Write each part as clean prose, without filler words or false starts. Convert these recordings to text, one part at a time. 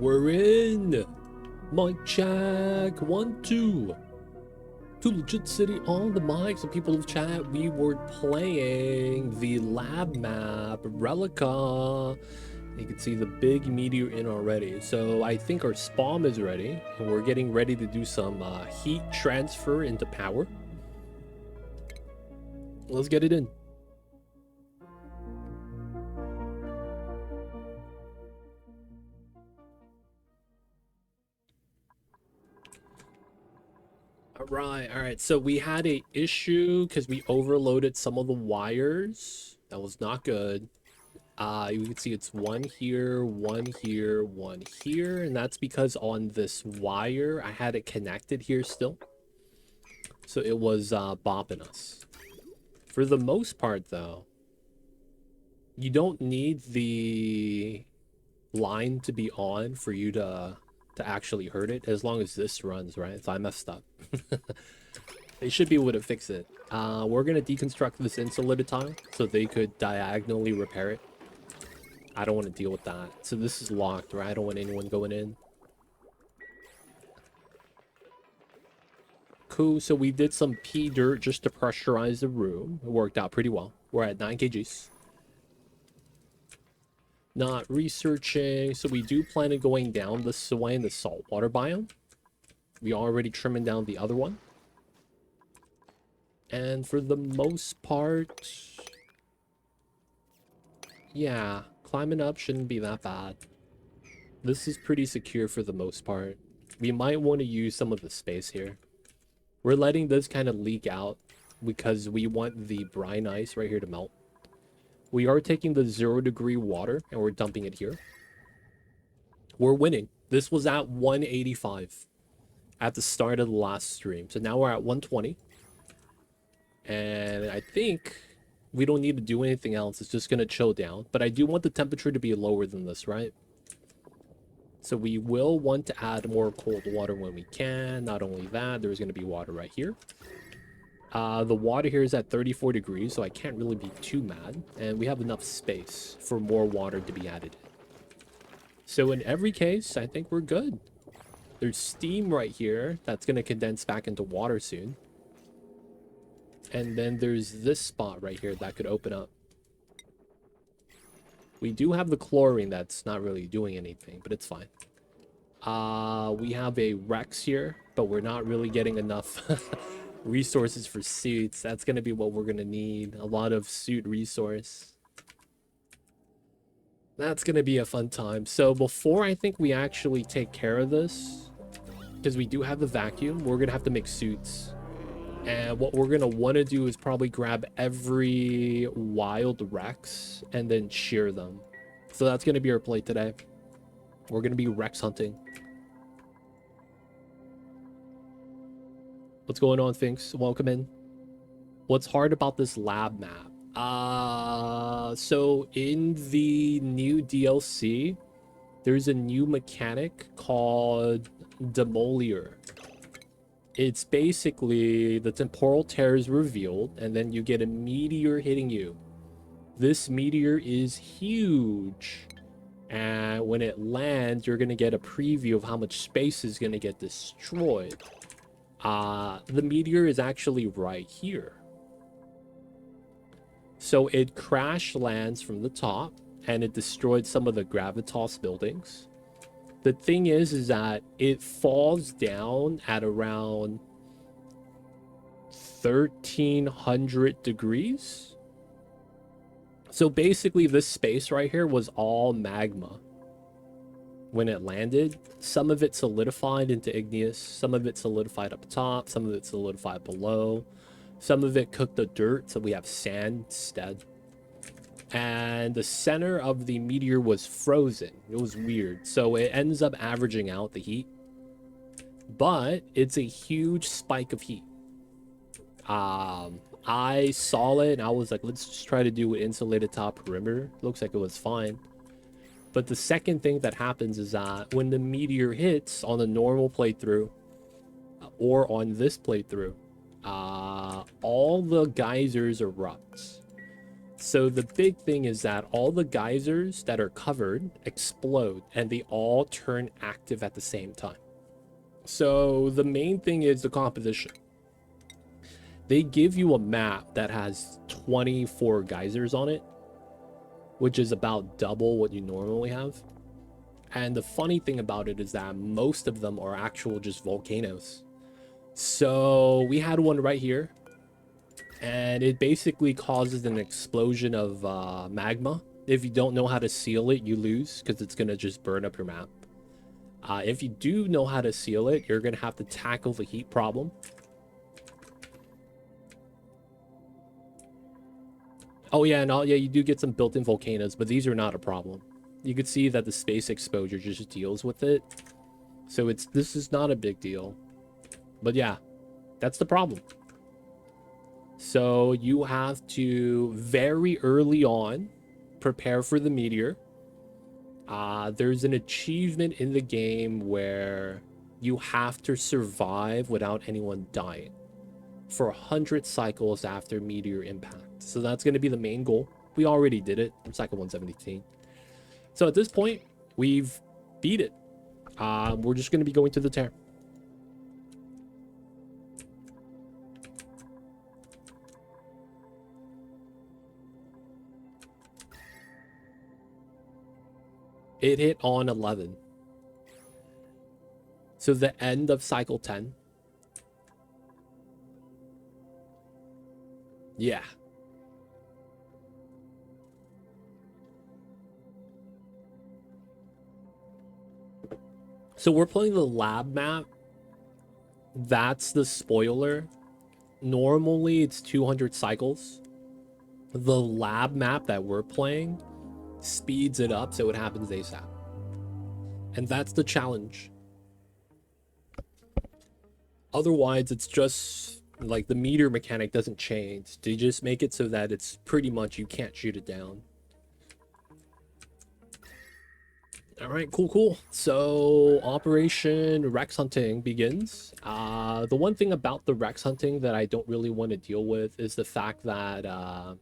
We're in! Mic check, 1, 2. To Legit City on the mic. Some people have chat. We were playing the lab map, Relica. You can see the big meteor in already. So I think our spawn is ready. And we're getting ready to do some heat transfer into power. Let's get it in. All right. So we had a issue because we overloaded some of the wires. That was not good. You can see it's one here, one here, one here, and that's because on this wire, I had it connected here still. So it was bopping us. For the most part, though, you don't need the line to be on for you to actually hurt it, as long as this runs, right? So I messed up. They should be able to fix it. We're gonna deconstruct this insulated tile so they could diagonally repair it. I don't want to deal with that. So this is locked, right? I don't want anyone going in. Cool. So we did some pea dirt just to pressurize the room. It worked out pretty well. We're at 9 kgs. Not researching. So we do plan on going down this way in the saltwater biome. We already trimming down the other one. And for the most part, yeah, climbing up shouldn't be that bad. This is pretty secure for the most part. We might want to use some of the space here. We're letting this kind of leak out because we want the brine ice right here to melt. We are taking the 0-degree water and we're dumping it here. We're winning. This was at 185 at the start of the last stream. So now we're at 120. And I think we don't need to do anything else. It's just going to chill down. But I do want the temperature to be lower than this, right? So we will want to add more cold water when we can. Not only that, there's going to be water right here. The water here is at 34 degrees, so I can't really be too mad. And we have enough space for more water to be added. So in every case, I think we're good. There's steam right here that's going to condense back into water soon. And then there's this spot right here that could open up. We do have the chlorine that's not really doing anything, but it's fine. We have a Rex here, but we're not really getting enough resources for suits. That's going to be what we're going to need. A lot of suit resource. That's going to be a fun time. So before I think we actually take care of this, because we do have the vacuum, we're going to have to make suits. And what we're going to want to do is probably grab every wild Rex and then shear them. So that's going to be our play today. We're going to be Rex hunting. What's going on, Finks? Welcome in. What's hard about this lab map? So in the new DLC, there's a new mechanic called Demolior. It's basically the temporal tear is revealed, and then you get a meteor hitting you. This meteor is huge. And when it lands, you're going to get a preview of how much space is going to get destroyed. The meteor is actually right here. So it crash lands from the top, and it destroyed some of the Gravitas buildings. The thing is that it falls down at around 1300 degrees. So basically this space right here was all magma when it landed. Some of it solidified into igneous, some of it solidified up top, some of it solidified below, some of it cooked the dirt, so we have sand instead. And the center of the meteor was frozen. It was weird. So it ends up averaging out the heat. But it's a huge spike of heat. I saw it and I was like, let's just try to do an insulated top perimeter. Looks like it was fine. But the second thing that happens is that when the meteor hits on the normal playthrough or on this playthrough, all the geysers erupt. So the big thing is that all the geysers that are covered explode and they all turn active at the same time. So the main thing is the composition. They give you a map that has 24 geysers on it, which is about double what you normally have. And the funny thing about it is that most of them are actual just volcanoes. So we had one right here, and it basically causes an explosion of magma. If you don't know how to seal it, you lose because it's going to just burn up your map. If you do know how to seal it, you're going to have to tackle the heat problem. Oh yeah, and yeah, you do get some built-in volcanoes, but these are not a problem. You could see that the space exposure just deals with it. So this is not a big deal. But yeah, that's the problem. So you have to very early on prepare for the meteor. There's an achievement in the game where you have to survive without anyone dying for 100 cycles after meteor impact. So that's going to be the main goal. We already did it in cycle 117. So at this point, we've beat it. We're just going to be going to the tear. It hit on 11. So the end of cycle 10. Yeah. So we're playing the lab map. That's the spoiler. Normally it's 200 cycles. The lab map that we're playing speeds it up so it happens ASAP. And that's the challenge. Otherwise, it's just like the meter mechanic doesn't change. They just make it so that it's pretty much you can't shoot it down. All right, cool. So Operation Rex Hunting begins. The one thing about the Rex Hunting that I don't really want to deal with is the fact that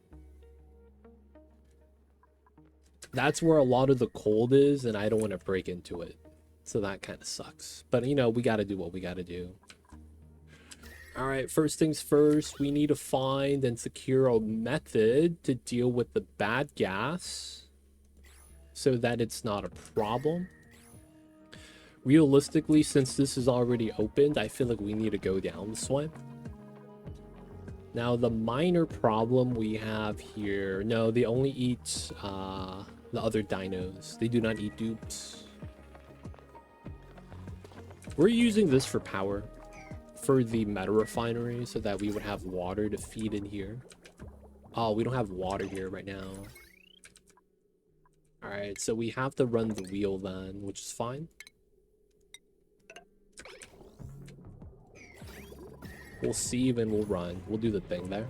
that's where a lot of the cold is, and I don't want to break into it. So that kind of sucks. But, you know, we got to do what we got to do. All right, first things first, we need to find and secure a method to deal with the bad gas so that it's not a problem. Realistically, since this is already opened, I feel like we need to go down this way. Now, the minor problem we have here... No, they only eat the other dinos. They do not eat dupes. We're using this for power. For the meta refinery so that we would have water to feed in here. Oh, we don't have water here right now. All right, so we have to run the wheel then, which is fine. We'll sieve and we'll run. We'll do the thing there.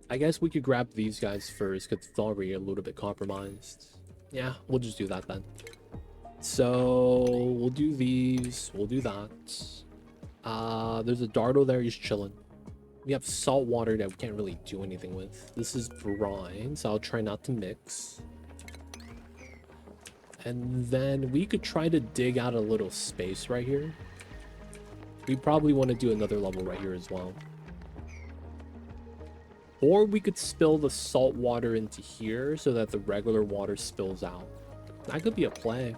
I guess we could grab these guys first because it's already a little bit compromised. Yeah, we'll just do that then. So we'll do these, we'll do that. There's a Dardo there, he's chilling. We have salt water that we can't really do anything with. This is brine, so I'll try not to mix. And then we could try to dig out a little space right here. We probably want to do another level right here as well. Or we could spill the salt water into here so that the regular water spills out. That could be a play.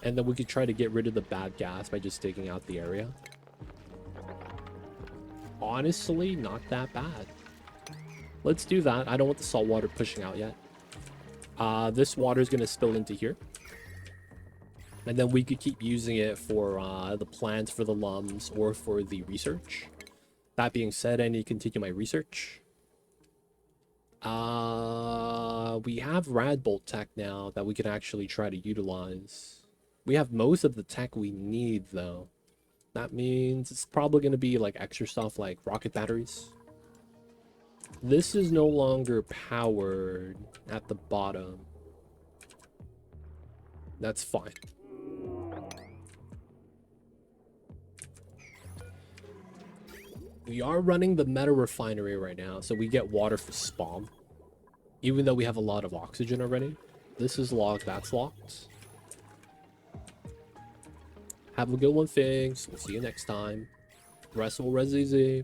And then we could try to get rid of the bad gas by just digging out the area. Honestly, not that bad. Let's do that. I don't want the salt water pushing out yet. This water is going to spill into here. And then we could keep using it for the plants for the lums or for the research. That being said, I need to continue my research. We have Radbolt tech now that we can actually try to utilize. We have most of the tech we need, though. That means it's probably going to be like extra stuff like rocket batteries. This is no longer powered at the bottom. That's fine. We are running the meta refinery right now, so we get water for spawn. Even though we have a lot of oxygen already. This is locked, that's locked. Have a good one, Figs. We'll see you next time. Rest will res easy.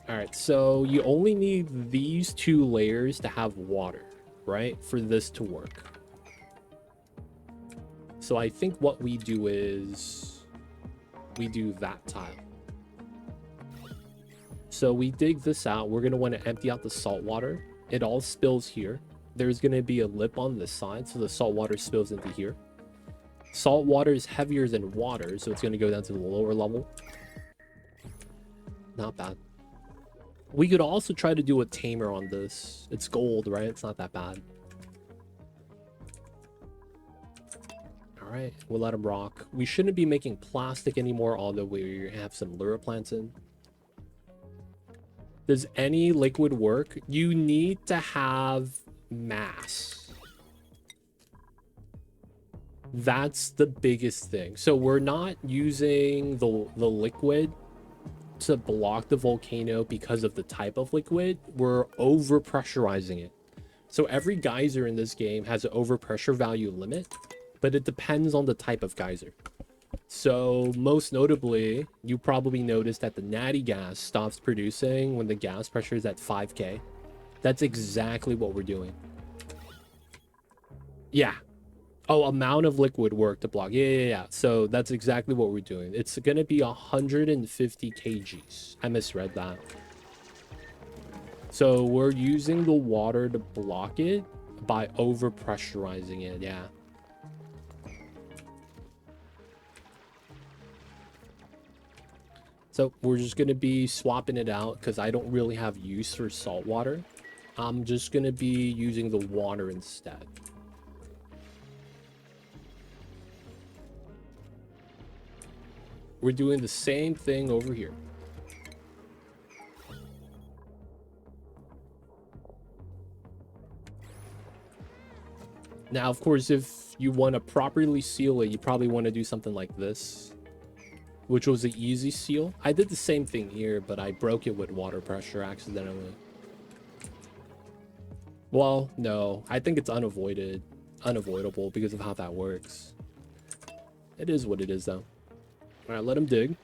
Alright, so you only need these 2 layers to have water, right? For this to work. So I think what we do is we do that tile. So we dig this out. We're going to want to empty out the salt water. It all spills here. There's going to be a lip on this side, so the salt water spills into here. Salt water is heavier than water, so it's going to go down to the lower level. Not bad. We could also try to do a tamer on this. It's gold, right? It's not that bad. Alright, we'll let him rock. We shouldn't be making plastic anymore, although we have some lure plants in. Does any liquid work? You need to have mass. That's the biggest thing. So we're not using the liquid to block the volcano because of the type of liquid. We're over pressurizing it. So every geyser in this game has an overpressure value limit, but it depends on the type of geyser. So most notably, you probably noticed that the natty gas stops producing when the gas pressure is at 5K. That's exactly what we're doing. Yeah. Oh, amount of liquid work to block. Yeah. So that's exactly what we're doing. It's going to be 150 kgs. I misread that. So we're using the water to block it by over pressurizing it. Yeah. So we're just going to be swapping it out because I don't really have use for salt water. I'm just going to be using the water instead. We're doing the same thing over here. Now, of course, if you want to properly seal it, you probably want to do something like this, which was an easy seal. I did the same thing here, but I broke it with water pressure accidentally. Well, no, I think it's unavoidable because of how that works. It is what it is, though. All right, let him dig.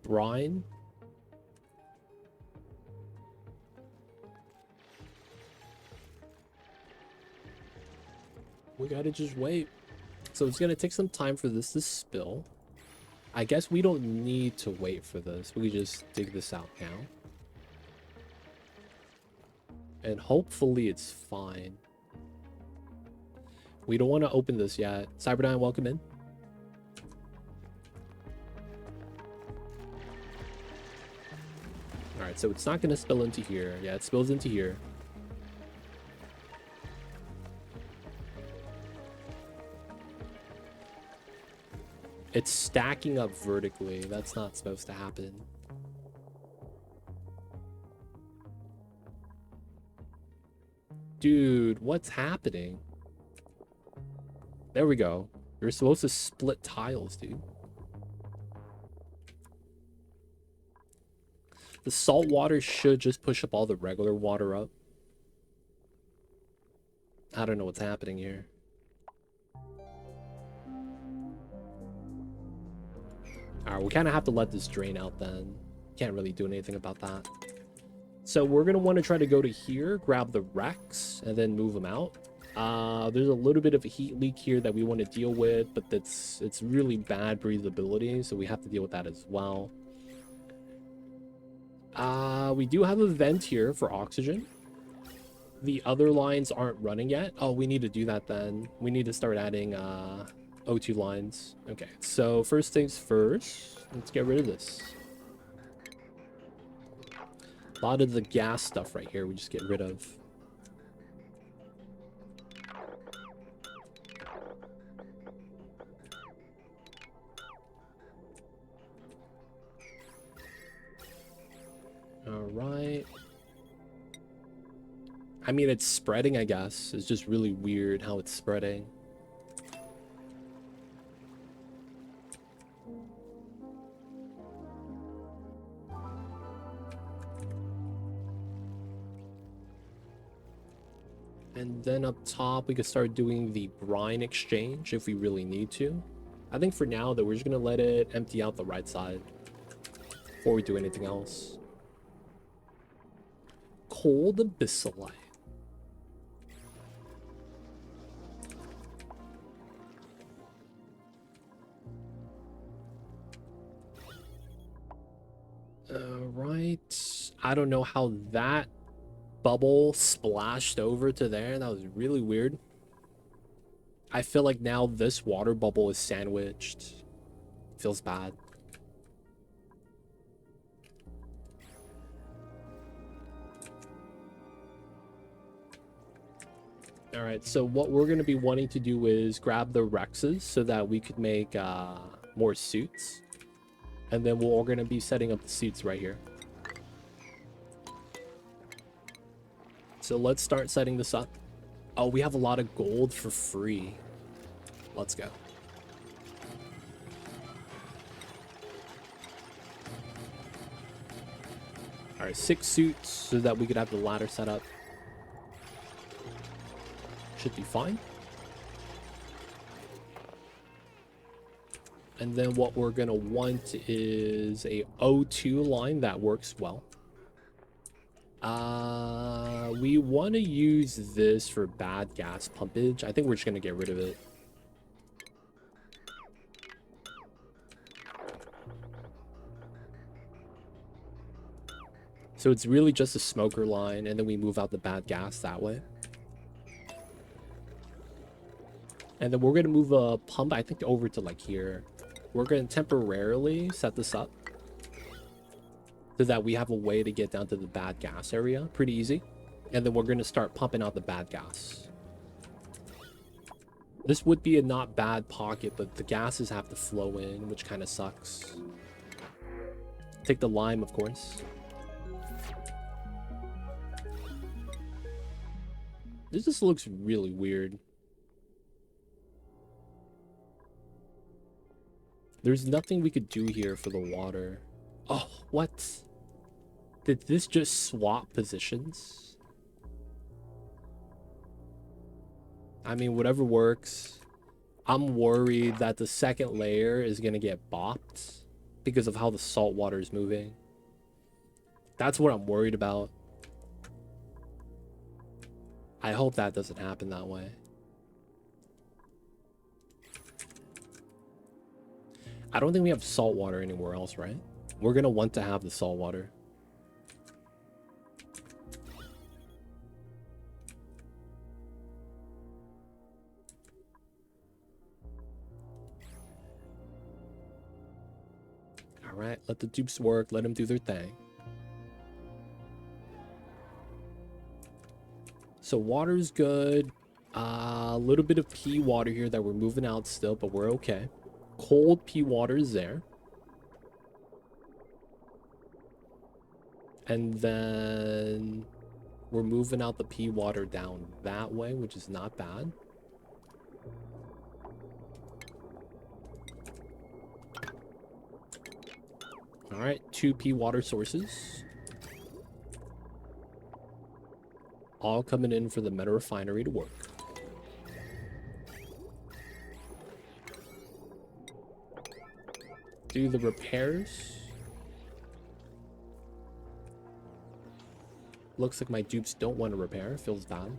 Brine. We gotta just wait. So it's gonna take some time for this to spill. I guess we don't need to wait for this. We can just dig this out now. And hopefully it's fine. We don't want to open this yet. Cyberdyne, welcome in. Alright, so it's not going to spill into here. Yeah, it spills into here. It's stacking up vertically. That's not supposed to happen. Dude, what's happening? There we go. You're supposed to split tiles, dude. The salt water should just push up all the regular water up. I don't know what's happening here. Alright, we kind of have to let this drain out then. Can't really do anything about that. So we're going to want to try to go to here, grab the wrecks, and then move them out. There's a little bit of a heat leak here that we want to deal with, but it's really bad breathability, so we have to deal with that as well. We do have a vent here for oxygen. The other lines aren't running yet. Oh, we need to do that then. We need to start adding O2 lines. Okay, so first things first, let's get rid of this. A lot of the gas stuff right here we just get rid of. I mean, it's spreading, I guess. It's just really weird how it's spreading. And then up top, we could start doing the brine exchange if we really need to. I think for now, though, we're just going to let it empty out the right side before we do anything else. Cold abyssalite. Right. I don't know how that bubble splashed over to there. That was really weird. I feel like now this water bubble is sandwiched. Feels bad. All right, so what we're going to be wanting to do is grab the Rexes so that we could make more suits. And then we're going to be setting up the suits right here. So let's start setting this up. Oh, we have a lot of gold for free. Let's go. All right, 6 suits so that we could have the ladder set up. Should be fine. And then what we're going to want is a O2 line that works well. We want to use this for bad gas pumpage. I think we're just going to get rid of it. So it's really just a smoker line, and then we move out the bad gas that way. And then we're going to move a pump, I think, over to like here. We're going to temporarily set this up so that we have a way to get down to the bad gas area. Pretty easy. And then we're going to start pumping out the bad gas. This would be a not bad pocket, but the gases have to flow in, which kind of sucks. Take the lime, of course. This just looks really weird. There's nothing we could do here for the water. Oh, what? Did this just swap positions? I mean, whatever works. I'm worried that the second layer is going to get bopped because of how the salt water is moving. That's what I'm worried about. I hope that doesn't happen that way. I don't think we have salt water anywhere else, right? We're going to want to have the salt water. All right, let the dupes work. Let them do their thing. So water's good. A little bit of pea water here that we're moving out still, but we're okay. Cold pea water is there. And then we're moving out the pea water down that way, which is not bad. All right, 2 pea water sources. All coming in for the meta refinery to work. Do the repairs. Looks like my dupes don't want to repair. Feels bad.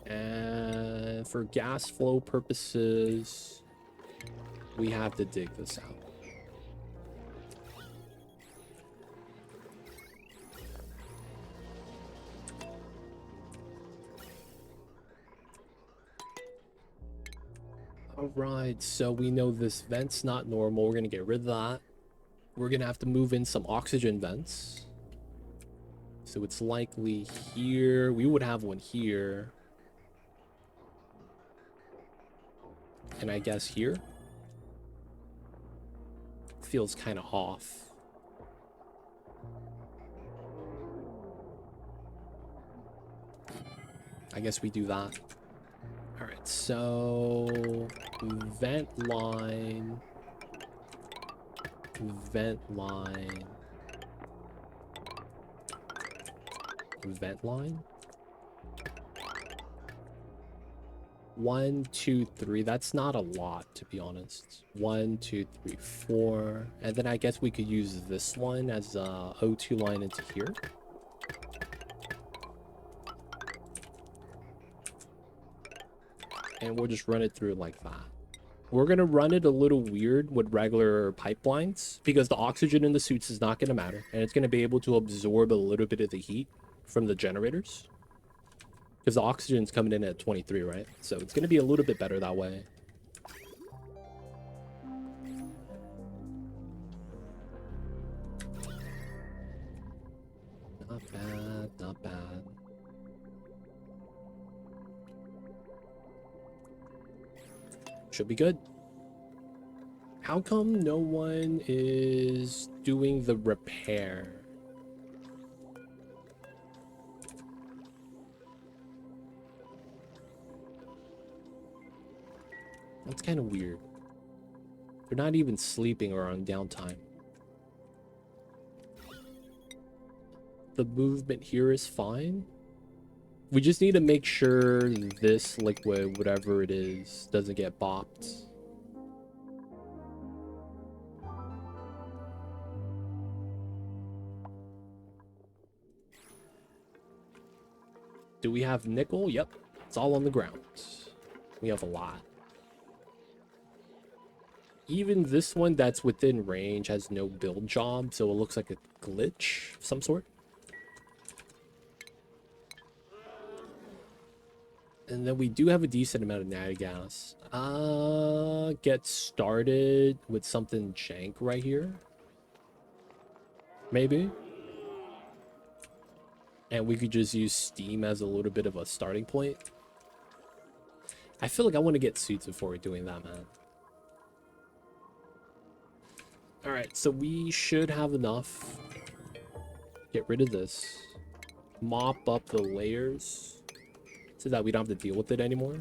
And for gas flow purposes, we have to dig this out. All right, so we know this vent's not normal. We're going to get rid of that. We're going to have to move in some oxygen vents. So it's likely here. We would have one here. And I guess here. Feels kind of off. I guess we do that. All right, so vent line, vent line, vent line. 1, 2, 3. That's not a lot, to be honest. 1, 2, 3, 4. And then I guess we could use this one as a O2 line into here. And we'll just run it through like that. We're going to run it a little weird with regular pipelines because the oxygen in the suits is not going to matter. And it's going to be able to absorb a little bit of the heat from the generators. Because the oxygen's coming in at 23, right? So it's going to be a little bit better that way. Not bad, not bad. Should be good. How come no one is doing the repair? That's kind of weird. They're not even sleeping or on downtime. The movement here is fine. We just need to make sure this liquid, whatever it is, doesn't get bopped. Do we have nickel? Yep. It's all on the ground. We have a lot. Even this one that's within range has no build job, so it looks like a glitch of some sort. And then we do have a decent amount of natty gas. Get started with something jank right here. Maybe. And we could just use steam as a little bit of a starting point. I feel like I want to get suits before we're doing that, man. Alright, so we should have enough. Get rid of this. Mop up the layers so that we don't have to deal with it anymore.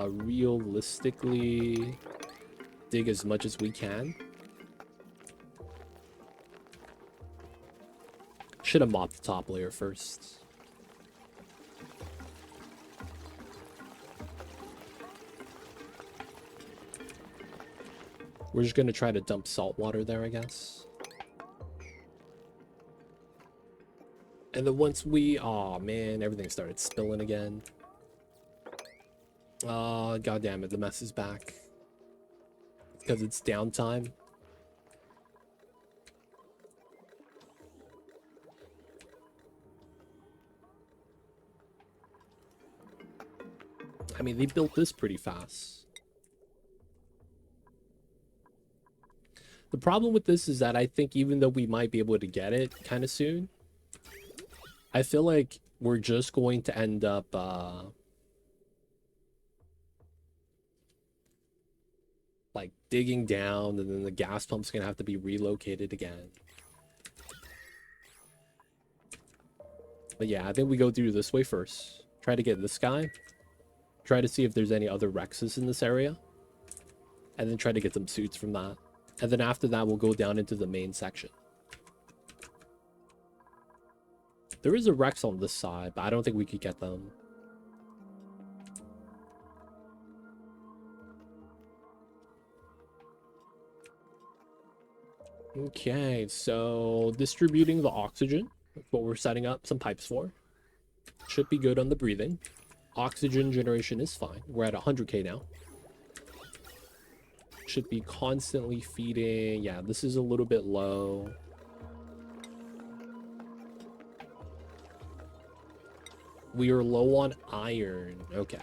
Realistically, dig as much as we can. Should have mopped the top layer first. We're just gonna try to dump salt water there, I guess. And then once we... oh man, everything started spilling again. God damn it, the mess is back. Because it's downtime. I mean, they built this pretty fast. The problem with this is that I think even though we might be able to get it kind of soon, I feel like we're just going to end up like digging down, and then the gas pump's gonna have to be relocated again. But yeah, I think we go through this way first. Try to get this guy. Try to see if there's any other Rexes in this area. And then try to get some suits from that. And then after that, we'll go down into the main section. There is a Rex on this side, but I don't think we could get them. Okay, so distributing the oxygen. That's what we're setting up some pipes for. Should be good on the breathing. Oxygen generation is fine. We're at 100k now. Should be constantly feeding. Yeah, this is a little bit low. We are low on iron. Okay.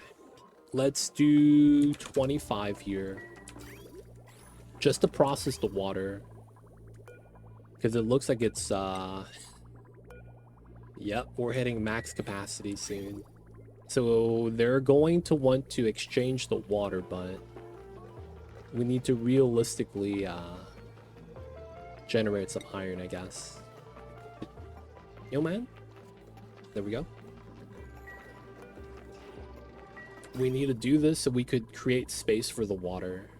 Let's do 25 here. Just to process the water. Because it looks like it's, yep, we're hitting max capacity soon. So they're going to want to exchange the water, but we need to realistically generate some iron, I guess. Yo, man. There we go. We need to do this so we could create space for the water.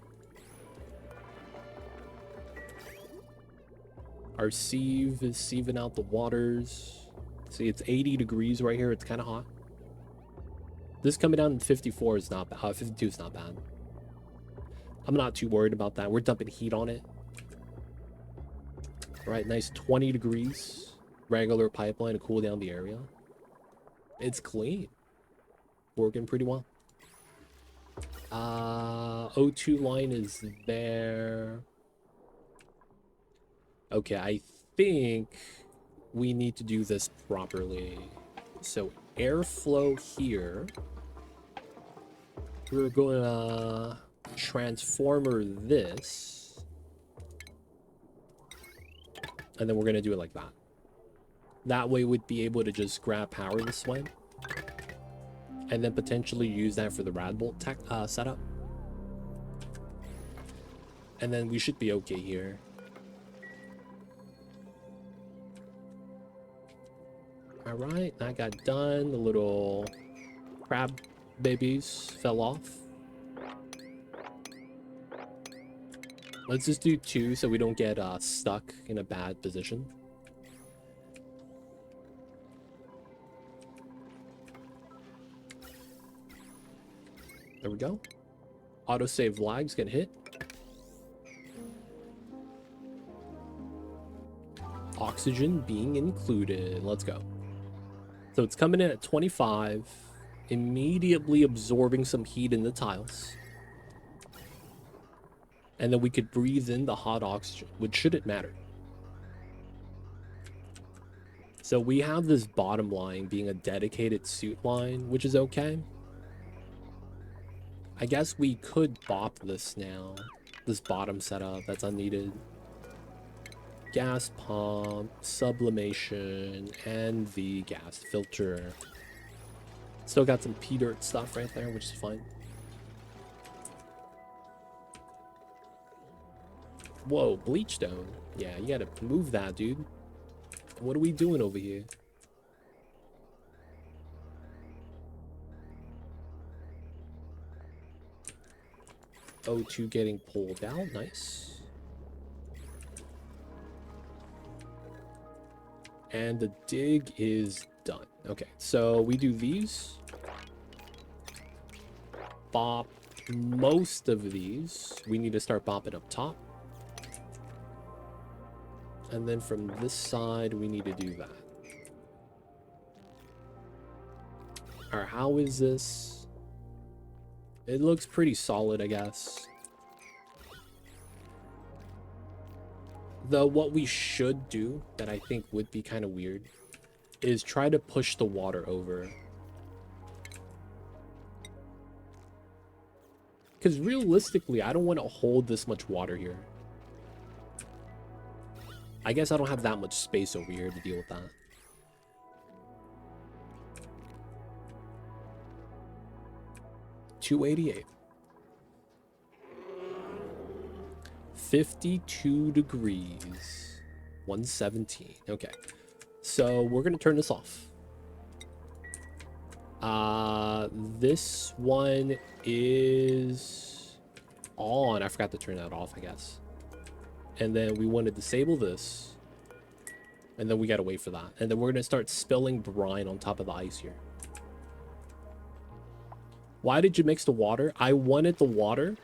Our sieve is sieving out the waters. See, it's 80 degrees right here. It's kind of hot. This coming down to 54 is not bad. 52 is not bad. I'm not too worried about that. We're dumping heat on it. All right, nice 20 degrees. Regular pipeline to cool down the area. It's clean. Working pretty well. O2 line is there. Okay, I think we need to do this properly. So airflow here. We're going to transformer this. And then we're going to do it like that. That way we'd be able to just grab power this way. And then potentially use that for the Radbolt tech setup. And then we should be okay here. Alright, that got done. The little crab babies fell off. Let's just do 2 so we don't get stuck in a bad position. There we go. Autosave lags get hit. Oxygen being included. Let's go. So it's coming in at 25, immediately absorbing some heat in the tiles. And then we could breathe in the hot oxygen, which shouldn't matter. So we have this bottom line being a dedicated suit line, which is okay. I guess we could bop this now. This bottom setup, that's unneeded. Gas pump, sublimation, and the gas filter. Still got some P-dirt stuff right there, which is fine. Whoa, bleach stone. Yeah, you gotta move that, dude. What are we doing over here? O2 getting pulled out, nice. And the dig is done. Okay, so we do these. Bop most of these. We need to start bopping up top. And then from this side, we need to do that. Alright, how is this? It looks pretty solid, I guess. Though what we should do, that I think would be kind of weird, is try to push the water over. Because realistically, I don't want to hold this much water here. I guess I don't have that much space over here to deal with that. $288. 52 degrees. 117. Okay. So we're going to turn this off. This one is on. I forgot to turn that off, I guess. And then we want to disable this. And then we got to wait for that. And then we're going to start spilling brine on top of the ice here. Why did you mix the water? I wanted the water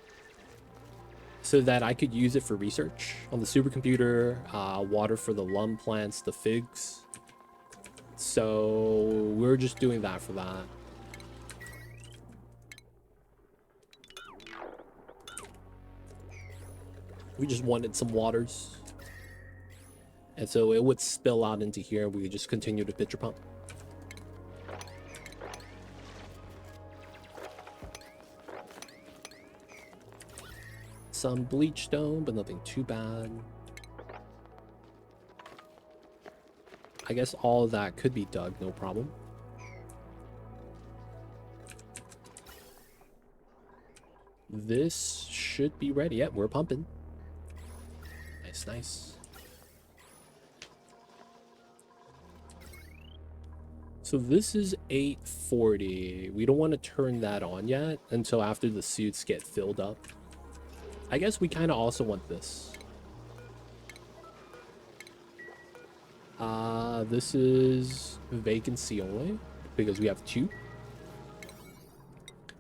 so that I could use it for research on the supercomputer, water for the lum plants, the figs. So we're just doing that for that. We just wanted some waters. And so it would spill out into here. We could just continue to pitcher pump. Some bleach stone, but nothing too bad. I guess all of that could be dug, no problem. This should be ready. Yep, we're pumping. Nice, nice. So this is 840. We don't want to turn that on yet until after the suits get filled up. I guess we kind of also want this. This is vacancy only because we have 2.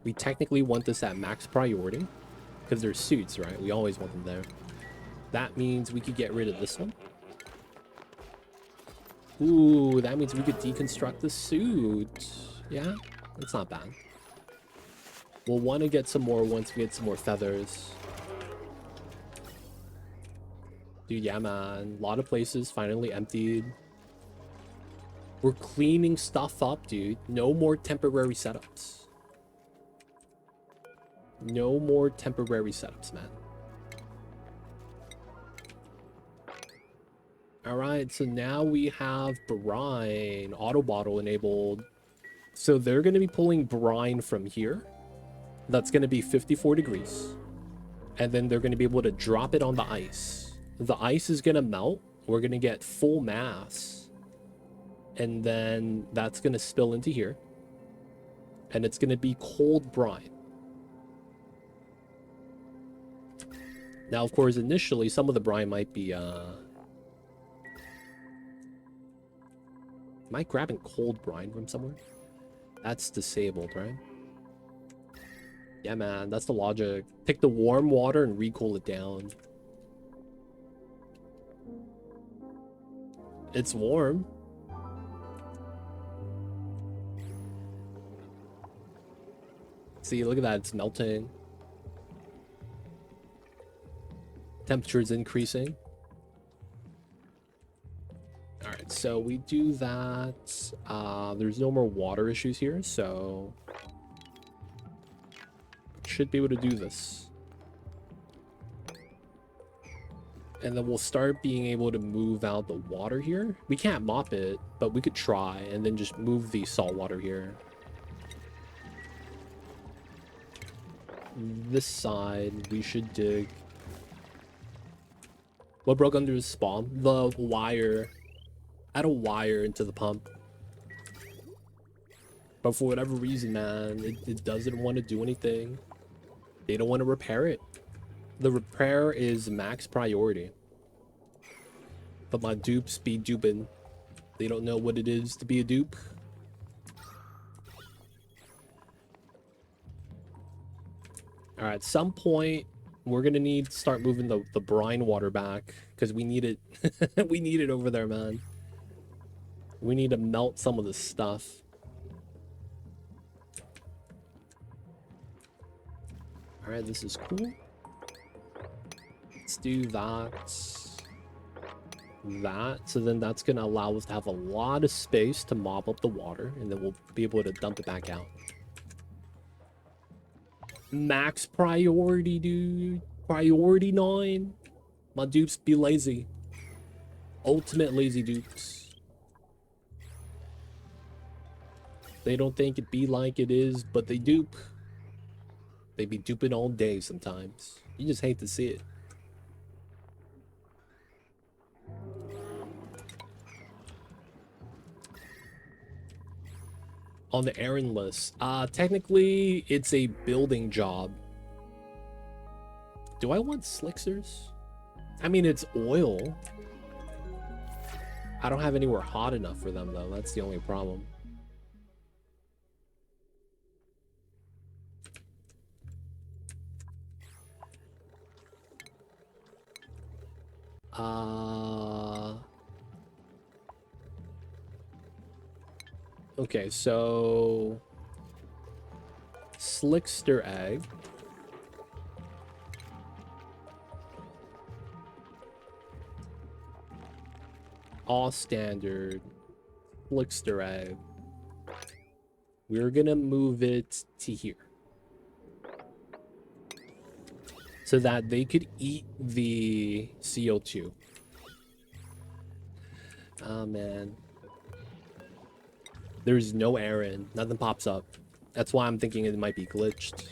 We technically want this at max priority because they're suits, right? We always want them there. That means we could get rid of this one. Ooh, that means we could deconstruct the suit. Yeah, that's not bad. We'll want to get some more once we get some more feathers. Dude, yeah, man. A lot of places finally emptied. We're cleaning stuff up, dude. No more temporary setups. No more temporary setups, man. Alright, so now we have brine auto bottle enabled. So they're going to be pulling brine from here. That's going to be 54 degrees. And then they're going to be able to drop it on the ice. The ice is going to melt. We're going to get full mass. And then that's going to spill into here. And it's going to be cold brine. Now, of course, initially, some of the brine might be... Am I grabbing cold brine from somewhere? That's disabled, right? Yeah, man, that's the logic. Take the warm water and recool it down. It's warm. See, look at that, it's melting. Temperature's increasing. Alright, so we do that. There's no more water issues here, so... should be able to do this. And then we'll start being able to move out the water here. We can't mop it, but we could try and then just move the salt water here. This side, we should dig. What broke under the spawn? The wire. Add a wire into the pump. But for whatever reason, man, it doesn't want to do anything. They don't want to repair it. The repair is max priority. But my dupes be duping. They don't know what it is to be a dupe. Alright, at some point, we're gonna need to start moving the brine water back. Because we need it. We need it over there, man. We need to melt some of this stuff. Alright, this is cool. Let's do that. So then that's going to allow us to have a lot of space to mop up the water. And then we'll be able to dump it back out. Max priority, dude. Priority 9. My dupes be lazy. Ultimate lazy dupes. They don't think it be like it is, but they dupe. They be duping all day sometimes. You just hate to see it. On the errand list, technically it's a building job. Do I want slicksers? I mean, it's oil. I don't have anywhere hot enough for them though. That's the only problem. Okay, so Slickster egg. All standard. Slickster egg. We're gonna move it to here. So that they could eat the CO2. Oh, man. There's no errand. Nothing pops up. That's why I'm thinking it might be glitched.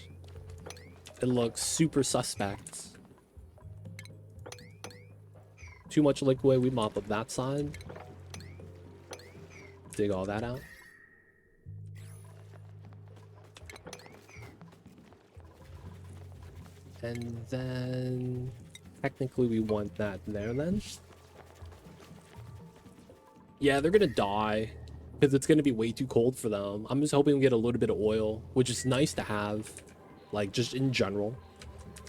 It looks super suspect. Too much liquid. We mop up that side. Dig all that out. And then technically we want that there then. Yeah, they're gonna die because it's gonna be way too cold for them. I'm just hoping we get a little bit of oil, which is nice to have, like just in general.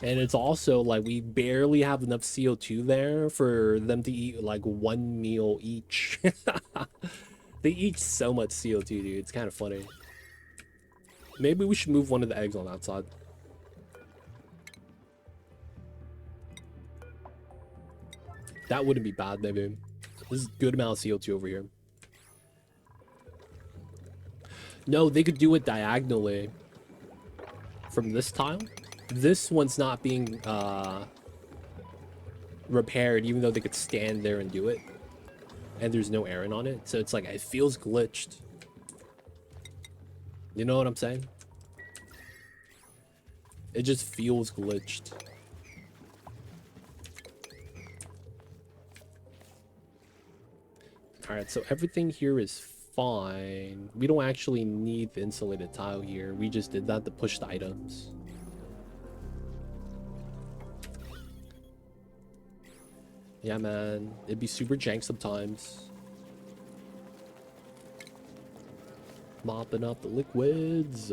And it's also like we barely have enough CO2 there for them to eat like one meal each. They eat so much CO2, dude. It's kind of funny. Maybe we should move one of the eggs on that side. That wouldn't be bad, maybe. This is a good amount of CO2 over here. No, they could do it diagonally from this tile. This one's not being repaired, even though they could stand there and do it. And there's no iron on it. So it's like, it feels glitched. You know what I'm saying? It just feels glitched. Alright, so everything here is fine. We don't actually need the insulated tile here. We just did that to push the items. Yeah, man. It'd be super jank sometimes. Mopping up the liquids.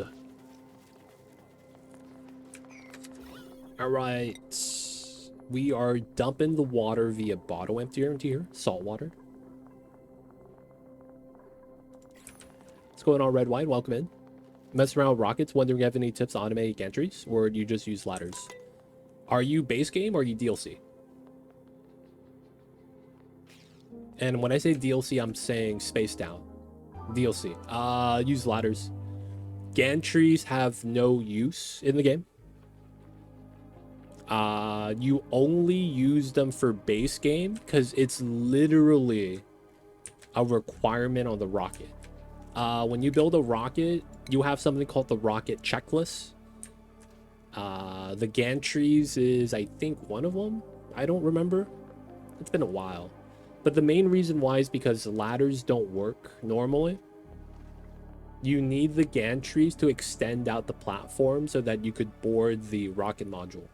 Alright. We are dumping the water via bottle emptier into here. Salt water. What's going on, Red White? Welcome in. Mess around with rockets, wondering if you have any tips on automate gantries, or do you just use ladders? Are you base game or are you DLC? And when I say DLC, I'm saying spaced out. DLC. Use ladders. Gantries have no use in the game. You only use them for base game because it's literally a requirement on the rocket. When you build a rocket, you have something called the rocket checklist. The gantries is, I think, one of them. I don't remember. It's been a while. But the main reason why is because ladders don't work normally. You need the gantries to extend out the platform so that you could board the rocket module.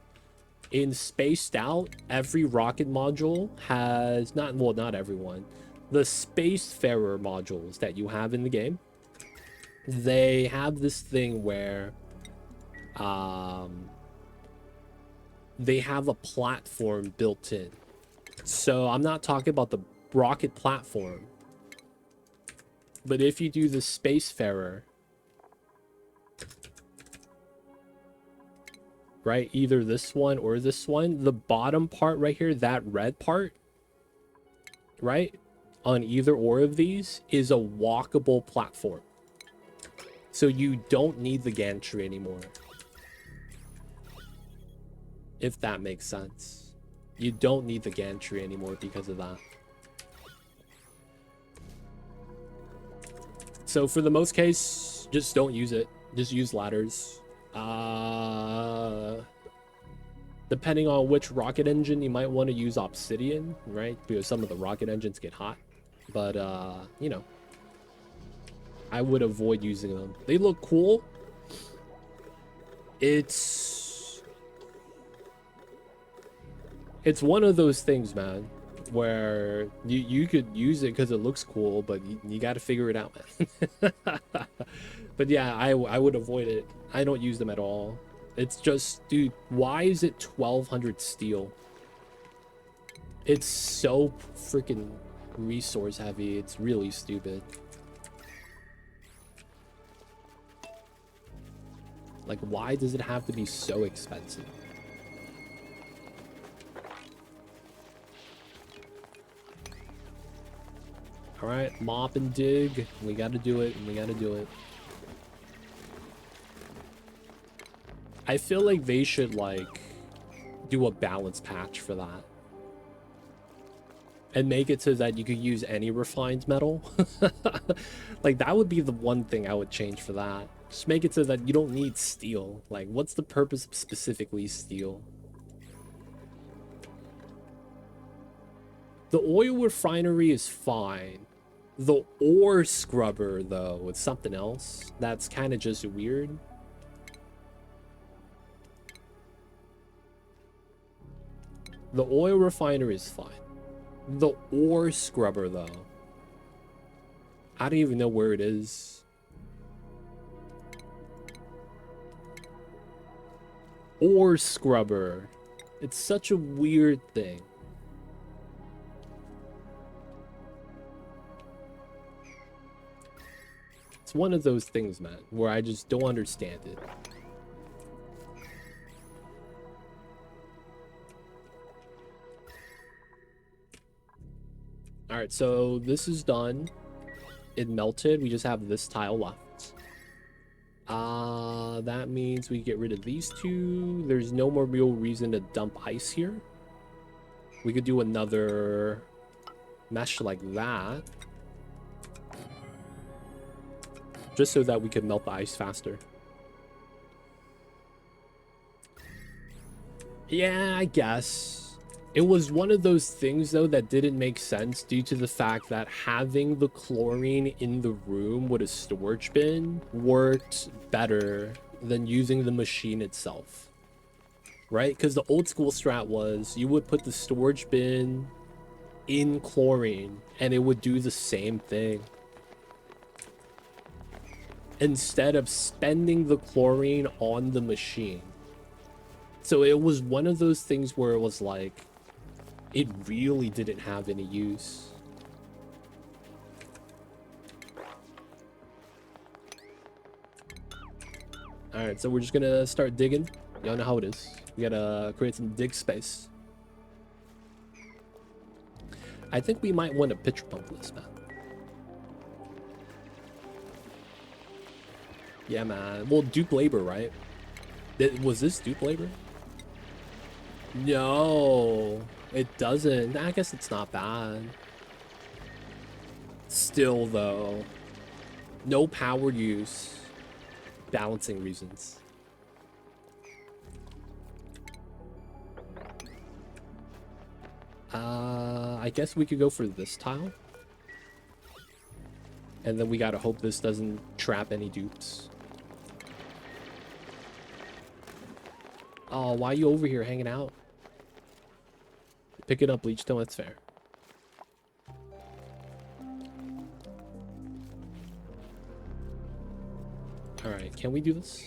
In Spaced Out, every rocket module has, not everyone, the Spacefarer modules that you have in the game, they have this thing where they have a platform built in. So I'm not talking about the rocket platform, but if you do the Spacefarer, right, either this one or this one, the bottom part right here, that red part, right, on either or of these is a walkable platform. So you don't need the gantry anymore. If that makes sense. You don't need the gantry anymore because of that. So for the most case, just don't use it. Just use ladders. Depending on which rocket engine, you might want to use obsidian, right? Because some of the rocket engines get hot. But, you know, I would avoid using them. They look cool. It's one of those things, man, where you could use it because it looks cool, but you got to figure it out, man. But yeah, I would avoid it. I don't use them at all. It's just, dude, why is it 1200 steel? It's so freaking resource heavy. It's really stupid. Like, why does it have to be so expensive? All right, mop and dig. We got to do it, and we got to do it. I feel like they should, like, do a balance patch for that. And make it so that you could use any refined metal. Like, that would be the one thing I would change for that. Just make it so that you don't need steel. Like, what's the purpose of specifically steel? The oil refinery is fine. The ore scrubber, though, is something else. That's kind of just weird. The oil refiner is fine. The ore scrubber, though. I don't even know where it is. Ore scrubber. It's such a weird thing. It's one of those things, man, where I just don't understand it. All right, so this is done. It melted. We just have this tile left. That means we get rid of these two. There's no more real reason to dump ice here. We could do another mesh like that. Just so that we could melt the ice faster. Yeah, I guess. It was one of those things, though, that didn't make sense due to the fact that having the chlorine in the room with a storage bin worked better than using the machine itself. Right? Because the old school strat was you would put the storage bin in chlorine and it would do the same thing. Instead of spending the chlorine on the machine. So it was one of those things where it was like, it really didn't have any use. Alright, so we're just gonna start digging. Y'all know how it is. We gotta create some dig space. I think we might want to pitcher pump this, man. Yeah, man. Well, dupe labor, right? Was this dupe labor? No, it doesn't. I guess it's not bad. Still, though, no power use. Balancing reasons. I guess we could go for this tile. And then we gotta hope this doesn't trap any dupes. Oh, why are you over here hanging out? Picking up bleach stone, that's fair. Alright, can we do this?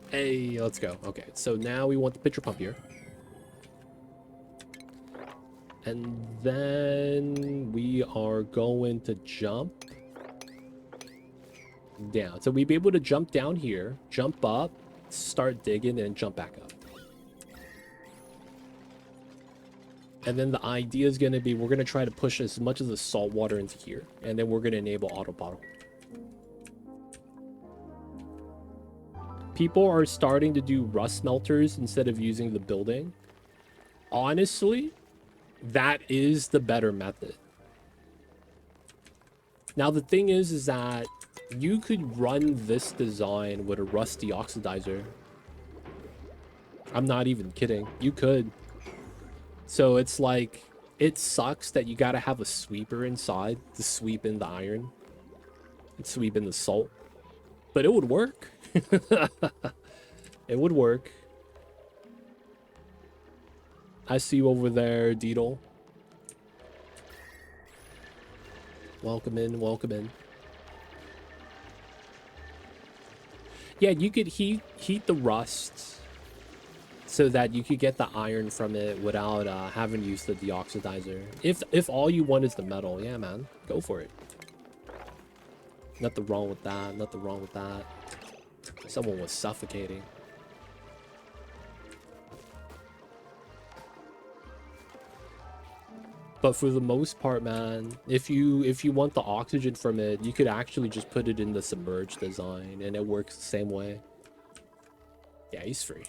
Hey, let's go. Okay, so now we want the pitcher pump here. And then we are going to jump down. So we'd be able to jump down here, jump up, start digging, and jump back up. And then the idea is going to be we're going to try to push as much of the salt water into here. And then we're going to enable auto bottle. People are starting to do rust smelters instead of using the building. Honestly, that is the better method. Now, the thing is that you could run this design with a rust deoxidizer. I'm not even kidding. You could. So it's like, it sucks that you gotta have a sweeper inside to sweep in the iron and sweep in the salt. But it would work. It would work. I see you over there, Dino. Welcome in, welcome in. Yeah, you could heat the rust so that you could get the iron from it without having to use the deoxidizer. If all you want is the metal, yeah, man, go for it. Nothing wrong with that. Nothing wrong with that. Someone was suffocating. But for the most part, man, if you want the oxygen from it, you could actually just put it in the submerged design and it works the same way. Yeah, he's free.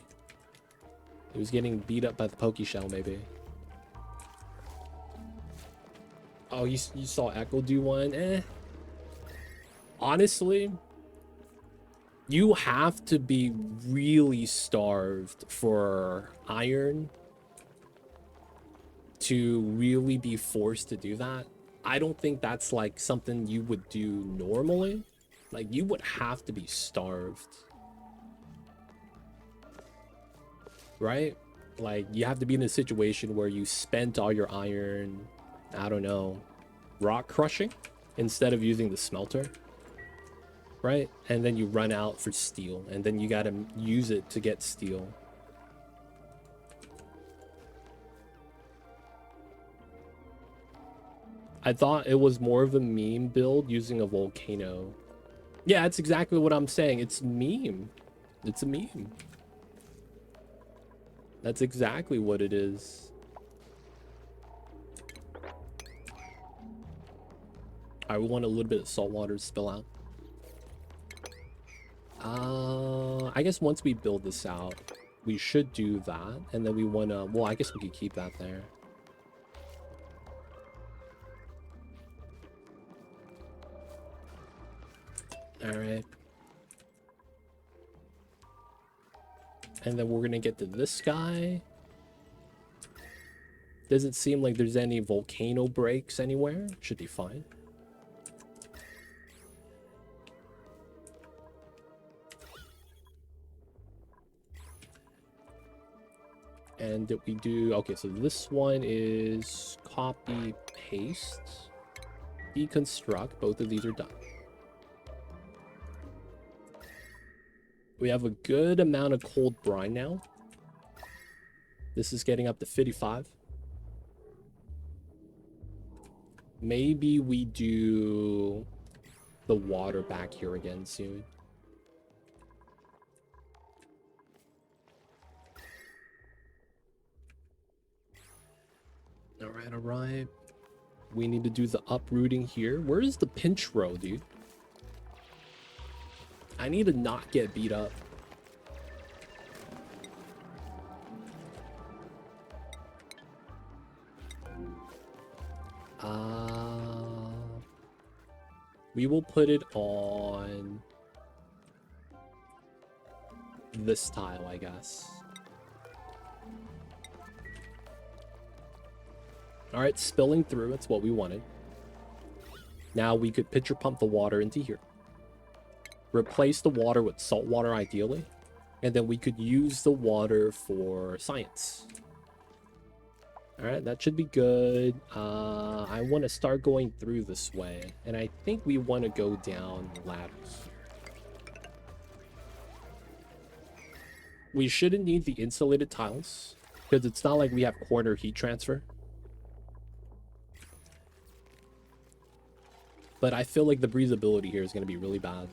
He was getting beat up by the Poke Shell, maybe. Oh, you saw Echo do one? Eh. Honestly, you have to be really starved for iron to really be forced to do that. I don't think that's like something you would do normally. Like, you would have to be starved. right? Like, you have to be in a situation where you spent all your iron, I don't know, rock crushing instead of using the smelter, right? And then you run out for steel, and then you gotta use it to get steel. I thought it was more of a meme build using a volcano. Yeah, that's exactly what I'm saying. It's meme. It's a meme. That's exactly what it is. I want a little bit of salt water to spill out. I guess once we build this out, we should do that. And then we want to... Well, I guess we could keep that there. Alright. And then we're going to get to this guy. Doesn't seem like there's any volcano breaks anywhere. Should be fine. And did we do... Okay, so this one is copy, paste, deconstruct. Both of these are done. We have a good amount of cold brine now. This is getting up to 55. Maybe we do the water back here again soon. All right. We need to do the uprooting here. Where is the pinch row, dude? I need to not get beat up. We will put it on this tile, I guess. All right, spilling through. That's what we wanted. Now we could pitcher pump the water into here. Replace the water with salt water, ideally. And then we could use the water for science. All right, that should be good. I want to start going through this way. And I think we want to go down the ladder here. We shouldn't need the insulated tiles, because it's not like we have corner heat transfer. But I feel like the breathability here is going to be really bad.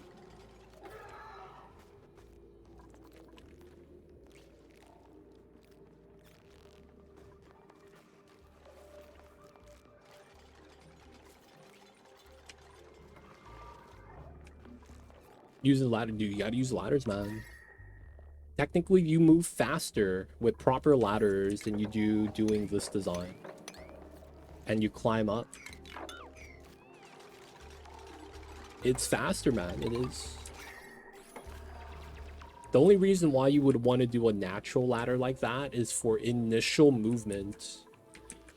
Using the ladder, dude, you gotta use ladders, man. Technically, you move faster with proper ladders than you do doing this design. And you climb up. It's faster, man. It is. The only reason why you would want to do a natural ladder like that is for initial movement.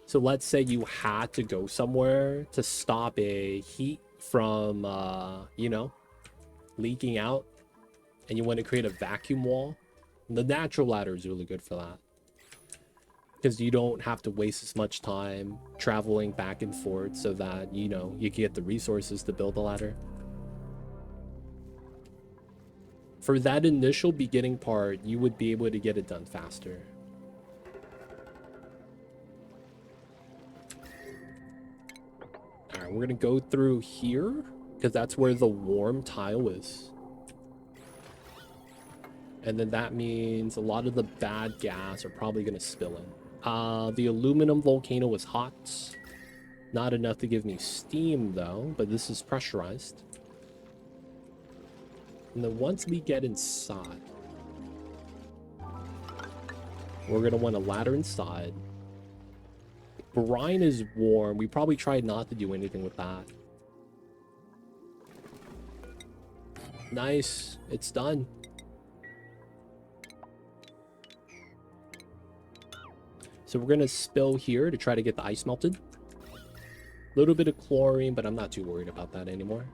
So let's say you had to go somewhere to stop a heat from, you know, leaking out, and you want to create a vacuum wall. The natural ladder is really good for that, because you don't have to waste as much time traveling back and forth, so that, you know, you get the resources to build the ladder. For that initial beginning part, you would be able to get it done faster. All right, we're gonna go through here, because that's where the warm tile is. And then that means a lot of the bad gas are probably going to spill in. The aluminum volcano was hot. Not enough to give me steam, though, but this is pressurized. And then once we get inside, we're going to want a ladder inside. Brine is warm. We probably tried not to do anything with that. Nice. It's done. So we're going to spill here to try to get the ice melted. A little bit of chlorine, but I'm not too worried about that anymore.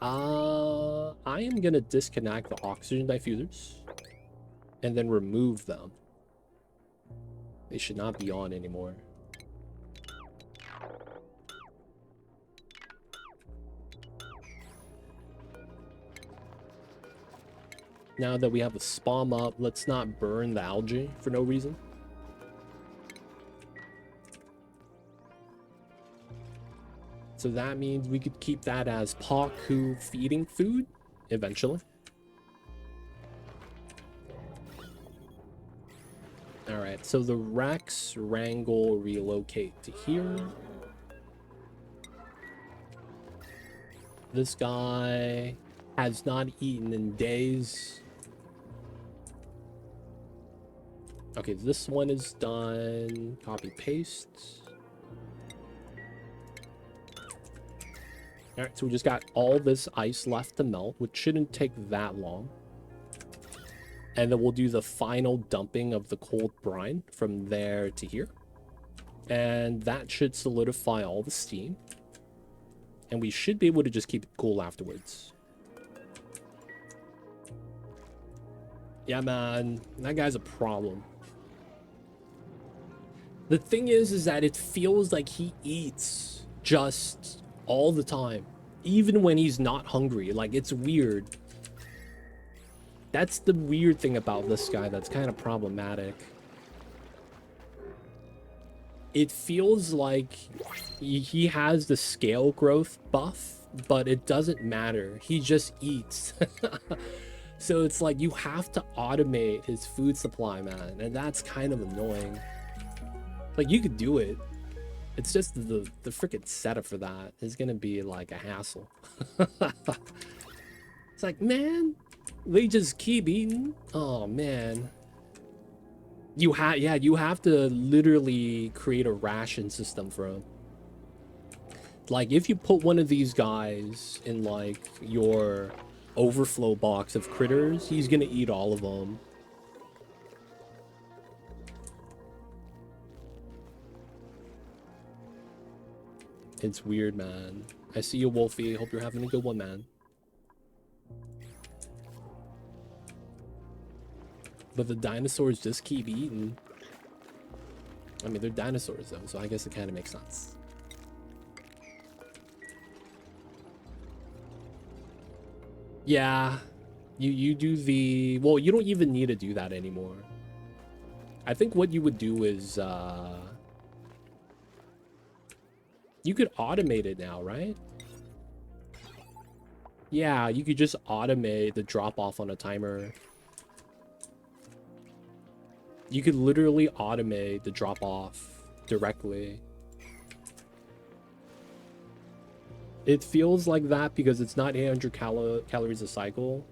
I am going to disconnect the oxygen diffusers. and then remove them. They should not be on anymore. Now that we have a spawn up, let's not burn the algae for no reason. So that means we could keep that as Paku feeding food eventually. All right, so the Rex wrangle relocate to here. This guy has not eaten in days. Okay, this one is done. Copy paste. All right, so we just got all this ice left to melt, which shouldn't take that long. And then we'll do the final dumping of the cold brine from there to here. And that should solidify all the steam. And we should be able to just keep it cool afterwards. Yeah, man, that guy's a problem. The thing is that it feels like he eats just all the time, even when he's not hungry. Like, it's weird. That's the weird thing about this guy that's kind of problematic. It feels like he has the scale growth buff, but it doesn't matter. He just eats. So it's like you have to automate his food supply, man, and that's kind of annoying. Like, you could do it. It's just the freaking setup for that is gonna be like a hassle. It's like, man, they just keep eating. Oh man. You have to literally create a ration system for him. Like, if you put one of these guys in like your overflow box of critters, he's gonna eat all of them. It's weird, man. I see you, Wolfie. Hope you're having a good one, man. But the dinosaurs just keep eating. I mean, they're dinosaurs, though, so I guess it kind of makes sense. Yeah, you do the... Well, you don't even need to do that anymore. I think what you would do is... You could automate it now, right? Yeah, you could just automate the drop-off on a timer. You could literally automate the drop-off directly. It feels like that because it's not 800 calories a cycle.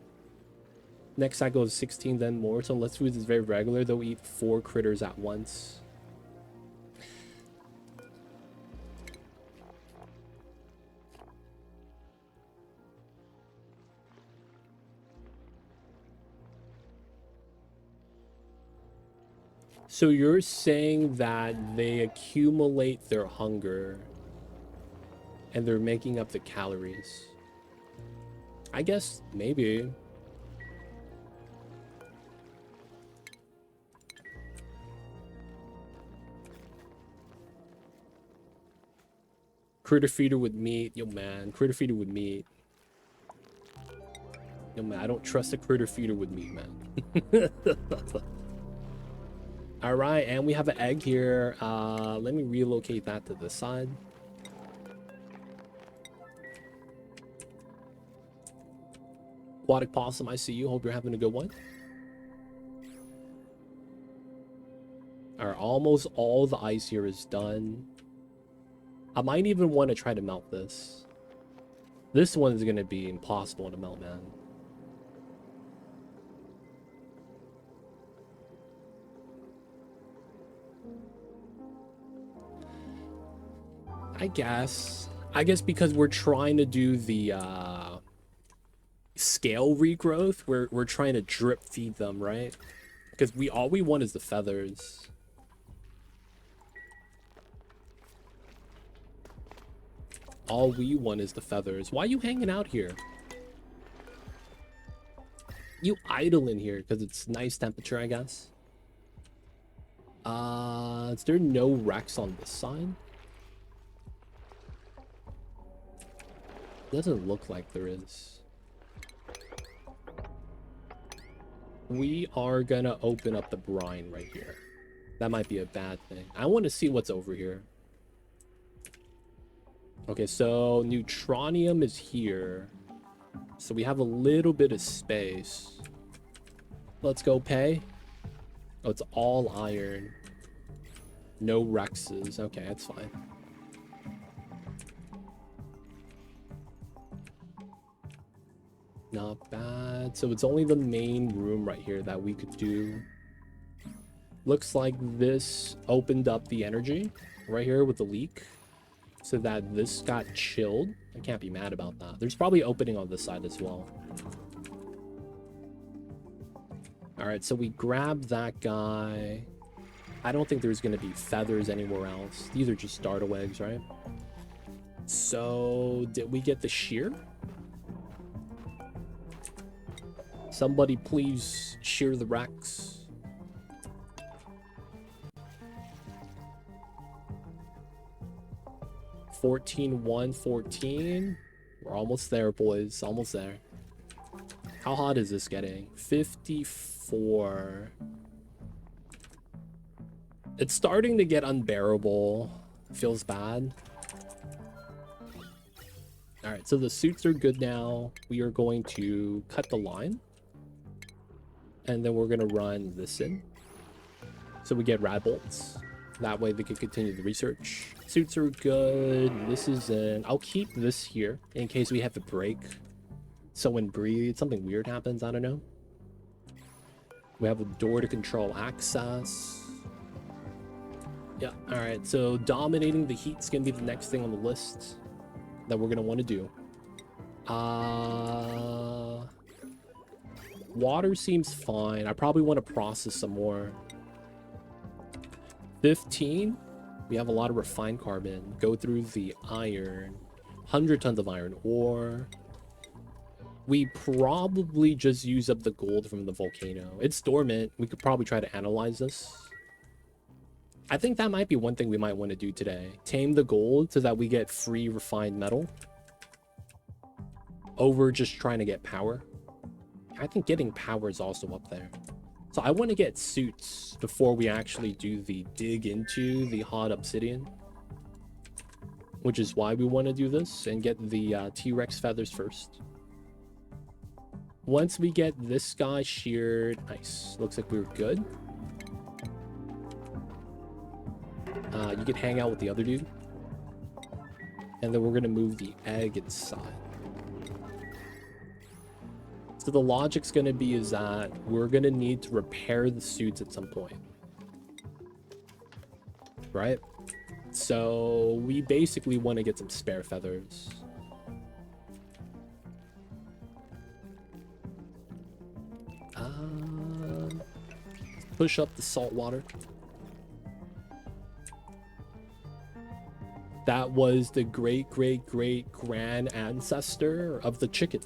Next cycle is 16, then more. So unless food is very regular, they'll eat 4 critters at once. So you're saying that they accumulate their hunger and they're making up the calories. I guess maybe. Critter feeder with meat. Yo, man. Critter feeder with meat. Yo, man. I don't trust a critter feeder with meat, man. All right. And we have an egg here. Let me relocate that to the side. Aquatic possum, I see you. Hope you're having a good one. All right. Almost all the ice here is done. I might even want to try to melt this. This one is going to be impossible to melt, man. I guess because we're trying to do the scale regrowth, we're trying to drip feed them, right? Because all we want is the feathers. All we want is the feathers. Why are you hanging out here? You idle in here because it's nice temperature, I guess. Is there no Rex on this side? Doesn't look like there is. We are gonna open up the brine right here. That might be a bad thing. I want to see what's over here. Okay, so neutronium is here. So we have a little bit of space. Let's go pay. Oh, it's all iron. No Rexes. Okay, that's fine. Not bad. So it's only the main room right here that we could do. Looks like this opened up the energy right here with the leak so that this got chilled. I can't be mad about that. There's probably opening on this side as well. All right, so we grab that guy. I don't think there's going to be feathers anywhere else. These are just dartle eggs, right? So did we get the shear? Somebody please shear the Rex. $14, 14. We're almost there, boys. Almost there. How hot is this getting? 54. It's starting to get unbearable. Feels bad. All right, so the suits are good now. We are going to cut the line. And then we're going to run this in. So we get rad bolts. That way they can continue the research. Suits are good. This is in. I'll keep this here in case we have to break. So when something weird happens, I don't know. We have a door to control access. Yeah, all right. So dominating the heat's going to be the next thing on the list that we're going to want to do. Water seems fine. I probably want to process some more. 15. We have a lot of refined carbon. Go through the iron. 100 tons of iron ore. We probably just use up the gold from the volcano. It's dormant. We could probably try to analyze this. I think that might be one thing we might want to do today. Tame the gold so that we get free refined metal. Over just trying to get power. I think getting power is also up there. So I want to get suits before we actually do the dig into the hot obsidian. Which is why we want to do this and get the T-Rex feathers first. Once we get this guy sheared, nice. Looks like we're good. You could hang out with the other dude. And then we're going to move the egg inside. So the logic's going to be is that we're going to need to repair the suits at some point. Right? So we basically want to get some spare feathers. Push up the salt water. That was the great-great-great-grand ancestor of the chicken.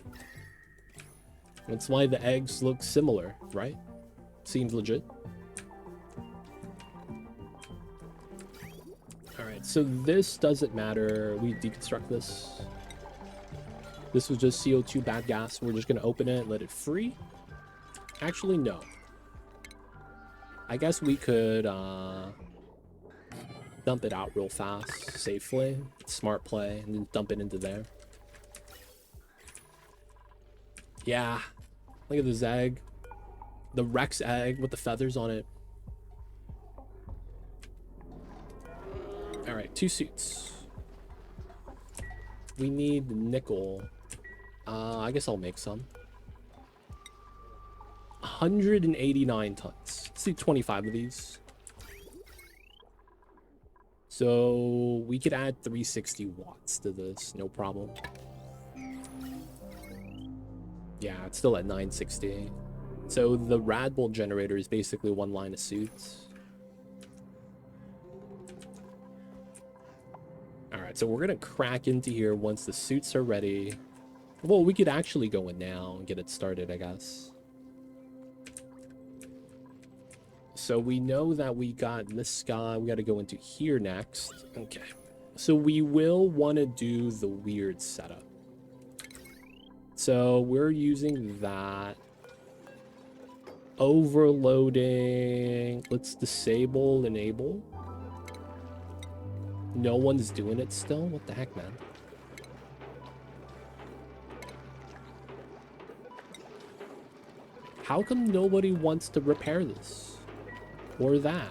That's why the eggs look similar, right? Seems legit. Alright, so this doesn't matter. We deconstruct this. This was just CO2 bad gas. We're just going to open it and let it free. Actually, no. I guess we could dump it out real fast, safely. Smart play, and then dump it into there. Yeah. Look at this egg. The Rex egg with the feathers on it. Alright, 2 suits. We need nickel. I guess I'll make some. 189 tons. Let's do 25 of these. So we could add 360 watts to this, no problem. Yeah, it's still at 960. So the rad bolt generator is basically one line of suits. Alright, so we're gonna crack into here once the suits are ready. Well, we could actually go in now and get it started, I guess. So we know that we got this guy. We got to go into here next. Okay. So we will want to do the weird setup. So we're using that. Overloading. Let's disable, enable. No one's doing it still? What the heck, man? How come nobody wants to repair this? Or that?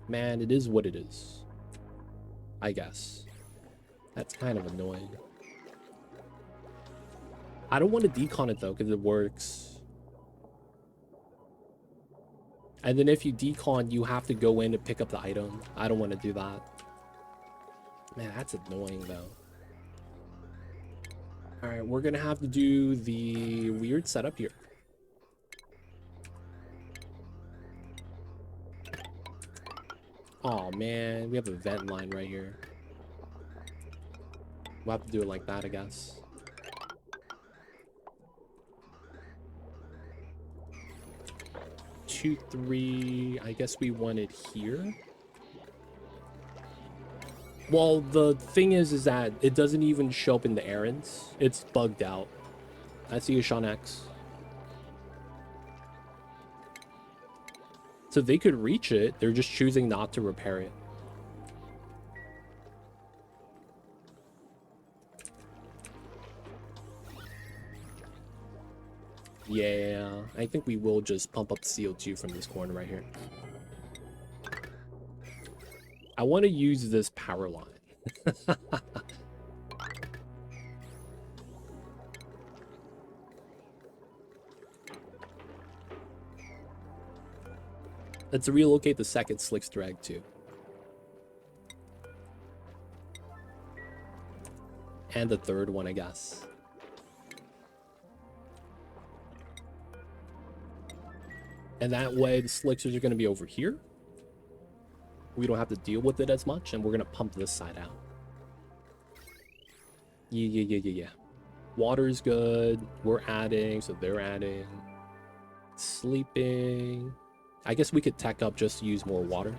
Man, it is what it is. I guess. That's kind of annoying. I don't want to decon it though, because it works. And then if you decon, you have to go in and pick up the item. I don't want to do that. Man, that's annoying though. Alright, we're gonna have to do the weird setup here. Oh man, we have a vent line right here. We'll have to do it like that, I guess. Two, three. I guess we want it here. Well, the thing is that it doesn't even show up in the errands. It's bugged out. I see you, Sean X. So they could reach it. They're just choosing not to repair it. Yeah, I think we will just pump up the CO2 from this corner right here. I want to use this power line. Let's relocate the second slicks drag too. And the third one, I guess. And that way the slickers are going to be over here. We don't have to deal with it as much, and we're going to pump this side out. Yeah. Water's good. We're adding, so they're adding. Sleeping. I guess we could tech up just to use more water.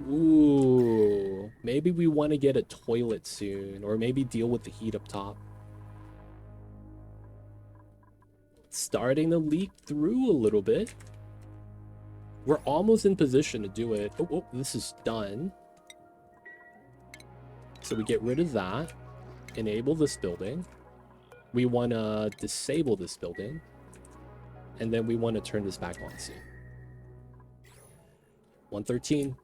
Ooh. Maybe we want to get a toilet soon, or maybe deal with the heat up top. It's starting to leak through a little bit. We're almost in position to do it. Oh, this is done. So we get rid of that. Enable this building. We want to disable this building. And then we want to turn this back on soon. 113.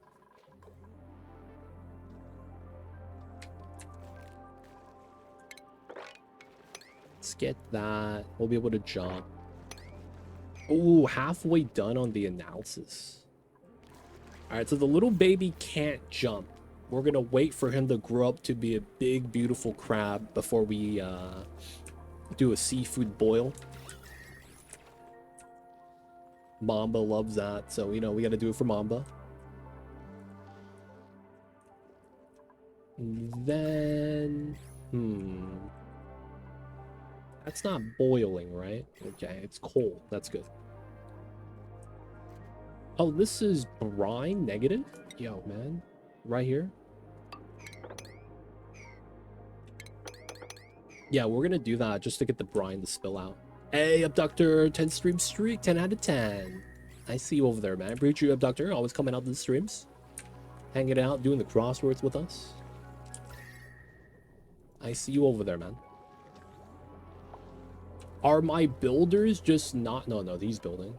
Let's get that. We'll be able to jump. Oh, halfway done on the analysis. All right, so the little baby can't jump. We're going to wait for him to grow up to be a big, beautiful crab before we do a seafood boil. Mamba loves that, so, you know, we got to do it for Mamba. And then... That's not boiling, right? Okay, it's cold. That's good. Oh, this is brine negative? Yo, man. Right here. Yeah, we're gonna do that just to get the brine to spill out. Hey, Abductor, 10 stream streak, 10 out of 10. I see you over there, man. Appreciate you, Abductor. Always coming out to the streams. Hanging out, doing the crosswords with us. I see you over there, man. Are my builders just not... No, he's building.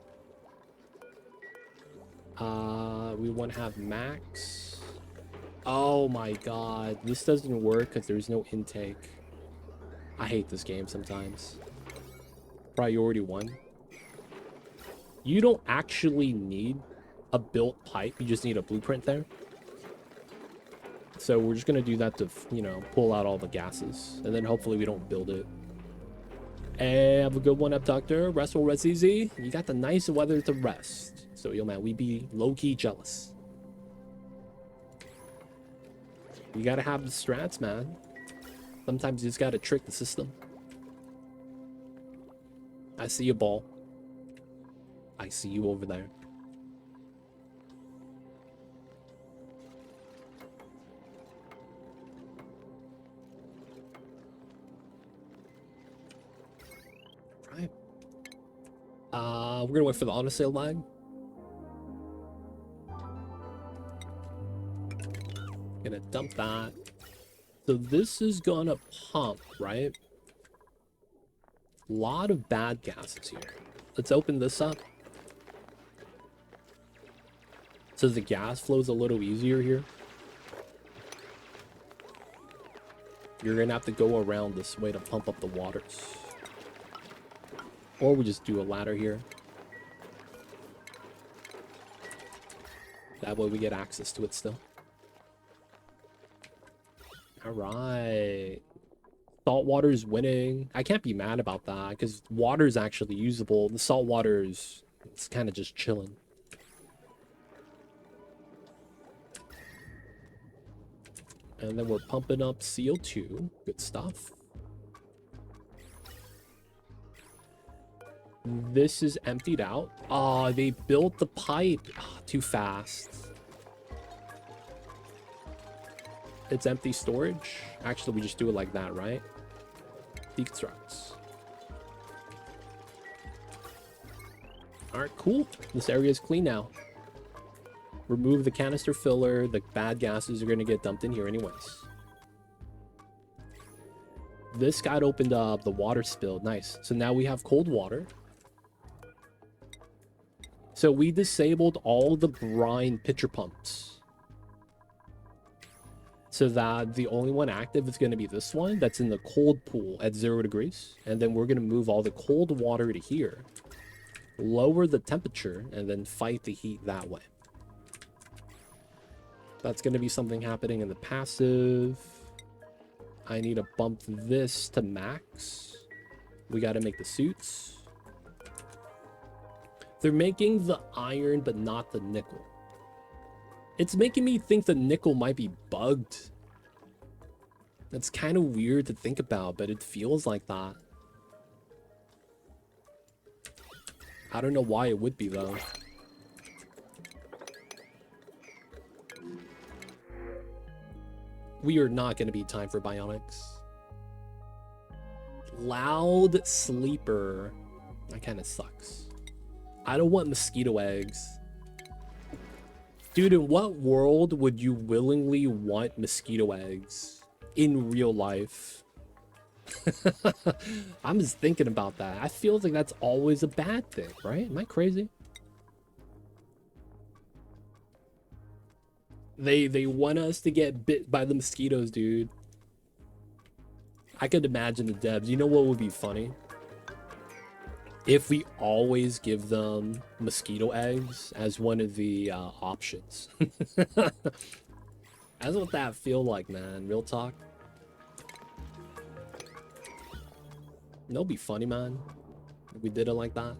We want to have max. Oh my god. This doesn't work because there's no intake. I hate this game sometimes. Priority 1. You don't actually need a built pipe. You just need a blueprint there. So we're just going to do that to, you know, pull out all the gases. And then hopefully we don't build it. Hey, have a good one up, Doctor. Restful rest easy. You got the nice weather to rest. So, yo, man, we be low-key jealous. You gotta have the strats, man. Sometimes you just gotta trick the system. I see a ball. I see you over there. Right. We're gonna wait for the auto sale lag. Gonna dump that. So this is gonna pump, right? A lot of bad gases here. Let's open this up. So the gas flows a little easier here. You're gonna have to go around this way to pump up the waters. Or we just do a ladder here. That way we get access to it still. Alright. Salt water is winning. I can't be mad about that because water is actually usable. The salt water is, it's kind of just chilling. And then we're pumping up CO2. Good stuff. This is emptied out. Oh, they built the pipe too fast. It's empty storage. Actually, we just do it like that, right? Deconstructs. All right, cool. This area is clean now. Remove the canister filler. The bad gases are going to get dumped in here anyways. This got opened up. The water spilled. Nice. So now we have cold water. So we disabled all the brine pitcher pumps. So that the only one active is going to be this one that's in the cold pool at 0 degrees. And then we're going to move all the cold water to here. Lower the temperature and then fight the heat that way. That's going to be something happening in the passive. I need to bump this to max. We got to make the suits. They're making the iron, but not the nickel. It's making me think the nickel might be bugged. That's kind of weird to think about, but it feels like that. I don't know why it would be, though. We are not going to be time for bionics. Loud sleeper. That kind of sucks. I don't want mosquito eggs. Dude, in what world would you willingly want mosquito eggs in real life? I'm just thinking about that. I feel like that's always a bad thing, right? Am I crazy? They want us to get bit by the mosquitoes, dude. I could imagine the devs. You know what would be funny? If we always give them mosquito eggs as one of the options. That's what that feel like, man. Real talk. It'll be funny, man. If we did it like that.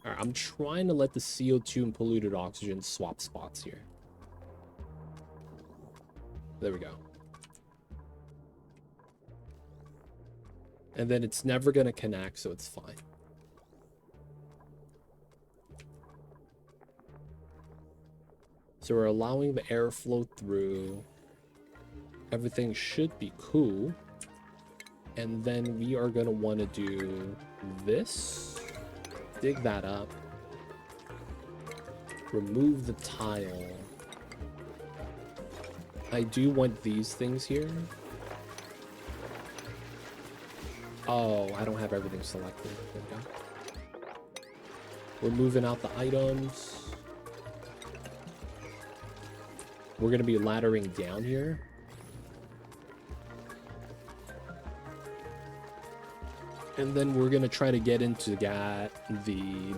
Alright, I'm trying to let the CO2 and polluted oxygen swap spots here. There we go. And then it's never going to connect, so it's fine. So we're allowing the air flow through. Everything should be cool. And then we are going to want to do this. Dig that up. Remove the tile. I do want these things here. Oh, I don't have everything selected. There we go. We're moving out the items. We're going to be laddering down here. And then we're going to try to get into the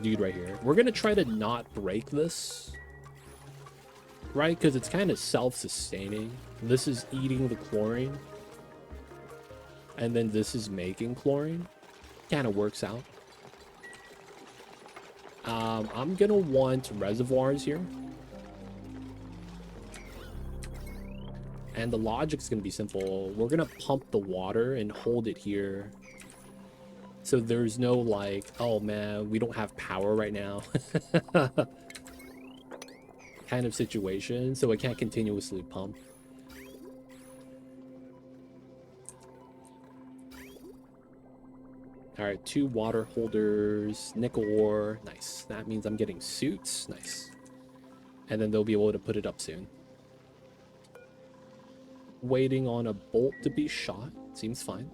dude right here. We're going to try to not break this. Right? Because it's kind of self-sustaining. This is eating the chlorine. And then this is making chlorine. Kind of works out. I'm going to want reservoirs here. And the logic's going to be simple. We're going to pump the water and hold it here. So there's no like, oh man, we don't have power right now kind of situation. So it can't continuously pump. All right, 2 water holders, nickel ore. Nice. That means I'm getting suits. Nice. And then they'll be able to put it up soon. Waiting on a bolt to be shot. Seems fine.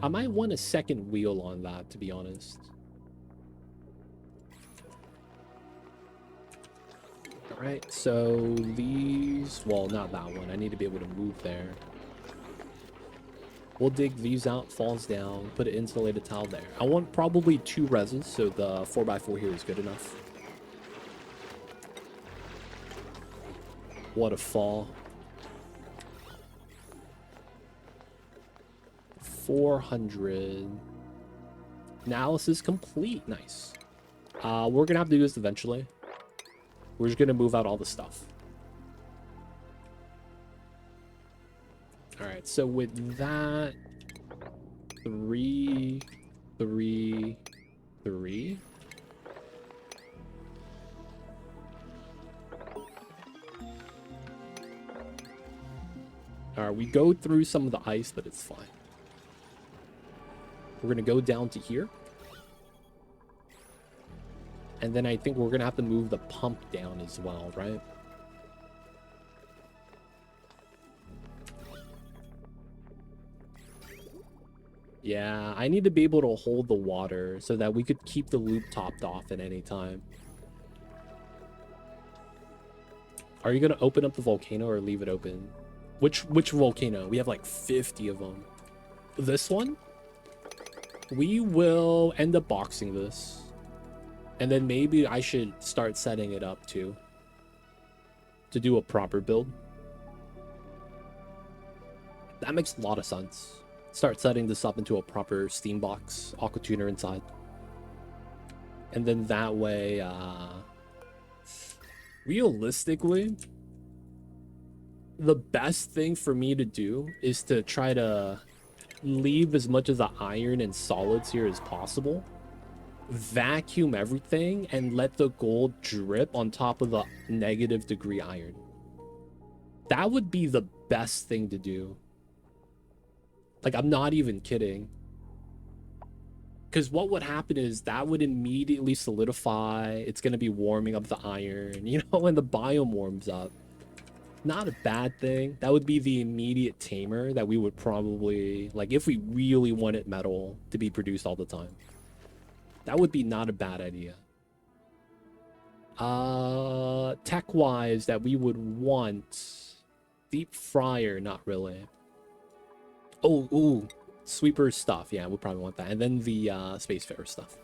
I might want a second wheel on that, to be honest. All right, so these... Well, not that one. I need to be able to move there. We'll dig these out, falls down, put an insulated tile there. I want probably 2 resins, so the 4x4 here is good enough. What a fall. 400. Analysis complete. Nice. We're gonna have to do this eventually. We're just gonna move out all the stuff. All right, so with that, 3, 3, 3. All right, we go through some of the ice, but it's fine. We're gonna go down to here. And then I think we're gonna have to move the pump down as well, right? Yeah, I need to be able to hold the water so that we could keep the loop topped off at any time. Are you gonna open up the volcano or leave it open? Which volcano? We have like 50 of them. This one? We will end up boxing this. And then maybe I should start setting it up too. To do a proper build. That makes a lot of sense. Start setting this up into a proper steam box, aqua tuner inside. And then that way, realistically, the best thing for me to do is to try to leave as much of the iron and solids here as possible. Vacuum everything and let the gold drip on top of the -degree iron. That would be the best thing to do. Like, I'm not even kidding. Because what would happen is that would immediately solidify. It's going to be warming up the iron, you know, when the biome warms up. Not a bad thing. That would be the immediate tamer that we would probably, like, if we really wanted metal to be produced all the time. That would be not a bad idea. Tech-wise, that we would want deep fryer, not really. Oh, ooh, sweeper stuff. Yeah, we'll probably want that. And then the Spacefarer stuff.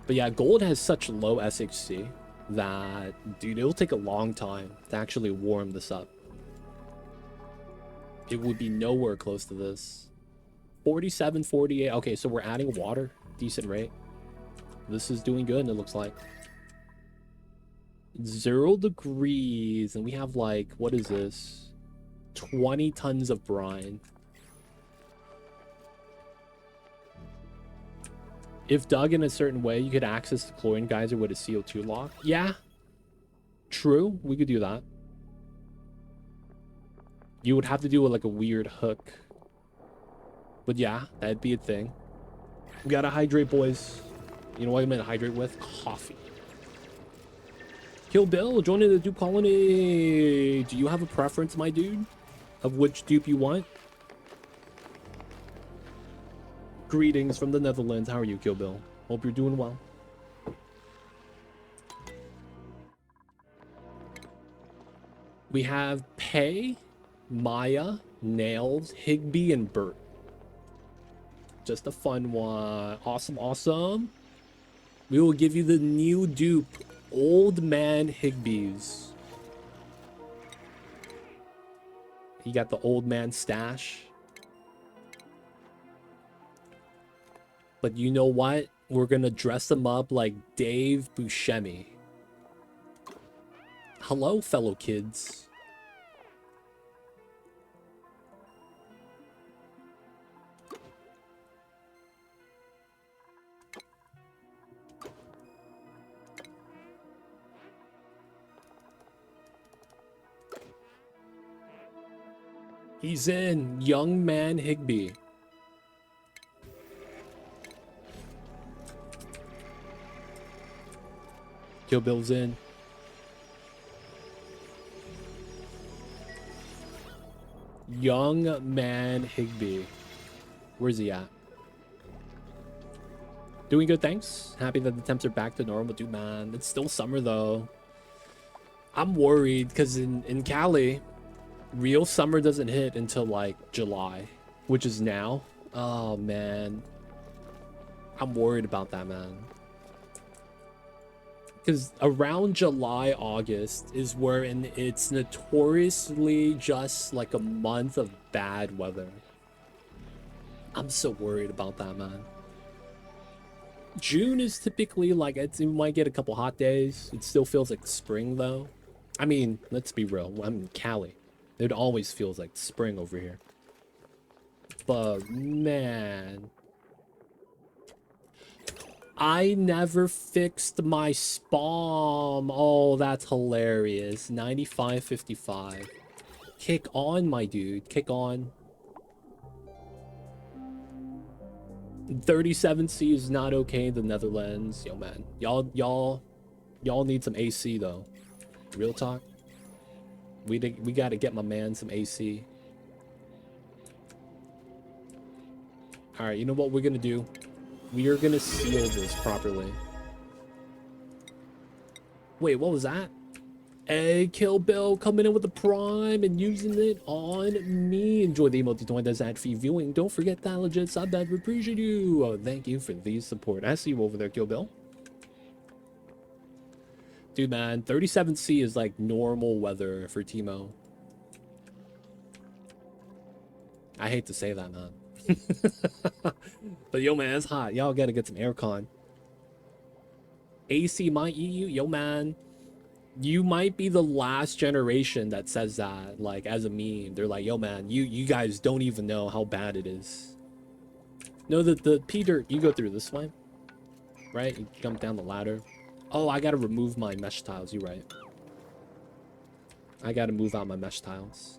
But yeah, gold has such low SHC that, dude, it'll take a long time to actually warm this up. It would be nowhere close to this. 47, 48. Okay, so we're adding water. Decent rate. This is doing good, it looks like. 0 degrees, and we have like, what is this? 20 tons of brine. If dug in a certain way, you could access the chlorine geyser with a CO2 lock. Yeah. True. We could do that. You would have to do like a weird hook. But yeah, that'd be a thing. We gotta hydrate, boys. You know what I'm gonna hydrate with? Coffee. Kill Bill, joining the dupe colony. Do you have a preference, my dude? Of which dupe you want? Greetings from the Netherlands. How are you, Kill Bill? Hope you're doing well. We have Pei, Maya, Nails, Higby, and Bert. Just a fun one. Awesome, awesome. We will give you the new dupe, Old Man Higby's. He got the old man stash. But you know what? We're gonna dress him up like Dave Buscemi. Hello, fellow kids. He's in. Young man Higby. Kill Bill's in. Young man Higby. Where's he at? Doing good, thanks. Happy that the temps are back to normal. Dude, man, it's still summer though. I'm worried because in Cali, real summer doesn't hit until like July, which is now. Oh man, I'm worried about that, man. Because around July, August is where it's notoriously just like a month of bad weather. I'm so worried about that, man. June is typically like, you might get a couple hot days. It still feels like spring though. I mean, let's be real. I'm in Cali. It always feels like spring over here. But man, I never fixed my spawn. Oh, that's hilarious. 95.55. Kick on, my dude. Kick on. 37C is not okay in the Netherlands. Yo, man. Y'all need some AC, though. Real talk. We gotta get my man some AC. Alright, you know what we're gonna do? We are gonna seal this properly. Wait, what was that? Hey, Kill Bill coming in with the prime and using it on me. Enjoy the emote doing this ad free viewing. Don't forget that legit sub that we appreciate you. Oh, thank you for the support. I see you over there, Kill Bill. Dude, man, 37C is like normal weather for Timo. I hate to say that, man. But yo, man, it's hot. Y'all gotta get some aircon. AC might eat you. Yo, man, you might be the last generation that says that, like, as a meme. They're like, yo, man, you guys don't even know how bad it is. No, the Peter, you go through this way, right? You jump down the ladder. Oh, I gotta remove my mesh tiles. You're right. I gotta move out my mesh tiles.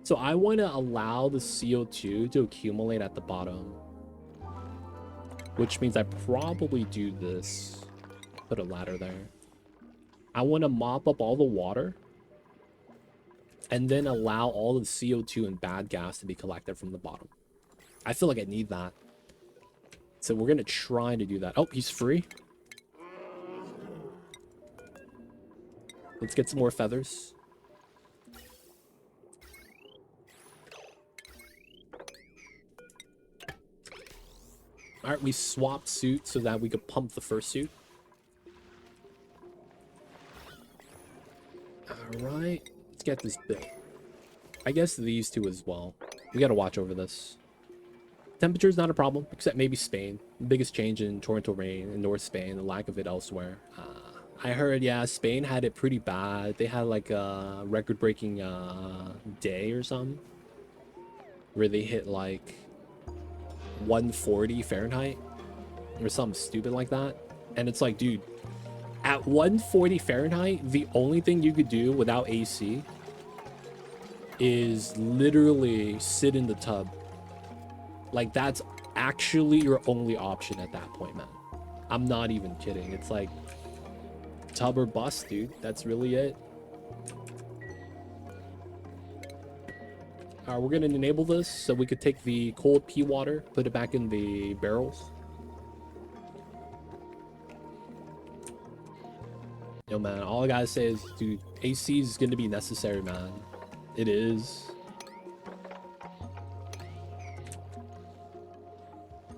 So I want to allow the CO2 to accumulate at the bottom, which means I probably do this. Put a ladder there. I want to mop up all the water and then allow all of the CO2 and bad gas to be collected from the bottom. I feel like I need that. So we're going to try to do that. Oh, he's free. Let's get some more feathers. All right, we swapped suits so that we could pump the first suit. All right, let's get this built. I guess these two as well. We got to watch over this. Temperature is not a problem, except maybe Spain. The biggest change in torrential rain in North Spain, the lack of it elsewhere. I heard, yeah, Spain had it pretty bad. They had like a record-breaking day or something, where they hit like 140 Fahrenheit or something stupid like that. And it's like, dude, at 140 Fahrenheit, the only thing you could do without AC is literally sit in the tub. Like, that's actually your only option at that point, man. I'm not even kidding. It's like tub or bust, dude. That's really it. We're going to enable this so we could take the cold pea water, put it back in the barrels. Yo, man, all I gotta say is, dude, AC is going to be necessary, man. It is.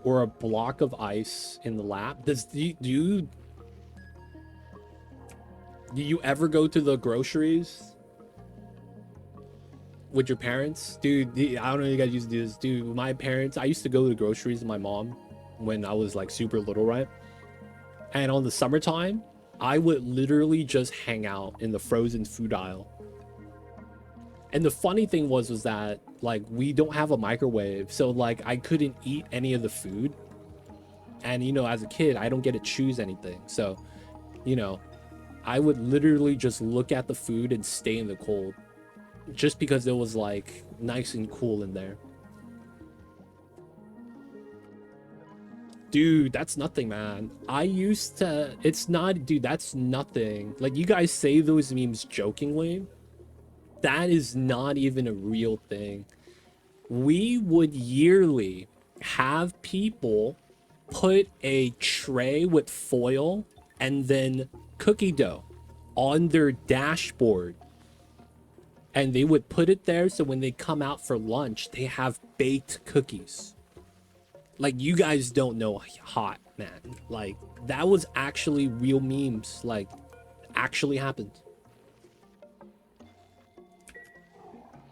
Or a block of ice in the lap. Do you ever go to the groceries with your parents? Dude, I don't know if you guys used to do this. Dude, my parents, I used to go to the groceries with my mom when I was like super little, right? And on the summertime, I would literally just hang out in the frozen food aisle. And the funny thing was that, like, we don't have a microwave, so, like, I couldn't eat any of the food. And, you know, as a kid, I don't get to choose anything. So, you know, I would literally just look at the food and stay in the cold. Just because it was, like, nice and cool in there. Dude, that's nothing, man. I used to... It's not... Dude, that's nothing. Like, you guys say those memes jokingly. That is not even a real thing. We would yearly have people put a tray with foil and then cookie dough on their dashboard. And they would put it there so when they come out for lunch, they have baked cookies. Like, you guys don't know hot, man. Like, that was actually real memes. Like, actually happened.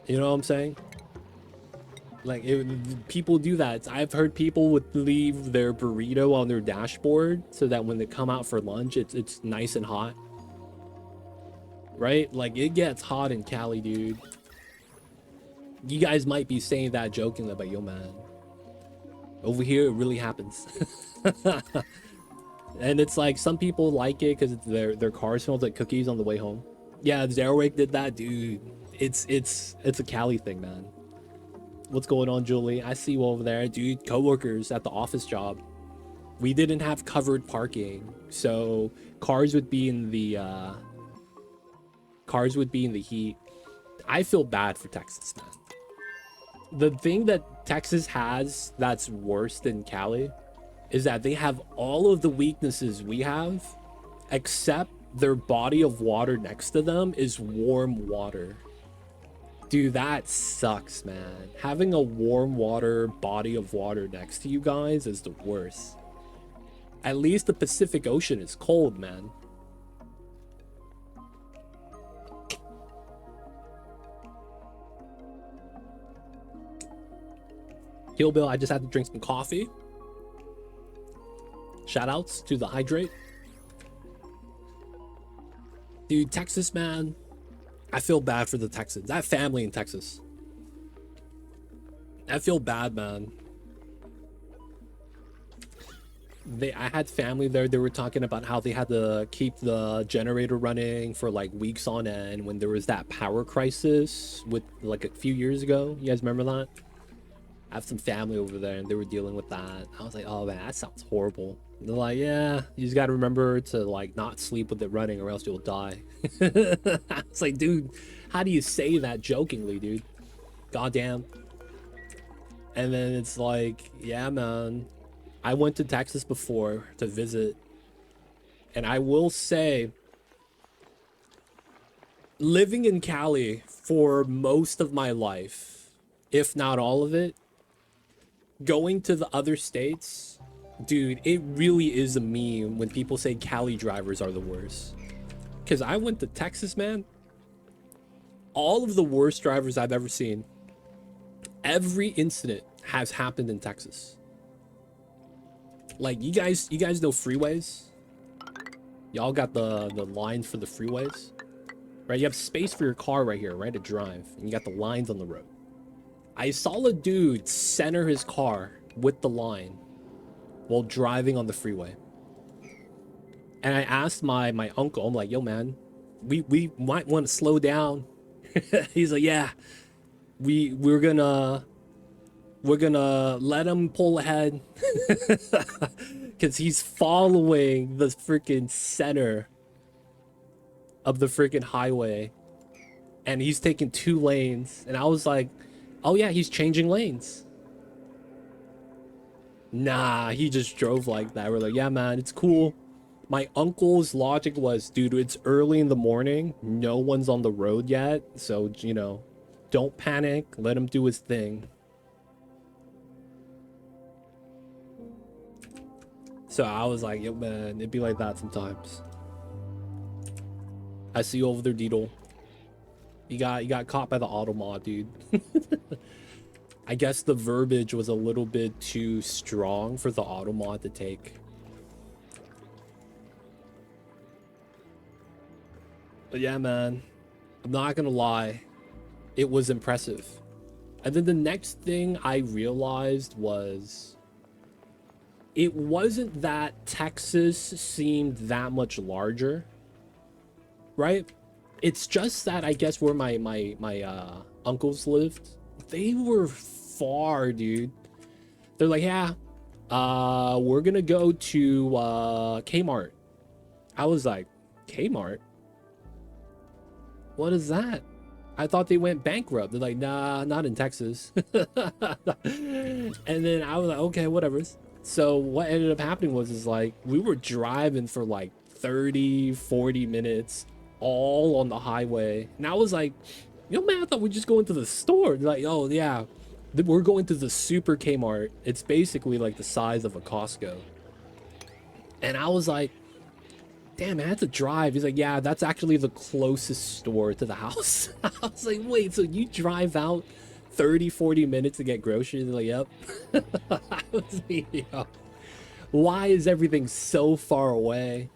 You know what I'm saying? Like, people do that. I've heard people would leave their burrito on their dashboard so that when they come out for lunch, it's nice and hot. Right? Like, it gets hot in Cali, dude. You guys might be saying that jokingly, but yo, man. Over here, it really happens. And it's like, some people like it because their car smells like cookies on the way home. Yeah, Zerwick did that, dude. It's a Cali thing, man. What's going on, Julie? I see you over there, dude. Coworkers at the office job. We didn't have covered parking, so cars would be in the heat. I feel bad for Texas, man. The thing that Texas has that's worse than Cali is that they have all of the weaknesses we have, except their body of water next to them is warm water. Dude, that sucks, man. Having a warm water body of water next to you guys is the worst. At least the Pacific Ocean is cold, man. Kill Bill, I just had to drink some coffee. Shout outs to the hydrate. Dude, Texas, man. I feel bad for the Texans. I have family in Texas. I feel bad, man. I had family there. They were talking about how they had to keep the generator running for like weeks on end when there was that power crisis with like a few years ago. You guys remember that? I have some family over there and they were dealing with that. I was like, oh man, that sounds horrible. And they're like, yeah, you just got to remember to like not sleep with it running or else you'll die. It's like, dude, how do you say that jokingly, dude? Goddamn. And then it's like, yeah, man, I went to Texas before to visit. And I will say, living in Cali for most of my life, if not all of it, going to the other states, dude, it really is a meme when people say Cali drivers are the worst. Because I went to Texas, man. All of the worst drivers I've ever seen, every incident has happened in Texas. Like, you guys know freeways? Y'all got the lines for the freeways? Right, you have space for your car right here, right, to drive. And you got the lines on the road. I saw a dude center his car with the line while driving on the freeway. And I asked my uncle, I'm like, yo, man, we might want to slow down. He's like, yeah, we're gonna let him pull ahead. Because he's following the freaking center of the freaking highway. And he's taking 2 lanes. And I was like, oh yeah, he's changing lanes. Nah, he just drove like that. We're like, yeah, man, it's cool. My uncle's logic was, dude, it's early in the morning. No one's on the road yet. So, you know, don't panic. Let him do his thing. So I was like, yo, man, it'd be like that sometimes. I see you over there, Dino. You got caught by the auto mod, dude. I guess the verbiage was a little bit too strong for the auto mod to take. But yeah, man, I'm not gonna lie, it was impressive. And then the next thing I realized was it wasn't that Texas seemed that much larger, right? It's just that I guess where my uncles lived, they were far, dude. They're like, yeah, we're gonna go to Kmart. I was like, Kmart? What is that? I thought they went bankrupt. They're like, nah, not in Texas. And then I was like, okay, whatever. So what ended up happening was is like we were driving for like 30-40 minutes all on the highway. And I was like, yo man, I thought we'd just go into the store. They're like, oh yeah, we're going to the super Kmart. It's basically like the size of a Costco. And I was like, damn, I had to drive. He's like, yeah, that's actually the closest store to the house. I was like, wait, so you drive out 30-40 minutes to get groceries? They're like, yep. I was like, yo, why is everything so far away?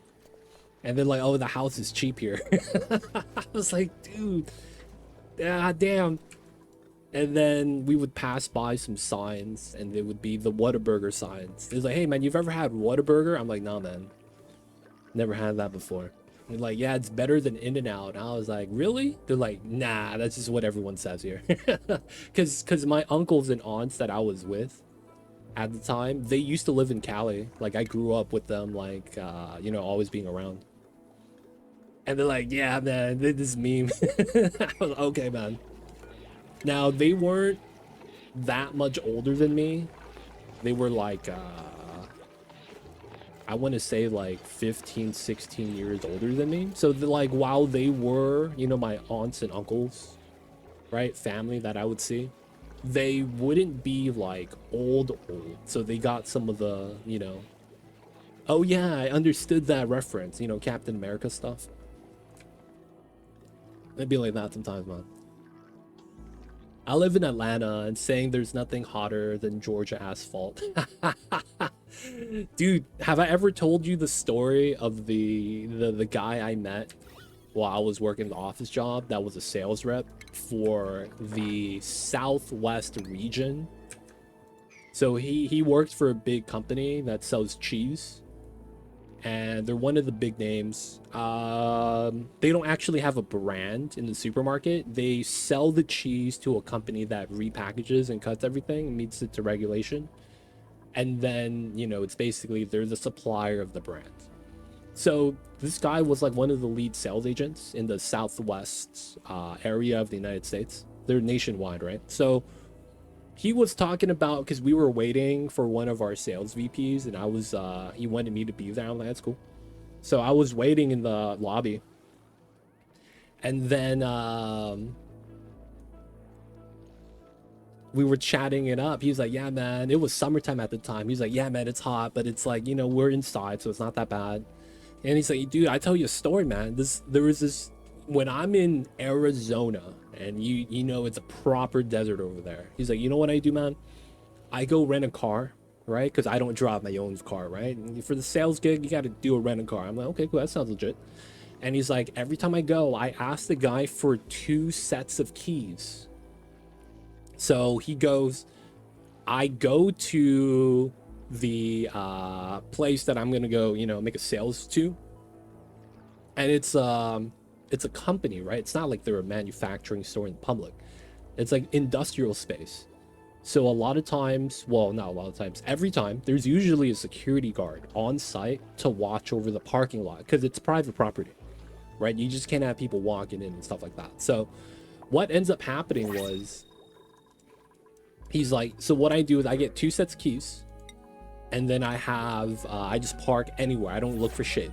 And they're like, oh, the house is cheap here. I was like, dude, damn. And then we would pass by some signs, and they would be the Whataburger signs. It's like, hey, man, you've ever had Whataburger? I'm like, nah, man. Never had that before. They're like, yeah, it's better than In-N-Out. I was like, really? They're like, nah, that's just what everyone says here. Because my uncles and aunts that I was with at the time, they used to live in Cali. Like, I grew up with them, like, you know, always being around. And they're like, yeah, man, this meme. I was like, okay, man. Now, they weren't that much older than me. They were like, I want to say like 15, 16 years older than me. So like while they were, you know, my aunts and uncles, right, family that I would see, they wouldn't be like old. So they got some of the, you know, oh yeah, I understood that reference, you know, Captain America stuff. It'd be like that sometimes, man. I live in Atlanta, and saying there's nothing hotter than Georgia asphalt. Dude, have I ever told you the story of the guy I met while I was working the office job that was a sales rep for the Southwest region? So he worked for a big company that sells cheese, and they're one of the big names. They don't actually have a brand in the supermarket. They sell the cheese to a company that repackages and cuts everything and meets it to regulation. And then, you know, it's basically they're the supplier of the brand. So this guy was like one of the lead sales agents in the Southwest area of the United States. They're nationwide, right? So he was talking about, because we were waiting for one of our sales VPs, and I was he wanted me to be there. I'm like, that's cool. So I was waiting in the lobby, and then we were chatting it up. He was like, yeah, man, it was summertime at the time. He's like, yeah, man, it's hot, but it's like, you know, we're inside, so it's not that bad. And he's like, dude, I tell you a story, man. There was this, when I'm in Arizona, and you know it's a proper desert over there. He's like, you know what I do, man? I go rent a car, right? Because I don't drive my own car, right? And for the sales gig, you got to do a rent a car. I'm like, okay, cool, that sounds legit. And he's like, every time I go, I ask the guy for 2 sets of keys. So he goes, I go to the place that I'm gonna go, you know, make a sales to, and it's a company, right? It's not like they're a manufacturing store in public. It's like industrial space. So a lot of times, well, not a lot of times, every time, there's usually a security guard on site to watch over the parking lot because it's private property, right? You just can't have people walking in and stuff like that. So what ends up happening was, he's like, so what I do is I get 2 sets of keys, and then I have, I just park anywhere. I don't look for shit.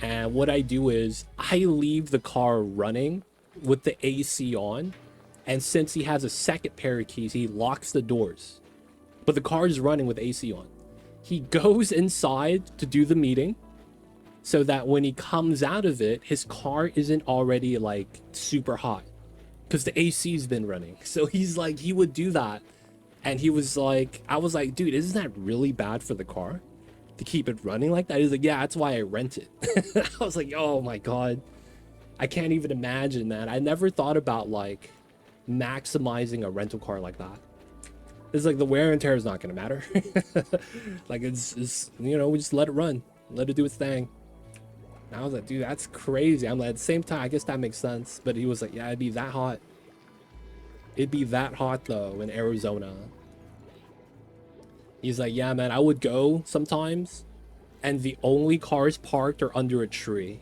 And what I do is I leave the car running with the AC on. And since he has a second pair of keys, he locks the doors. But the car is running with AC on. He goes inside to do the meeting so that when he comes out of it, his car isn't already like super hot because the AC's been running. So he's like, he would do that. And he was like, I was like, dude, isn't that really bad for the car to keep it running like that? He's like, yeah, that's why I rent it. I was like, oh my God. I can't even imagine that. I never thought about like maximizing a rental car like that. It's like the wear and tear is not gonna matter. Like it's you know, we just let it run, let it do its thing. And I was like, dude, that's crazy. I'm like, at the same time, I guess that makes sense. But he was like, yeah, it'd be that hot. It'd be that hot though in Arizona. He's like, yeah, man, I would go sometimes, and the only cars parked are under a tree.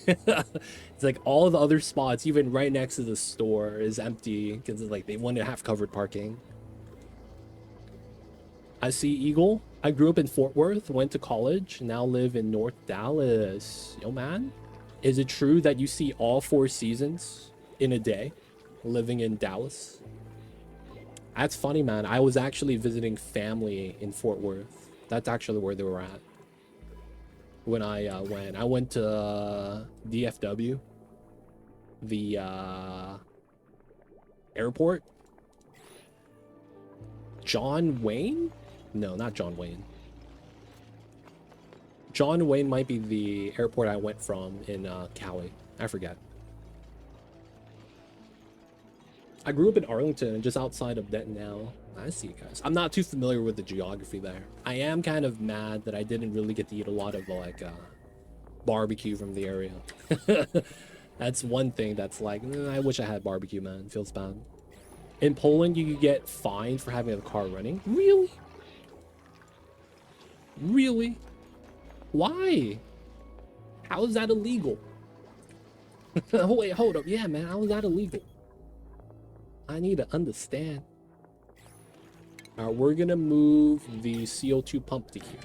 It's like all the other spots, even right next to the store, is empty because like they want to have covered parking. I see Eagle. I grew up in Fort Worth, went to college, now live in North Dallas. Yo, man, is it true that you see all 4 seasons in a day living in Dallas? That's funny, man. I was actually visiting family in Fort Worth. That's actually where they were at when I went. I went to DFW, the airport. John Wayne? No, not John Wayne. John Wayne might be the airport I went from in Cali. I forget. I grew up in Arlington, just outside of Denton now. I see you guys. I'm not too familiar with the geography there. I am kind of mad that I didn't really get to eat a lot of like barbecue from the area. That's one thing that's like, I wish I had barbecue, man. It feels bad. In Poland, you could get fined for having a car running. Really? Really? Why? How is that illegal? Oh, wait, hold up. Yeah, man, how is that illegal? I need to understand. All right, we're gonna move the CO2 pump to here.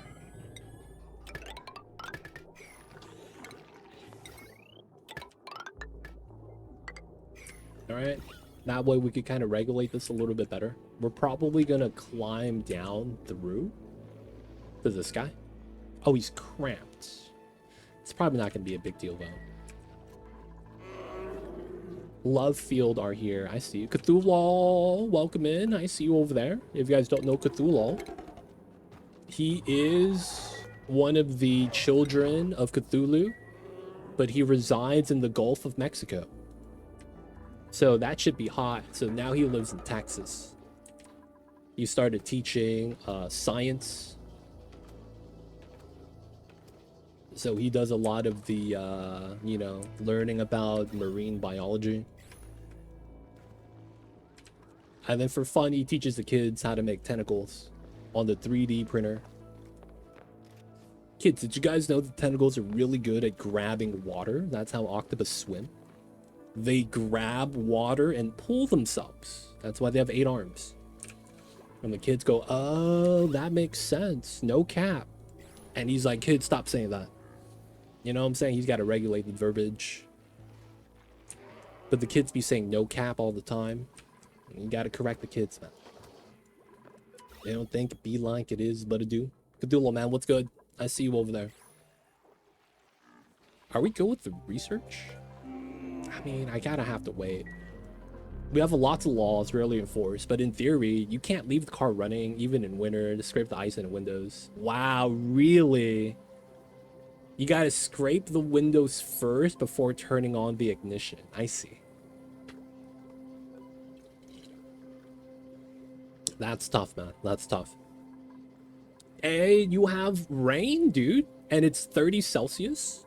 All right, that way we could kind of regulate this a little bit better. We're probably gonna climb down through to this guy. Oh, he's cramped. It's probably not gonna be a big deal though. Love Field are here. I see you. Cthulhu, welcome in. I see you over there. If you guys don't know Cthulhu, he is one of the children of Cthulhu, but he resides in the Gulf of Mexico. So that should be hot. So now he lives in Texas. He started teaching science. So he does a lot of the, you know, learning about marine biology. And then for fun, he teaches the kids how to make tentacles on the 3D printer. Kids, did you guys know that tentacles are really good at grabbing water? That's how octopus swim. They grab water and pull themselves. That's why they have 8 arms. And the kids go, oh, that makes sense. No cap. And he's like, kids, stop saying that. You know what I'm saying? He's got to regulate the verbiage. But the kids be saying no cap all the time. You got to correct the kids, man. They don't think be like it is, but it do. Cthulhu, man, what's good? I see you over there. Are we good with the research? I mean, I gotta have to wait. We have lots of laws rarely enforced, but in theory, you can't leave the car running, even in winter, to scrape the ice in the windows. Wow, really? You gotta scrape the windows first before turning on the ignition. I see. That's tough, man. That's tough. Hey, you have rain, dude, and it's 30 Celsius.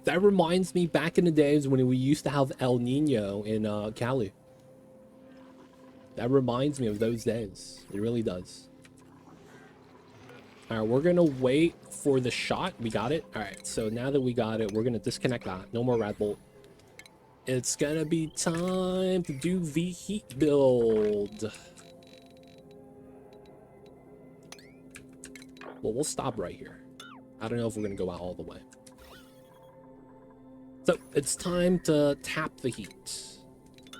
That reminds me back in the days when we used to have El Nino in Cali. That reminds me of those days. It really does. All right, we're gonna wait for the shot. We got it. All right, so now that we got it, we're gonna disconnect that. No more rad bolt. It's gonna be time to do the heat build. Well, we'll stop right here. I don't know if we're gonna go out all the way. So it's time to tap the heat.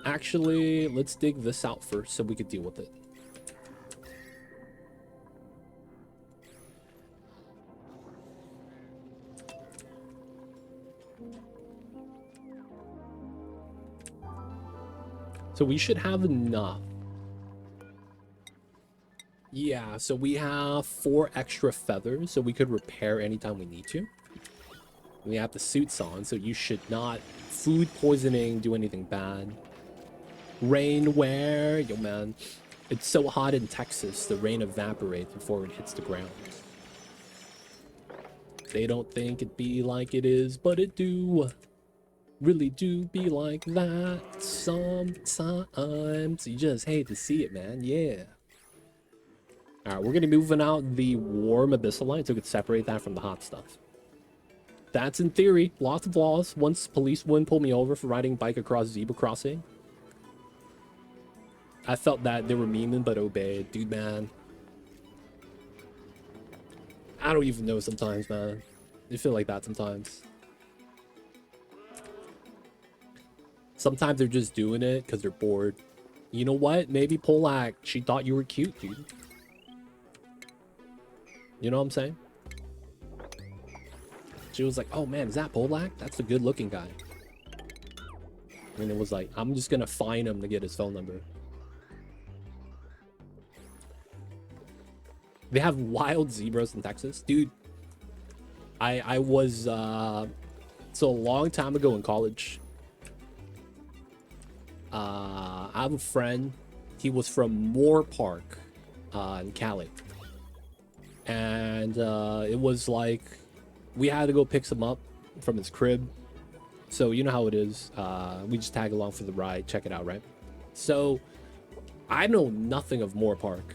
Actually, let's dig this out first so we could deal with it. So we should have enough. Yeah, so we have 4 extra feathers, so we could repair anytime we need to. We have the suits on, so you should not food poisoning, do anything bad. Rainwear, yo man. It's so hot in Texas, the rain evaporates before it hits the ground. They don't think it be like it is, but it do. Really do be like that sometimes. You just hate to see it, man. Yeah. Alright, we're gonna be moving out the warm abyssalite so we could separate that from the hot stuff. That's in theory. Lots of laws. Once police wouldn't pull me over for riding bike across zebra crossing. I felt that they were memeing but obeyed. Dude, man. I don't even know sometimes, man. I feel like that sometimes. Sometimes they're just doing it because they're bored. You know what? Maybe Polak, she thought you were cute, dude. You know what I'm saying? She was like, oh man, is that Polak? That's a good looking guy. And it was like, I'm just gonna find him to get his phone number. They have wild zebras in Texas. Dude, I was, so a long time ago in college, I have a friend. He was from Moore Park in Cali. And it was like, we had to go pick some up from his crib. So you know how it is. We just tag along for the ride, check it out, right? So I know nothing of Moore Park.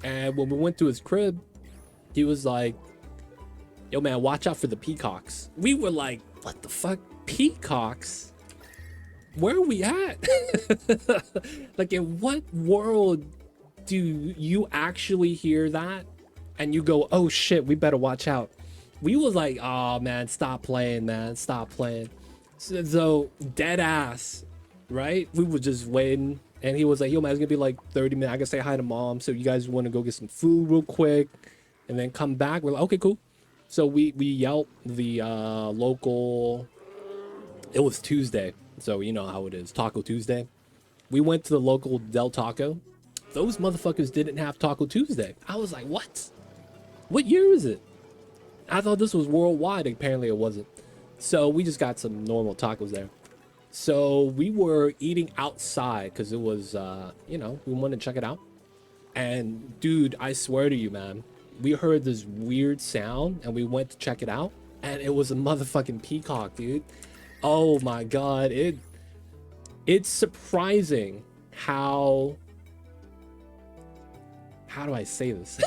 And when we went to his crib, he was like, yo man, watch out for the peacocks. We were like, what the fuck? Peacocks? Where are we at? Like, in what world do you actually hear that and you go, oh shit, we better watch out? We was like, oh man, stop playing, man, stop playing. So dead ass, right? We were just waiting, and he was like, yo man, it's gonna be like 30 minutes. I gotta say hi to mom, so you guys want to go get some food real quick and then come back? We're like, okay, cool. So we yelped the local, it was Tuesday, so you know how it is, Taco Tuesday. We went to the local Del Taco. Those motherfuckers didn't have Taco Tuesday. I was like, what year is it? I thought this was worldwide. Apparently it wasn't. So we just got some normal tacos there. So we were eating outside because it was, you know, we wanted to check it out. And dude, I swear to you, man, we heard this weird sound and we went to check it out. And it was a motherfucking peacock, dude. Oh my God. It's surprising how do I say this?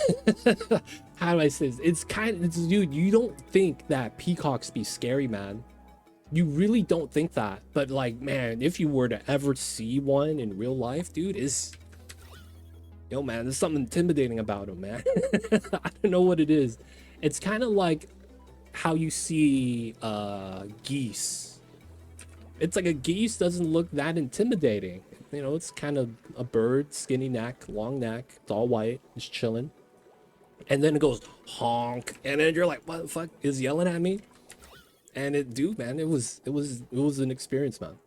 How do I say this? It's dude, you don't think that peacocks be scary, man. You really don't think that. But like, man, if you were to ever see one in real life, dude, yo man, there's something intimidating about them, man. I don't know what it is. It's kind of like how you see geese. It's like a geese doesn't look that intimidating. You know, it's kind of a bird, skinny neck, long neck. It's all white, just chilling. And then it goes honk, and then you're like, what the fuck is yelling at me? And dude, man, it was an experience, man.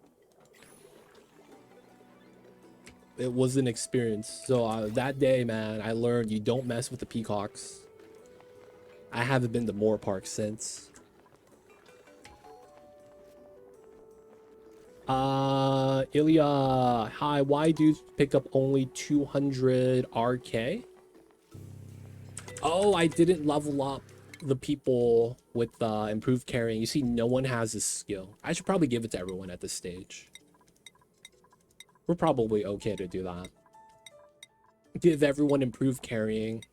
It was an experience. So that day, man, I learned you don't mess with the peacocks. I haven't been to Moore Park since. Ilya, hi, why do you pick up only 200 RK? Oh, I didn't level up the people with improved carrying. You see, no one has this skill. I should probably give it to everyone at this stage. We're probably okay to do that. Give everyone improved carrying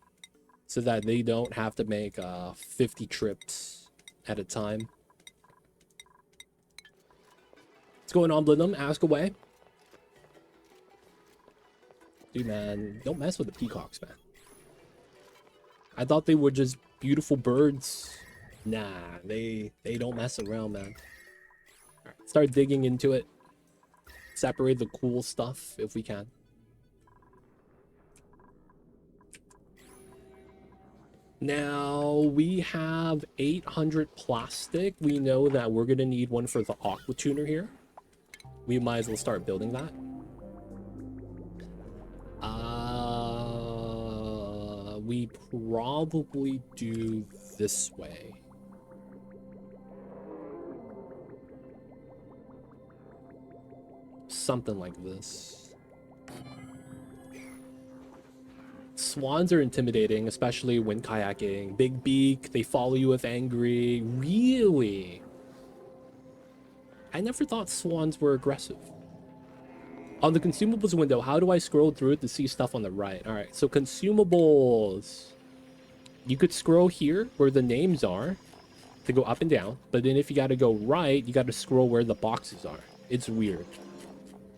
so that they don't have to make 50 trips at a time. What's going on, Blindum? Ask away. Dude, man, don't mess with the peacocks, man. I thought they were just beautiful birds. Nah, they don't mess around, man. All right, start digging into it. Separate the cool stuff if we can. Now we have 800 plastic. We know that we're gonna need one for the aqua tuner here. We might as well start building that. We probably do this way. something like this. Swans are intimidating, especially when kayaking. Big beak, they follow you if angry. Really? I never thought swans were aggressive. On the consumables window, how do I scroll through it to see stuff on the right? All right, so consumables. You could scroll here where the names are to go up and down, but then if you got to go right, you got to scroll where the boxes are. It's weird.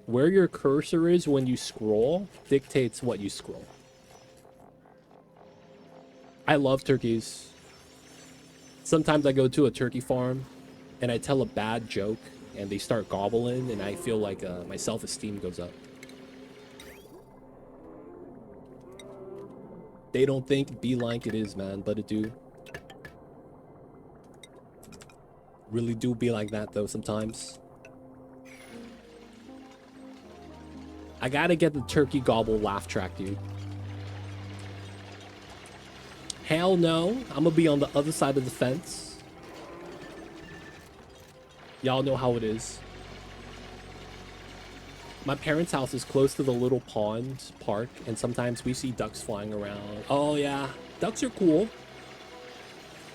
Where your cursor is when you scroll dictates what you scroll. I love turkeys. Sometimes I go to a turkey farm and I tell a bad joke and they start gobbling and I feel like my self-esteem goes up. They don't think it be like it is, man, but it do. Really do be like that though sometimes. I gotta get the turkey gobble laugh track, dude. Hell no, I'm gonna be on the other side of the fence. Y'all know how it is. My parents' house is close to the little pond park, and sometimes we see ducks flying around. Oh yeah, ducks are cool.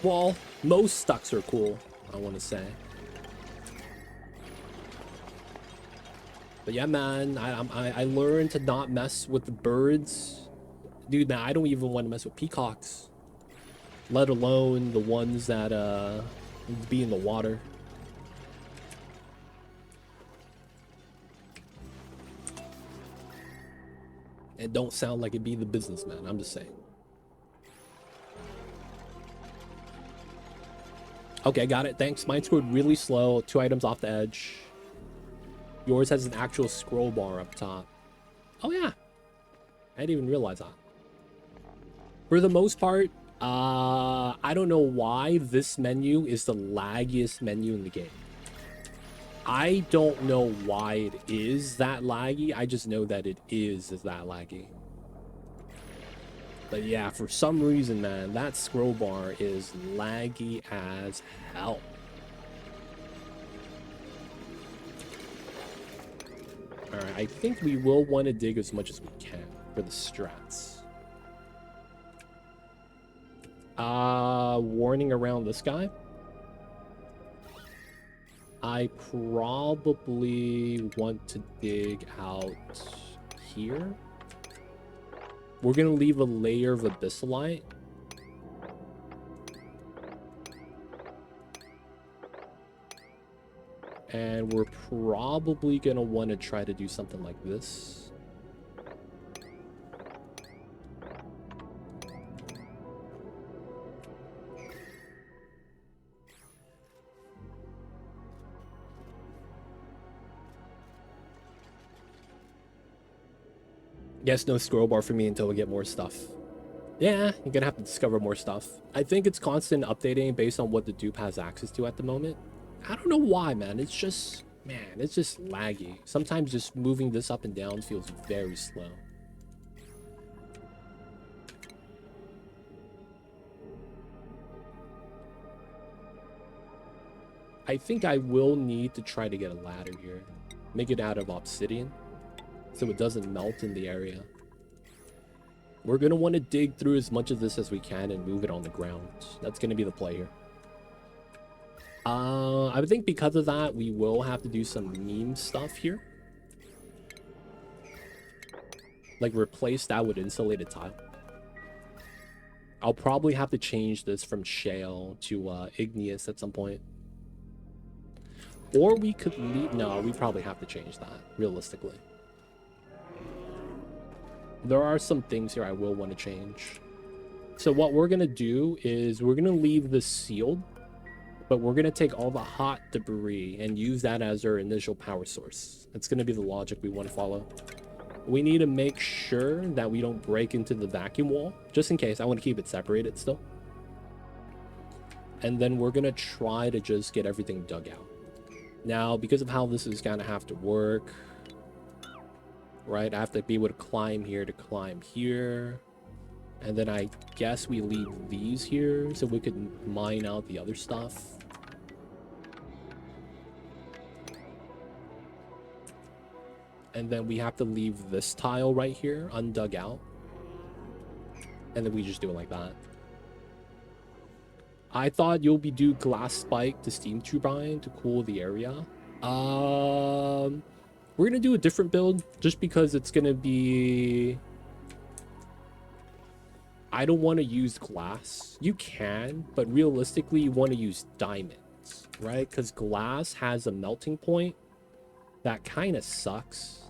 Well, most ducks are cool, I want to say. But yeah, man, I learned to not mess with the birds. Dude, man, I don't even want to mess with peacocks. Let alone the ones that be in the water. And don't sound like it be the businessman, I'm just saying. Okay, got it. Thanks. Mine scored really slow. 2 items off the edge. Yours has an actual scroll bar up top. Oh, yeah. I didn't even realize that. For the most part, I don't know why this menu is the laggiest menu in the game. I don't know why it is that laggy. I just know that it is that laggy. But yeah, for some reason, man, that scroll bar is laggy as hell. Alright, I think we will want to dig as much as we can for the strats. Warning around this guy. I probably want to dig out here. We're gonna leave a layer of abyssalite. And we're probably gonna want to try to do something like this. Guess no scroll bar for me until we get more stuff. Yeah, you're gonna have to discover more stuff. I think it's constant updating based on what the dupe has access to at the moment. I don't know why, man. It's just, man, it's just laggy. Sometimes just moving this up and down feels very slow. I think I will need to try to get a ladder here. Make it out of obsidian, so it doesn't melt in the area. We're going to want to dig through as much of this as we can and move it on the ground. That's going to be the play here. I think because of that, we will have to do some meme stuff here. Like replace that with insulated tile. I'll probably have to change this from shale to igneous at some point. Or we could leave... No, we probably have to change that, realistically. There are some things here I will want to change. So what we're going to do is we're going to leave this sealed, but we're going to take all the hot debris and use that as our initial power source. That's going to be the logic we want to follow. We need to make sure that we don't break into the vacuum wall, just in case. I want to keep it separated still. And then we're going to try to just get everything dug out. Now, because of how this is going to have to work, right? I have to be able to climb here to climb here. And then I guess we leave these here so we could mine out the other stuff. And then we have to leave this tile right here undug out. And then we just do it like that. I thought you'll be do glass spike to steam turbine to cool the area. We're gonna do a different build just because it's gonna be... I don't want to use glass. You can, but realistically you want to use diamonds, right? Because glass has a melting point that kind of sucks.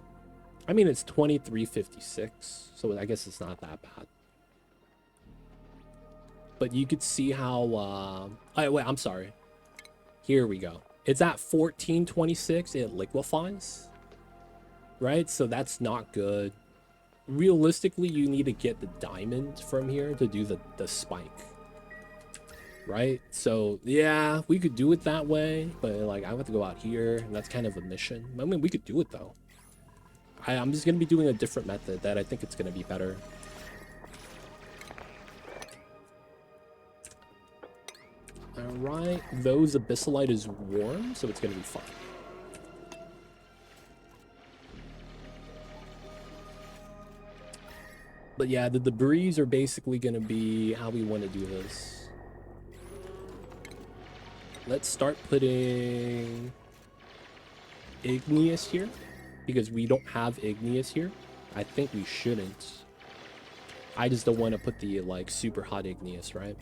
I mean, it's 2356, so I guess it's not that bad. But you could see how... oh, wait, I'm sorry. Here we go. It's at 1426. It liquefies, right? So that's not good. Realistically, you need to get the diamond from here to do the spike, right? So yeah, we could do it that way, but like I have to go out here, and that's kind of a mission. I mean, we could do it though. I'm just gonna be doing a different method that I think it's gonna be better. All right, those abyssalite is warm, so it's gonna be fine. But yeah, the debris are basically going to be how we want to do this. Let's start putting igneous here, because we don't have igneous here. I think we shouldn't. I just don't want to put the like super hot igneous, right?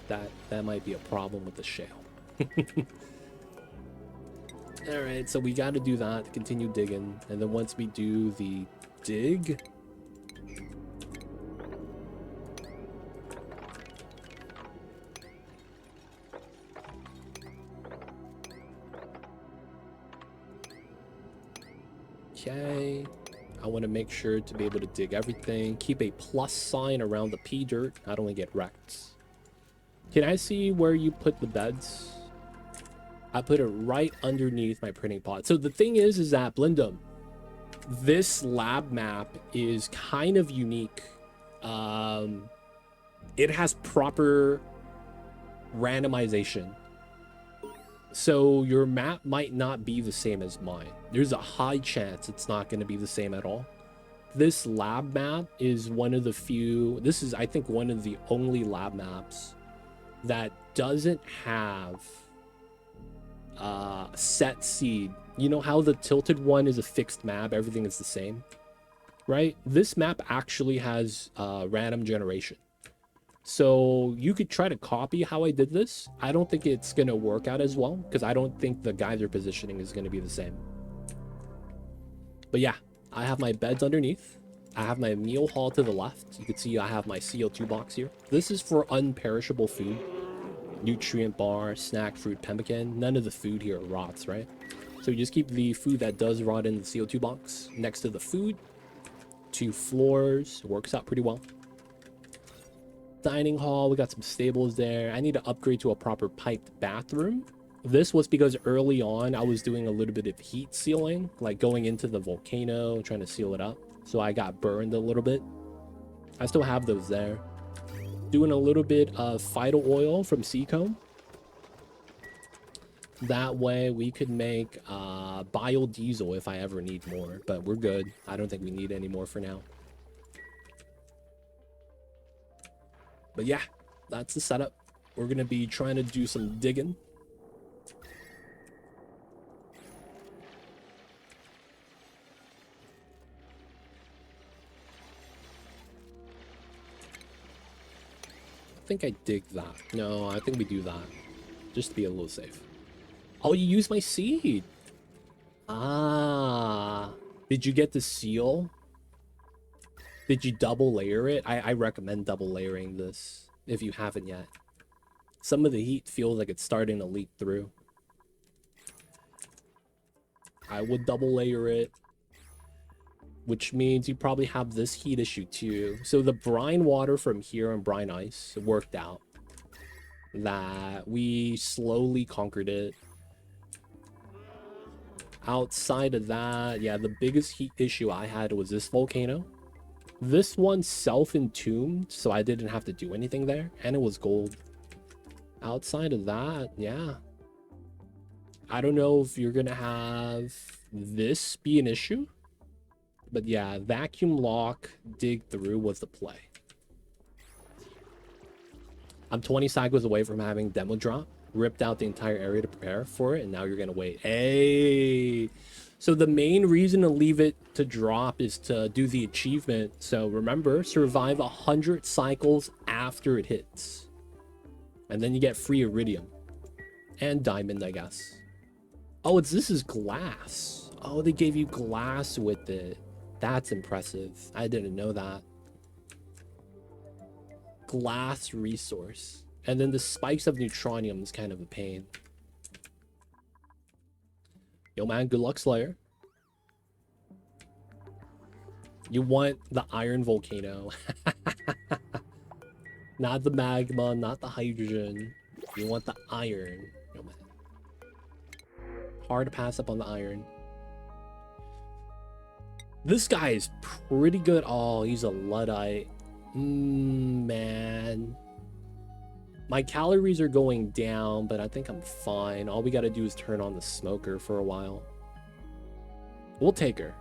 That might be a problem with the shale. All right, so we got to do that, continue digging, and then once we do the dig, okay, I want to make sure to be able to dig everything. Keep a plus sign around the pea dirt. I don't want to get wrecked. Can I see where you put the beds? I put it right underneath my printing pod. So the thing is that Blindum, this lab map is kind of unique. It has proper randomization. So your map might not be the same as mine. There's a high chance it's not going to be the same at all. This lab map is one of the few, this is I think one of the only lab maps that doesn't have set seed. You know how the tilted one is a fixed map, everything is the same, right? This map actually has random generation. So you could try to copy how I did this. I don't think it's going to work out as well, because I don't think the geyser positioning is going to be the same. But yeah, I have my beds underneath. I have my meal hall to the left. You can see I have my CO2 box here. This is for unperishable food. Nutrient bar, snack, fruit, pemmican. None of the food here rots, right? So you just keep the food that does rot in the CO2 box next to the food. 2 floors. Works out pretty well. Dining hall, we got some stables there. I need to upgrade to a proper piped bathroom. This was because early on I was doing a little bit of heat sealing, like going into the volcano, trying to seal it up. So I got burned a little bit. I still have those there. Doing a little bit of phyto oil from Seacomb. That way we could make biodiesel if I ever need more, but we're good. I don't think we need any more for now. But yeah, that's the setup. We're going to be trying to do some digging. I think I dig that. No, I think we do that. Just to be a little safe. Oh, you used my seed. Ah. Did you get the seal? Did you double layer it? I recommend double layering this if you haven't yet. Some of the heat feels like it's starting to leak through. I would double layer it, which means you probably have this heat issue too. So the brine water from here and brine ice worked out. That we slowly conquered it. Outside of that, yeah, the biggest heat issue I had was this volcano. This one's self-entombed, so I didn't have to do anything there, and it was gold. Outside of that, yeah. I don't know if you're gonna have this be an issue. But yeah, vacuum lock, dig through was the play. I'm 20 cycles away from having demo drop. Ripped out the entire area to prepare for it, and now you're gonna wait. Hey! So the main reason to leave it to drop is to do the achievement. So remember, survive 100 cycles after it hits. And then you get free iridium. And diamond, I guess. Oh, this is glass. Oh, they gave you glass with it. That's impressive. I didn't know that. Glass resource. And then the spikes of neutronium is kind of a pain. Yo, man, good luck, Slayer. You want the iron volcano. Not the magma, not the hydrogen. You want the iron. Yo, man. Hard to pass up on the iron. This guy is pretty good. Oh, he's a Luddite. Man. My calories are going down, but I think I'm fine. All we gotta do is turn on the smoker for a while. We'll take her.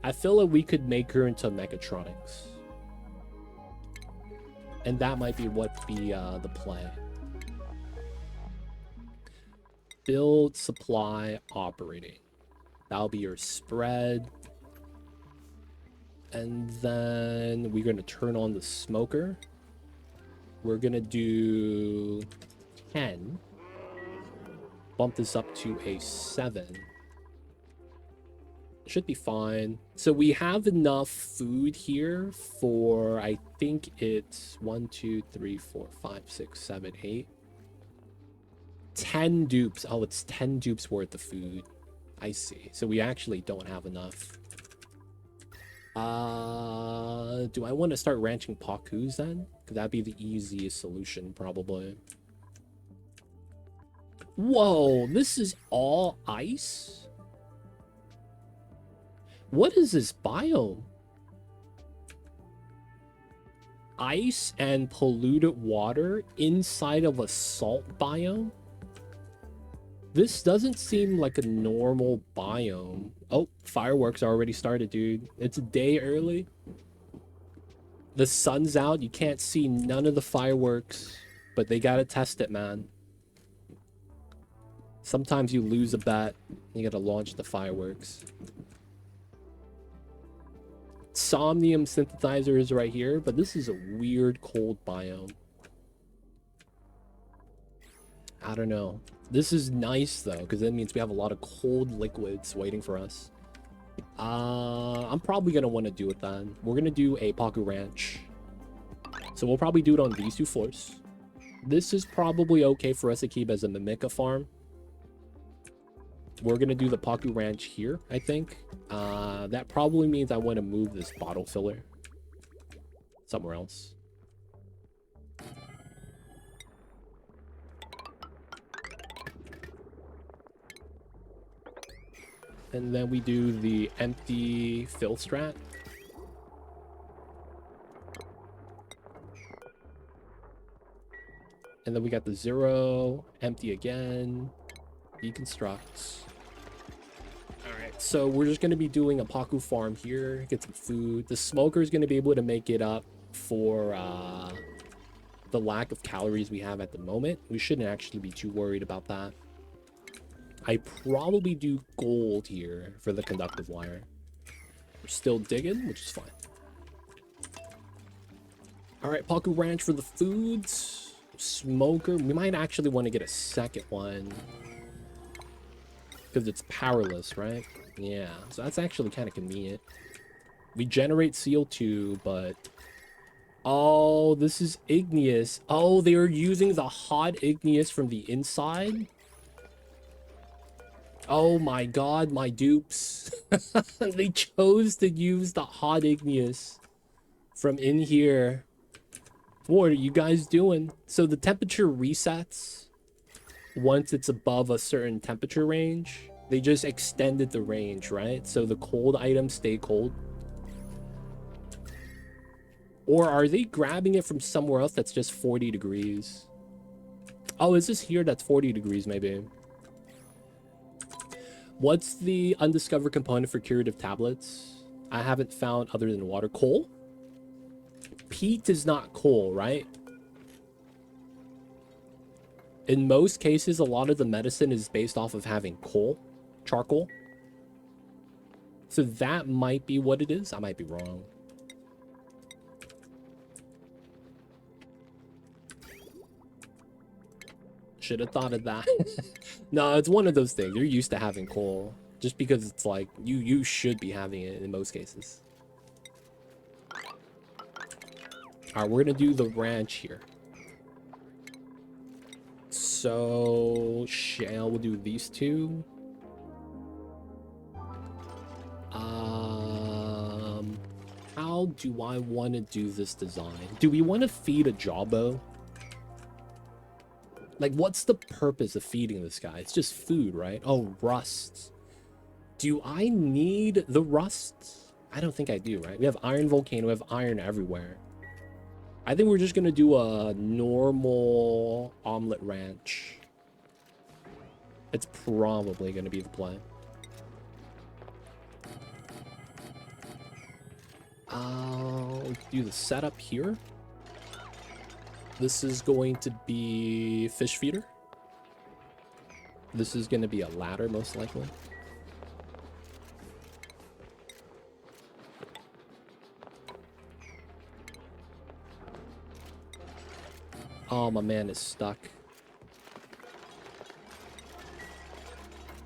I feel like we could make her into mechatronics. And that might be what be the play. Build, supply, operating. That'll be your spread. And then we're going to turn on the smoker. We're going to do 10. Bump this up to a 7. Should be fine. So we have enough food here for, I think it's 1, 2, 3, 4, 5, 6, 7, 8. 10 dupes. Oh, it's 10 dupes worth of food. I see. So we actually don't have enough. Do I want to start ranching Pakus then? Because that'd be the easiest solution, probably. Whoa, this is all ice? What is this biome? Ice and polluted water inside of a salt biome? This doesn't seem like a normal biome. Oh, fireworks already started, dude. It's a day early. The sun's out. You can't see none of the fireworks. But they gotta test it, man. Sometimes you lose a bet. You gotta launch the fireworks. Somnium synthesizer is right here. But this is a weird cold biome. I don't know. This is nice though, because that means we have a lot of cold liquids waiting for us. I'm probably gonna want to do it then. We're gonna do a Paku Ranch. So we'll probably do it on these 2 floors. This is probably okay for us to keep as a Mimica farm. We're gonna do the Paku Ranch here, I think. That probably means I want to move this bottle filler somewhere else. And then we do the empty fill strat. And then we got the 0, empty again, deconstructs. Alright, so we're just going to be doing a Paku farm here, get some food. The smoker is going to be able to make it up for the lack of calories we have at the moment. We shouldn't actually be too worried about that. I probably do gold here for the conductive wire. We're still digging, which is fine. Alright, Paku Ranch for the foods. Smoker. We might actually want to get a second one. Because it's powerless, right? Yeah, so that's actually kind of convenient. We generate CO2, but... Oh, this is igneous. Oh, they are using the hot igneous from the inside? Oh my god, my dupes. They chose to use the hot igneous from in here. What are you guys doing? So the temperature resets once it's above a certain temperature range. They just extended the range, right? So the cold items stay cold. Or are they grabbing it from somewhere else that's just 40 degrees? Oh, is this here that's 40 degrees maybe? What's the undiscovered component for curative tablets? I haven't found other than water. Coal? Peat is not coal, right? In most cases, a lot of the medicine is based off of having coal, charcoal. So that might be what it is. I might be wrong. Should have thought of that. No, it's one of those things. You're used to having coal. Just because it's like, you should be having it in most cases. Alright, we're gonna do the ranch here. So, shale, we'll do these two. How do I want to do this design? Do we want to feed a jawbow? Like, what's the purpose of feeding this guy? It's just food, right? Oh, rust. Do I need the rust? I don't think I do, right? We have iron volcano, we have iron everywhere. I think we're just gonna do a normal omelet ranch. It's probably gonna be the plan. I'll do the setup here. This is going to be fish feeder. This is going to be a ladder, most likely. Oh, my man is stuck.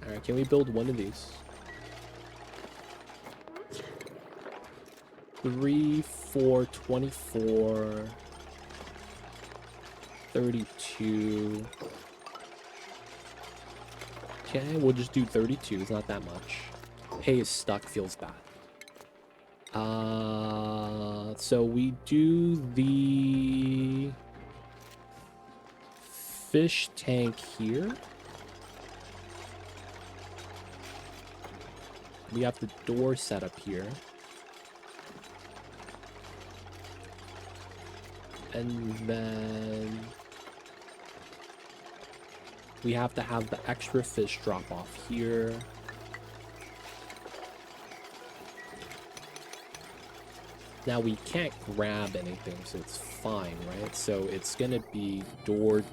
All right, can we build one of these? 3, 4, 24, 32. Okay, we'll just do 32. It's not that much. Hay is stuck, feels bad. So we do the fish tank here. We have the door set up here. And then we have to have the extra fish drop off here. Now we can't grab anything, so it's fine, right? So it's gonna be door.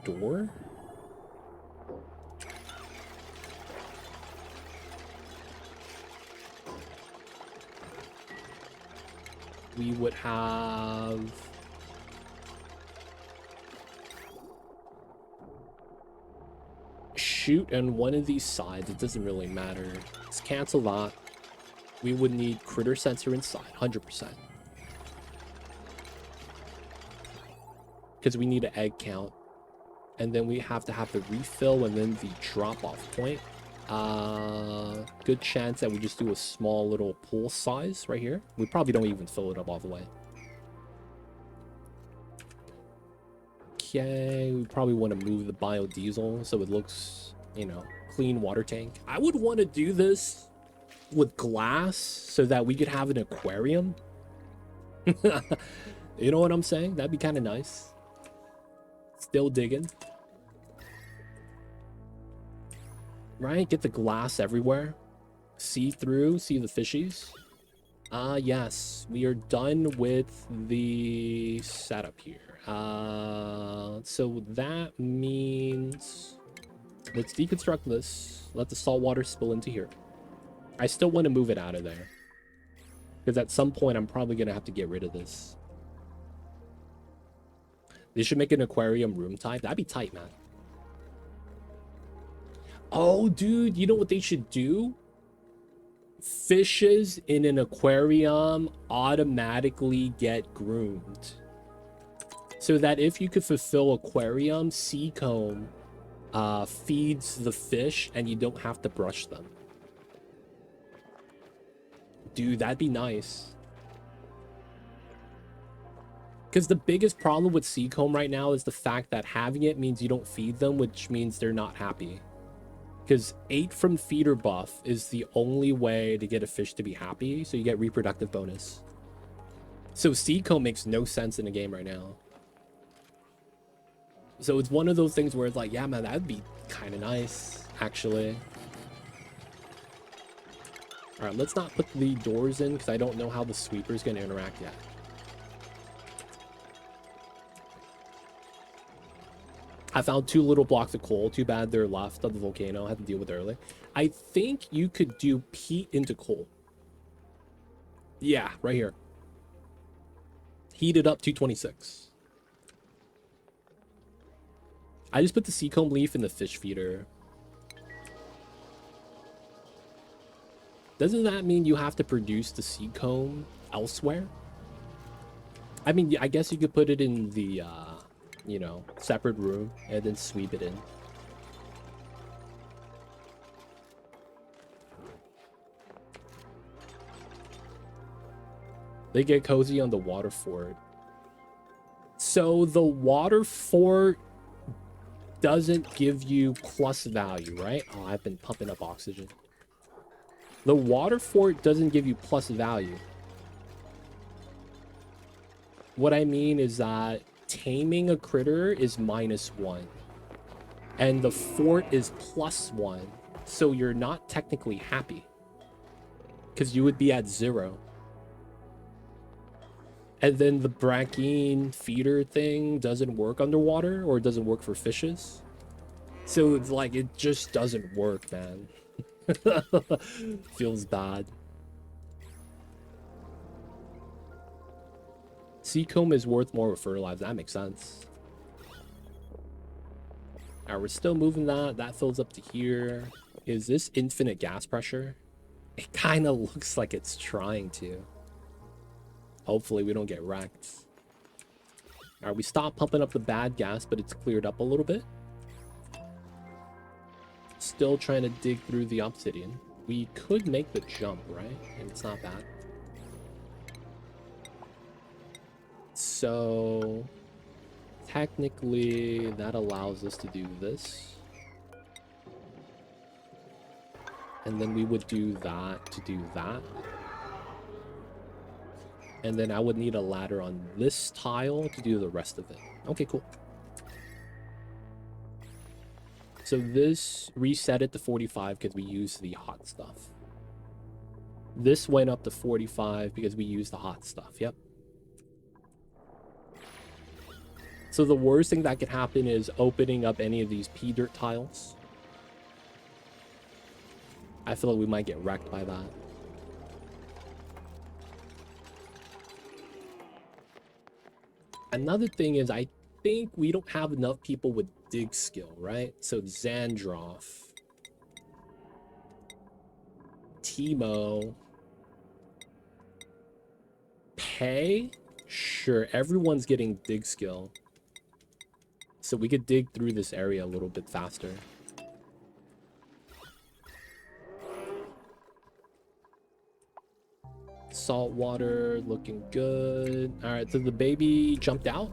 We would have shoot on one of these sides. It doesn't really matter. Let's cancel that. We would need critter sensor inside, 100%. Because we need an egg count. And then we have to have the refill and then the drop-off point. Good chance that we just do a small little pool size right here. We probably don't even fill it up all the way. Okay, we probably want to move the biodiesel so it looks, you know, clean water tank. I would want to do this with glass so that we could have an aquarium. You know what I'm saying? That'd be kind of nice. Still digging. Right? Get the glass everywhere. See through, see the fishies. Yes, we are done with the setup here. So that means let's deconstruct this. Let the salt water spill into here. I still want to move it out of there, because at some point I'm probably gonna have to get rid of this. They should make an aquarium room type. That'd be tight, man. Oh, dude, you know what they should do? Fishes in an aquarium automatically get groomed. So that if you could fulfill aquarium, Seacomb feeds the fish and you don't have to brush them. Dude, that'd be nice. Because the biggest problem with Seacomb right now is the fact that having it means you don't feed them, which means they're not happy. Because 8 from feeder buff is the only way to get a fish to be happy, so you get reproductive bonus. So Seacomb makes no sense in the game right now. So it's one of those things where it's like, yeah, man, that'd be kind of nice, actually. All right, let's not put the doors in because I don't know how the sweeper's going to interact yet. I found 2 little blocks of coal. Too bad they're left of the volcano. I had to deal with it early. I think you could do peat into coal. Yeah, right here. Heat it up 226. I just put the seacomb leaf in the fish feeder. Doesn't that mean you have to produce the seacomb elsewhere? I mean, I guess you could put it in the, you know, separate room and then sweep it in. They get cozy on the water fort. So the water fort doesn't give you plus value, right? Oh, I've been pumping up oxygen. The water fort doesn't give you plus value. What I mean is that taming a critter is -1. And the fort is +1. So you're not technically happy. Because you would be at 0. And then the Brackine feeder thing doesn't work underwater, or it doesn't work for fishes. So it's like, it just doesn't work, man. Feels bad. Seacomb is worth more with fertilizer. That makes sense. Alright, we're still moving that. That fills up to here. Is this infinite gas pressure? It kind of looks like it's trying to. Hopefully we don't get wrecked. Alright, we stopped pumping up the bad gas, but it's cleared up a little bit. Still trying to dig through the obsidian. We could make the jump, right? And it's not bad. So technically that allows us to do this. And then we would do that to do that. And then I would need a ladder on this tile to do the rest of it. Okay, cool. So this reset it to 45 because we used the hot stuff. This went up to 45 because we used the hot stuff. Yep. So the worst thing that could happen is opening up any of these pea dirt tiles. I feel like we might get wrecked by that. Another thing is, I think we don't have enough people with dig skill, right? So Zandroff, Timo, Pay, sure, everyone's getting dig skill. So we could dig through this area a little bit faster. Salt water looking good. All right, so the baby jumped out.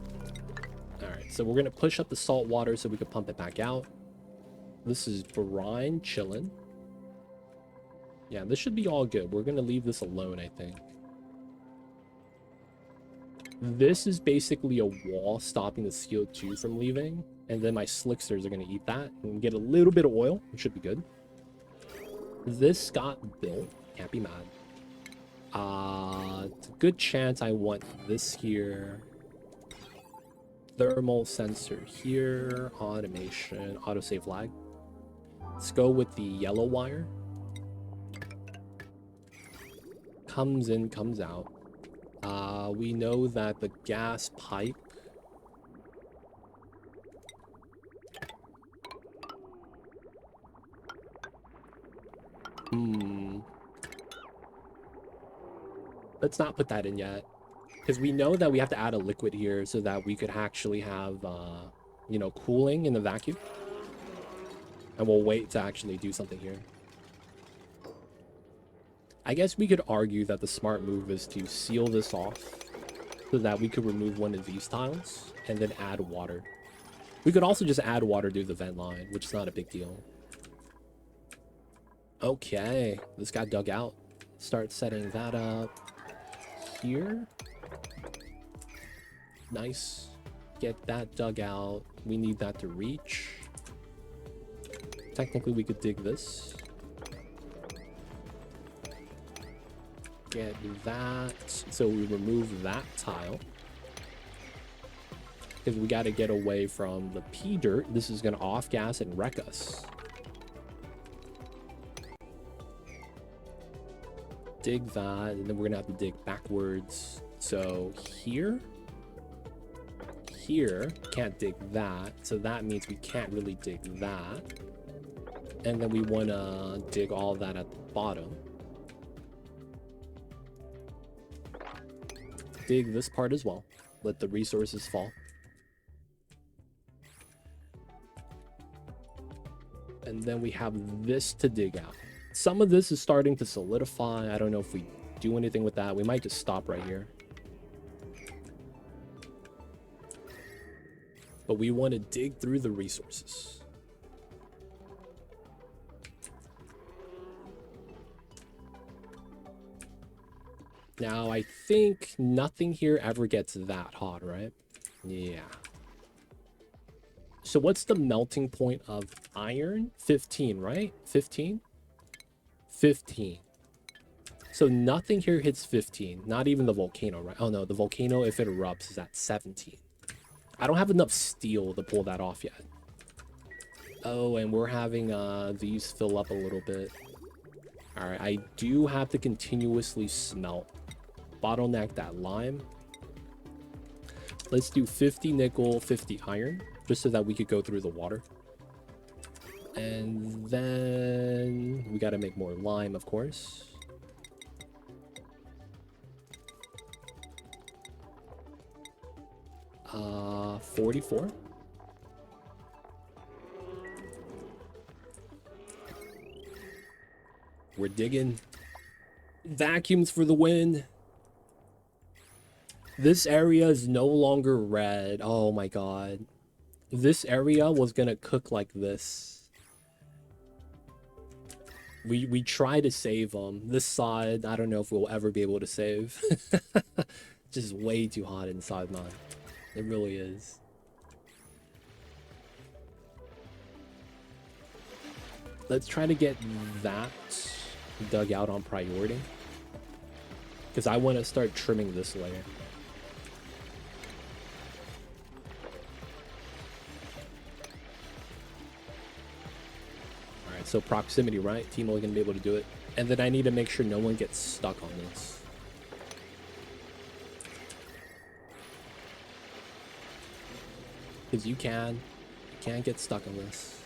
All right, so we're gonna push up the salt water so we can pump it back out. This is brine chilling. Yeah, this should be all good. We're gonna leave this alone, I think. This is basically a wall stopping the CO2 from leaving, and then my slicksters are gonna eat that and get a little bit of oil, which should be good. This got built. Can't be mad. It's a good chance I want this here. Thermal sensor here. Automation. Autosave lag. Let's go with the yellow wire. Comes in, comes out. We know that the gas pipe. Let's not put that in yet. Because we know that we have to add a liquid here so that we could actually have, you know, cooling in the vacuum. And we'll wait to actually do something here. I guess we could argue that the smart move is to seal this off so that we could remove one of these tiles and then add water. We could also just add water to the vent line, which is not a big deal. Okay, this got dug out. Start setting that up here. Nice. Get that dug out. We need that to reach. Technically, we could dig this. get that. So we remove that tile. Because we got to get away from the pea dirt. This is going to off-gas and wreck us. Dig that, and then we're going to have to dig backwards. So here, can't dig that. So that means we can't really dig that. And then we want to dig all that at the bottom. Dig this part as well. Let the resources fall. And then we have this to dig out. Some of this is starting to solidify. I don't know if we do anything with that. We might just stop right here. But we want to dig through the resources. Now, I think nothing here ever gets that hot, right? Yeah. So what's the melting point of iron? 15, right? 15? 15. So nothing here hits 15. Not even the volcano, right? Oh no, the volcano, if it erupts, is at 17. I don't have enough steel to pull that off yet. Oh, and we're having these fill up a little bit. All right, I do have to continuously smelt. Bottleneck that lime. Let's do 50 nickel, 50 iron, just so that we could go through the water. And then we got to make more lime, of course. Uh, 44. We're digging. Vacuums for the win. This area is no longer red. Oh my god. This area was gonna cook like this. We try to save them. This side, I don't know if we'll ever be able to save. Just way too hot inside, man. It really is. Let's try to get that dug out on priority. Because I want to start trimming this layer. Alright, so proximity, right? Team only gonna be able to do it. And then I need to make sure no one gets stuck on this. Because you can't get stuck on this.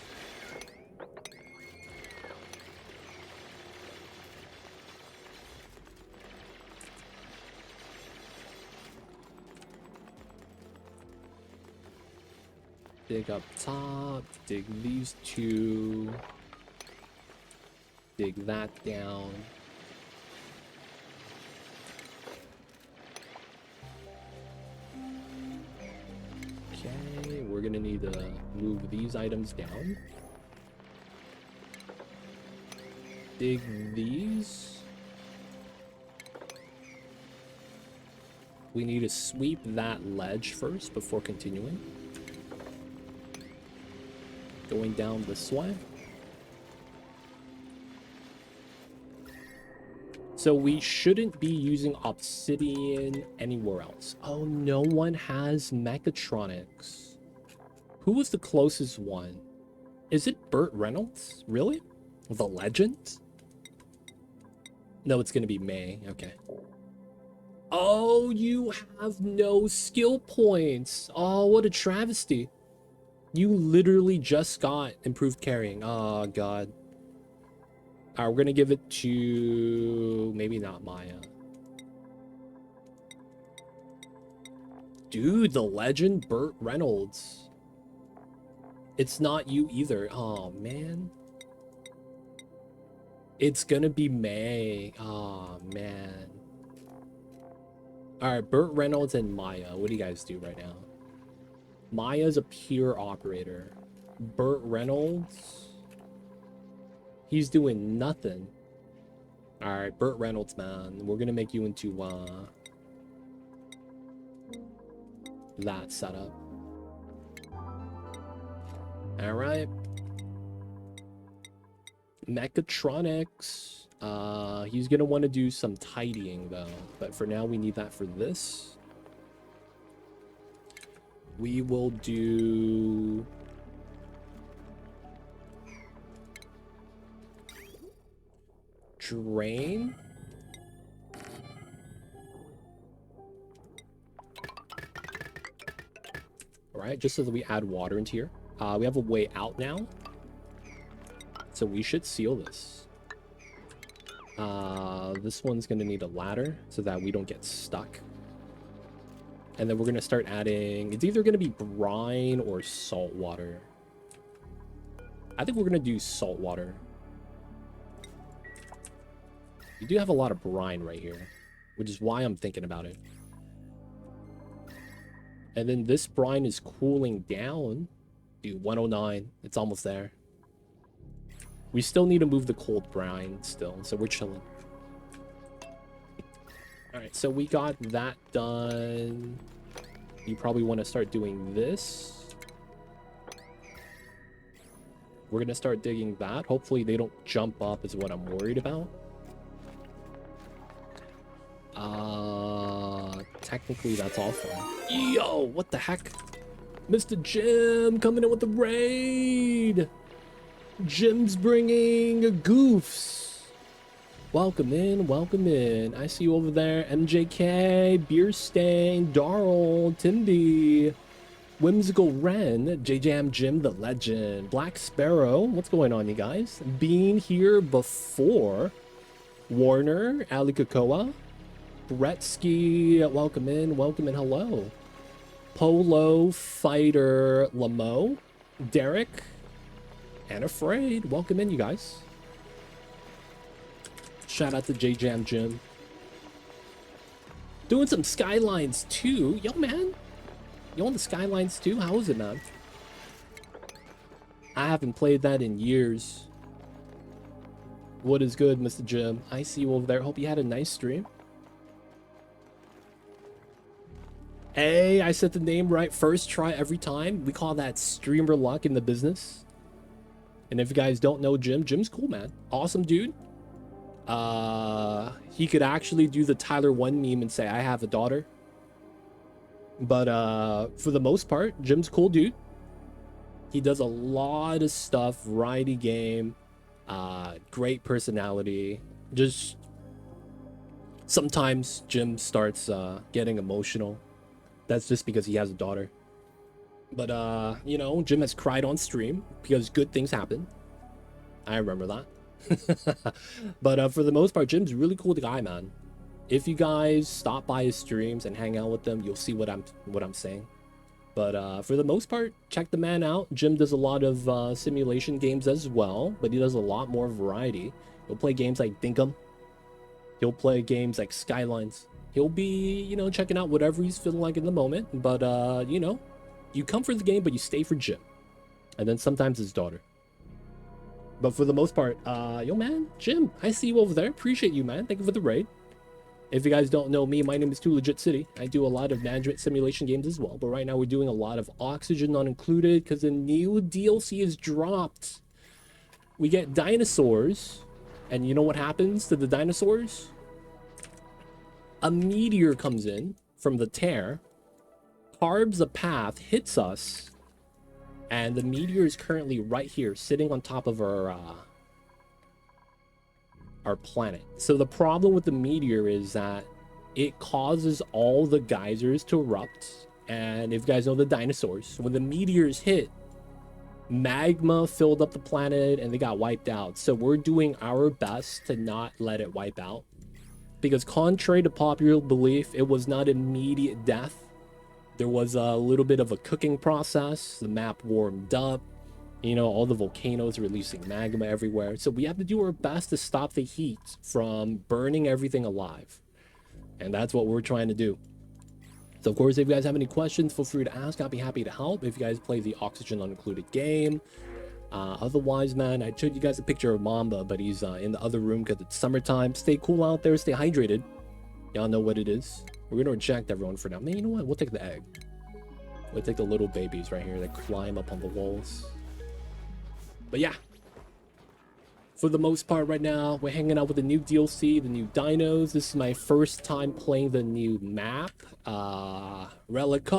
Dig up top, dig these two, dig that down. Okay, we're gonna need to move these items down. Dig these. We need to sweep that ledge first before continuing. Going down this way. So we shouldn't be using obsidian anywhere else. Oh, no one has mechatronics. Who was the closest one? Is it Burt Reynolds? Really? The legend? No, it's gonna be May. Okay. Oh, you have no skill points. Oh, what a travesty. You literally just got improved carrying. Oh, God. Alright, we're gonna give it to... maybe not Maya. Dude, the legend Burt Reynolds. It's not you either. Oh, man. It's gonna be May. Oh, man. Alright, Burt Reynolds and Maya. What do you guys do right now? Maya's a pure operator. Burt Reynolds, he's doing nothing. All right, Burt Reynolds, man, we're gonna make you into that setup. All right. Mechatronics. He's gonna want to do some tidying though, but for now we need that for this. We will do drain. All right, just so that we add water into here. We have a way out now, so we should seal this. This one's gonna need a ladder so that we don't get stuck. And then we're gonna start adding, it's either gonna be brine or salt water. I think we're gonna do salt water. You do have a lot of brine right here, which is why I'm thinking about it. And then this brine is cooling down. Dude, 109, it's almost there. We still need to move the cold brine still, so we're chilling. All right, so we got that done. You probably want to start doing this. We're gonna start digging that. Hopefully they don't jump up is what I'm worried about. Technically that's all fine. Yo, what the heck? Mr. Jim coming in with the raid. Jim's bringing goofs. Welcome in, welcome in. I see you over there. MJK, Beer Stain, Darl, Timby, Whimsical Wren, JJM Jim the Legend, Black Sparrow. What's going on, you guys? Being here before. Warner, Ali Kakoa, Bretsky, welcome in, hello. Polo Fighter Lamo, Derek, and Afraid. Welcome in, you guys. Shout out to JJam Jim. Doing some Skylines too. Yo, man. You on the Skylines too? How is it, man? I haven't played that in years. What is good, Mr. Jim? I see you over there. Hope you had a nice stream. Hey, I said the name right first try every time. We call that streamer luck in the business. And if you guys don't know Jim, Jim's cool, man. Awesome dude. He could actually do the Tyler 1 meme and say, I have a daughter. But for the most part, Jim's cool dude. He does a lot of stuff, variety game, great personality. Just sometimes Jim starts getting emotional. That's just because he has a daughter. But, you know, Jim has cried on stream because good things happen. I remember that. But for the most part, Jim's a really cool guy, man. If you guys stop by his streams and hang out with them, you'll see what I'm saying. But for the most part, check the man out. Jim does a lot of simulation games as well, but he does a lot more variety. He'll play games like Dinkum. He'll play games like Skylines. He'll be, you know, checking out whatever he's feeling like in the moment. But, you know, you come for the game, but you stay for Jim. And then sometimes his daughter. But for the most part, yo, man, Jim, I see you over there. Appreciate you, man. Thank you for the raid. If you guys don't know me, my name is Too Legit City. I do a lot of management simulation games as well. But right now we're doing a lot of Oxygen Not Included because the new DLC is dropped. We get dinosaurs. And you know what happens to the dinosaurs? A meteor comes in from the tear, carves a path, hits us, and the meteor is currently right here, sitting on top of our planet. So the problem with the meteor is that it causes all the geysers to erupt. And if you guys know the dinosaurs, when the meteors hit, magma filled up the planet and they got wiped out. So we're doing our best to not let it wipe out. Because contrary to popular belief, it was not immediate death. There was a little bit of a cooking process. The map warmed up. You know, all the volcanoes releasing magma everywhere. So we have to do our best to stop the heat from burning everything alive. And that's what we're trying to do. So, of course, if you guys have any questions, feel free to ask. I'll be happy to help if you guys play the Oxygen Unincluded game. Otherwise, man, I showed you guys a picture of Mamba, but he's in the other room because it's summertime. Stay cool out there. Stay hydrated. Y'all know what it is. We're going to reject everyone for now. Man, you know what? We'll take the egg. We'll take the little babies right here that climb up on the walls. But yeah. for the most part right now, we're hanging out with the new DLC, the new dinos. This is my first time playing the new map, Relica.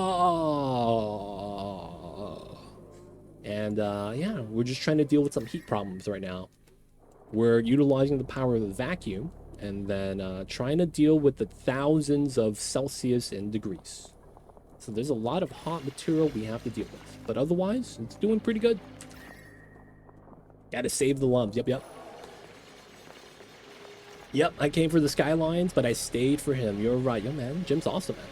And yeah, we're just trying to deal with some heat problems right now. We're utilizing the power of the vacuum and then trying to deal with the thousands of Celsius in degrees. So there's a lot of hot material we have to deal with. But otherwise, it's doing pretty good. Gotta save the lumps. Yep. Yep, I came for the Skylines, but I stayed for him. You're right. Yo, man, Jim's awesome, man.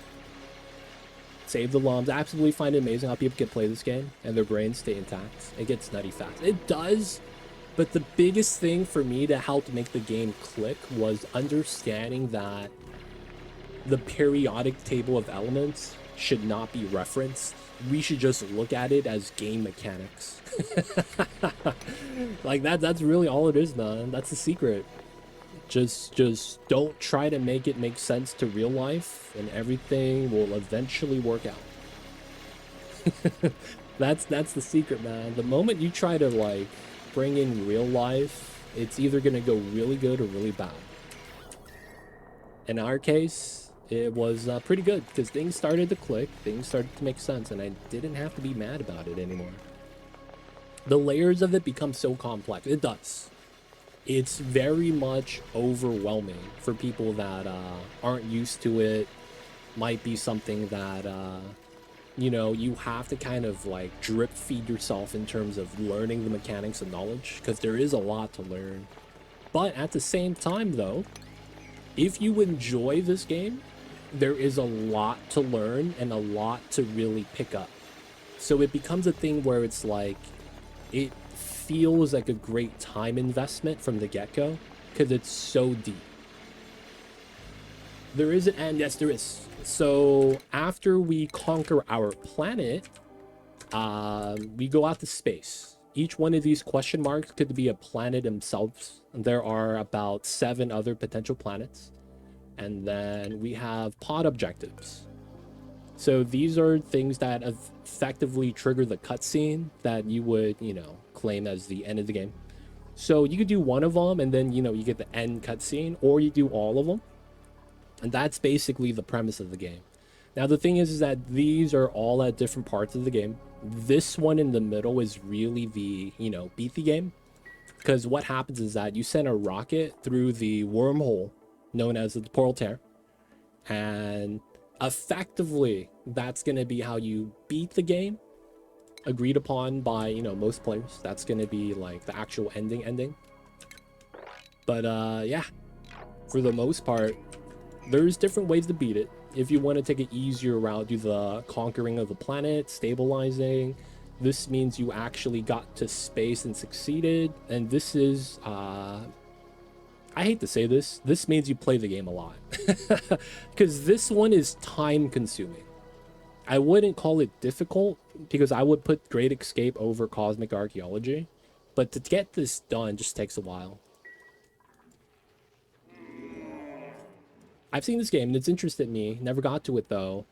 Save the lumps. Absolutely find it amazing how people can play this game and their brains stay intact. It gets nutty fast. It does, but the biggest thing for me to help make the game click was understanding that the periodic table of elements should not be referenced. We should just look at it as game mechanics. Like that's really all it is, man. That's the secret. Just don't try to make it make sense to real life, and everything will eventually work out. That's the secret, man. The moment you try to like bring in real life, it's either gonna go really good or really bad. In our case, it was pretty good because things started to click, things started to make sense, and I didn't have to be mad about it anymore. The layers of it become so complex. It does. It's very much overwhelming for people that aren't used to it. Might be something that you know, you have to kind of like drip feed yourself in terms of learning the mechanics and knowledge, because there is a lot to learn. But at the same time though, if you enjoy this game, there is a lot to learn and a lot to really pick up. So it becomes a thing where it's like, it feels like a great time investment from the get-go because it's so deep. There is an end. Yes, there is. So after we conquer our planet, we go out to space. Each one of these question marks could be a planet themselves. There are about 7 other potential planets. And then we have pod objectives. So these are things that effectively trigger the cutscene that you would, you know, claim as the end of the game. So you could do one of them and then, you know, you get the end cutscene, or you do all of them. And that's basically the premise of the game. Now, the thing is that these are all at different parts of the game. This one in the middle is really the, you know, beat the game. Because what happens is that you send a rocket through the wormhole known as the portal tear. And effectively, that's going to be how you beat the game. Agreed upon by, you know, most players. That's going to be like the actual ending. But yeah, for the most part, there's different ways to beat it. If you want to take an easier route, do the conquering of the planet, stabilizing. This means you actually got to space and succeeded. And this is, I hate to say this, this means you play the game a lot. Because this one is time consuming. I wouldn't call it difficult, because I would put Great Escape over Cosmic Archaeology. But to get this done just takes a while. I've seen this game and it's interested me. Never got to it though.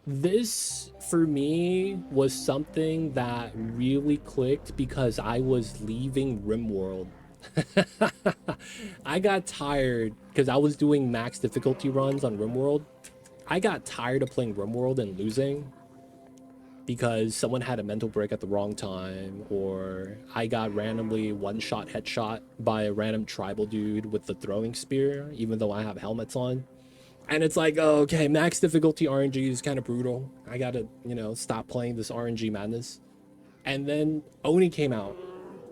This, for me, was something that really clicked because I was leaving RimWorld. I got tired because I was doing max difficulty runs on RimWorld. I got tired of playing RimWorld and losing because someone had a mental break at the wrong time, or I got randomly one-shot headshot by a random tribal dude with the throwing spear, even though I have helmets on. And it's like, oh, okay, max difficulty RNG is kind of brutal. I gotta, you know, stop playing this RNG madness. And then Oni came out,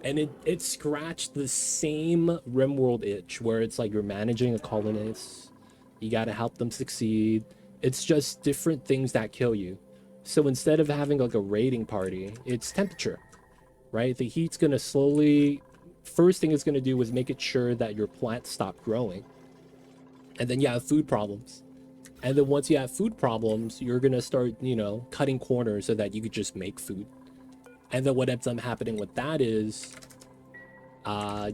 and it scratched the same RimWorld itch, where it's like you're managing a colonist, you gotta help them succeed. It's just different things that kill you. So instead of having like a raiding party, it's temperature, right? The heat's gonna slowly, first thing it's gonna do is make it sure that your plants stop growing. And then you have food problems. And then once you have food problems, you're gonna start, you know, cutting corners so that you could just make food. And then what ends up happening with that is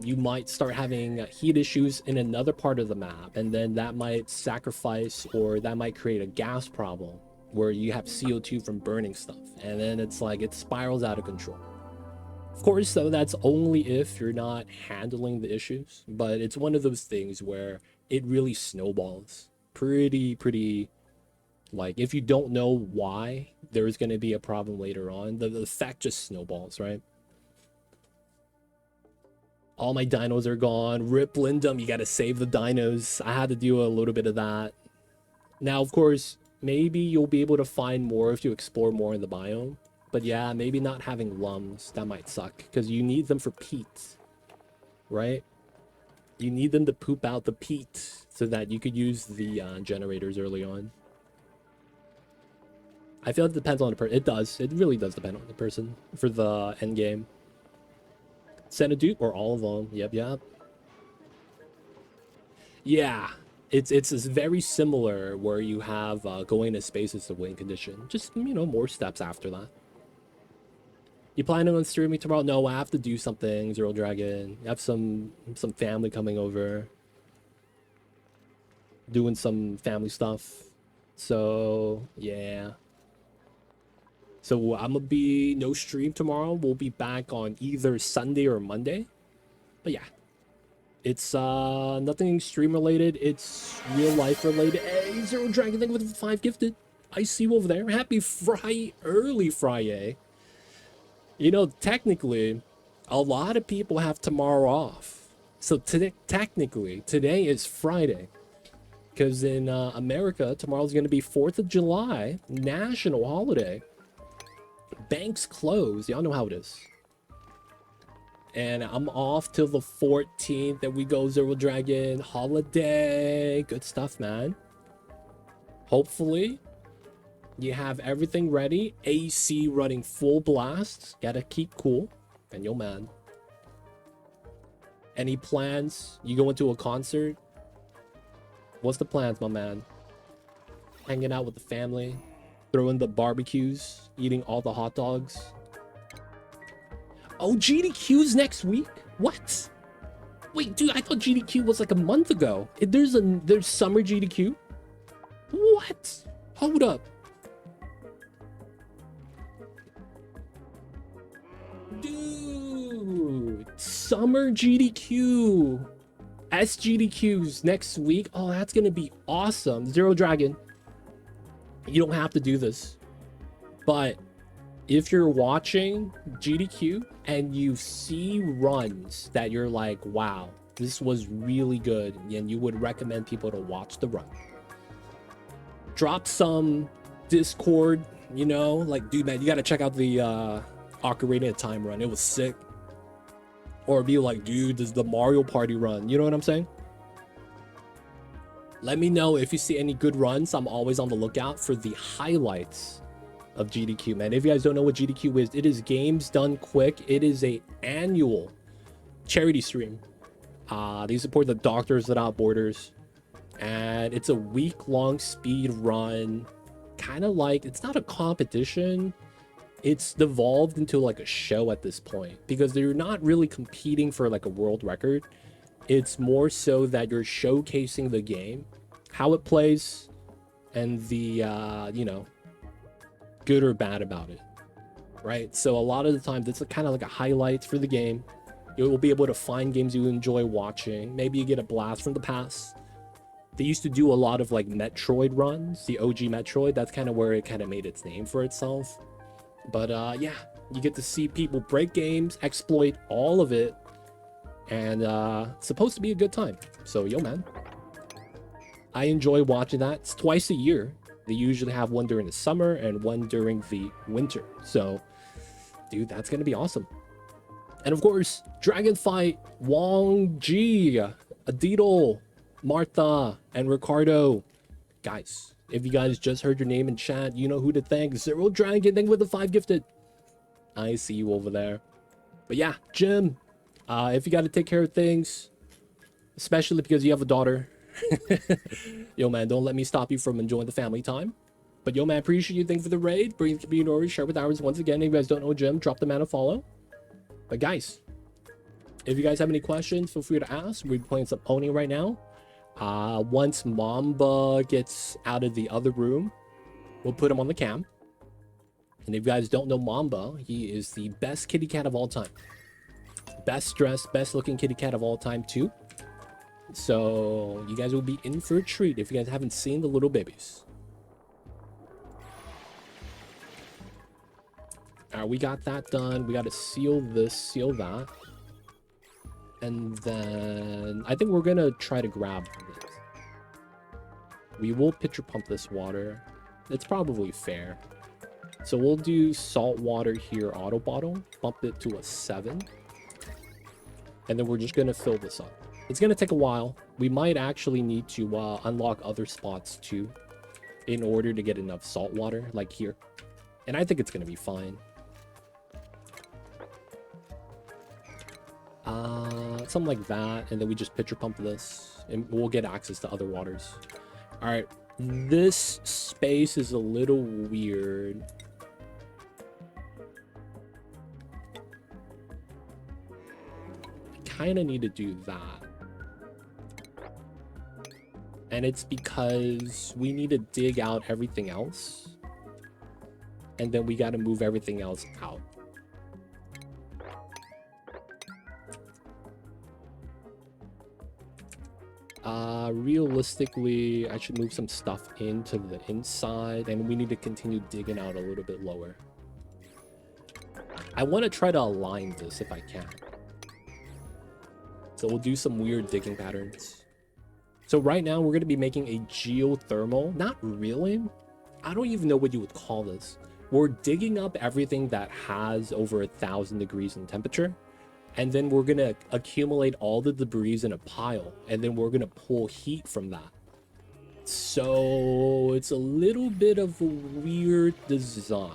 you might start having heat issues in another part of the map, and then that might sacrifice, or that might create a gas problem where you have CO2 from burning stuff, and then it's like it spirals out of control. Of course, though, that's only if you're not handling the issues. But it's one of those things where it really snowballs. Pretty, like, if you don't know why there's going to be a problem later on, the effect just snowballs, right? All my dinos are gone. Rip Lindum, you got to save the dinos. I had to do a little bit of that. Now, of course, maybe you'll be able to find more if you explore more in the biome. But yeah, maybe not having lums, that might suck. Because you need them for peat, right? You need them to poop out the peat so that you could use the generators early on. I feel it depends on the person. It does. It really does depend on the person for the end game. Send a dupe or all of them. Yep. Yeah. It's very similar where you have going to space as the win condition. Just, you know, more steps after that. You planning on streaming tomorrow? No, I have to do something, Zero Dragon. I have some family coming over. Doing some family stuff. So, yeah. So I'm gonna be no stream tomorrow. We'll be back on either Sunday or Monday. But yeah. It's nothing stream related. It's real life related. Hey, Zero Dragon, thank you for the 5 gifted. I see you over there. Happy Friday, early Friday. You know, technically, a lot of people have tomorrow off. So technically, today is Friday. Because in America, tomorrow's going to be 4th of July, national holiday. Banks close. Y'all know how it is. And I'm off till the 14th. And we go Zero Dragon holiday. Good stuff, man. Hopefully, you have everything ready. AC running full blast. Gotta keep cool. And yo, man. Any plans? You going to a concert? What's the plans, my man? Hanging out with the family. Throwing the barbecues. Eating all the hot dogs. Oh, GDQ's next week? What? Wait, dude, I thought GDQ was like a month ago. There's summer GDQ? What? Hold up. Dude, summer GDQ. SGDQs next week. Oh, that's gonna be awesome. Zero Dragon. You don't have to do this. But if you're watching GDQ and you see runs that you're like, wow, this was really good, and you would recommend people to watch the run, drop some Discord, you know, like, dude, man, you got to check out the Ocarina of Time run. It was sick. Or be like, dude, this is the Mario Party run. You know what I'm saying? Let me know if you see any good runs. I'm always on the lookout for the highlights of GDQ, man. If you guys don't know what GDQ is, it is games done quick. It is a annual charity stream. They support the Doctors Without Borders, and it's a week-long speed run. Kind of like, it's not a competition. It's devolved into like a show at this point, because they're not really competing for like a world record. It's more so that you're showcasing the game, how it plays, and the you know, good or bad about it, right? So a lot of the times it's kind of like a highlight for the game. You'll be able to find games you enjoy watching. Maybe you get a blast from the past. They used to do a lot of like Metroid runs, the OG Metroid. That's kind of where it kind of made its name for itself. But yeah, you get to see people break games, exploit all of it, and it's supposed to be a good time. So yo, man, I enjoy watching that. It's twice a year. They usually have one during the summer and one during the winter. So, dude, that's gonna be awesome. And of course, Dragonfight, Wong G, Adidol, Martha, and Ricardo. Guys, if you guys just heard your name in chat, you know who to thank. Zero Dragon, thank you for the 5 gifted. I see you over there. But yeah, Jim, if you got to take care of things, especially because you have a daughter, yo, man, don't let me stop you from enjoying the family time. But yo, man, appreciate you. Thank you for the raid. Bring the community, share with ours once again. If you guys don't know Jim, drop the man a follow. But guys, if you guys have any questions, feel free to ask. We're playing some Pony right now. Once Mamba gets out of the other room, we'll put him on the cam. And if you guys don't know Mamba, he is the best kitty cat of all time. Best dressed, best looking kitty cat of all time too. So you guys will be in for a treat if you guys haven't seen the little babies. Alright, we got that done. We got to seal this, seal that. And then I think we're going to try to grab this. We will pitcher pump this water. It's probably fair. So we'll do salt water here, auto bottle, bump it to a 7. And then we're just going to fill this up. It's going to take a while. We might actually need to unlock other spots too in order to get enough salt water, like here. And I think it's going to be fine. Something like that, and then we just pitcher pump this, and we'll get access to other waters. All right, this space is a little weird. I kind of need to do that. And it's because we need to dig out everything else, and then we got to move everything else out. Realistically, I should move some stuff into the inside, and we need to continue digging out a little bit lower. I want to try to align this if I can. So we'll do some weird digging patterns. So right now we're going to be making a geothermal. Not really. I don't even know what you would call this. We're digging up everything that has over 1,000 degrees in temperature. And then we're going to accumulate all the debris in a pile. And then we're going to pull heat from that. So it's a little bit of a weird design.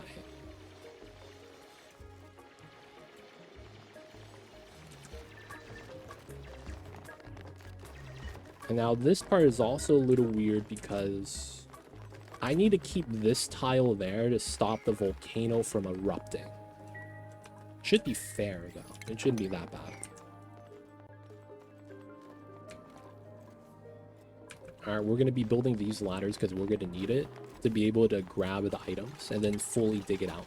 And now this part is also a little weird because I need to keep this tile there to stop the volcano from erupting. Should be fair though. It shouldn't be that bad. Alright, we're going to be building these ladders because we're going to need it to be able to grab the items and then fully dig it out.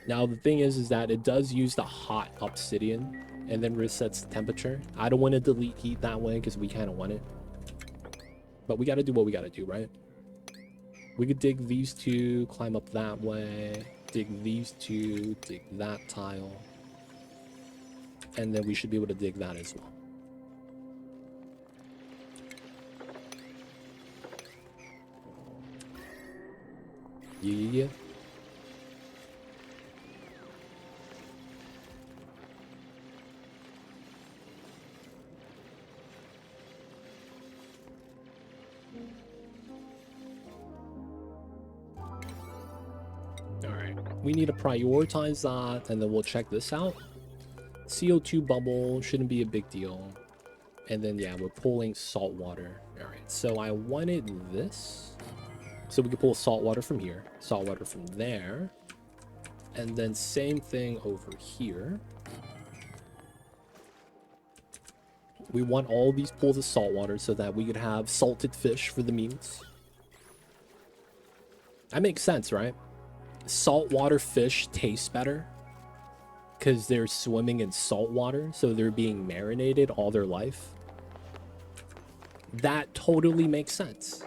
Now the thing is that it does use the hot obsidian and then resets the temperature. I don't want to delete heat that way because we kind of want it. But we got to do what we got to do, right? We could dig these two, climb up that way, dig these two, dig that tile. And then we should be able to dig that as well. Yeah. Alright, we need to prioritize that, and then we'll check this out. CO2 bubble shouldn't be a big deal. And then, yeah, we're pulling salt water. Alright, so I wanted this. So we can pull salt water from here, salt water from there. And then same thing over here. We want all these pools of salt water so that we could have salted fish for the memes. That makes sense, right? Saltwater fish taste better because they're swimming in salt water, so they're being marinated all their life. That totally makes sense.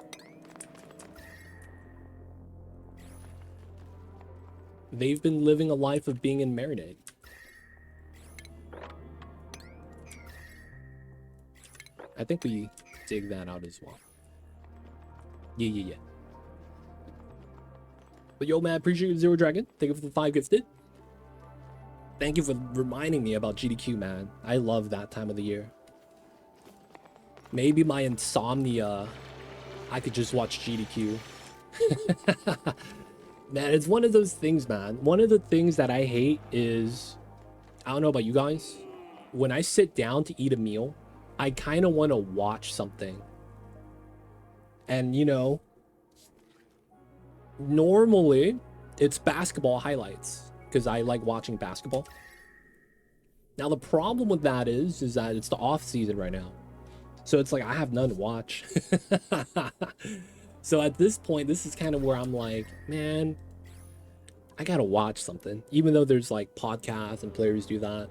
They've been living a life of being in marinade. I think we dig that out as well. Yeah. But yo, man, appreciate you, Zero Dragon. Thank you for the 5 gifted. Thank you for reminding me about GDQ, man. I love that time of the year. Maybe my insomnia, I could just watch GDQ. Man, it's one of those things, man. One of the things that I hate is, I don't know about you guys, when I sit down to eat a meal, I kind of want to watch something. And, you know, normally it's basketball highlights because I like watching basketball. Now, the problem with that is that it's the off season right now. So it's like I have none to watch. So at this point, this is kind of where I'm like, man, I gotta watch something, even though there's like podcasts and players do that.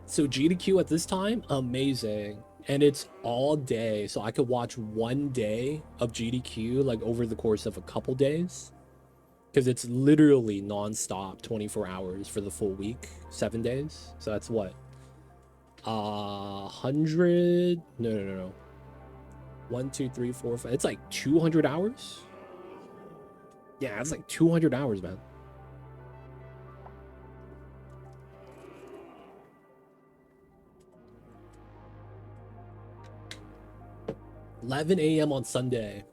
So GDQ at this time, amazing. And it's all day, so I could watch one day of GDQ like over the course of a couple days. Because it's literally non-stop 24 hours for the full week, 7 days. So that's what? 100? No. 1, 2, 3, 4, 5. It's like 200 hours? Yeah, it's like 200 hours, man. $11 a.m. on Sunday.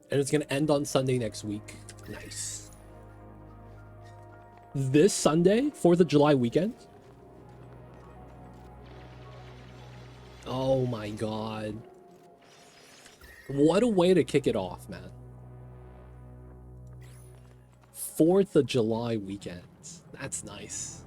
And it's gonna end on Sunday next week. Nice. This Sunday, 4th of July weekend? Oh my god. What a way to kick it off, man. 4th of July weekend. That's nice.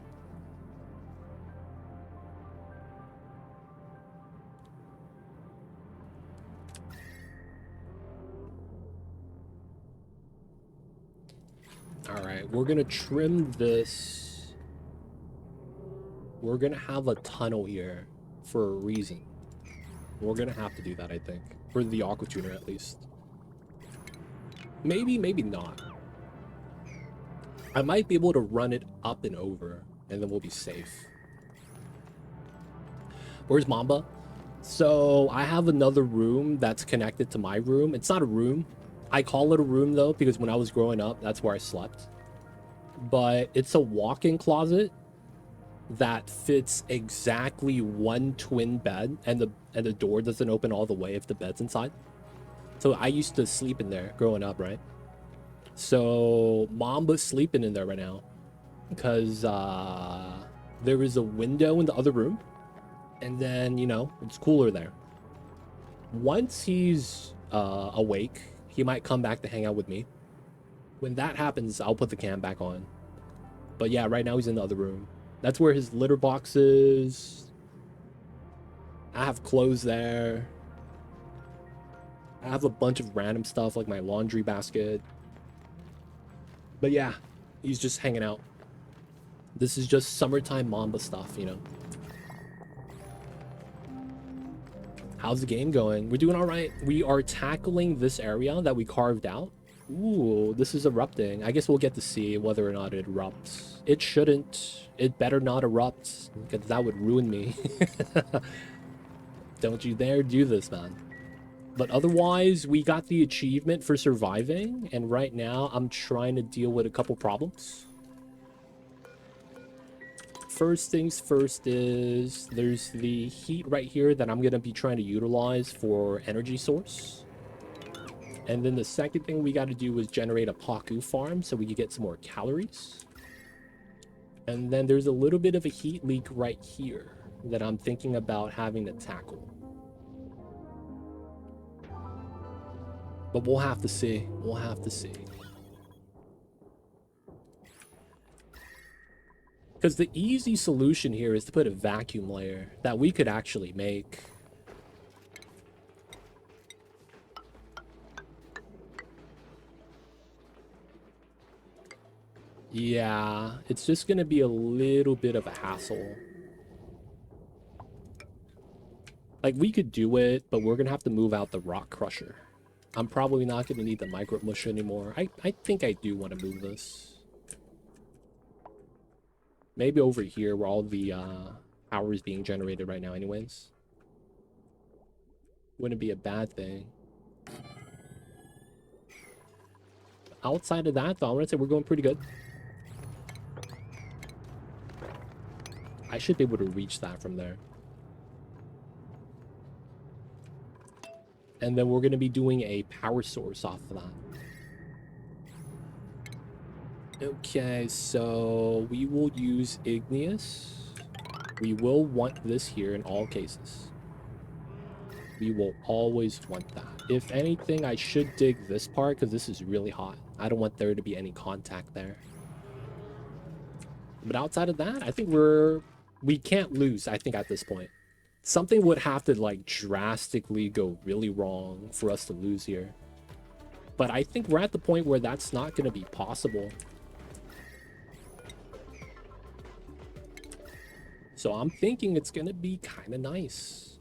Alright, we're gonna trim this. We're gonna have a tunnel here for a reason. We're gonna have to do that, I think. For the aqua tuner, at least. Maybe, maybe not. I might be able to run it up and over, and then we'll be safe. Where's Mamba? So, I have another room that's connected to my room. It's not a room. I call it a room, though, because when I was growing up, that's where I slept. But it's a walk-in closet that fits exactly one twin bed, and the door doesn't open all the way if the bed's inside. So I used to sleep in there growing up, right? So Mamba's sleeping in there right now because there is a window in the other room, and then, you know, it's cooler there. Once he's awake, he might come back to hang out with me. When that happens, I'll put the cam back on. But yeah, right now he's in the other room. That's where his litter box is. I have clothes there. I have a bunch of random stuff like my laundry basket. But yeah, he's just hanging out. This is just summertime Mamba stuff, you know. How's the game going? We're doing all right. We are tackling this area that we carved out. Ooh, this is erupting. I guess we'll get to see whether or not it erupts. It shouldn't. It better not erupt, because that would ruin me. Don't you dare do this, man. But otherwise, we got the achievement for surviving, and right now I'm trying to deal with a couple problems. First things first is there's the heat right here that I'm going to be trying to utilize for energy source. And then the second thing we got to do is generate a Paku farm so we can get some more calories. And then there's a little bit of a heat leak right here that I'm thinking about having to tackle. But we'll have to see. We'll have to see. Because the easy solution here is to put a vacuum layer that we could actually make. Yeah, it's just going to be a little bit of a hassle. Like, we could do it, but we're going to have to move out the rock crusher. I'm probably not going to need the micro mush anymore. I think I do want to move this. Maybe over here where all the power is being generated right now anyways. Wouldn't be a bad thing. Outside of that, though, I'm going to say we're going pretty good. I should be able to reach that from there. And then we're going to be doing a power source off of that. Okay, so we will use igneous. We will want this here in all cases. We will always want that. If anything, I should dig this part because this is really hot. I don't want there to be any contact there. But outside of that, I think we can't lose, I think, at this point. Something would have to, like, drastically go really wrong for us to lose here. But I think we're at the point where that's not going to be possible. So I'm thinking it's gonna be kind of nice.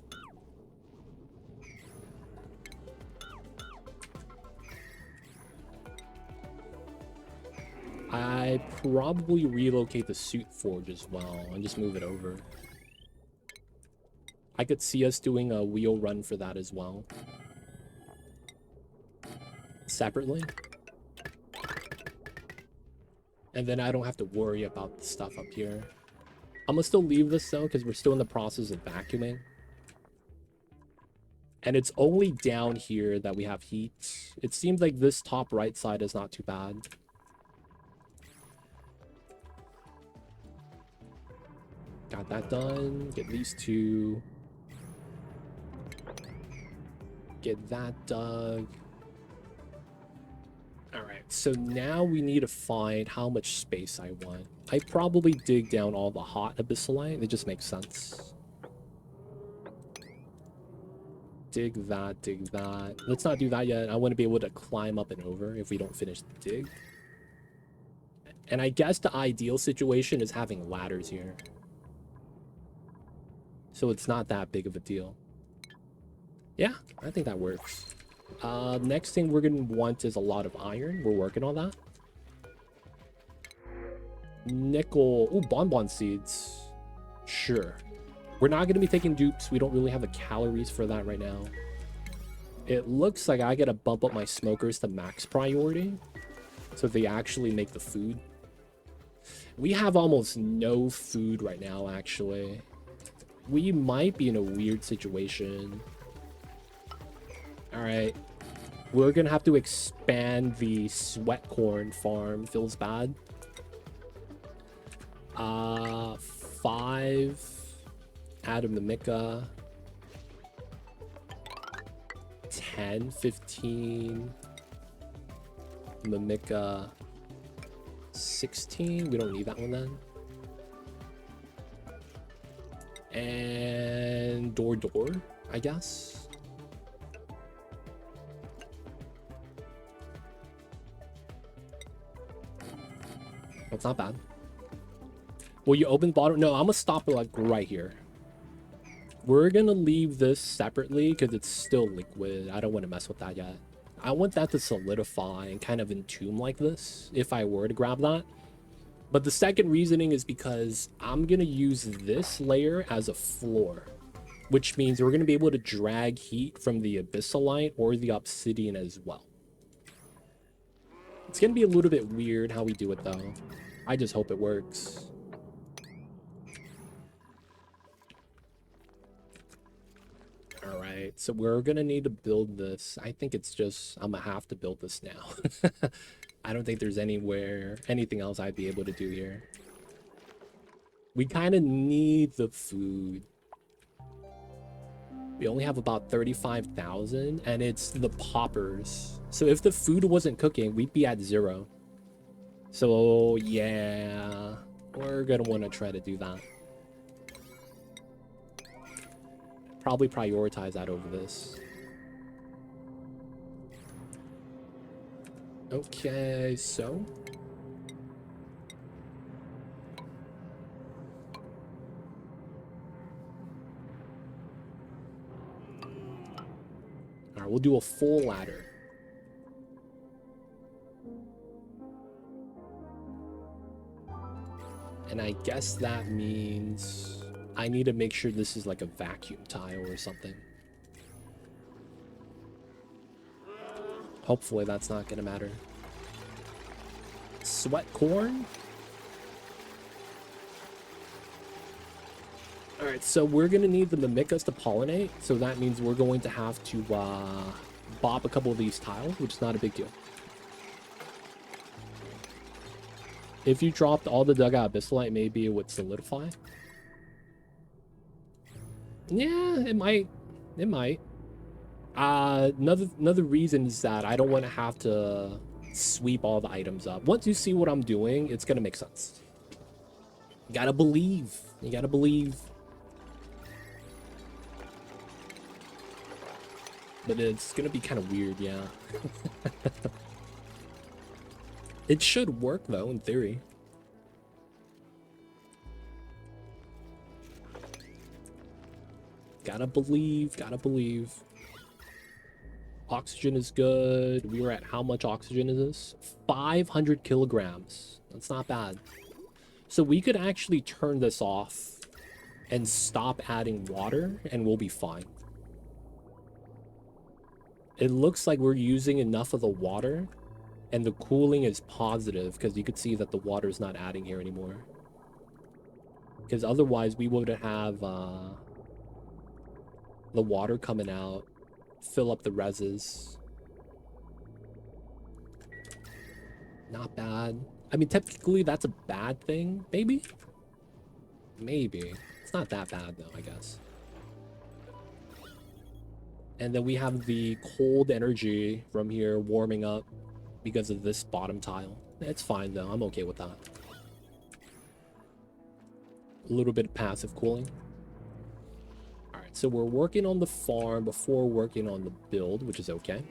I probably relocate the suit forge as well and just move it over. I could see us doing a wheel run for that as well. Separately. And then I don't have to worry about the stuff up here. I'm gonna still leave this though, because we're still in the process of vacuuming. And it's only down here that we have heat. It seems like this top right side is not too bad. Got that done. Get these two. Get that dug. Alright, so now we need to find how much space I want. I probably dig down all the hot abyssalite. It just makes sense. Dig that, dig that. Let's not do that yet. I want to be able to climb up and over if we don't finish the dig. And I guess the ideal situation is having ladders here. So it's not that big of a deal. Yeah, I think that works. Next thing we're going to want is a lot of iron. We're working on that. Nickel. Ooh, bonbon seeds. Sure. We're not going to be taking dupes. We don't really have the calories for that right now. It looks like I got to bump up my smokers to max priority, so they actually make the food. We have almost no food right now, actually. We might be in a weird situation. Alright. We're going to have to expand the sweat corn farm. Feels bad. 5 Adam Mimica, 10, 15 Mimica, 16. We don't need that one then. And door, I guess. That's not bad. Will you open the bottom? No, I'm gonna stop it like right here. We're gonna leave this separately because it's still liquid. I don't want to mess with that yet. I want that to solidify and kind of entomb like this if I were to grab that. But the second reasoning is because I'm gonna use this layer as a floor, which means we're gonna be able to drag heat from the abyssalite or the obsidian as well. It's gonna be a little bit weird how we do it though. I just hope it works. All right, so we're gonna need to build this. I think it's just, I'm gonna have to build this now. I don't think there's anything else I'd be able to do here. We kind of need the food. We only have about 35,000 and it's the poppers. So if the food wasn't cooking, we'd be at 0. So yeah, we're gonna want to try to do that. Probably prioritize that over this. Okay, so all right, we'll do a full ladder. And I guess that means I need to make sure this is like a vacuum tile or something. Hopefully that's not gonna matter. Sweat corn? Alright, so we're gonna need the mimicas to pollinate, so that means we're going to have to bop a couple of these tiles, which is not a big deal. If you dropped all the dugout abyssalite, maybe it would solidify. Yeah, it might. It might. Another reason is that I don't want to have to sweep all the items up. Once you see what I'm doing, it's gonna make sense. You gotta believe. You gotta believe. But it's gonna be kind of weird, yeah. It should work though, in theory. Gotta believe, gotta believe. Oxygen is good. We were at how much oxygen is this? 500 kilograms. That's not bad. So we could actually turn this off and stop adding water and we'll be fine. It looks like we're using enough of the water and the cooling is positive because you could see that the water is not adding here anymore. Because otherwise we would have the water coming out, fill up the reses. Not bad. I mean, technically that's a bad thing, maybe? Maybe. It's not that bad though, I guess. And then we have the cold energy from here warming up because of this bottom tile. It's fine though, I'm okay with that. A little bit of passive cooling. Alright, so we're working on the farm before working on the build, which is okay.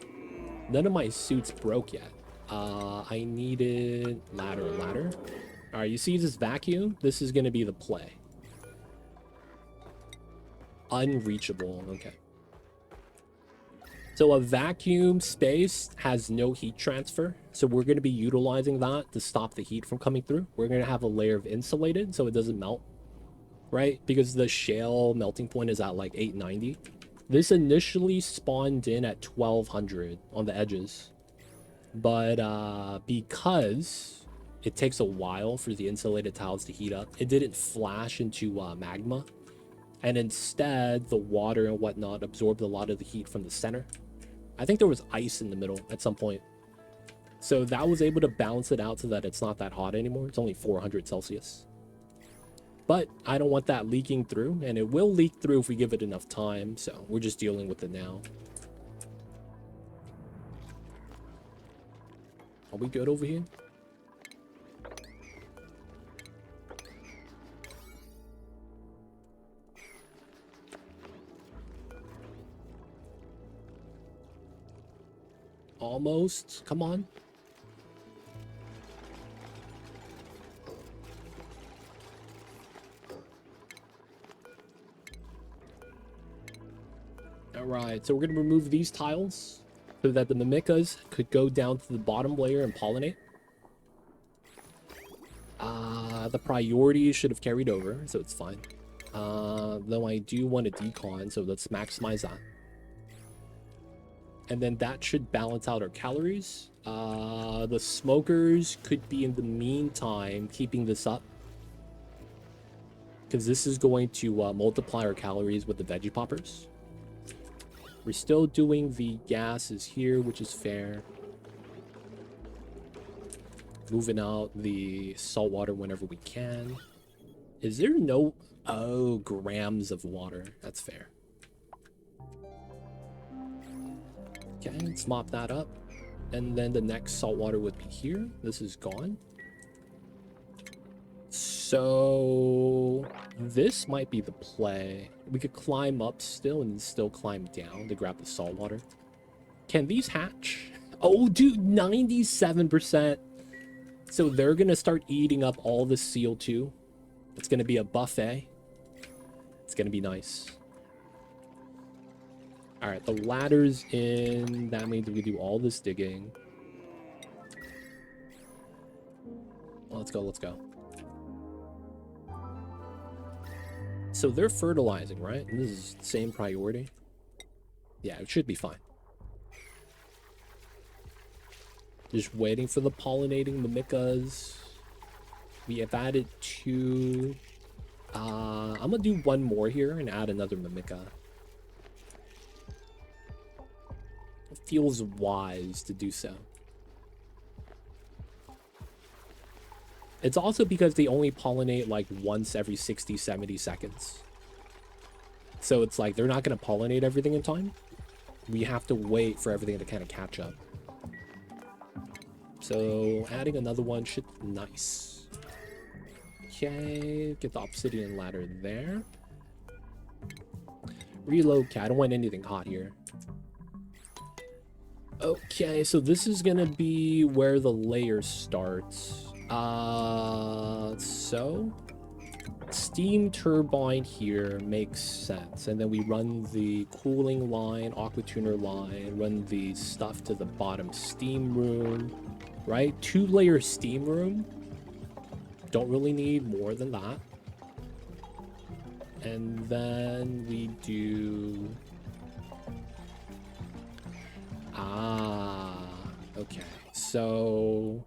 None of my suits broke yet. I needed ladder. Alright, you see this vacuum? This is gonna be the play. Unreachable, okay. So a vacuum space has no heat transfer. So we're going to be utilizing that to stop the heat from coming through. We're going to have a layer of insulated so it doesn't melt, right? Because the shale melting point is at like 890. This initially spawned in at 1200 on the edges. But because it takes a while for the insulated tiles to heat up, it didn't flash into magma. And instead, the water and whatnot absorbed a lot of the heat from the center. I think there was ice in the middle at some point. So that was able to balance it out so that it's not that hot anymore. It's only 400 Celsius. But I don't want that leaking through, and it will leak through if we give it enough time. So we're just dealing with it now. Are we good over here? Almost. Come on. Alright, so we're going to remove these tiles so that the Mimicas could go down to the bottom layer and pollinate. The priority should have carried over, so it's fine. Though I do want a decon, so let's maximize that. And then that should balance out our calories. The smokers could be in the meantime keeping this up, because this is going to multiply our calories with the veggie poppers. We're still doing the gases here, which is fair. Moving out the salt water whenever we can. Is there no... Oh, grams of water. That's fair. Okay, let's mop that up. And then the next salt water would be here. This is gone. So this might be the play. We could climb up still and still climb down to grab the salt water. Can these hatch? Oh, dude, 97%. So they're going to start eating up all the CO2. It's going to be a buffet. It's going to be nice. All right, the ladder's in. That means we do all this digging. Let's go, let's go. So they're fertilizing, right? And this is the same priority. Yeah, it should be fine. Just waiting for the pollinating mimicas. We have added 2. I'm gonna do 1 more here and add another mimica. It feels wise to do so. It's also because they only pollinate like once every 60, 70 seconds. So it's like they're not going to pollinate everything in time. We have to wait for everything to kind of catch up. So adding another one should be nice. Okay, get the obsidian ladder there. Reload. Okay, I don't want anything hot here. Okay, so this is going to be where the layer starts. So Steam turbine here makes sense, and then we run the cooling line, aqua tuner line, run the stuff to the bottom steam room, right? 2-layer steam room. Don't really need more than that. And then we do... okay. So...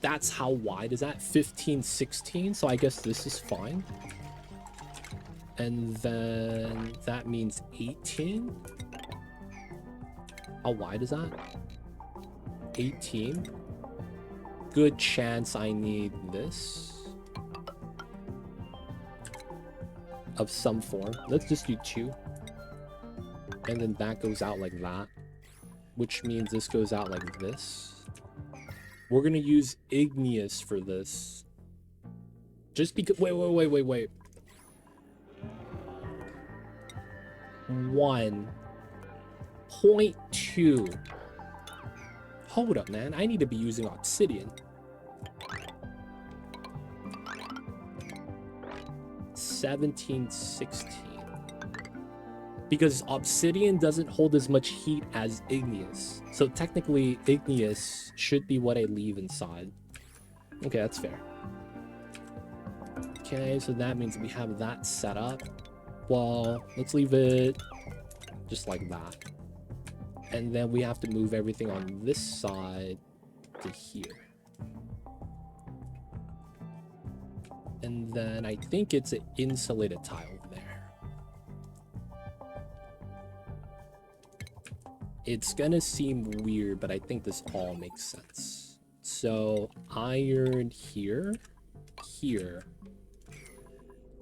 that's how wide is that? 15, 16. So I guess this is fine. And then that means 18. How wide is that? 18. Good chance I need this. Of some form. Let's just do 2. And then that goes out like that. Which means this goes out like this. We're gonna use igneous for this. Just because... wait. 1.2. Hold up, man. I need to be using obsidian. 17, 16. Because obsidian doesn't hold as much heat as igneous. So technically, igneous should be what I leave inside. Okay, that's fair. Okay, so that means we have that set up. Well, let's leave it just like that. And then we have to move everything on this side to here. And then I think it's an insulated tile there. It's gonna seem weird, but I think this all makes sense. So iron here, here.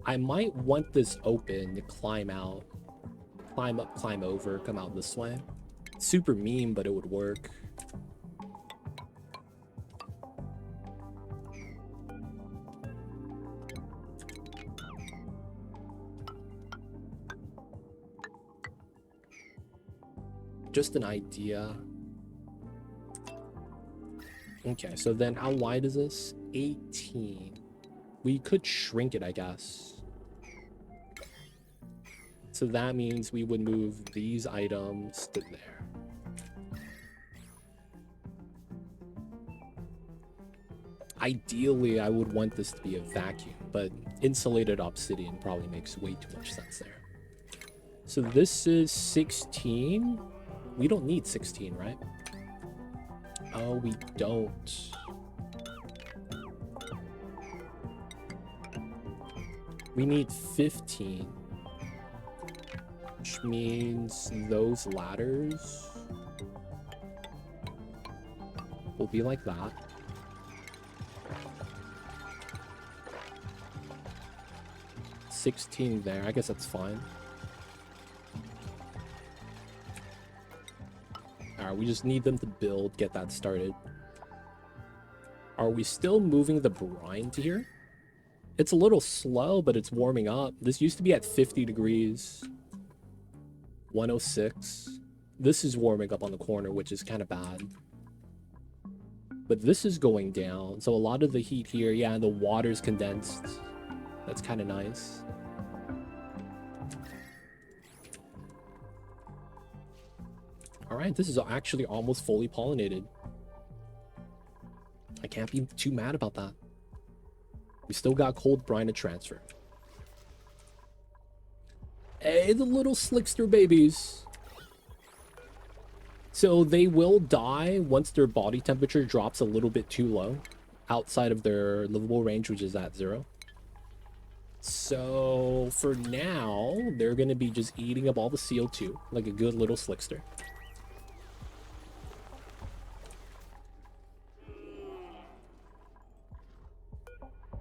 I might want this open to climb out, climb up, climb over, come out this way. Super mean, but it would work. Just an idea. Okay, so then how wide is this? 18. We could shrink it, I guess. So that means we would move these items to there. Ideally, I would want this to be a vacuum, but insulated obsidian probably makes way too much sense there. So this is 16. We don't need 16, right? Oh, we don't. We need 15. Which means those ladders will be like that. $16 there. I guess that's fine. Alright, we just need them to build, get that started. Are we still moving the brine to here? It's a little slow, but it's warming up. This used to be at 50 degrees. 106. This is warming up on the corner, which is kind of bad. But this is going down. So a lot of the heat here, yeah, the water's condensed. That's kind of nice. Alright, this is actually almost fully pollinated. I can't be too mad about that. We still got cold brine to transfer. Hey, the little slickster babies. So they will die once their body temperature drops a little bit too low, outside of their livable range, which is at 0. So for now, they're going to be just eating up all the CO2 like a good little slickster.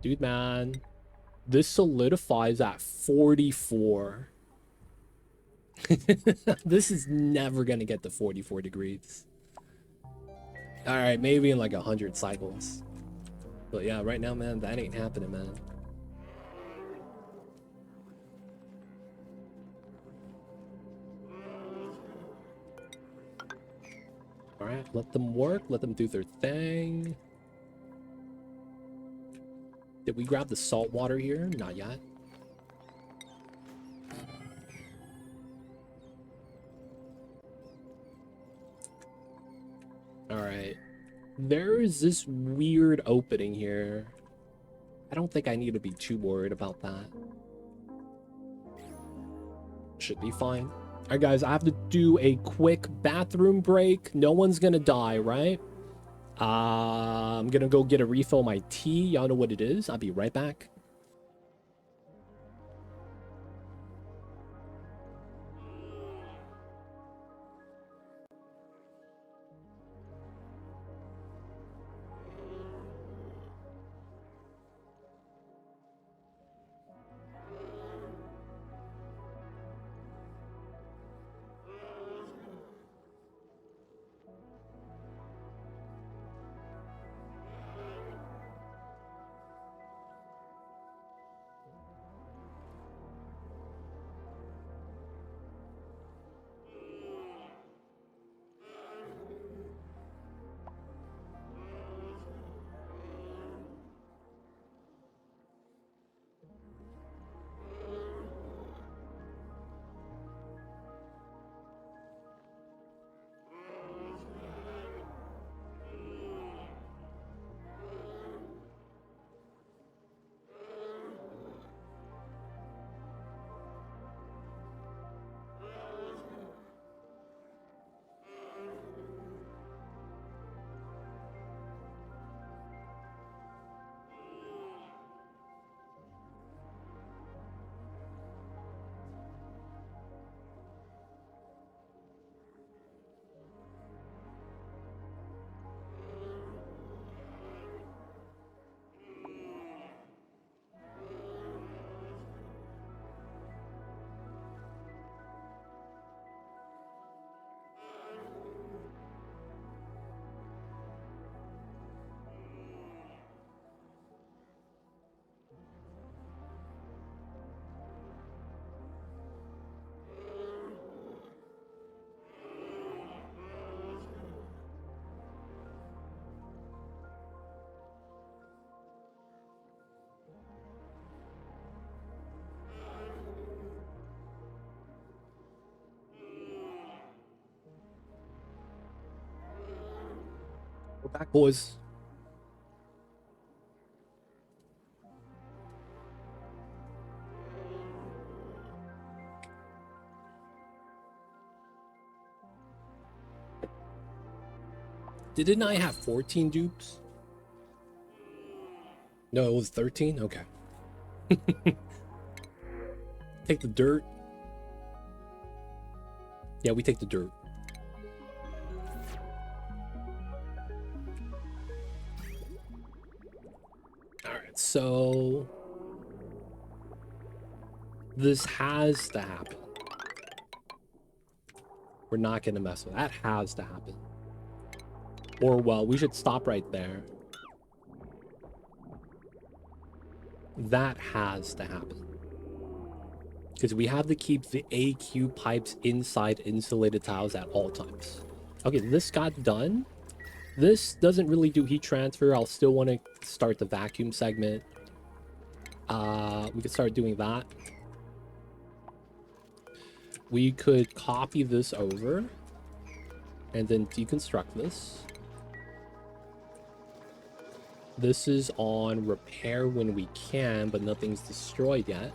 Dude, man, this solidifies at 44. This is never gonna get to 44 degrees. All right, maybe in like 100 cycles. But yeah, right now, man, that ain't happening, man. All right, let them work. Let them do their thing. Did we grab the salt water here? Not yet. All right. There is this weird opening here. I don't think I need to be too worried about that. Should be fine. All right, guys, I have to do a quick bathroom break. No one's gonna die, right? I'm gonna go get a refill of my tea. Y'all know what it is. I'll be right back. We're back, boys. Didn't I have 14 dupes? No, it was 13? Okay. Take the dirt. Yeah, we take the dirt. Alright, so this has to happen. We're not gonna mess with that. Has to happen. Or, well, we should stop right there. That has to happen. Because we have to keep the AQ pipes inside insulated tiles at all times. Okay, this got done. This doesn't really do heat transfer. I'll still want to start the vacuum segment. We could start doing that. We could copy this over and then deconstruct this. This is on repair when we can, but nothing's destroyed yet.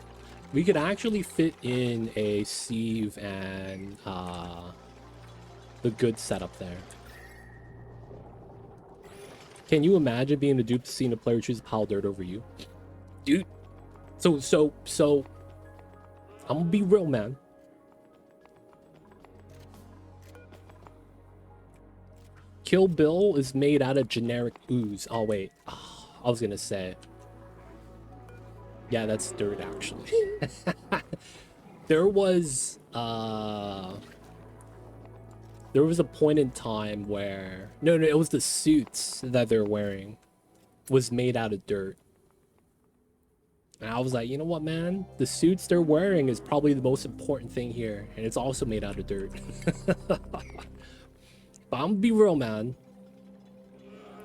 We could actually fit in a sieve and the good setup there. Can you imagine being a dupe to seeing a player choose a pile of dirt over you? Dude, so I'm gonna be real, man. Kill Bill is made out of generic ooze. Oh, wait. Oh, I was gonna say. Yeah, that's dirt, actually. There was a point in time where... No, it was the suits that they're wearing was made out of dirt. And I was like, you know what, man? The suits they're wearing is probably the most important thing here. And it's also made out of dirt. But I'm gonna be real, man.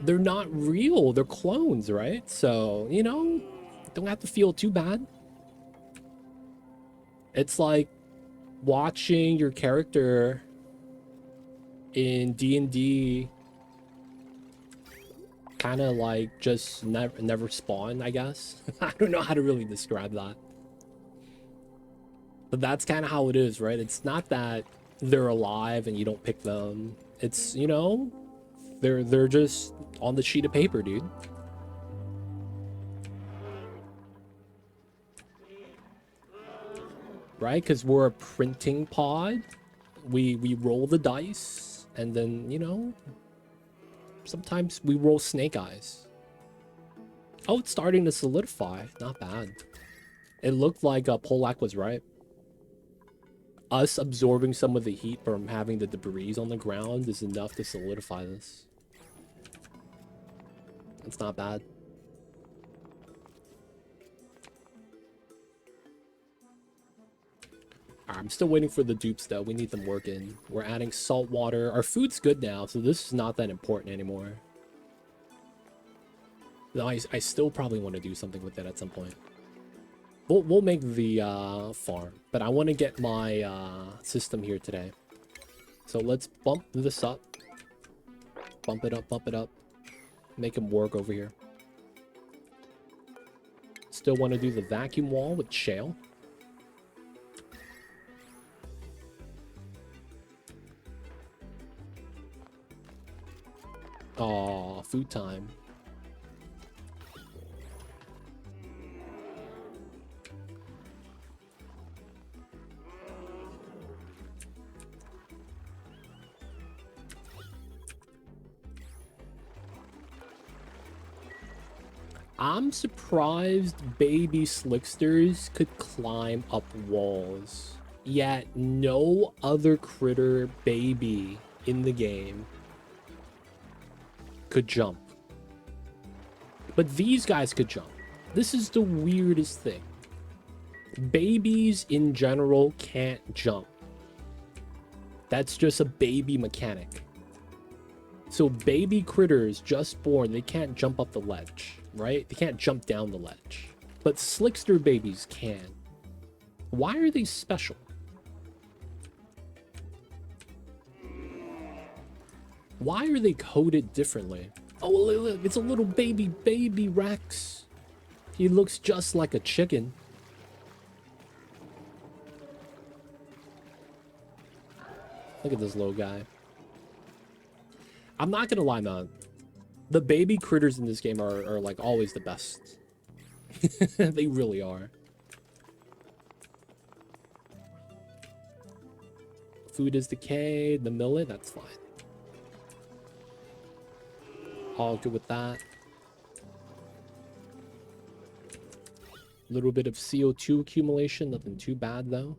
They're not real. They're clones, right? So, you know, Don't have to feel too bad. It's like watching your character in D&D kind of like just never spawn, I guess. I don't know how to really describe that. But that's kind of how it is, right? It's not that they're alive and you don't pick them. It's, you know, they're just on the sheet of paper, dude. Right? Because we're a printing pod. We roll the dice, and then, you know, sometimes we roll snake eyes. Oh, it's starting to solidify. Not bad. It looked like Polak was right. Us absorbing some of the heat from having the debris on the ground is enough to solidify this. It's not bad. I'm still waiting for the dupes though. We need them working. We're adding salt water. Our food's good now, so this is not that important anymore. No, I still probably want to do something with it at some point. We'll make the farm, but I want to get my system here today. So let's bump this up. Bump it up, bump it up. Make him work over here. Still want to do the vacuum wall with shale. Aw, food time. I'm surprised baby slicksters could climb up walls, yet no other critter baby in the game could jump. But these guys could jump. This is the weirdest thing. Babies in general can't jump. That's just a baby mechanic. So baby critters just born, they can't jump up the ledge, right? They can't jump down the ledge. But slickster babies can. Why are they special? Why are they coded differently? Oh, look, it's a little baby Rex. He looks just like a chicken. Look at this little guy. I'm not gonna lie, man. The baby critters in this game are like always the best. They really are. Food is decayed. The millet, that's fine. All good with that. A little bit of CO2 accumulation, nothing too bad though.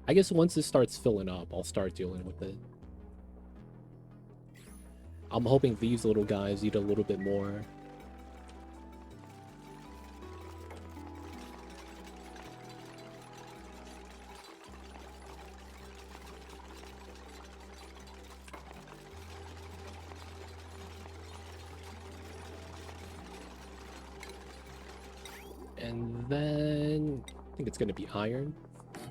I guess once this starts filling up, I'll start dealing with it. I'm hoping these little guys eat a little bit more. And then I think it's going to be iron.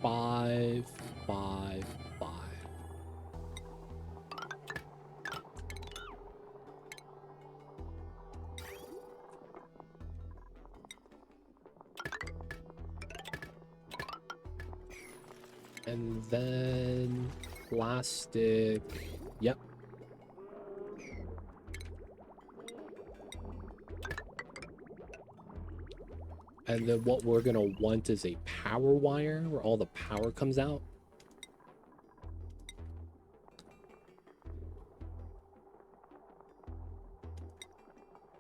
5, 5, 5. And then plastic. Yep. And then what we're gonna want is a power wire where all the power comes out.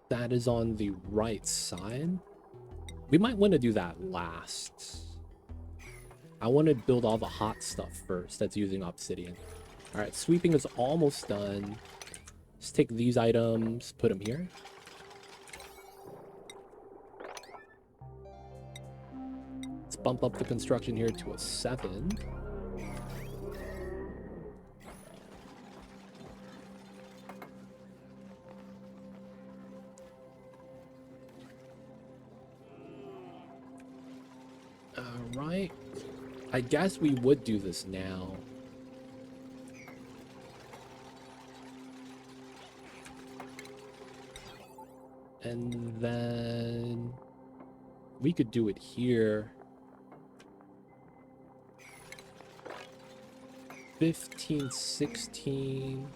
That is on the right side. We might want to do that last. I want to build all the hot stuff first that's using obsidian. All right, sweeping is almost done. Let's take these items, put them here. Let's bump up the construction here to a 7. right. I guess we would do this now. And then we could do it here. 15, 16.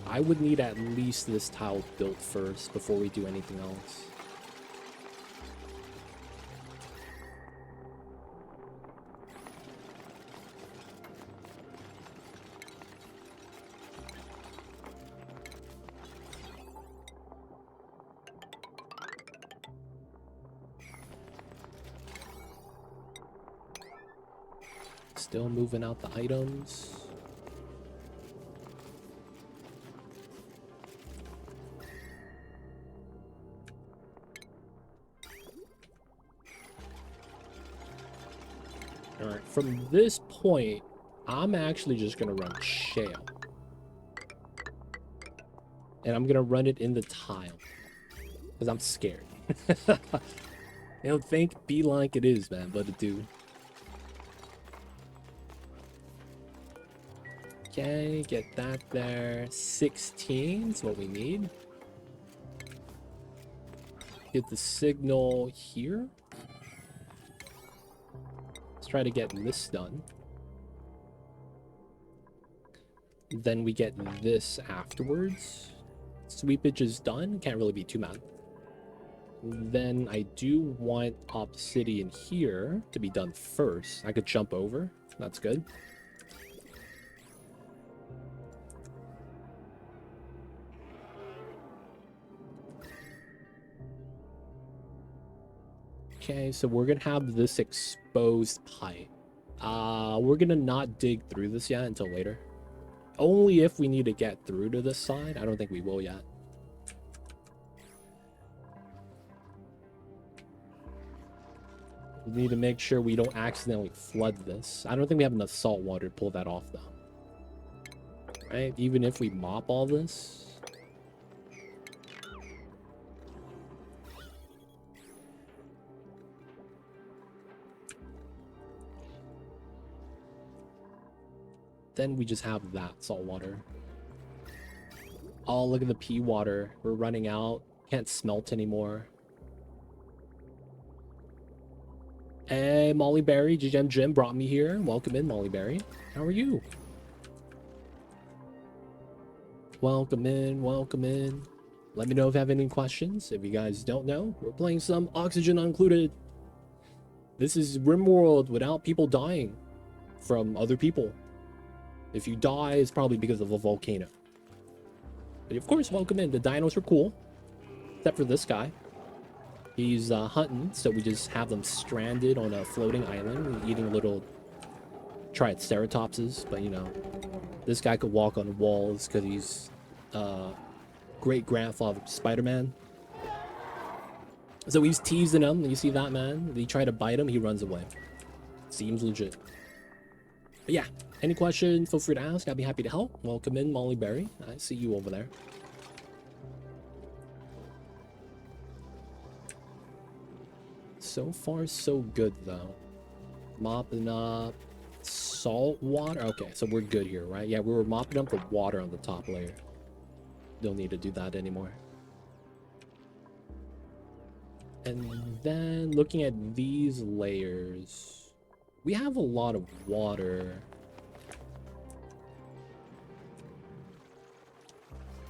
I would need at least this tile built first before we do anything else. Still moving out the items. Alright, from this point, I'm actually just gonna run shale. And I'm gonna run it in the tile. Because I'm scared. You don't think be like it is, man, but it do. Okay, get that there. 16 is what we need. Get the signal here. Let's try to get this done. Then we get this afterwards. Sweepage is done. Can't really be too mad. Then I do want obsidian here to be done first. I could jump over. That's good. Okay, so we're gonna have this exposed pipe. We're gonna not dig through this yet until later. Only if we need to get through to this side. I don't think we will yet. We need to make sure we don't accidentally flood this. I don't think we have enough salt water to pull that off though. Right? Even if we mop all this. Then we just have that salt water. Oh, look at the pea water. We're running out. Can't smelt anymore. Hey, Molly Berry, GGM Jim brought me here. Welcome in, Molly Berry. How are you? Welcome in, welcome in. Let me know if you have any questions. If you guys don't know, we're playing some Oxygen Included. This is RimWorld without people dying from other people. If you die, it's probably because of a volcano. But of course, welcome in. The dinos are cool. Except for this guy. He's hunting, so we just have them stranded on a floating island, eating little triceratopses. But you know, this guy could walk on walls because he's great-grandfather Spider-Man. So he's teasing him. You see that, man? They try to bite him, he runs away. Seems legit. But yeah, any question, feel free to ask. I'd be happy to help. Welcome in, Molly Berry. I see you over there. So far, so good, though. Mopping up salt water. Okay, so we're good here, right? Yeah, we were mopping up the water on the top layer. Don't need to do that anymore. And then looking at these layers, we have a lot of water.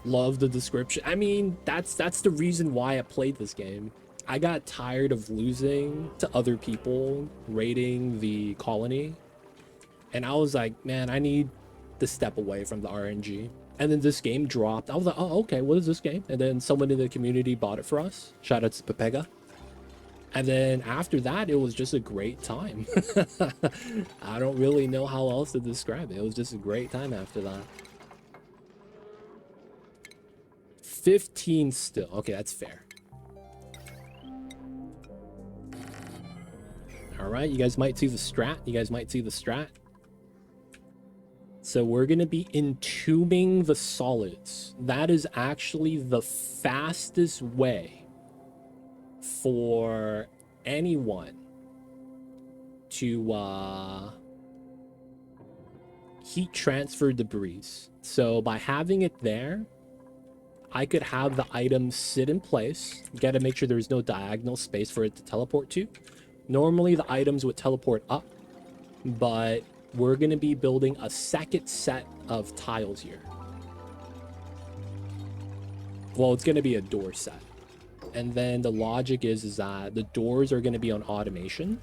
Love the description. I mean, that's the reason why I played this game. I got tired of losing to other people raiding the colony. And I was like, man, I need to step away from the RNG. And then this game dropped. I was like, oh, okay, what is this game? And then someone in the community bought it for us. Shout out to Pepega. And then after that, it was just a great time. I don't really know how else to describe it. It was just a great time after that. 15 still. Okay, that's fair. All right, you guys might see the strat. You guys might see the strat. So we're going to be entombing the solids. That is actually the fastest way for anyone to heat transfer debris. So by having it there, I could have the item sit in place. You gotta make sure there's no diagonal space for it to teleport to. Normally the items would teleport up, but we're gonna be building a second set of tiles here. Well, it's gonna be a door set. And then the logic is that the doors are gonna be on automation,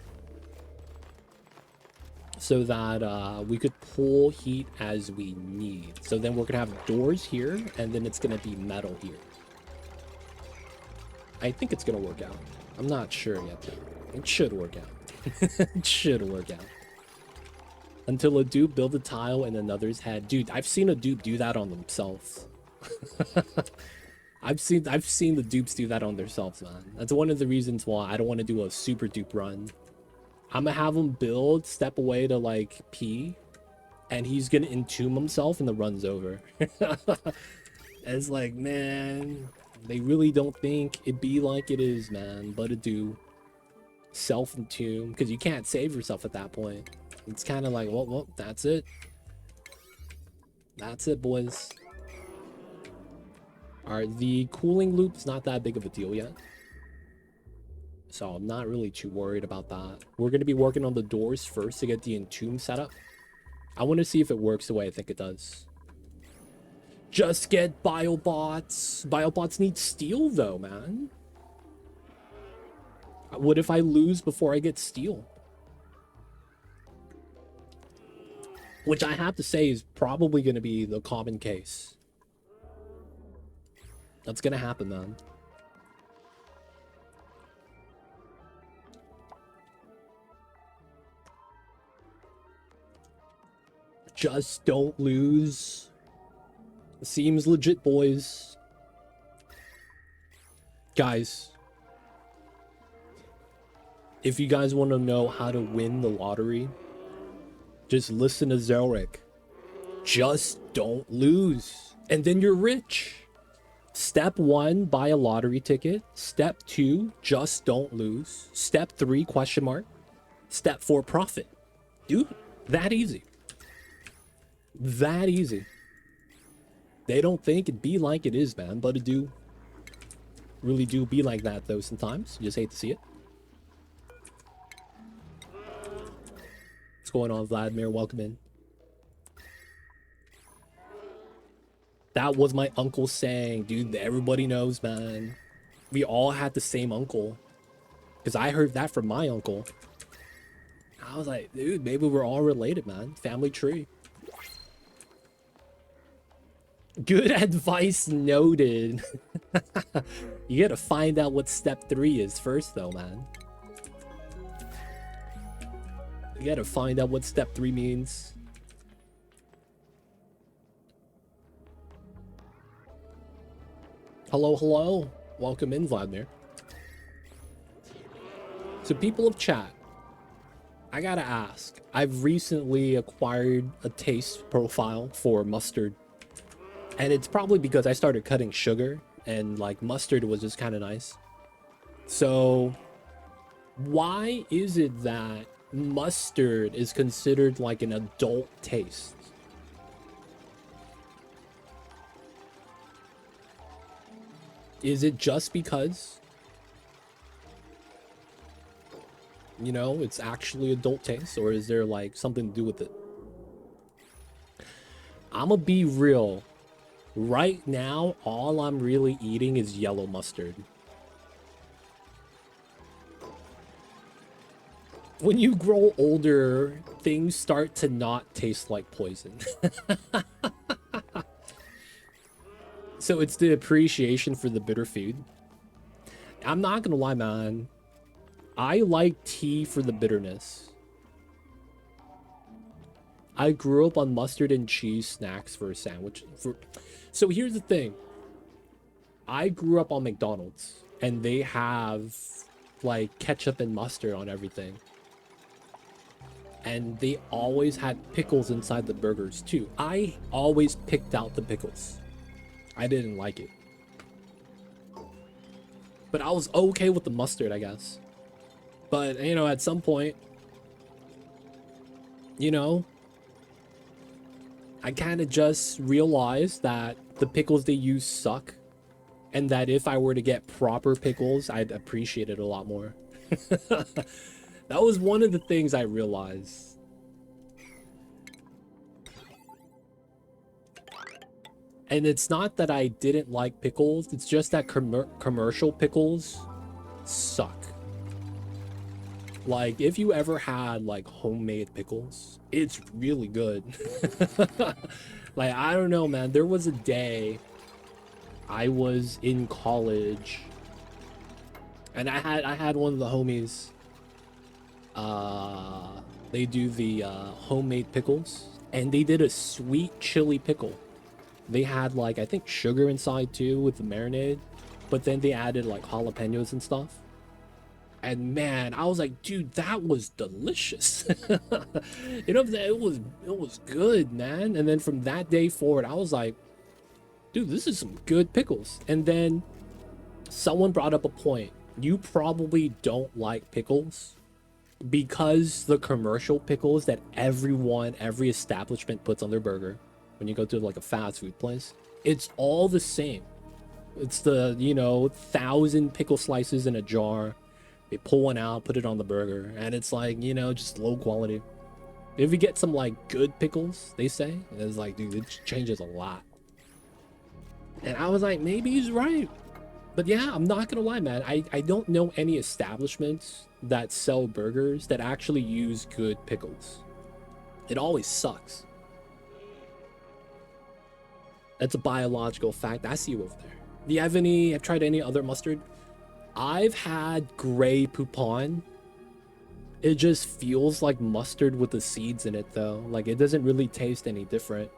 so that we could pull heat as we need. So then we're gonna have doors here, and then it's gonna be metal here. I think it's gonna work out. I'm not sure yet, though. It should work out. It should work out. Until a dupe build a tile in another's head. Dude, I've seen a dupe do that on themselves. I've seen the dupes do that on themselves, man. That's one of the reasons why I don't want to do a super dupe run. I'm gonna have him build, step away to like pee, and he's gonna entomb himself and the run's over. It's like, man, they really don't think it be like it is, man, but it do. Self-entomb, because you can't save yourself at that point. It's kind of like, well, that's it. That's it, boys. Alright, the cooling loop's not that big of a deal yet, so I'm not really too worried about that. We're going to be working on the doors first to get the entomb set up. I want to see if it works the way I think it does. Just get biobots. Biobots need steel, though, man. What if I lose before I get steel? Which I have to say is probably going to be the common case. That's going to happen, man. Just don't lose. Seems legit, boys. Guys, if you guys want to know how to win the lottery, just listen to Zelric. Just don't lose, and then you're rich. Step 1, buy a lottery ticket. Step 2, just don't lose. Step 3, question mark. Step 4, profit. Dude, that easy. That easy. They don't think it'd be like it is, man, but it do. Really do be like that, though, sometimes. You just hate to see it. What's going on, Vladimir? Welcome in. That was my uncle saying, dude, everybody knows, man. We all had the same uncle. Because I heard that from my uncle. I was like, dude, maybe we're all related, man. Family tree. Good advice noted. You gotta find out what step 3 is first, though, man. You gotta find out what step 3 means. Hello, hello. Welcome in, Vladimir. So, people of chat, I gotta ask. I've recently acquired a taste profile for mustard. And it's probably because I started cutting sugar and like mustard was just kind of nice. So why is it that mustard is considered like an adult taste? Is it just because, you know, it's actually adult taste, or is there like something to do with it? I'ma be real. Right now, all I'm really eating is yellow mustard. When you grow older, things start to not taste like poison. So it's the appreciation for the bitter food. I'm not gonna lie, man. I like tea for the bitterness. I grew up on mustard and cheese snacks for a sandwich. So here's the thing. I grew up on McDonald's, and they have like ketchup and mustard on everything. And they always had pickles inside the burgers too. I always picked out the pickles. I didn't like it. But I was okay with the mustard, I guess. But, you know, at some point, you know, I kind of just realized that the pickles they use suck. And that if I were to get proper pickles, I'd appreciate it a lot more. That was one of the things I realized. And it's not that I didn't like pickles, it's just that commercial pickles suck. Like, if you ever had, like, homemade pickles, it's really good. Like, I don't know, man. There was a day I was in college, and I had one of the homies. They do the homemade pickles, and they did a sweet chili pickle. They had, like, I think sugar inside too with the marinade, but then they added like jalapenos and stuff. And man, I was like, dude, that was delicious. You know, it was good, man. And then from that day forward, I was like, dude, this is some good pickles. And then someone brought up a point. You probably don't like pickles because the commercial pickles that every establishment puts on their burger when you go to like a fast food place, it's all the same. It's the, you know, 1,000 pickle slices in a jar. They pull one out, put it on the burger, and it's like, you know, just low quality. If you get some like good pickles, they say, it's like, dude, it changes a lot. And I was like, maybe he's right. But yeah, I'm not gonna lie, man. I don't know any establishments that sell burgers that actually use good pickles. It always sucks. That's a biological fact. I see you over there. Do you have tried any other mustard? I've had gray poupon. It just feels like mustard with the seeds in it though. Like, it doesn't really taste any different.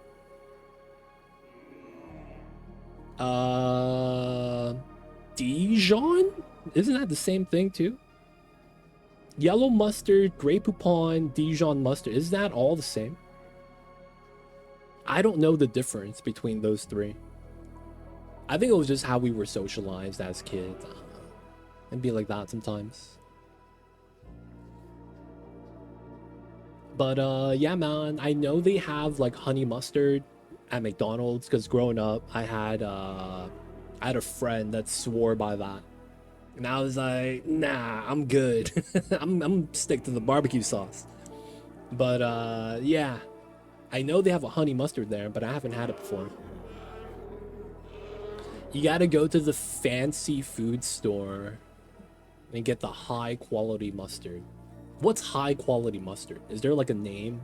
Dijon? Isn't that the same thing too? Yellow mustard, gray poupon, Dijon mustard. Is that all the same? I don't know the difference between those three. I think it was just how we were socialized as kids. It'd be like that sometimes. But yeah, man, I know they have like honey mustard at McDonald's because growing up, I had a friend that swore by that, and I was like, nah, I'm good. I'm stick to the barbecue sauce. But yeah, I know they have a honey mustard there, but I haven't had it before. You gotta go to the fancy food store and get the high quality mustard. What's high quality mustard? Is there like a name?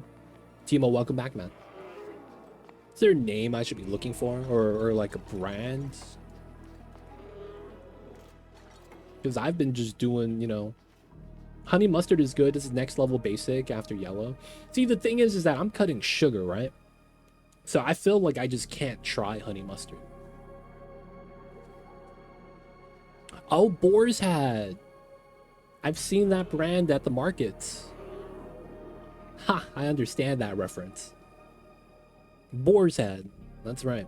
Timo, welcome back, man. Is there a name I should be looking for, or like a brand? Because I've been just doing, you know, honey mustard is good. This is next level basic after yellow. See, the thing is that I'm cutting sugar, right? So I feel like I just can't try honey mustard. Oh, Boar's Head. I've seen that brand at the markets. Ha, I understand that reference. Boar's Head. That's right.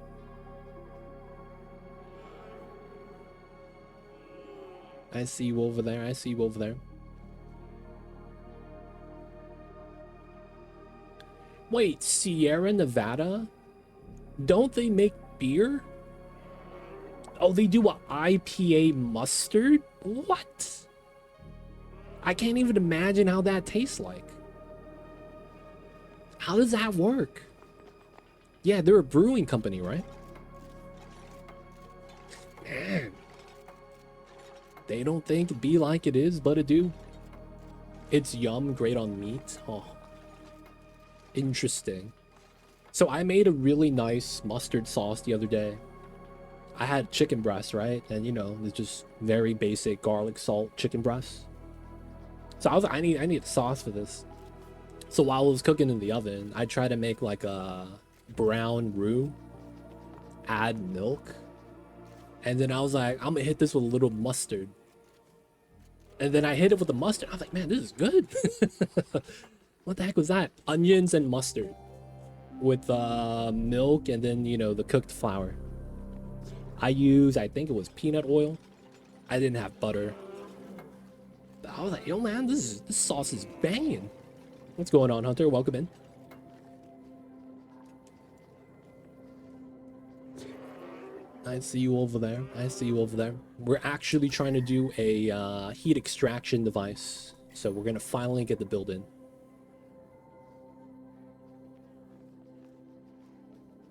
I see you over there. I see you over there. Wait, Sierra Nevada? Don't they make beer? Oh, they do a IPA mustard? What? I can't even imagine how that tastes like. How does that work? Yeah, they're a brewing company, right? Man. They don't think it be like it is, but it do. It's yum, great on meat. Oh. Interesting. So I made a really nice mustard sauce the other day. I had chicken breast, right? And you know, it's just very basic garlic salt chicken breast. So I was like, I need a sauce for this. So while I was cooking in the oven, I tried to make like a brown roux, add milk, and then I was like, I'm gonna hit this with a little mustard. And then I hit it with the mustard. I was like, man, this is good. What the heck was that? Onions and mustard with milk, and then, you know, the cooked flour. I think it was peanut oil. I didn't have butter. I was like, yo, man, this sauce is banging. What's going on, Hunter? Welcome in. I see you over there. I see you over there. We're actually trying to do a heat extraction device. So we're going to finally get the build in.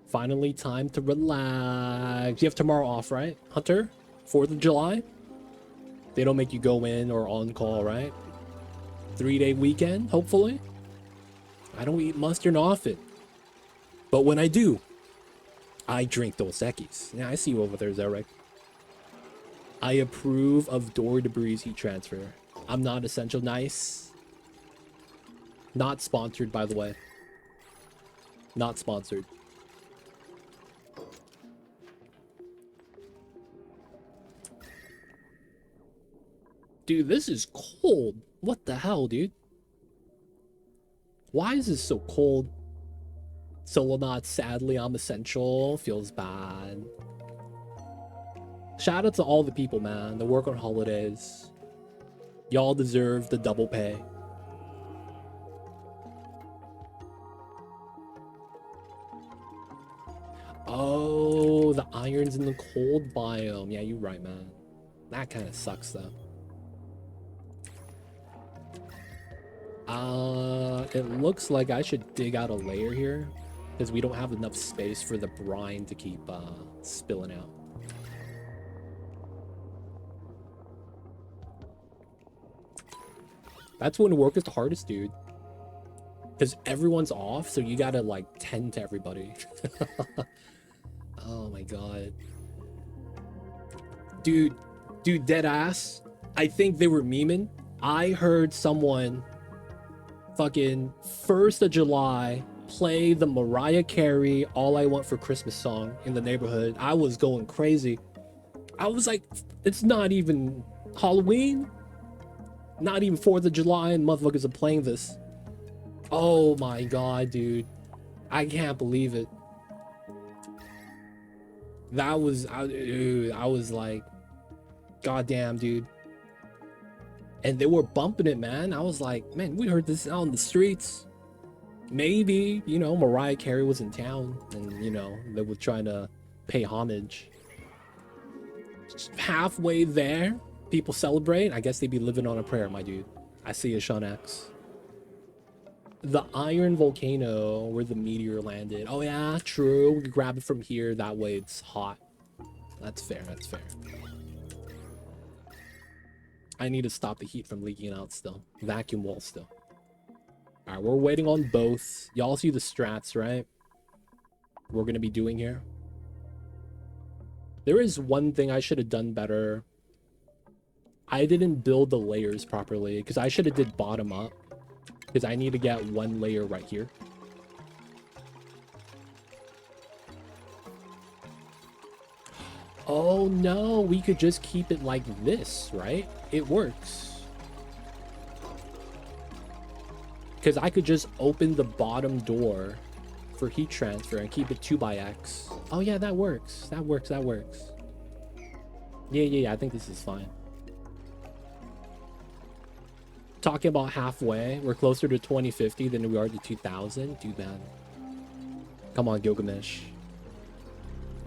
Finally, time to relax. You have tomorrow off, right, Hunter? 4th of July? They don't make you go in or on call, right? 3-day weekend, hopefully? I don't eat mustard often. But when I do, I drink Dos Equis. Yeah, I see you over there, Zarek. I approve of door debris heat transfer. I'm not essential. Nice. Not sponsored, by the way. Not sponsored. Dude, this is cold. What the hell, dude? Why is this so cold? Solo not, sadly, I'm essential. Feels bad. Shout out to all the people, man, that work on holidays. Y'all deserve the double pay. Oh, the iron's in the cold biome. Yeah, you're right, man. That kind of sucks, though. It looks like I should dig out a layer here because we don't have enough space for the brine to keep spilling out. That's when work is the hardest, dude. Because everyone's off, so you gotta like tend to everybody. Oh my god. Dude, dead ass. I think they were memeing. I heard someone fucking 1st of July play the Mariah Carey All I Want for Christmas song in the neighborhood. I was going crazy. I was like, it's not even Halloween, not even 4th of July, and motherfuckers are playing this. Oh my god, dude. I can't believe it. That was, dude, I was like, goddamn, dude. And they were bumping it, man. I was like, man, we heard this out on the streets. Maybe, you know, Mariah Carey was in town and, you know, they were trying to pay homage. Halfway there, people celebrate. I guess they'd be living on a prayer, my dude. I see you, Sean X. The iron volcano where the meteor landed. Oh, yeah, true. We could grab it from here. That way it's hot. That's fair. That's fair. I need to stop the heat from leaking out still. Vacuum wall still. Alright, we're waiting on both. Y'all see the strats, right? We're going to be doing here. There is one thing I should have done better. I didn't build the layers properly because I should have did bottom up. Because I need to get one layer right here. Oh no, we could just keep it like this, right? It works. Because I could just open the bottom door for heat transfer and keep it 2x. Oh yeah, that works. That works. Yeah, I think this is fine. Talking about halfway, we're closer to 2050 than we are to 2000. Dude, man. Come on, Gilgamesh.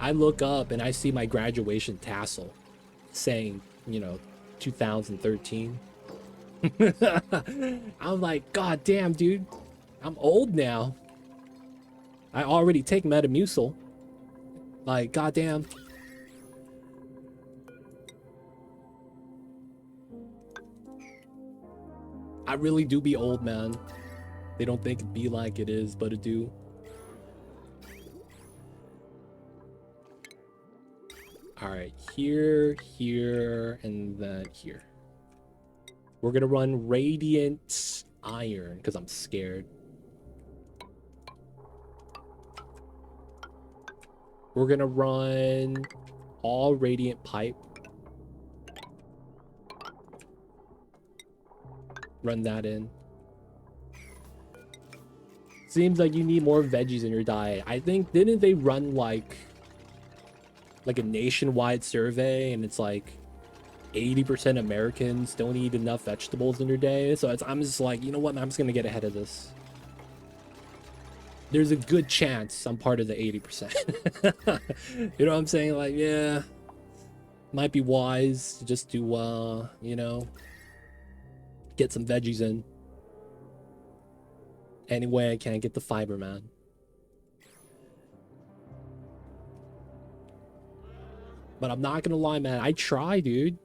I look up and I see my graduation tassel saying, you know, 2013. I'm like, god damn, dude. I'm old now. I already take Metamucil. Like, goddamn. I really do be old, man. They don't think it be like it is, but it do. Alright, here, and then here. We're gonna run Radiant Iron, because I'm scared. We're gonna run all Radiant Pipe. Run that in. Seems like you need more veggies in your diet. I think, didn't they run like a nationwide survey, and it's like 80% Americans don't eat enough vegetables in their day. So I'm just like, you know what, man, I'm just gonna get ahead of this. There's a good chance I'm part of the 80%. You know what I'm saying? Like, yeah, might be wise just to, you know, get some veggies in. Anyway, I can't get the fiber, man. But I'm not gonna lie, man. I try, dude.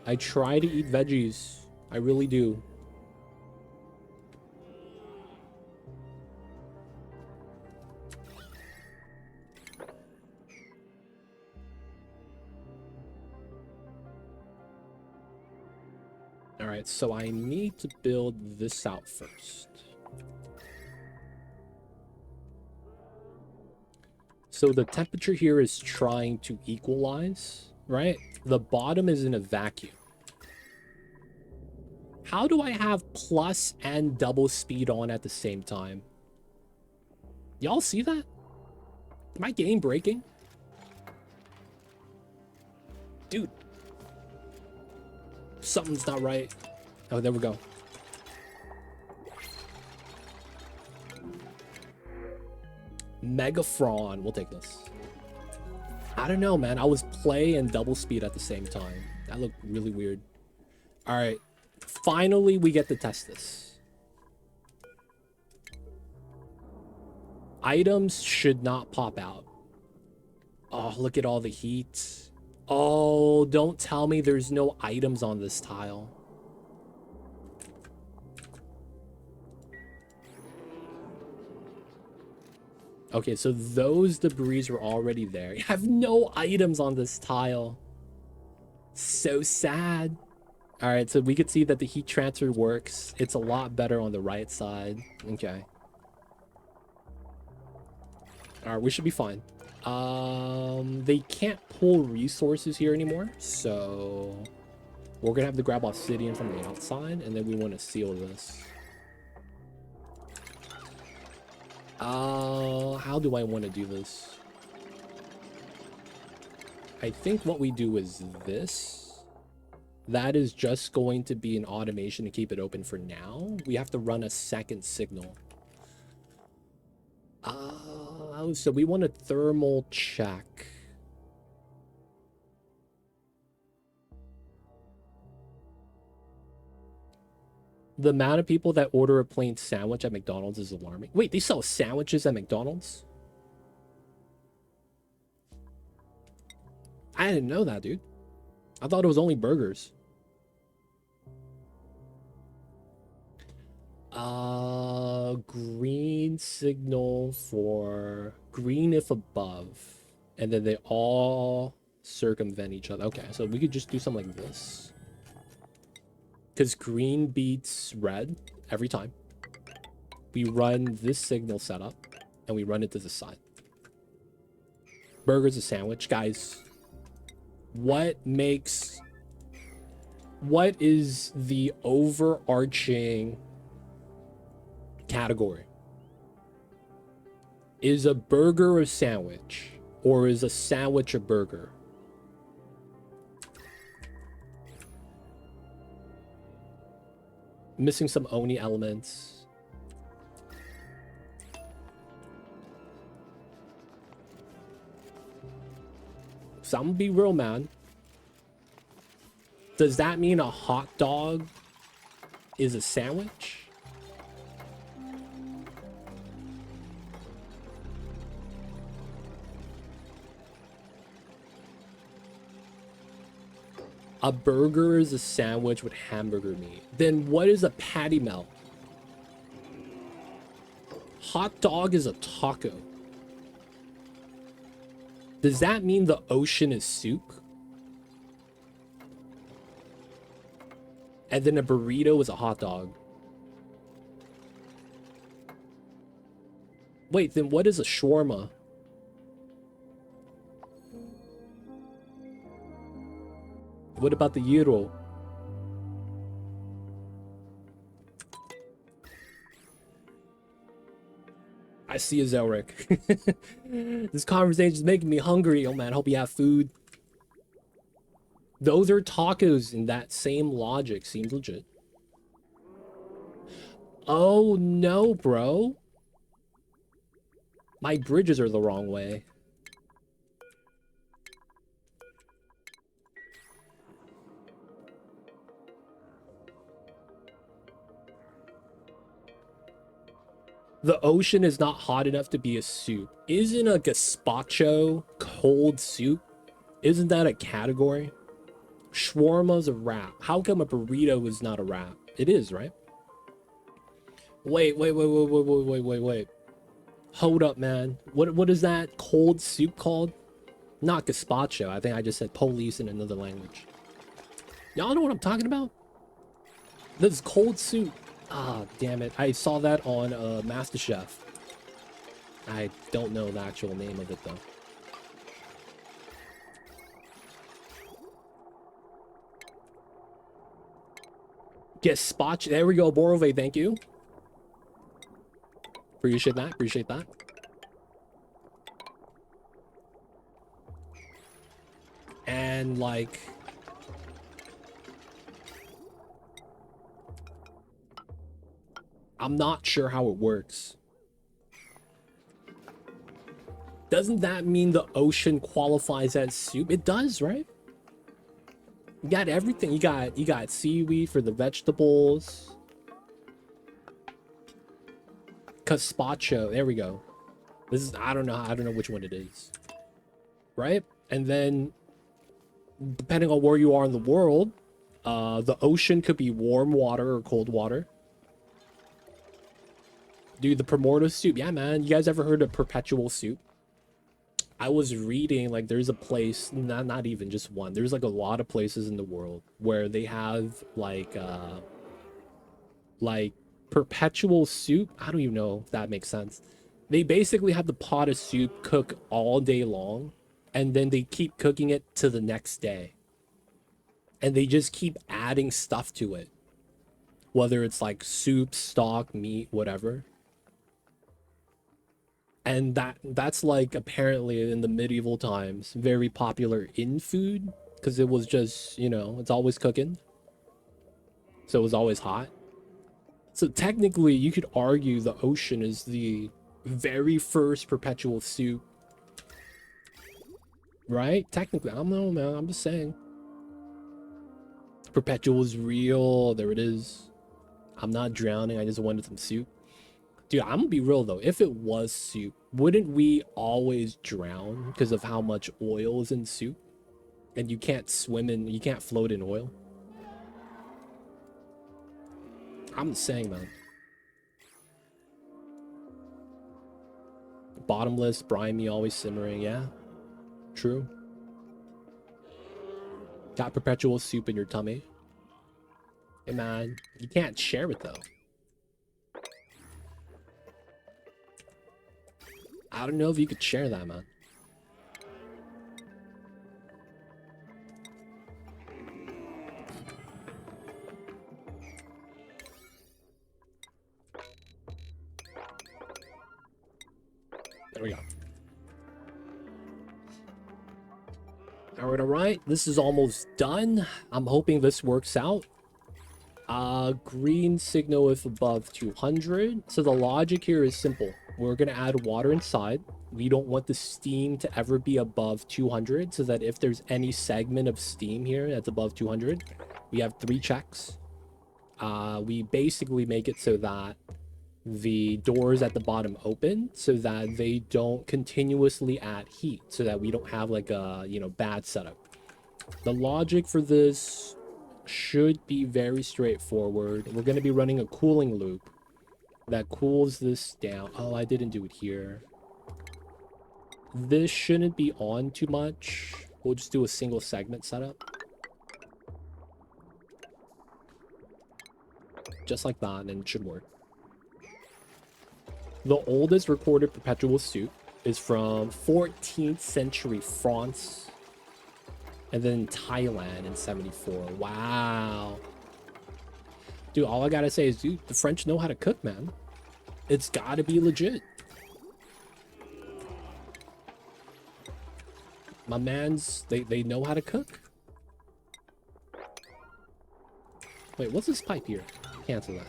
I try to eat veggies. I really do. All right, so I need to build this out first. So the temperature here is trying to equalize, right? The bottom is in a vacuum. How do I have plus and double speed on at the same time? Y'all see that? My game breaking? Dude. Something's not right. Oh, there we go. Megafron. We'll take this. I don't know, man. I was play and double speed at the same time. That looked really weird. All right. Finally, we get to test this. Items should not pop out. Oh, look at all the heat. Oh, don't tell me there's no items on this tile. Okay, so those debris were already there. You have no items on this tile. So sad. All right, so we could see that the heat transfer works. It's a lot better on the right side. Okay. All right, we should be fine. They can't pull resources here anymore, so we're gonna have to grab obsidian from the outside, and then we want to seal this. How do I want to do this? I think what we do is this. That is just going to be an automation to keep it open for now. We have to run a second signal. So we want a thermal check. The amount of people that order a plain sandwich at McDonald's is alarming. Wait, they sell sandwiches at McDonald's? I didn't know that, dude. I thought it was only burgers. Green signal for green if above. And then they all circumvent each other. Okay, so we could just do something like this. Because green beats red every time. We run this signal setup, and we run it to the side. Burger's a sandwich. Guys, what is the overarching category? Is a burger a sandwich, or is a sandwich a burger? Missing some Oni elements. So I'm gonna be real, man. Does that mean a hot dog is a sandwich? A burger is a sandwich with hamburger meat. Then what is a patty melt? Hot dog is a taco. Does that mean the ocean is soup? And then a burrito is a hot dog. Wait, then what is a shawarma? What about the gyro? I see a Zelric. This conversation is making me hungry. Oh man, hope you have food. Those are tacos, and that same logic seems legit. Oh no, bro. My bridges are the wrong way. The ocean is not hot enough to be a soup. Isn't a gazpacho cold soup? Isn't that a category? Shawarma's a wrap. How come a burrito is not a wrap? It is, right? Wait. Hold up, man. What is that cold soup called? Not gazpacho. I think I just said police in another language. Y'all know what I'm talking about? This is cold soup. Ah, damn it. I saw that on MasterChef. I don't know the actual name of it, though. Gazpacho. There we go, Borove. Thank you. Appreciate that. Appreciate that. And, like... I'm not sure how it works. Doesn't that mean the ocean qualifies as soup? It does, right? You got everything. You got seaweed for the vegetables. Gazpacho. There we go. This is I don't know which one it is. Right? And then depending on where you are in the world, the ocean could be warm water or cold water. Dude, the primordial soup. Yeah, man. You guys ever heard of perpetual soup? I was reading, like, there's a place, not even just one. There's, like, a lot of places in the world where they have, like perpetual soup. I don't even know if that makes sense. They basically have the pot of soup cook all day long, and then they keep cooking it to the next day. And they just keep adding stuff to it. Whether it's, like, soup, stock, meat, whatever. And that's like apparently in the medieval times very popular in food because it was just, you know, it's always cooking. So it was always hot. So technically you could argue the ocean is the very first perpetual soup. Right? Technically, I don't know, man. I'm just saying. Perpetual is real. There it is. I'm not drowning. I just wanted some soup. Dude, I'm gonna be real though. If it was soup, wouldn't we always drown because of how much oil is in soup? And you can't you can't float in oil. I'm saying, man. Bottomless, briny, always simmering. Yeah, true. Got perpetual soup in your tummy. Hey, man, you can't share it though. I don't know if you could share that, man. There we go. All right. This is almost done. I'm hoping this works out. Green signal if above 200. So the logic here is simple. We're going to add water inside. We don't want the steam to ever be above 200 so that if there's any segment of steam here that's above 200, we have 3 checks. We basically make it so that the doors at the bottom open so that they don't continuously add heat so that we don't have like a, you know, bad setup. The logic for this should be very straightforward. We're going to be running a cooling loop that cools this down. Oh, I didn't do it here. This shouldn't be on too much. We'll just do a single segment setup. Just like that, and it should work. The oldest recorded perpetual soup is from 14th century France. And then Thailand in 74. Wow. Dude, all I gotta say is, dude, the French know how to cook, man. It's gotta be legit. My mans, they know how to cook. Wait, what's this pipe here? Cancel that.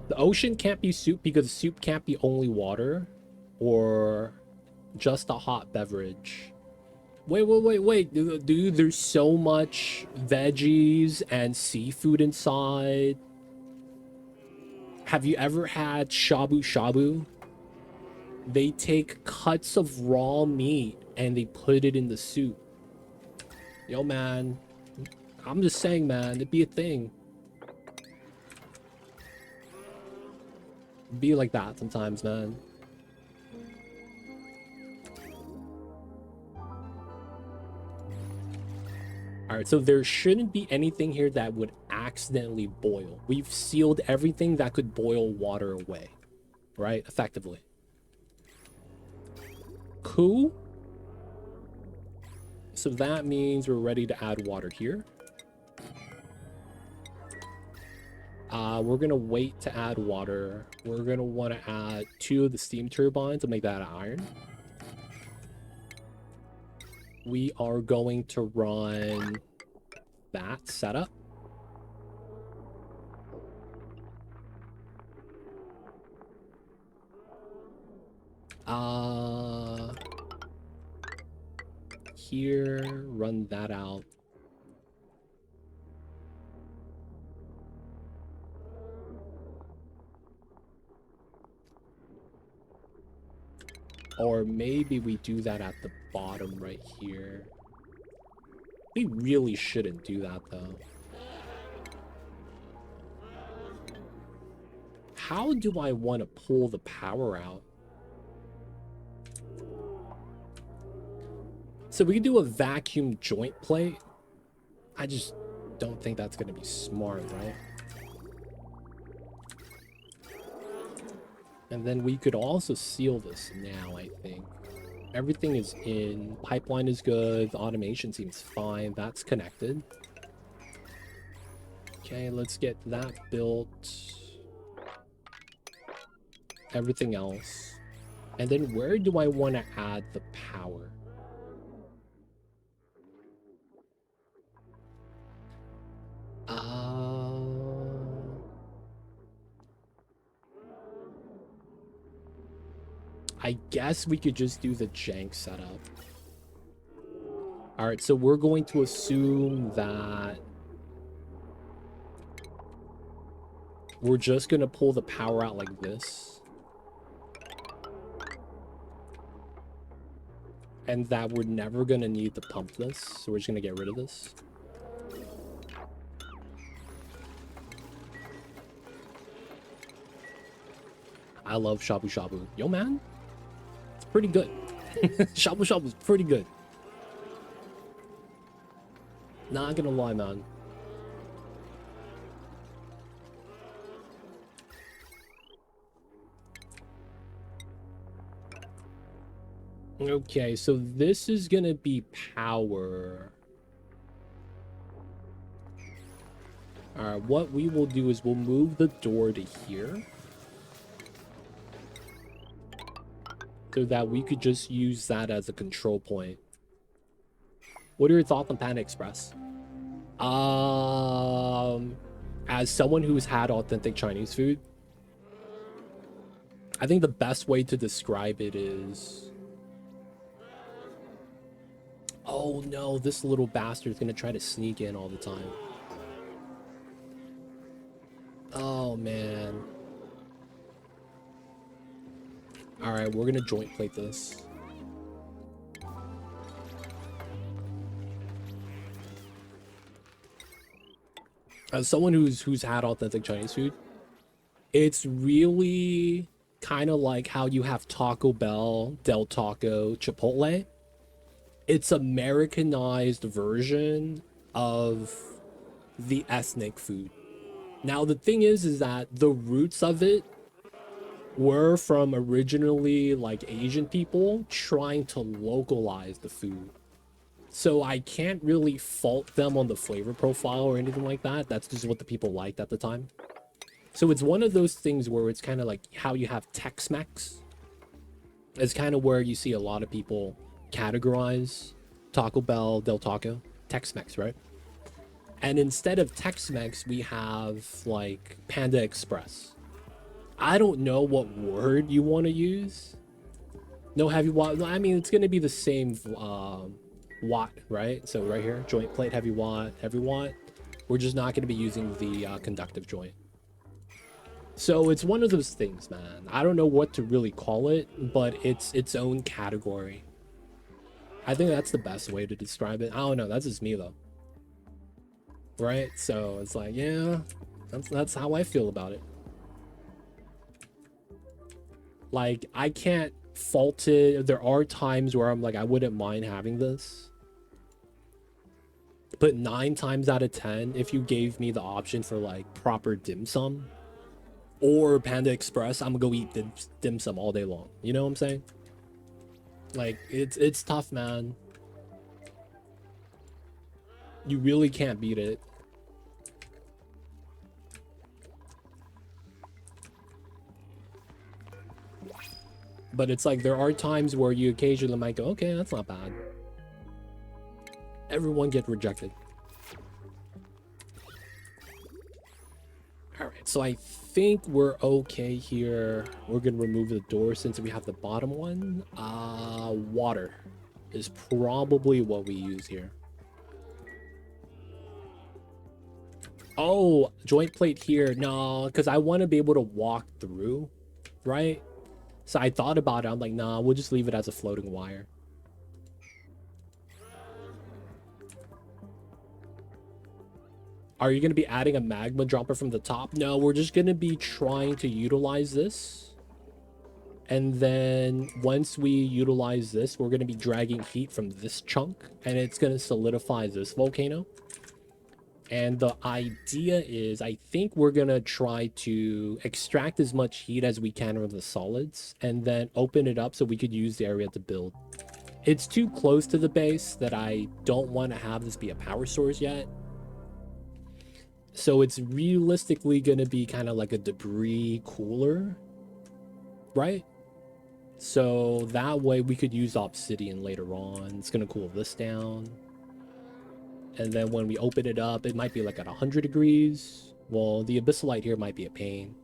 The ocean can't be soup because soup can't be only water or just a hot beverage. Wait. Dude, there's so much veggies and seafood inside. Have you ever had shabu shabu? They take cuts of raw meat and they put it in the soup. Yo, man. I'm just saying, man, it'd be a thing. Be like that sometimes, man. Alright, so there shouldn't be anything here that would accidentally boil. We've sealed everything that could boil water away, right? Effectively. Cool. So that means we're ready to add water here. We're gonna wait to add water. We're gonna want to add 2 of the steam turbines to make that iron. We are going to run that setup. Here, run that out. Or maybe we do that at the bottom right here. We really shouldn't do that, though. How do I want to pull the power out? So we can do a vacuum joint plate. I just don't think that's going to be smart, right? And then we could also seal this now, I think. Everything is in. Pipeline is good. The automation seems fine. That's connected. Okay, let's get that built. Everything else. And then where do I want to add the power? I guess we could just do the jank setup. Alright, so we're going to assume that we're just going to pull the power out like this. And that we're never going to need to pump this, so we're just going to get rid of this. I love shabu shabu. Yo, man. It's pretty good. Shabu shabu is pretty good. Not gonna lie, man. Okay, so this is gonna be power. Alright, what we will do is we'll move the door to here. So that we could just use that as a control point. What are your thoughts on Panda Express? As someone who's had authentic Chinese food, I think the best way to describe it is... Oh no, this little bastard's gonna try to sneak in all the time. Oh man. Alright, we're gonna joint plate this. As someone who's had authentic Chinese food, it's really kind of like how you have Taco Bell, Del Taco, Chipotle. It's Americanized version of the ethnic food. Now the thing is that the roots of it were from originally like Asian people trying to localize the food. So I can't really fault them on the flavor profile or anything like that. That's just what the people liked at the time. So it's one of those things where it's kind of like how you have Tex-Mex. It's kind of where you see a lot of people categorize Taco Bell, Del Taco, Tex-Mex, right? And instead of Tex-Mex, we have like Panda Express. I don't know what word you want to use. No heavy watt. I mean, it's going to be the same watt, right? So right here, joint plate, heavy watt, heavy watt. We're just not going to be using the conductive joint. So it's one of those things, man. I don't know what to really call it, but it's its own category. I think that's the best way to describe it. I don't know. That's just me, though. Right? So it's like, yeah, that's how I feel about it. Like, I can't fault it. There are times where I'm like, I wouldn't mind having this. But 9 times out of 10, if you gave me the option for like proper dim sum or Panda Express, I'm gonna go eat dim sum all day long. You know what I'm saying? Like, it's tough, man. You really can't beat it. But it's like there are times where you occasionally might go, okay, that's not bad. Everyone get rejected. All right, so I think we're okay here. We're gonna remove the door since we have the bottom one. Water is probably what we use here. Oh, joint plate here. No, because I want to be able to walk through, right? So I thought about it. I'm like, nah, we'll just leave it as a floating wire. Are you going to be adding a magma dropper from the top? No, we're just going to be trying to utilize this. And then once we utilize this, we're going to be dragging heat from this chunk. And it's going to solidify this volcano. And the idea is, I think we're going to try to extract as much heat as we can from the solids. And then open it up so we could use the area to build. It's too close to the base that I don't want to have this be a power source yet. So it's realistically going to be kind of like a debris cooler, right? So that way we could use obsidian later on. It's going to cool this down. And then when we open it up, it might be like at 100 degrees. Well, the abyssalite here might be a pain.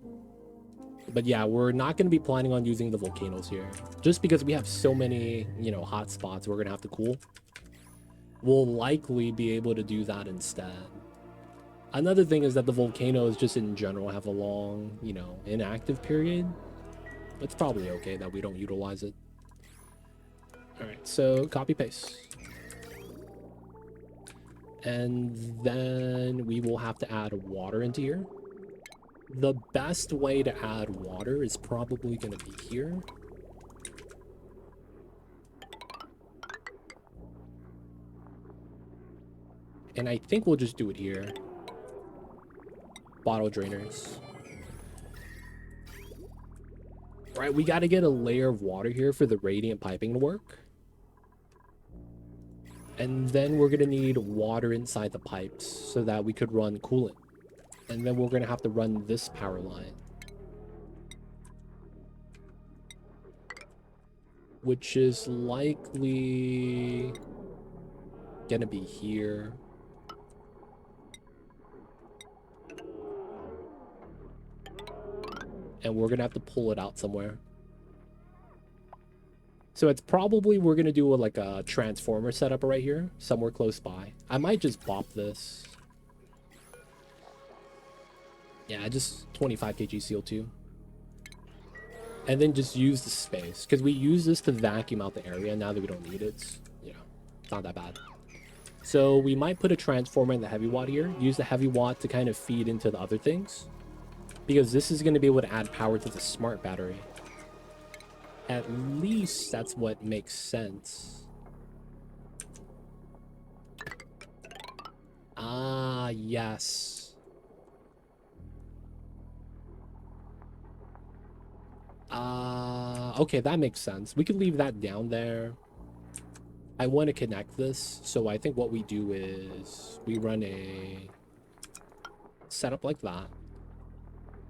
But yeah, we're not going to be planning on using the volcanoes here. Just because we have so many, you know, hot spots we're going to have to cool. We'll likely be able to do that instead. Another thing is that the volcanoes just in general have a long, you know, inactive period. It's probably okay that we don't utilize it. All right, so copy paste. And then we will have to add water into here. The best way to add water is probably going to be here. And I think we'll just do it here. Bottle drainers. Right, we got to get a layer of water here for the radiant piping to work. And then we're going to need water inside the pipes so that we could run coolant. And then we're going to have to run this power line, which is likely going to be here. And we're going to have to pull it out somewhere. So it's probably we're going to do like a transformer setup right here, somewhere close by. I might just bop this. Yeah, just 25 kg CO2. And then just use the space. Because we use this to vacuum out the area now that we don't need it. It's, you know, it's not that bad. So we might put a transformer in the heavy watt here. Use the heavy watt to kind of feed into the other things. Because this is going to be able to add power to the smart battery. At least that's what makes sense. Ah, yes. Okay, that makes sense. We could leave that down there. I want to connect this, so I think what we do is we run a setup like that.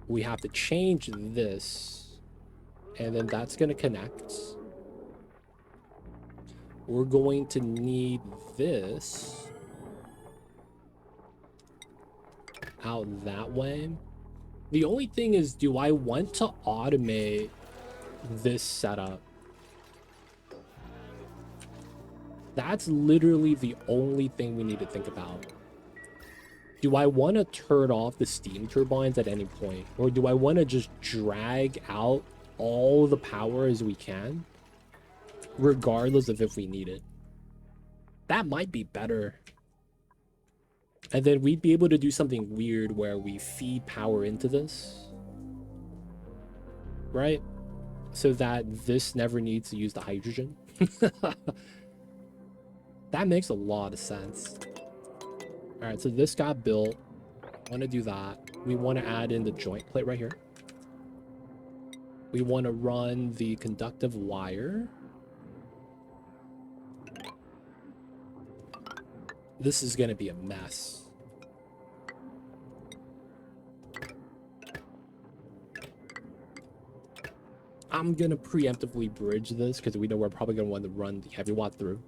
We have to change this, and then that's going to connect. we're going to need this out that way. The only thing is, do I want to automate this setup? That's literally the only thing we need to think about. Do I want to turn off the steam turbines at any point? Or do I want to just drag out all the power as we can, regardless of if we need it? That might be better. And then we'd be able to do something weird where we feed power into this, right? So that this never needs to use the hydrogen. That makes a lot of sense. All right, so this got built. Want to do that. We want to add in the joint plate right here. We want to run the conductive wire. This is going to be a mess. I'm going to preemptively bridge this because we know we're probably going to want to run the heavy watt through.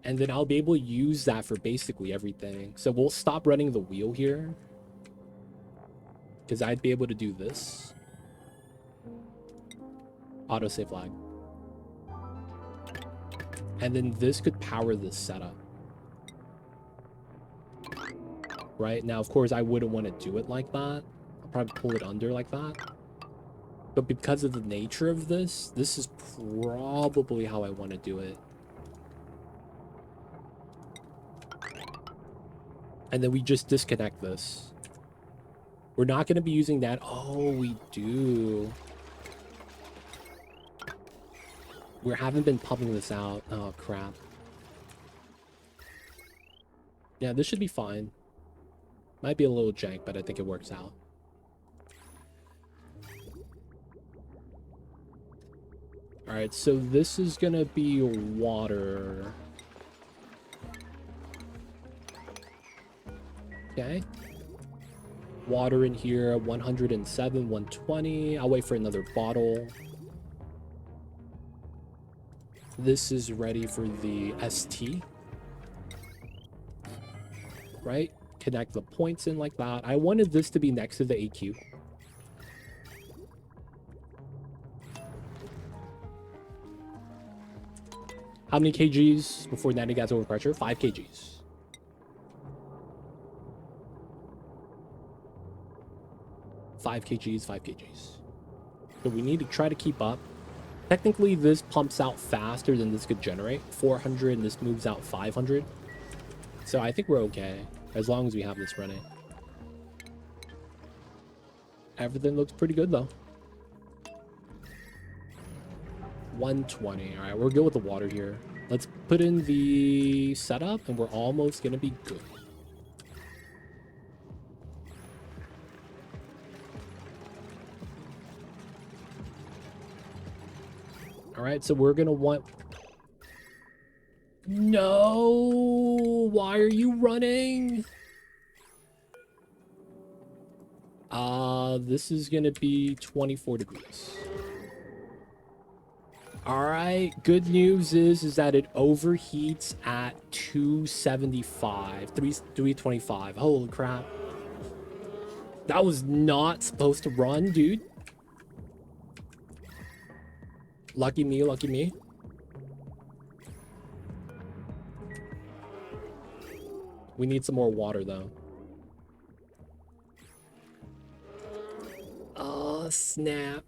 And then I'll be able to use that for basically everything. So we'll stop running the wheel here, because I'd be able to do this. Autosave flag. And then this could power this setup. Right? Now, of course, I wouldn't want to do it like that. I'll probably pull it under like that. But because of the nature of this, this is probably how I want to do it. And then we just disconnect this. We're not going to be using that. Oh, we do. We haven't been pumping this out. Oh, crap. Yeah, this should be fine. Might be a little jank, but I think it works out. Alright, so this is going to be water. Okay. Water in here, 107, 120. I'll wait for another bottle. This is ready for the ST. Right? Connect the points in like that. I wanted this to be next to the AQ. How many kgs before Natty gets over pressure? 5 kgs. 5 kgs, 5 kgs. So we need to try to keep up. Technically, this pumps out faster than this could generate. 400, and this moves out 500. So I think we're okay, as long as we have this running. Everything looks pretty good, though. 120. All right, we're good with the water here. Let's put in the setup, and we're almost going to be good. All right, so we're going to want... No! Why are you running? This is going to be 24 degrees. All right, good news is that it overheats at 275, 325. Holy crap. That was not supposed to run, dude. Lucky me, lucky me. We need some more water, though. Oh, snap.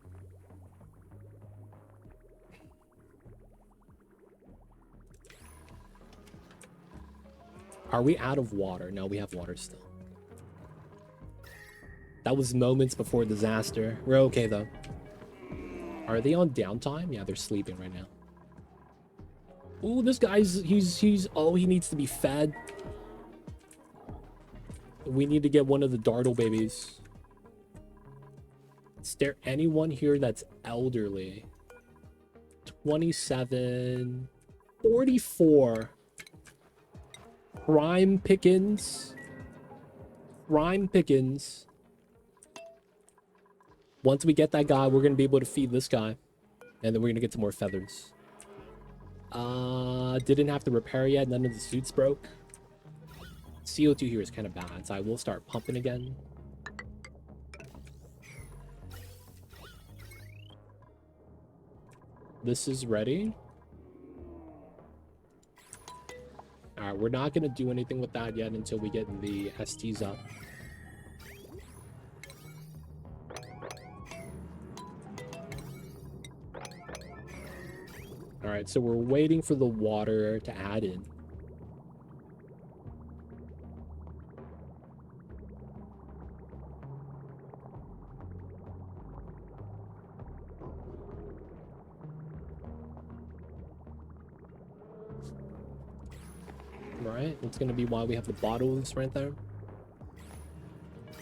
Are we out of water? No, we have water still. That was moments before disaster. We're okay, though. Are they on downtime? Yeah, they're sleeping right now. Ooh, this guy's... He's... Oh, he needs to be fed. We need to get one of the Dartle babies. Is there anyone here that's elderly? 27... 44... Prime Pickens. Prime Pickens. Once we get that guy, we're going to be able to feed this guy. And then we're going to get some more feathers. Didn't have to repair yet. None of the suits broke. CO2 here is kind of bad, so I will start pumping again. This is ready. All right, we're not going to do anything with that yet until we get the STs up. All right, so we're waiting for the water to add in. Right, it's going to be why we have the bottoms right there.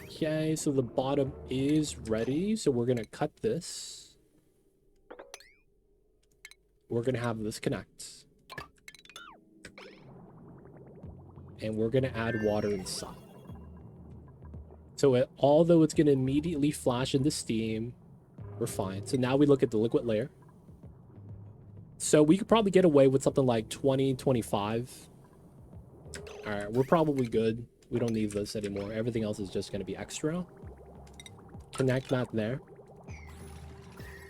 Okay, so the bottom is ready. So we're going to cut this. We're going to have this connect. And we're going to add water inside. So although it's going to immediately flash into steam, we're fine. So now we look at the liquid layer. So we could probably get away with something like 20, 25. All right, we're probably good. We don't need this anymore. Everything else is just going to be extra. Connect that there.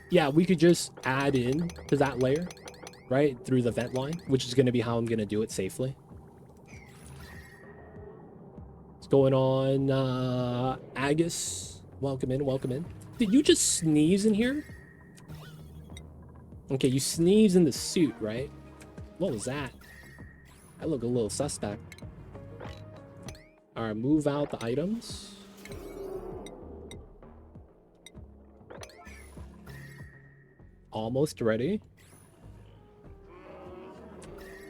Yeah, we could just add in to that layer, right, through the vent line, which is going to be how I'm going to do it safely. What's going on, Agus? Welcome in, welcome in. Did you just sneeze in here? Okay, you sneeze in the suit, right? What was that? I look a little suspect. All right, move out the items. Almost ready.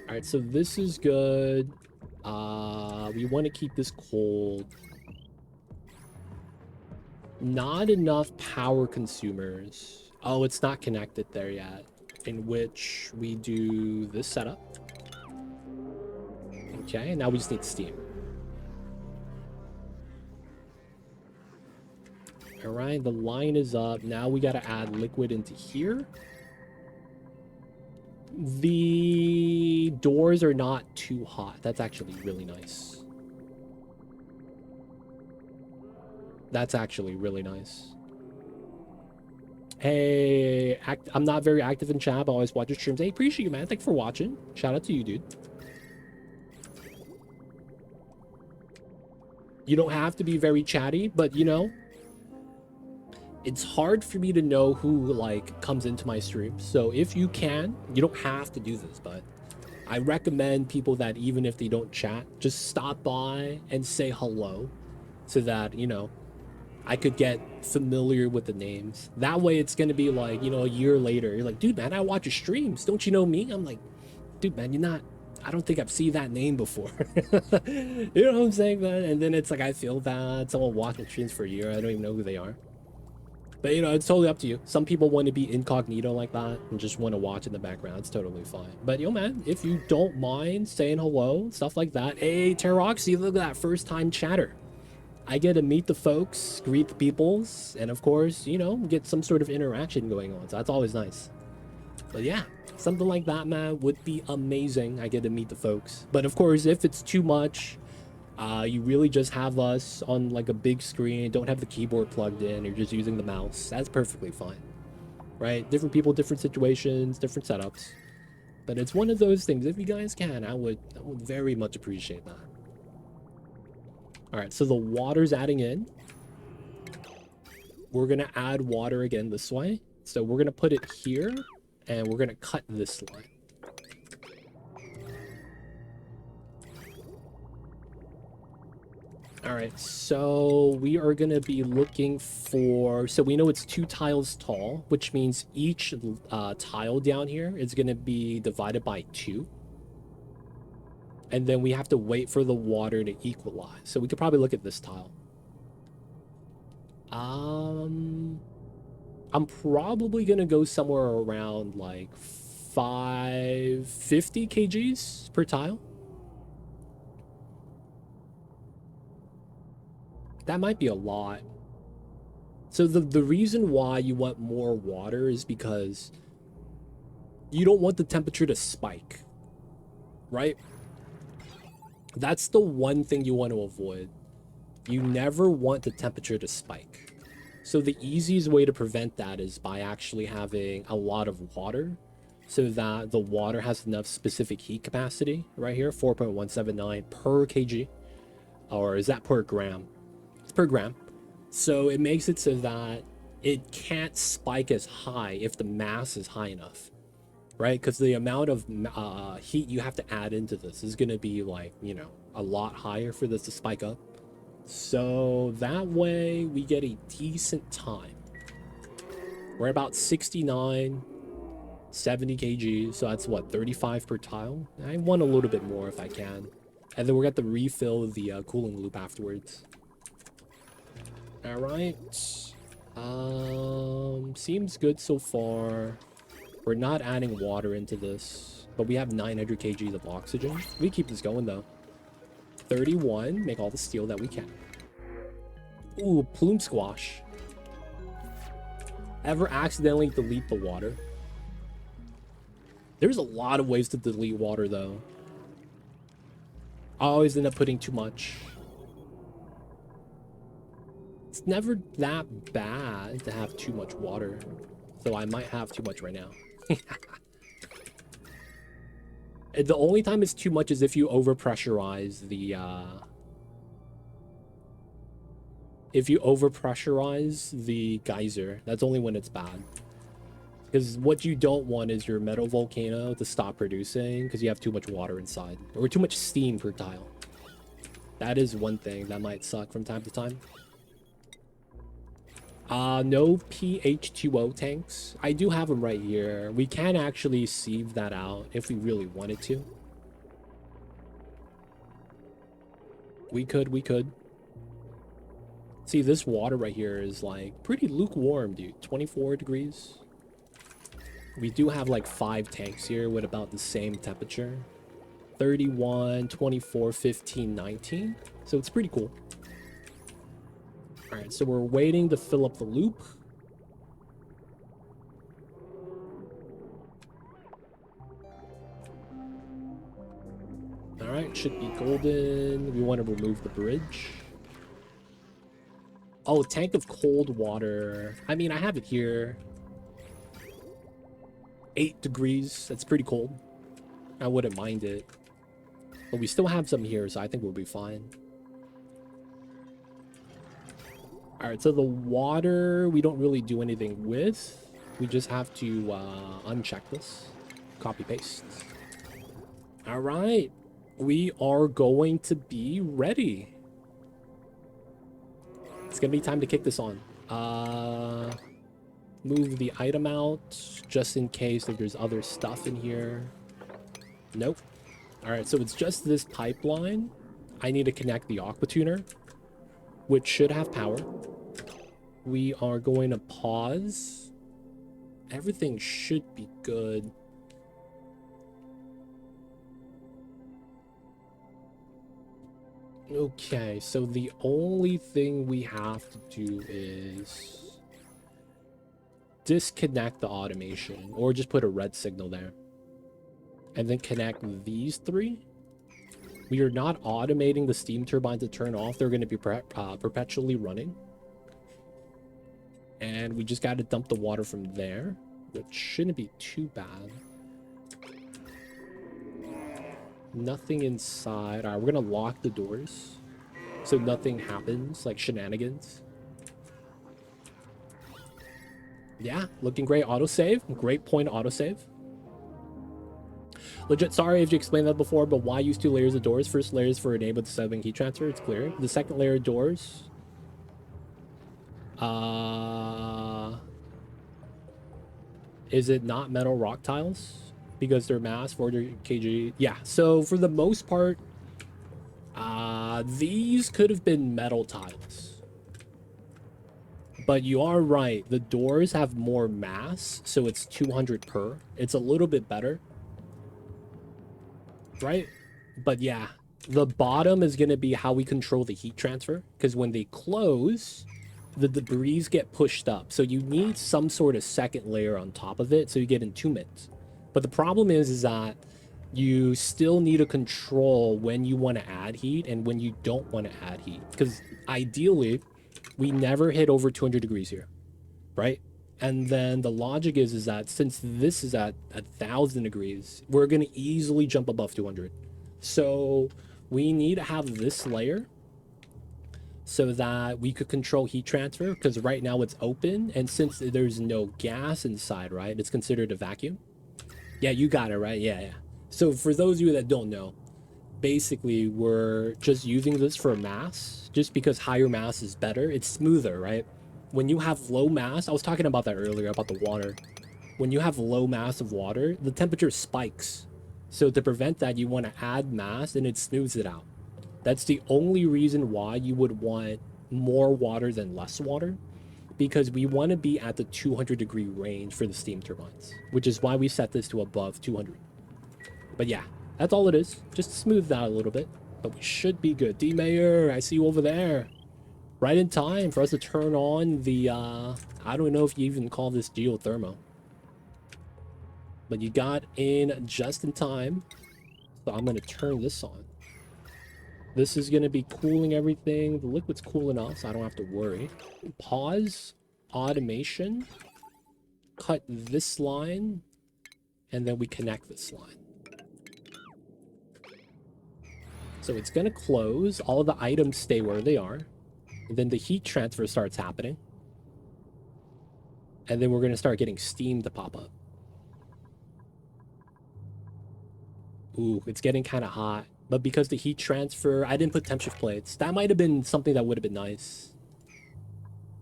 All right, so this is good. We want to keep this cold. Not enough power consumers. Oh, it's not connected there yet. In which we do this setup. Okay, now we just need steam. All right, the line is up. Now we got to add liquid into here. The doors are not too hot. That's actually really nice. That's actually really nice. Hey, I'm not very active in chat, but I always watch your streams. Hey, appreciate you, man. Thanks for watching. Shout out to you, dude. You don't have to be very chatty, but you know, it's hard for me to know who like comes into my stream. So if you can, you don't have to do this, but I recommend people that even if they don't chat, just stop by and say hello so that, you know, I could get familiar with the names. That way it's going to be like, you know, a year later, you're like, dude, man, I watch your streams. Don't you know me? I'm like, dude, man, you're not, I don't think I've seen that name before. You know what I'm saying, man? And then it's like, I feel bad. Someone watching streams for a year. I don't even know who they are. But, you know, it's totally up to you. Some people want to be incognito like that and just want to watch in the background. It's totally fine. But, yo, man, if you don't mind saying hello, stuff like that. Hey, Teroxy, look at that first-time chatter. I get to meet the folks, greet the peoples, and, of course, you know, get some sort of interaction going on. So that's always nice. But, yeah, something like that, man, would be amazing. I get to meet the folks. But, of course, if it's too much... you really just have us on like a big screen, don't have the keyboard plugged in, you're just using the mouse. That's perfectly fine, right? Different people, different situations, different setups. But it's one of those things. If you guys can, I would very much appreciate that. All right, so the water's adding in. We're gonna add water again this way. So we're gonna put it here, and we're gonna cut this line. All right, so we are going to be looking for, so we know it's 2 tiles tall, which means each tile down here is going to be divided by 2. And then we have to wait for the water to equalize. So we could probably look at this tile. I'm probably going to go somewhere around like 550 kgs per tile. That might be a lot. So the reason why you want more water is because you don't want the temperature to spike, right? That's the one thing you want to avoid. You never want the temperature to spike. So the easiest way to prevent that is by actually having a lot of water, so that the water has enough specific heat capacity right here, 4.179 per kg. Or is that per gram? It's per gram. So it makes it so that it can't spike as high if the mass is high enough, right? Because the amount of heat you have to add into this is going to be like, you know, a lot higher for this to spike up. So that way we get a decent time. We're about 69, 70 kg. So that's what, 35 per tile? I want a little bit more if I can. And then we're going to refill the cooling loop afterwards. All right. Seems good so far. We're not adding water into this, but we have 900 kg of oxygen. We keep this going though. 31, make all the steel that we can. Ooh, plume squash. Ever accidentally delete the water? There's a lot of ways to delete water though. I always end up putting too much. It's never that bad to have too much water. So I might have too much right now. The only time it's too much is if you overpressurize the geyser. That's only when it's bad. Because what you don't want is your metal volcano to stop producing because you have too much water inside. Or too much steam per tile. That is one thing that might suck from time to time. No pH2O tanks. I do have them right here. We can actually sieve that out if we really wanted to. We could. See, this water right here is like pretty lukewarm, dude. 24 degrees. We do have like 5 tanks here with about the same temperature. 31, 24, 15, 19. So it's pretty cool. All right, so we're waiting to fill up the loop. All right, should be golden. We want to remove the bridge. Oh, tank of cold water. I mean, I have it here. 8 degrees. That's pretty cold. I wouldn't mind it. But we still have some here, so I think we'll be fine. Alright, so the water we don't really do anything with. We just have to uncheck this. Copy paste. Alright. We are going to be ready. It's gonna be time to kick this on. Move the item out just in case if there's other stuff in here. Nope. Alright, so it's just this pipeline. I need to connect the aqua tuner, which should have power. We are going to pause. Everything should be good. Okay, so the only thing we have to do is disconnect the automation, or just put a red signal there. And then connect these 3. We are not automating the steam turbine to turn off. They're going to be perpetually running. And we just got to dump the water from there, which shouldn't be too bad. Nothing inside. All right, we're going to lock the doors so nothing happens, like shenanigans. Yeah, looking great. Autosave. Great point, autosave. Legit, sorry if you explained that before, but why use 2 layers of doors? First layer is for enabling subbing heat transfer. It's clear. The second layer of doors... is it not metal rock tiles? Because they're mass 400 kg. Yeah, so for the most part, these could have been metal tiles. But you are right. The doors have more mass, so it's 200 per. It's a little bit better. Right? But yeah, the bottom is going to be how we control the heat transfer. Because when they close, the debris get pushed up. So you need some sort of second layer on top of it so you get entombment. But the problem is that you still need to control when you want to add heat and when you don't want to add heat. Because ideally, we never hit over 200 degrees here, right? And then the logic is that since this is at 1,000 degrees, we're going to easily jump above 200. So we need to have this layer so that we could control heat transfer, because right now it's open, and since there's no gas inside, right, it's considered a vacuum. Yeah, you got it, right? Yeah. So for those of you that don't know, basically we're just using this for mass, just because higher mass is better. It's smoother, right? When you have low mass, I was talking about that earlier about the water. When you have low mass of water, the temperature spikes. So to prevent that, you want to add mass and it smooths it out. That's the only reason why you would want more water than less water, because we want to be at the 200-degree range for the steam turbines, which is why we set this to above 200. But yeah, that's all it is. Just smooth that a little bit, but we should be good. D-Mayor, I see you over there. Right in time for us to turn on the, I don't know if you even call this geothermal. But you got in just in time. So I'm going to turn this on. This is going to be cooling everything. The liquid's cooling off, so I don't have to worry. Pause. Automation. Cut this line. And then we connect this line. So it's going to close. All of the items stay where they are. And then the heat transfer starts happening. And then we're going to start getting steam to pop up. Ooh, it's getting kind of hot. But because the heat transfer, I didn't put temp shift plates. That might have been something that would have been nice.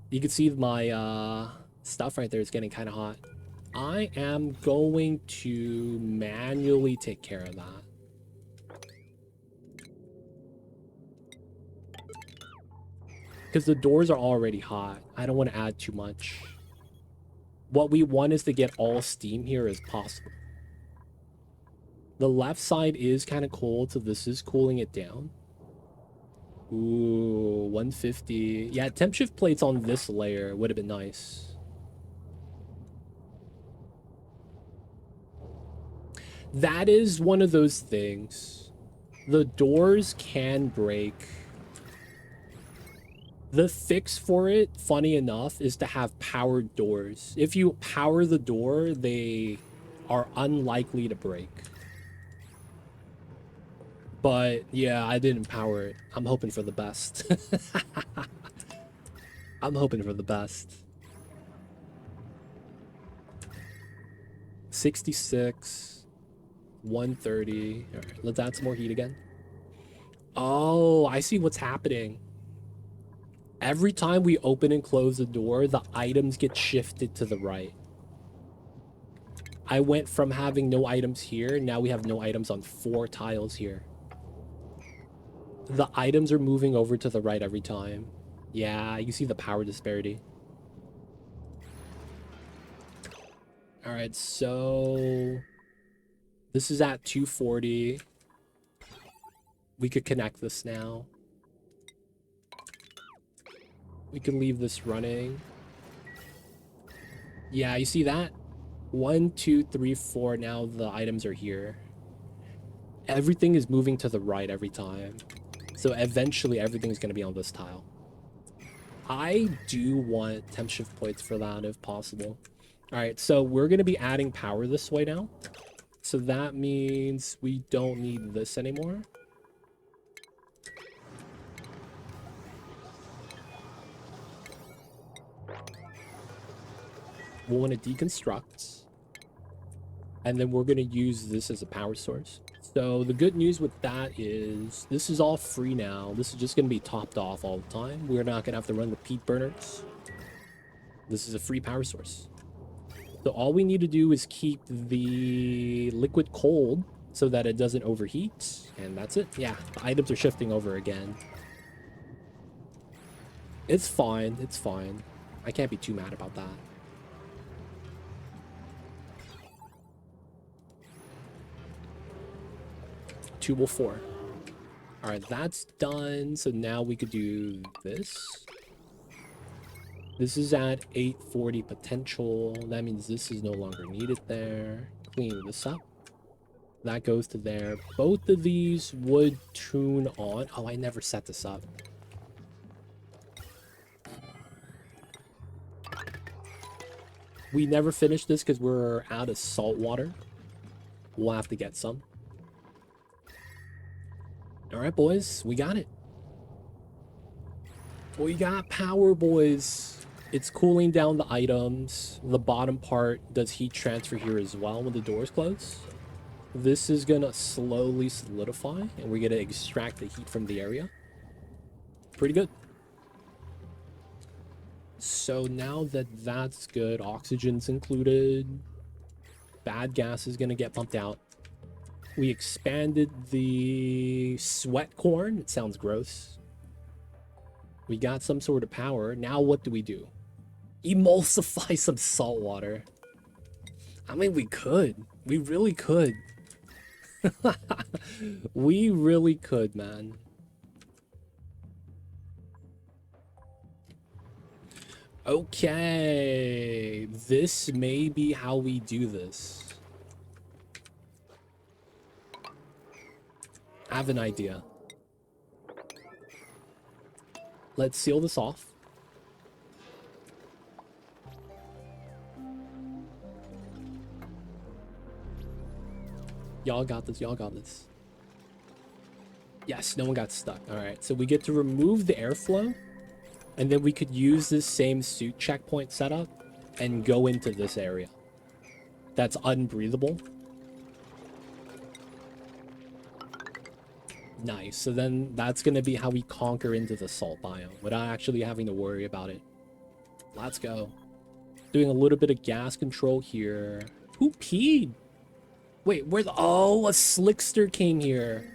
You can see my stuff right there is getting kind of hot. I am going to manually take care of that. Because the doors are already hot. I don't want to add too much. What we want is to get all steam here as possible. The left side is kind of cold, so this is cooling it down. Ooh, 150. Yeah, temp shift plates on this layer would have been nice. That is one of those things. The doors can break. The fix for it, funny enough, is to have powered doors. If you power the door, they are unlikely to break. But yeah, I didn't power it. I'm hoping for the best. I'm hoping for the best. 66, 130. All right, let's add some more heat again. Oh, I see what's happening. Every time we open and close the door, the items get shifted to the right. I went from having no items here, now we have no items on 4 tiles here. The items are moving over to the right every time. Yeah, you see the power disparity. All right, so this is at 240. We could connect this now. We can leave this running. Yeah, you see that? 1, 2, 3, 4. Now the items are here. Everything is moving to the right every time. So eventually everything's going to be on this tile. I do want temp shift plates for that if possible. All right, so we're going to be adding power this way now. So that means we don't need this anymore. We'll want to deconstruct. And then we're going to use this as a power source. So the good news with that is this is all free now. This is just going to be topped off all the time. We're not going to have to run the peat burners. This is a free power source. So all we need to do is keep the liquid cold so that it doesn't overheat. And that's it. Yeah, the items are shifting over again. It's fine. It's fine. I can't be too mad about that. Tubal 4. All right, that's done. So now we could do this. This is at 840 potential. That means this is no longer needed there. Clean this up. That goes to there. Both of these would tune on. Oh, I never set this up. We never finished this because we're out of salt water. We'll have to get some. All right, boys. We got it. We got power, boys. It's cooling down the items. The bottom part does heat transfer here as well when the doors close. This is gonna slowly solidify, and we're gonna extract the heat from the area. Pretty good. So now that that's good, oxygen's included. Bad gas is gonna get pumped out. We expanded the sweat corn. It sounds gross. We got some sort of power. Now what do? Emulsify some salt water. I mean, we could. We really could. We really could, man. Okay. This may be how we do this. I have an idea. Let's seal this off. Y'all got this. Y'all got this. Yes, no one got stuck. All right, so we get to remove the airflow, and then we could use this same suit checkpoint setup and go into this area. That's unbreathable. Nice. So then that's going to be how we conquer into the salt biome without actually having to worry about it. Let's go. Doing a little bit of gas control here. Who peed? Wait, where the... Oh, a slickster came here.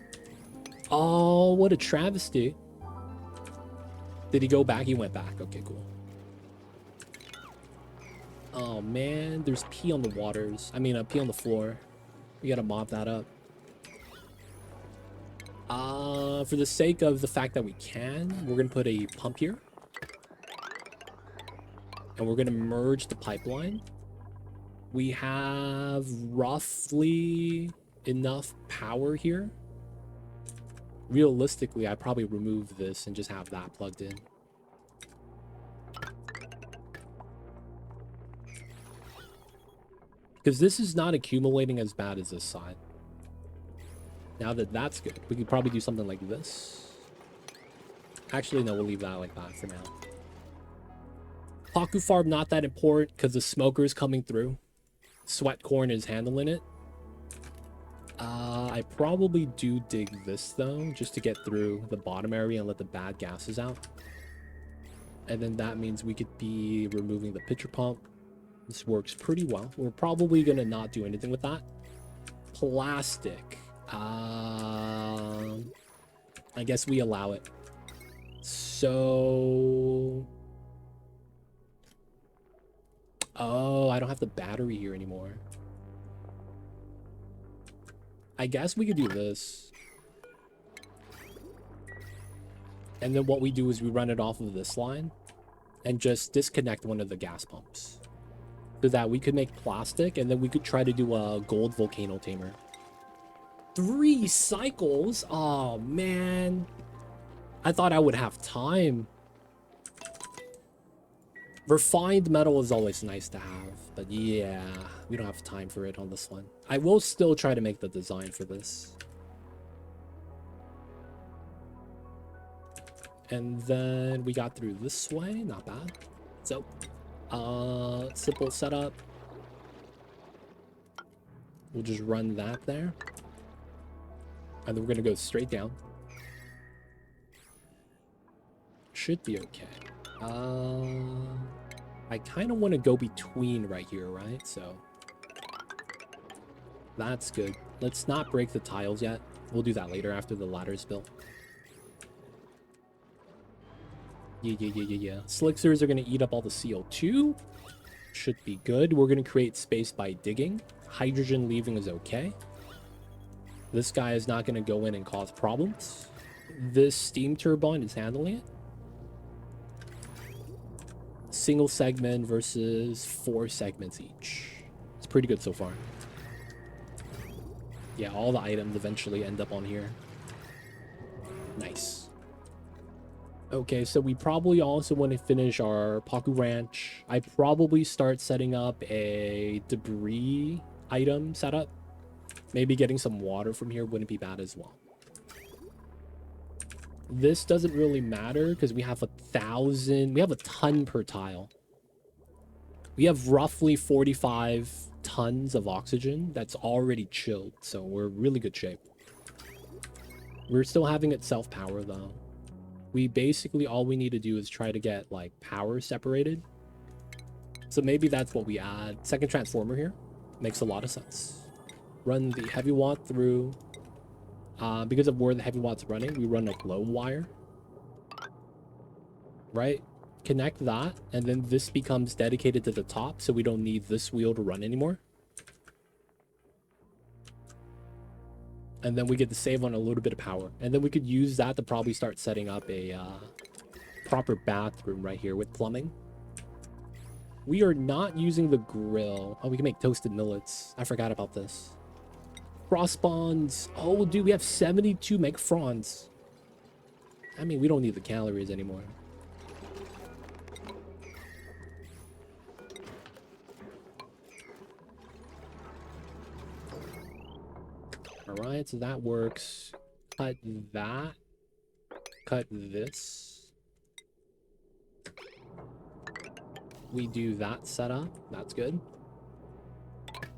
Oh, what a travesty. Did he go back? He went back. Okay, cool. Oh, man. There's pee on the waters. I mean, pee on the floor. We gotta mop that up. For the sake of the fact that we can, we're gonna put a pump here. And we're gonna merge the pipeline. We have roughly enough power here. Realistically, I'd probably remove this and just have that plugged in. Because this is not accumulating as bad as this side. Now that that's good, we could probably do something like this. Actually, no, we'll leave that like that for now. Paku farm, not that important because the smoker is coming through. Sweat corn is handling it. I probably do dig this though, just to get through the bottom area and let the bad gases out. And then that means we could be removing the pitcher pump. This works pretty well. We're probably gonna not do anything with that. Plastic. I guess we allow it. So... Oh, I don't have the battery here anymore. I guess we could do this. And then what we do is we run it off of this line and just disconnect one of the gas pumps. So that we could make plastic, and then we could try to do a gold volcano tamer. 3 cycles? Oh, man. I thought I would have time. Refined metal is always nice to have, but yeah, we don't have time for it on this one. I will still try to make the design for this. And then we got through this way, not bad. So, simple setup. We'll just run that there. And then we're gonna go straight down. Should be okay. I kind of want to go between right here, right? So that's good. Let's not break the tiles yet. We'll do that later after the ladder's built. Yeah. Slicksters are going to eat up all the CO2. Should be good. We're going to create space by digging. Hydrogen leaving is okay. This guy is not going to go in and cause problems. This steam turbine is handling it. single segment versus 4 segments each. It's pretty good so far. Yeah, all the items eventually end up on here. Nice. Okay, so we probably also want to finish our Paku Ranch. I probably start setting up a debris item setup. Maybe getting some water from here wouldn't be bad as well. This doesn't really matter because we have 1,000. We have a ton per tile. We have roughly 45 tons of oxygen that's already chilled, so we're in really good shape. We're still having it self-power though. We basically, all we need to do is try to get like power separated. So maybe that's what we add. Second transformer here makes a lot of sense. Run the heavy watt through. Because of where the heavy watt's running, we run like low wire. Right? Connect that, and then this becomes dedicated to the top, so we don't need this wheel to run anymore. And then we get to save on a little bit of power. And then we could use that to probably start setting up a proper bathroom right here with plumbing. We are not using the grill. Oh, we can make toasted millets. I forgot about this. Cross bonds. Oh, dude, we have 72 megafrons. I mean, we don't need the calories anymore. Alright, so that works. Cut that. Cut this. We do that setup. That's good.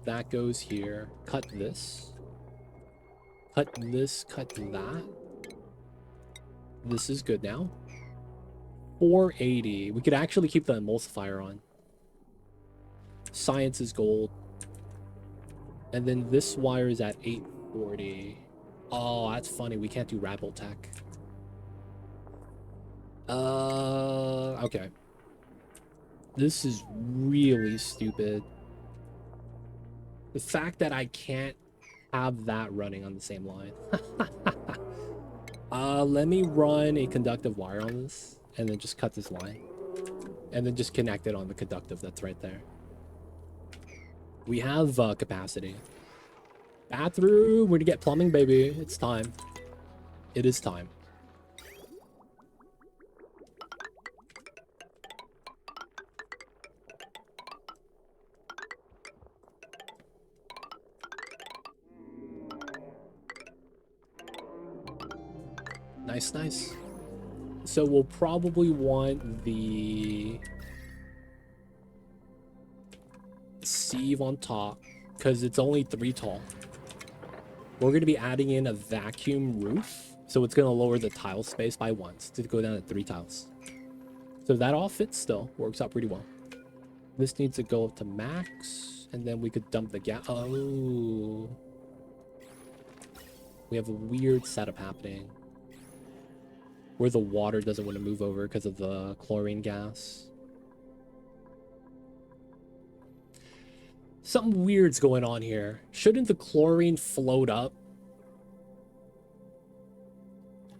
That goes here. Cut this. Cut this, cut that. This is good now. 480. We could actually keep the emulsifier on. Science is gold. And then this wire is at 840. Oh, that's funny. We can't do Rabble Tech. Okay. This is really stupid. The fact that I can't have that running on the same line. Let me run a conductive wire on this and then just cut this line and then just connect it on the conductive that's right there. We have capacity. Bathroom, we're gonna get plumbing, baby. It's time. It is time. Nice, nice. So we'll probably want the sieve on top because it's only 3 tall. We're going to be adding in a vacuum roof, so it's going to lower the tile space by 1 to go down to 3 tiles. So that all fits still. Works out pretty well. This needs to go up to max, and then we could dump the gas. Oh. We have a weird setup happening where the water doesn't want to move over because of the chlorine gas. Something weird's going on here. Shouldn't the chlorine float up?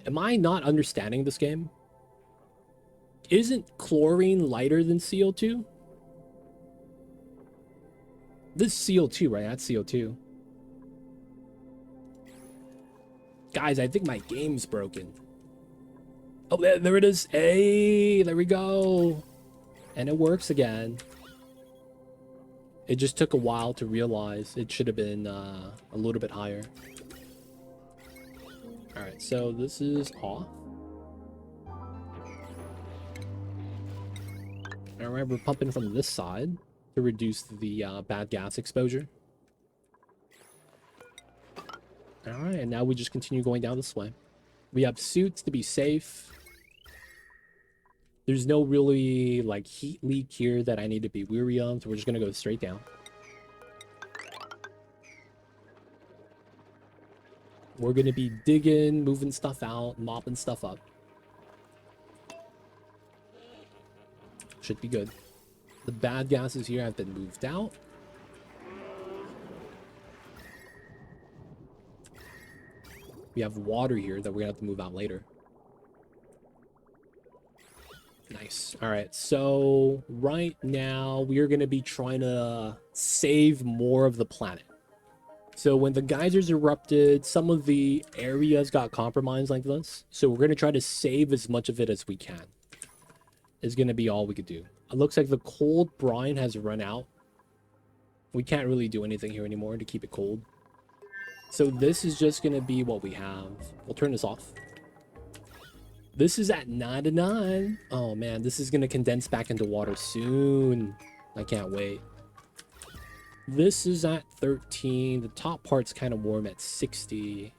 Am I not understanding this game? Isn't chlorine lighter than CO2? This is CO2, right? That's CO2. Guys, I think my game's broken. Oh, there it is. Hey, there we go. And it works again. It just took a while to realize it should have been a little bit higher. All right, so this is off. All right, we're pumping from this side to reduce the bad gas exposure. All right, and now we just continue going down this way. We have suits to be safe. There's no really like heat leak here that I need to be weary of, so we're just gonna go straight down. We're gonna be digging, moving stuff out, mopping stuff up. Should be good. The bad gases here have been moved out. We have water here that we're gonna have to move out later. Nice. All right. So right now we are going to be trying to save more of the planet. So when the geysers erupted, some of the areas got compromised like this. So we're going to try to save as much of it as we can. Is going to be all we could do. It looks like the cold brine has run out. We can't really do anything here anymore to keep it cold. So this is just going to be what we have. We'll turn this off. This is at 99. Oh man, this is going to condense back into water soon. I can't wait. This is at 13. The top part's kind of warm at 60.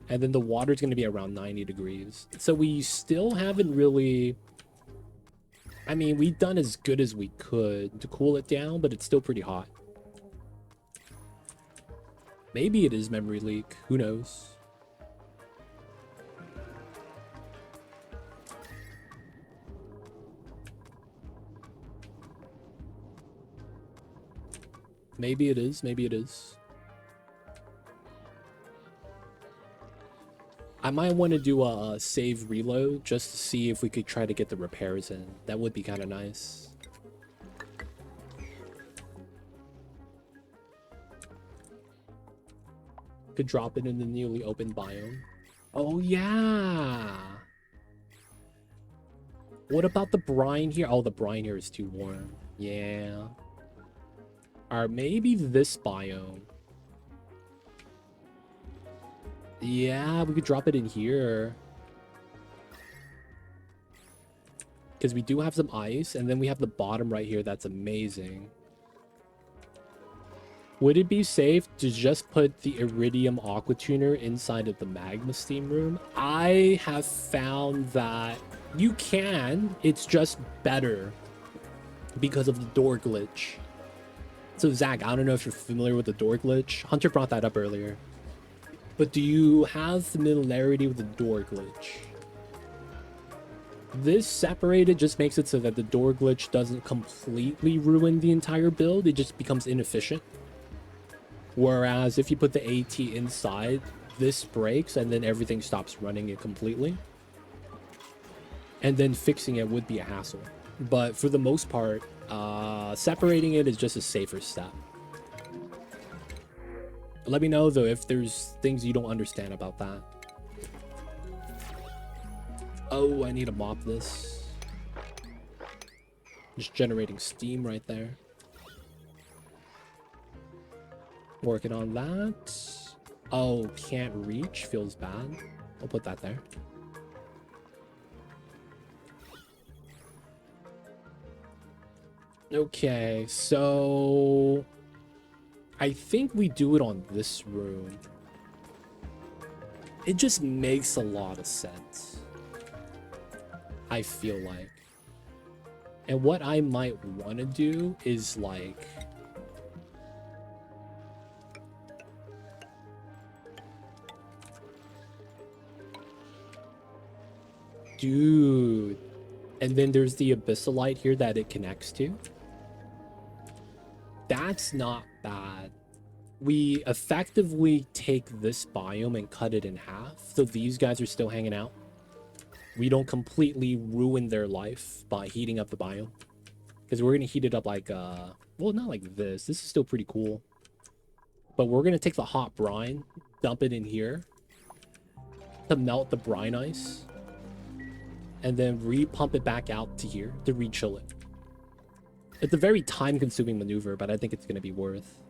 And then the water's going to be around 90 degrees. So we still haven't really... I mean, we've done as good as we could to cool it down, but it's still pretty hot. Maybe it is memory leak. Who knows? Maybe it is. Maybe it is. I might want to do a save reload just to see if we could try to get the repairs in. That would be kind of nice. Could drop it in the newly opened biome. Oh, yeah. What about the brine here? Oh, the brine here is too warm. Yeah. Or maybe this biome. Yeah, we could drop it in here. Because we do have some ice, and then we have the bottom right here. That's amazing. Would it be safe to just put the iridium aqua tuner inside of the magma steam room? I have found that you can. It's just better because of the door glitch. So, Zach, I don't know if you're familiar with the door glitch. Hunter brought that up earlier. But do you have familiarity with the door glitch? This separated just makes it so that the door glitch doesn't completely ruin the entire build. It just becomes inefficient. Whereas if you put the AT inside, this breaks and then everything stops running it completely. And then fixing it would be a hassle. But for the most part, separating it is just a safer step. Let me know, though, if there's things you don't understand about that. Oh, I need to mop this. Just generating steam right there. Working on that. Oh, can't reach. Feels bad. I'll put that there. Okay, so... I think we do it on this room. It just makes a lot of sense. I feel like. And what I might want to do is like... Dude. And then there's the abyssalite here that it connects to. That's not bad. We effectively take this biome and cut it in half. So these guys are still hanging out. We don't completely ruin their life by heating up the biome. Because we're going to heat it up like, well, not like this. This is still pretty cool. But we're going to take the hot brine, dump it in here to melt the brine ice. And then re-pump it back out to here to re-chill it. It's a very time-consuming maneuver, but I think it's going to be worth.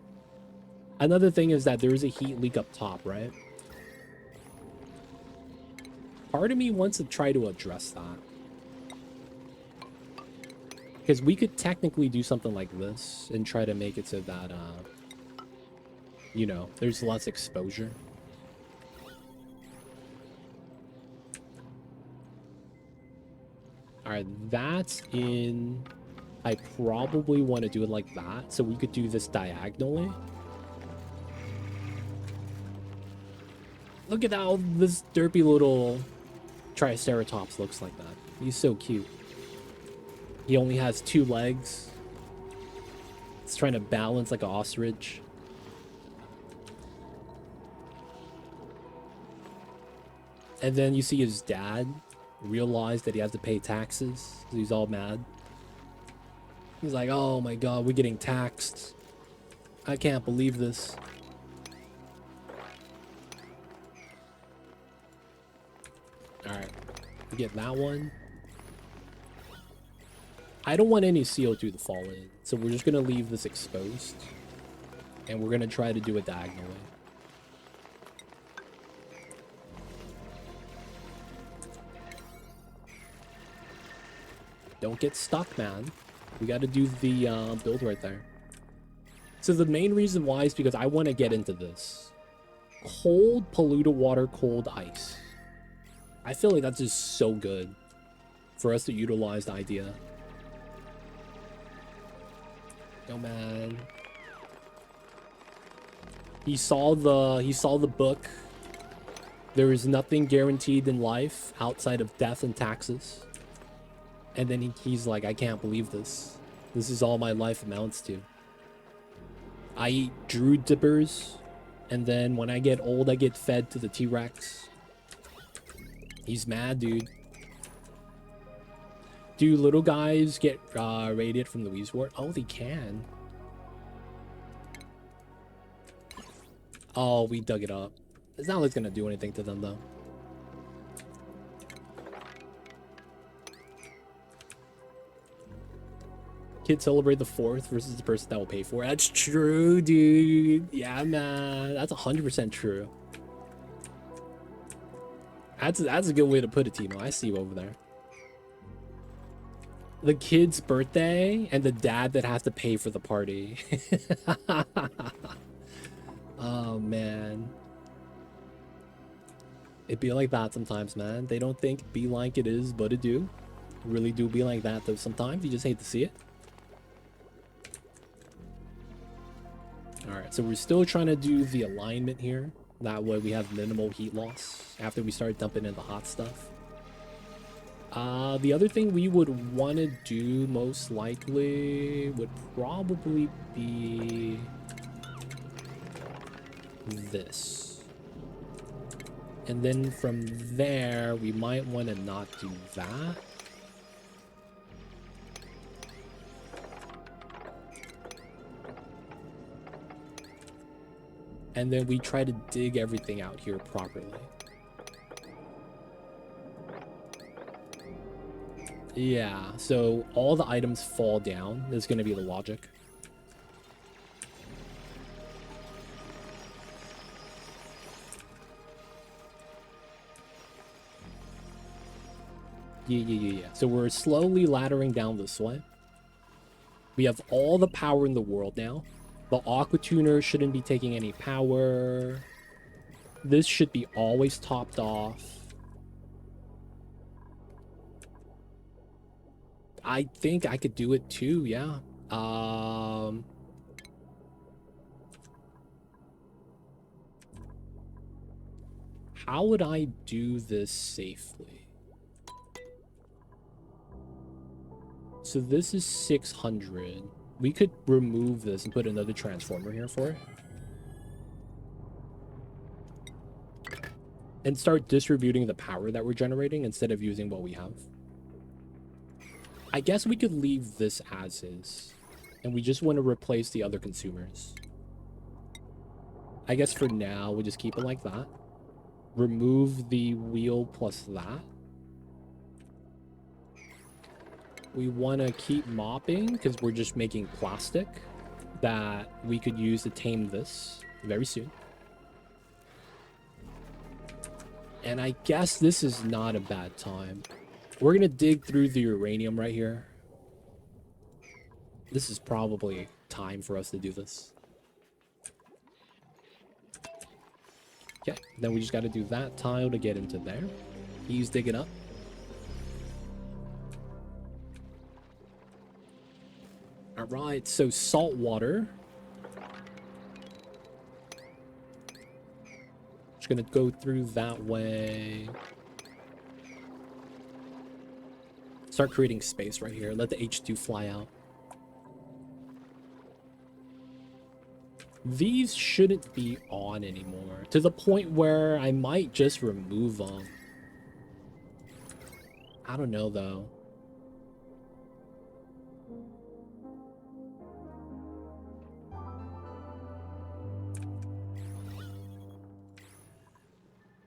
Another thing is that there is a heat leak up top, right? Part of me wants to try to address that. Because we could technically do something like this and try to make it so that, you know, there's less exposure. Alright, that's in... I probably want to do it like that, so we could do this diagonally. Look at how this derpy little Triceratops looks like that. He's so cute. He only has 2 legs. He's trying to balance like an ostrich. And then you see his dad. realized that he has to pay taxes. So he's all mad. He's like, oh my god, we're getting taxed. I can't believe this. Alright, we get that one. I don't want any CO2 to fall in, so we're just gonna leave this exposed. And we're gonna try to do it diagonally. Don't get stuck, man. We gotta do the build right there. So the main reason why is because I want to get into this. Cold, polluted water, cold ice. I feel like that's just so good for us to utilize the idea. Oh man. He saw the book. There is nothing guaranteed in life outside of death and taxes. And then he's like, I can't believe this. This is all my life amounts to. I eat druid dippers, and then when I get old, I get fed to the T-Rex. He's mad, dude. Do little guys get radiated from the Weezewort? Oh, they can. Oh, we dug it up. It's not like it's gonna do anything to them, though. Kids celebrate the 4th versus the person that will pay for it. That's true, dude. Yeah, man. That's 100% true. That's a good way to put it, Timo. I see you over there. The kid's birthday and the dad that has to pay for the party. Oh, man. It be like that sometimes, man. They don't think be like it is, but it do. Really do be like that, though. Sometimes you just hate to see it. Alright, so we're still trying to do the alignment here. That way we have minimal heat loss after we start dumping in the hot stuff. The other thing we would want to do most likely would probably be this. And then from there, we might want to not do that. And then we try to dig everything out here properly. Yeah, so all the items fall down. That's going to be the logic. Yeah. So we're slowly laddering down this way. We have all the power in the world now. The Aqua Tuner shouldn't be taking any power. This should be always topped off. I think I could do it too, yeah. How would I do this safely? So this is 600. We could remove this and put another transformer here for it. And start distributing the power that we're generating instead of using what we have. I guess we could leave this as is. And we just want to replace the other consumers. I guess for now, we'll just keep it like that. Remove the wheel plus that. We want to keep mopping because we're just making plastic that we could use to tame this very soon. And I guess this is not a bad time. We're going to dig through the uranium right here. This is probably time for us to do this. Okay, then we just got to do that tile to get into there. He's digging up. All right, so salt water. Just gonna go through that way. Start creating space right here. Let the H2 fly out. These shouldn't be on anymore, to the point where I might just remove them. I don't know though.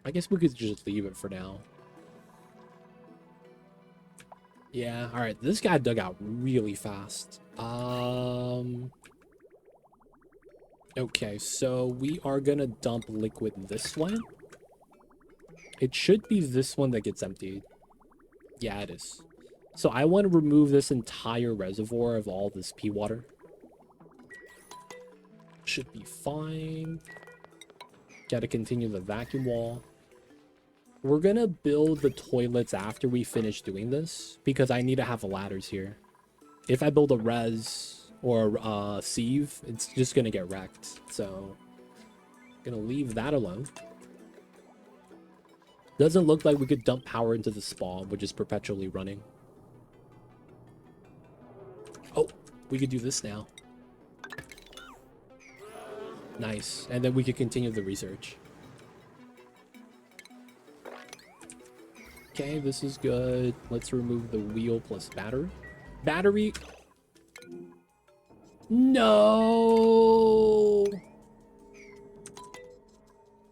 I guess we could just leave it for now. Yeah, all right. This guy dug out really fast. Okay, so we are gonna dump liquid this way. It should be this one that gets emptied. Yeah, it is. So I want to remove this entire reservoir of all this pea water. Should be fine. Gotta continue the vacuum wall. We're gonna build the toilets after we finish doing this, because I need to have ladders here. If I build a res or a sieve, it's just gonna get wrecked. So, gonna leave that alone. Doesn't look like we could dump power into the spawn, which is perpetually running. Oh, we could do this now. Nice. And then we could continue the research. Okay, this is good. Let's remove the wheel plus battery. Battery. No.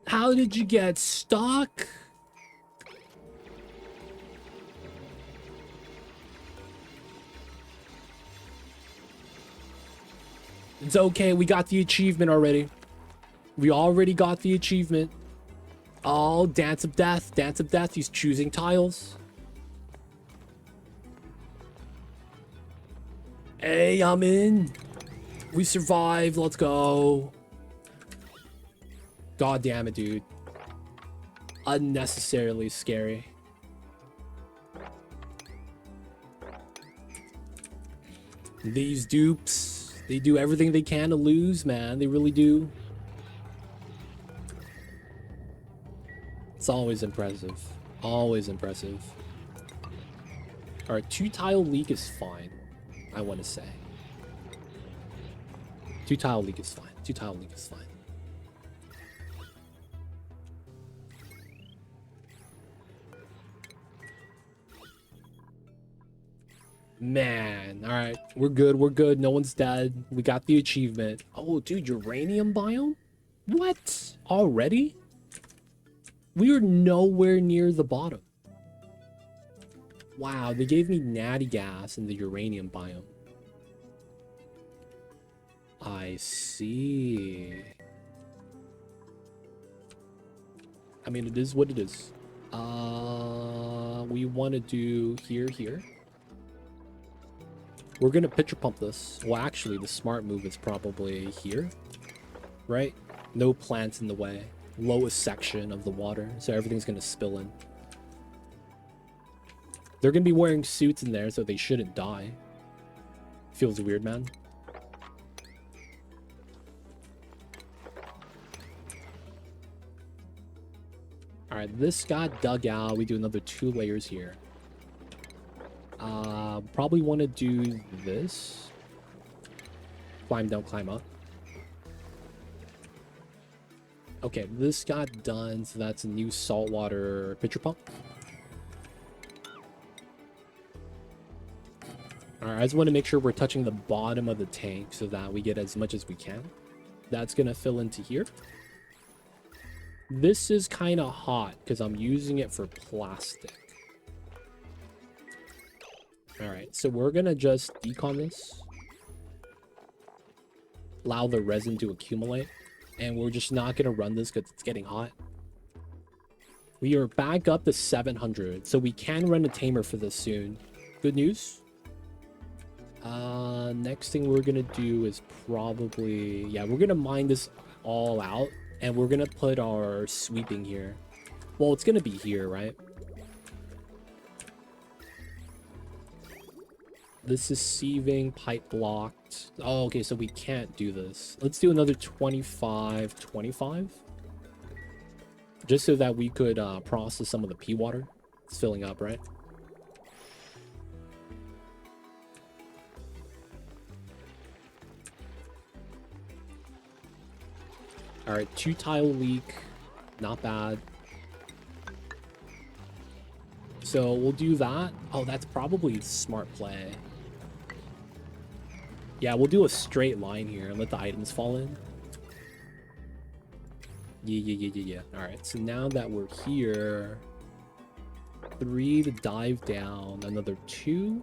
How did you get stuck? It's okay. We got the achievement already. We already got the achievement. Oh, Dance of Death. Dance of Death. He's choosing tiles. Hey, I'm in. We survived. Let's go. God damn it, dude. Unnecessarily scary. These dupes, they do everything they can to lose, man. They really do. It's always impressive. Always impressive. Alright, 2-tile leak is fine, I want to say. 2-tile leak is fine. 2-tile leak is fine. Man, alright. We're good, we're good. No one's dead. We got the achievement. Oh, dude, uranium biome? What? Already? We are nowhere near the bottom. Wow, they gave me natty gas in the uranium biome. I see. I mean, it is what it is. We want to do here. We're going to pitcher pump this. Well, actually, the smart move is probably here, right? No plants in the way. Lowest section of the water, so everything's going to spill in. They're going to be wearing suits in there, so they shouldn't die. Feels weird, man. Alright, this got dug out. We do another 2 layers here. Probably want to do this. Climb down, climb up. Okay, this got done, so that's a new saltwater pitcher pump. Alright, I just want to make sure we're touching the bottom of the tank so that we get as much as we can. That's going to fill into here. This is kind of hot because I'm using it for plastic. Alright, so we're going to just decon this. Allow the resin to accumulate. And we're just not going to run this because it's getting hot. We are back up to 700, so we can run a tamer for this soon. Good news. Next thing we're going to do is probably... Yeah, we're going to mine this all out. And we're going to put our sweeping here. Well, it's going to be here, right? This is sieving, pipe blocked. Oh, okay, so we can't do this. Let's do another 25. Just so that we could process some of the pea water. It's filling up, right? Alright, 2-tile leak. Not bad. So we'll do that. Oh, that's probably smart play. Yeah, we'll do a straight line here and let the items fall in. Yeah. All right, so now that we're here, 3 to dive down, another 2.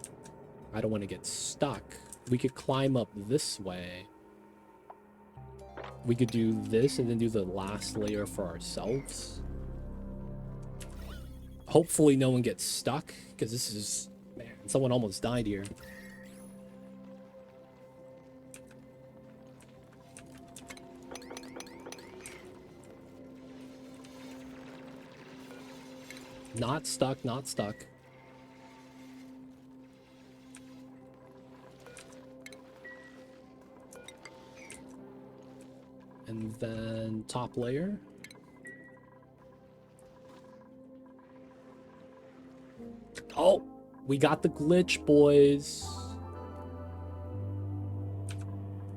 I don't want to get stuck. We could climb up this way. We could do this and then do the last layer for ourselves. Hopefully no one gets stuck, because this is... Man, someone almost died here. Not stuck, not stuck. And then top layer. Oh, we got the glitch, boys.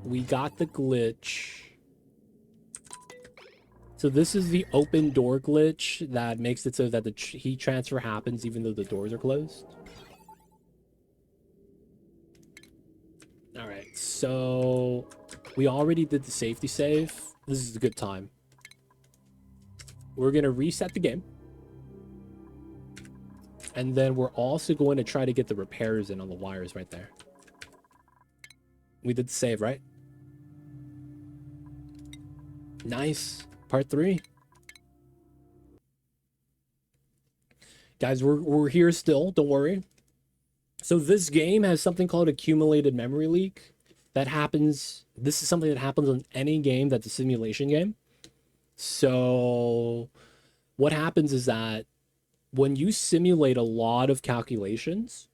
We got the glitch. So this is the open door glitch that makes it so that the heat transfer happens even though the doors are closed. All right, so we already did the safety save. This is a good time. We're going to reset the game. And then we're also going to try to get the repairs in on the wires right there. We did the save, right? Nice. Part 3. Guys, we're here still. Don't worry. So this game has something called accumulated memory leak. That happens... This is something that happens on any game that's a simulation game. So what happens is that when you simulate a lot of calculations,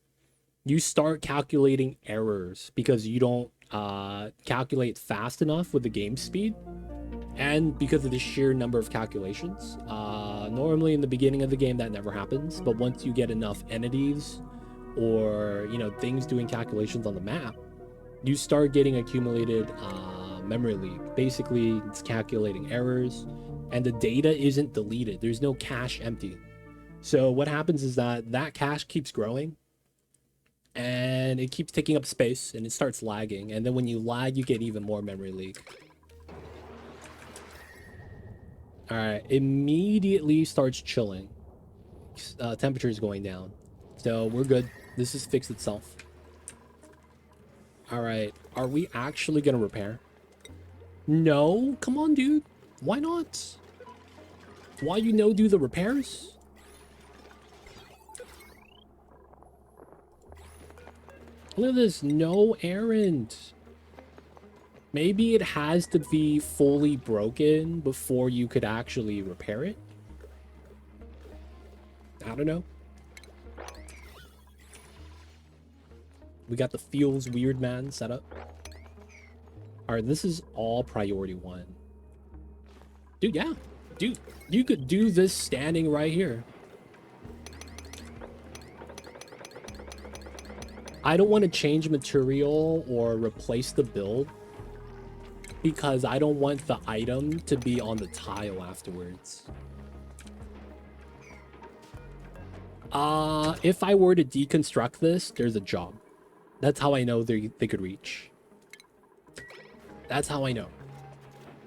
you start calculating errors because you don't calculate fast enough with the game speed. And because of the sheer number of calculations. Normally in the beginning of the game that never happens, but once you get enough entities or, you know, things doing calculations on the map, you start getting accumulated memory leak. Basically, it's calculating errors and the data isn't deleted. There's no cache empty. So what happens is that cache keeps growing and it keeps taking up space and it starts lagging. And then when you lag, you get even more memory leak. All right, immediately starts chilling. Temperature is going down. So we're good. This has fixed itself. All right, are we actually gonna repair? No, come on, dude. Why not? Why you no do the repairs? Look at this, no errand. Maybe it has to be fully broken before you could actually repair it. I don't know. We got the feels weird man set up. All right, this is all priority 1. Dude, yeah. Dude, you could do this standing right here. I don't want to change material or replace the build because I don't want the item to be on the tile afterwards. If I were to deconstruct this, there's a job. That's how I know they could reach. That's how I know.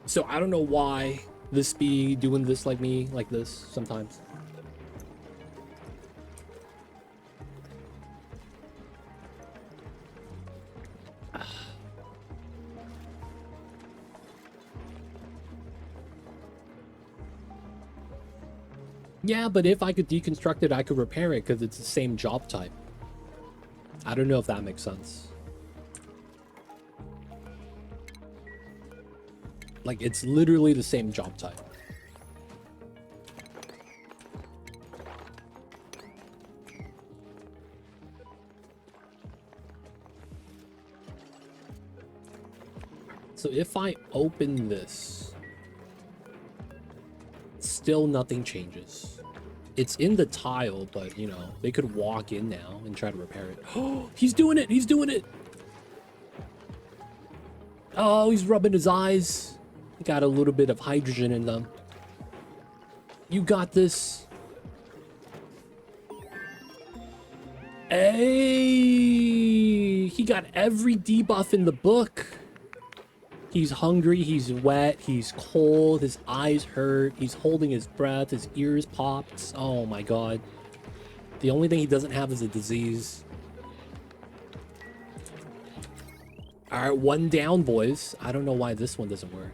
So I don't know why this be doing this like me, like this sometimes. Yeah, but if I could deconstruct it, I could repair it because it's the same job type. I don't know if that makes sense. Like, it's literally the same job type. So if I open this, still nothing changes. It's in the tile, but, you know, they could walk in now and try to repair it. Oh, he's doing it! He's doing it! Oh, he's rubbing his eyes. Got a little bit of hydrogen in them. You got this. Hey, he got every debuff in the book. He's hungry, he's wet, he's cold, his eyes hurt, he's holding his breath, his ears popped. Oh my god. The only thing he doesn't have is a disease. Alright, one down, boys. I don't know why this one doesn't work.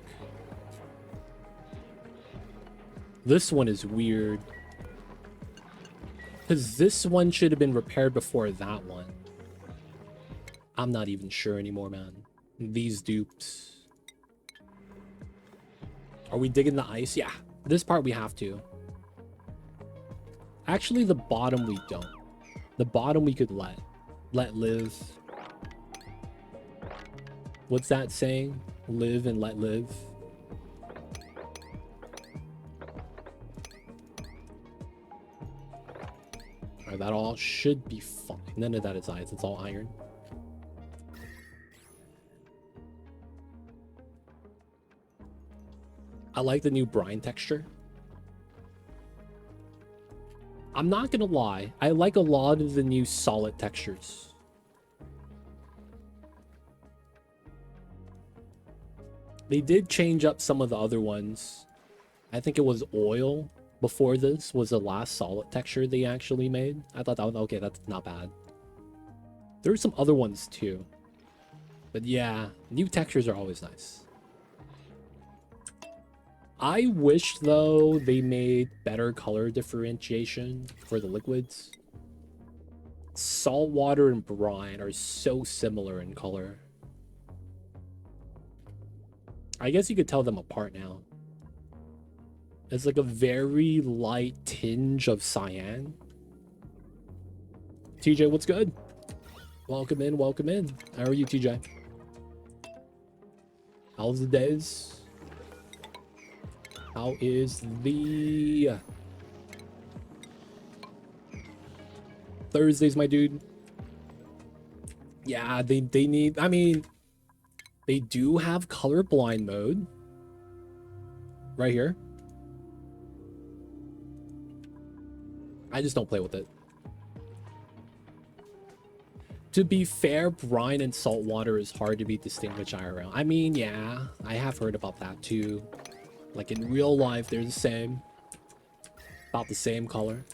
This one is weird. Because this one should have been repaired before that one. I'm not even sure anymore, man. These dupes. Are we digging the ice? Yeah. This part we have to. Actually, the bottom we don't. The bottom we could let live. What's that saying? Live and let live. Alright, that all should be fine. None of that is ice. It's all iron. I like the new brine texture. I'm not gonna lie. I like a lot of the new solid textures. They did change up some of the other ones. I think it was oil before this was the last solid texture they actually made. I thought that was okay, that's not bad. There were some other ones too. But yeah, new textures are always nice. I wish though they made better color differentiation for the liquids. Saltwater and brine are so similar in color. I guess you could tell them apart now. It's like a very light tinge of cyan. TJ, what's good? Welcome in, welcome in. How are you, TJ? How's the days? How is the Thursdays, my dude? Yeah, they need, I mean, they do have colorblind mode right here. I just don't play with it. To be fair, brine and salt water is hard to be distinguished IRL. I mean, yeah, I have heard about that too. Like in real life, they're the same. About the same color.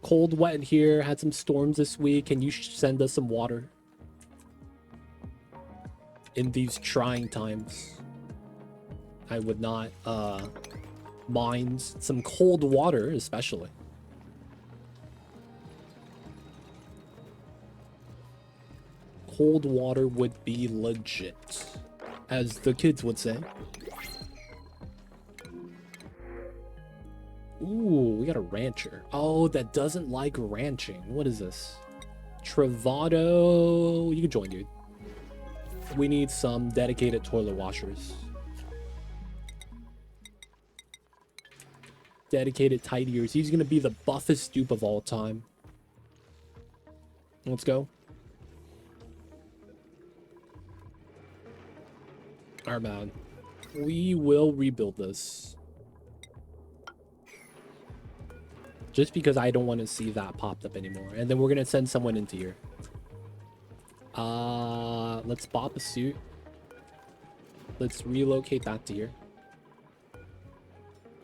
Cold, wet in here. Had some storms this week. Can you send us some water? In these trying times. I would not mind some cold water, especially. Cold water would be legit, as the kids would say. Ooh, we got a rancher. Oh, that doesn't like ranching. What is this? Travado. You can join, dude. We need some dedicated toilet washers. Dedicated tidiers. He's gonna be the buffest dupe of all time. Let's go. Alright, man. We will rebuild this. Just because I don't want to see that popped up anymore. And then we're gonna send someone into here. Let's pop a suit. Let's relocate that to here.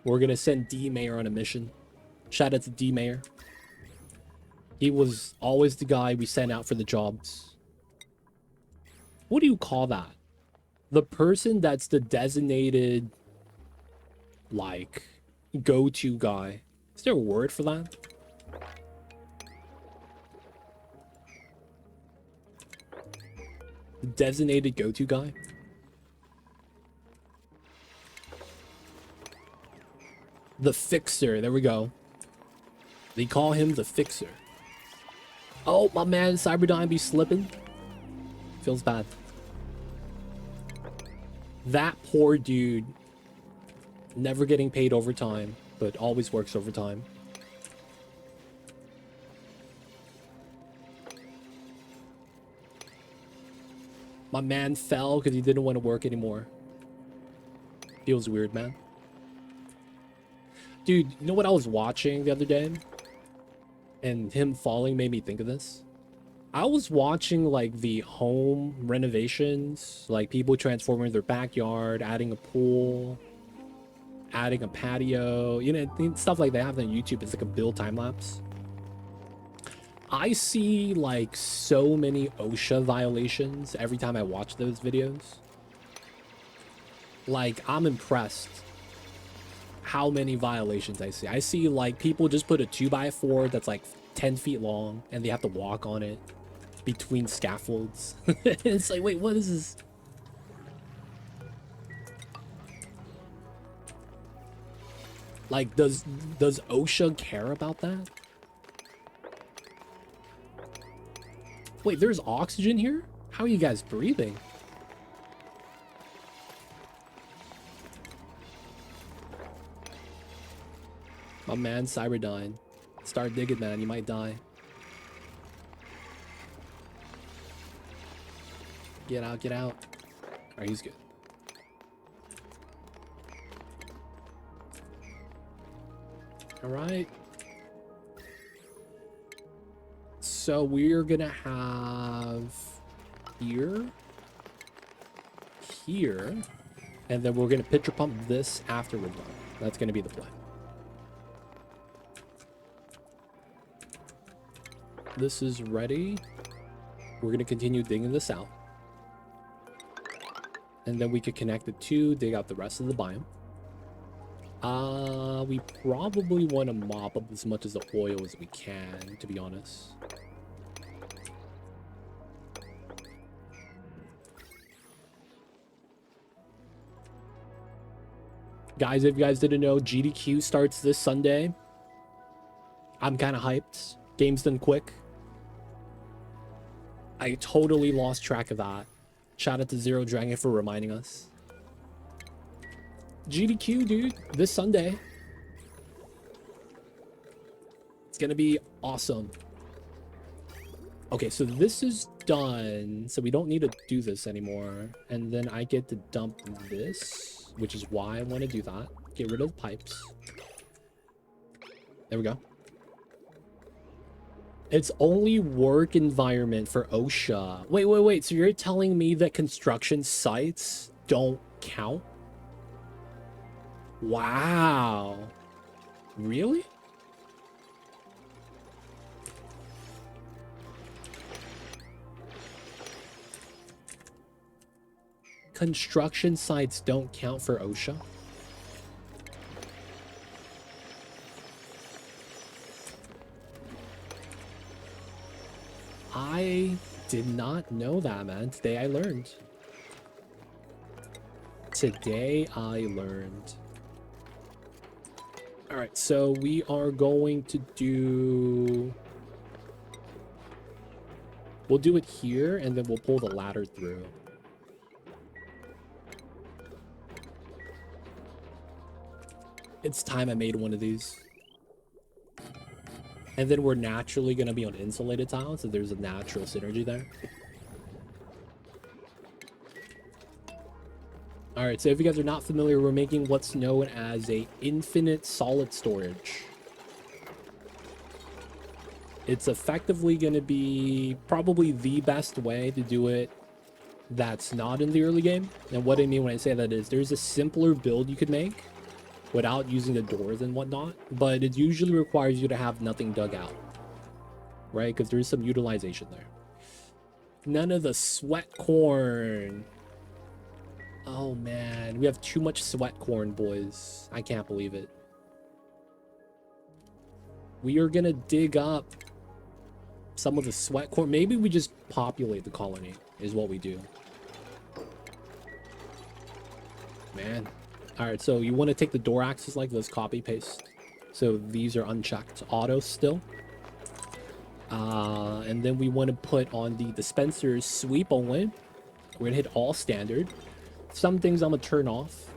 We're gonna send D Mayor on a mission. Shout out to D Mayor. He was always the guy we sent out for the jobs. What do you call that? The person that's the designated, like, go-to guy. Is there a word for that? The designated go-to guy? The fixer. There we go. They call him the fixer. Oh, my man, Cyberdyne be slipping. Feels bad. That poor dude. Never getting paid overtime, but always works overtime. My man fell because he didn't want to work anymore. Feels weird, man. Dude, you know what I was watching the other day? And him falling made me think of this. I was watching like the home renovations, like people transforming their backyard, adding a pool, adding a patio, you know, stuff like they have on YouTube. It's like a build time lapse. I see like so many OSHA violations every time I watch those videos. Like, I'm impressed how many violations I see. I see like people just put a 2x4 that's like 10 feet long and they have to walk on it between scaffolds. It's like, wait, what is this? Like, does OSHA care about that? Wait, there's oxygen here? How are you guys breathing? My man, Cyberdyne. Start digging, man. You might die. Get out, get out. Alright, he's good. Alright. So we're gonna have here, here, and then we're gonna pitcher pump this after we're done. That's gonna be the plan. This is ready. We're gonna continue digging this out. And then we could connect the two, dig out the rest of the biome. We probably want to mop up as much of the oil as we can, to be honest. Guys, if you guys didn't know, GDQ starts this Sunday. I'm kind of hyped. Game's done quick. I totally lost track of that. Shout out to Zero Dragon for reminding us. GDQ, dude, this Sunday. It's gonna be awesome. Okay, so this is done. So we don't need to do this anymore. And then I get to dump this, which is why I want to do that. Get rid of the pipes. There we go. It's only work environment for OSHA. Wait. So you're telling me that construction sites don't count? Wow. Really? Construction sites don't count for OSHA? I did not know that, man. Today I learned. Today I learned. All right, so we are going to do... We'll do it here, and then we'll pull the ladder through. It's time I made one of these. And then we're naturally going to be on insulated tiles, so there's a natural synergy there. Alright, so if you guys are not familiar, we're making what's known as a infinite solid storage. It's effectively going to be probably the best way to do it that's not in the early game. And what I mean when I say that is there's a simpler build you could make without using the doors and whatnot, but it usually requires you to have nothing dug out, right? Because there's some utilization there. None of the sweat corn. Oh man, we have too much sweat corn, boys. I can't believe it. We are gonna dig up some of the sweat corn. Maybe we just populate the colony is what we do. Man. All right, so you want to take the door axes like this, copy paste. So these are unchecked auto still. And then we want to put on the dispensers sweep only. We're gonna hit all standard. Some things I'm gonna turn off.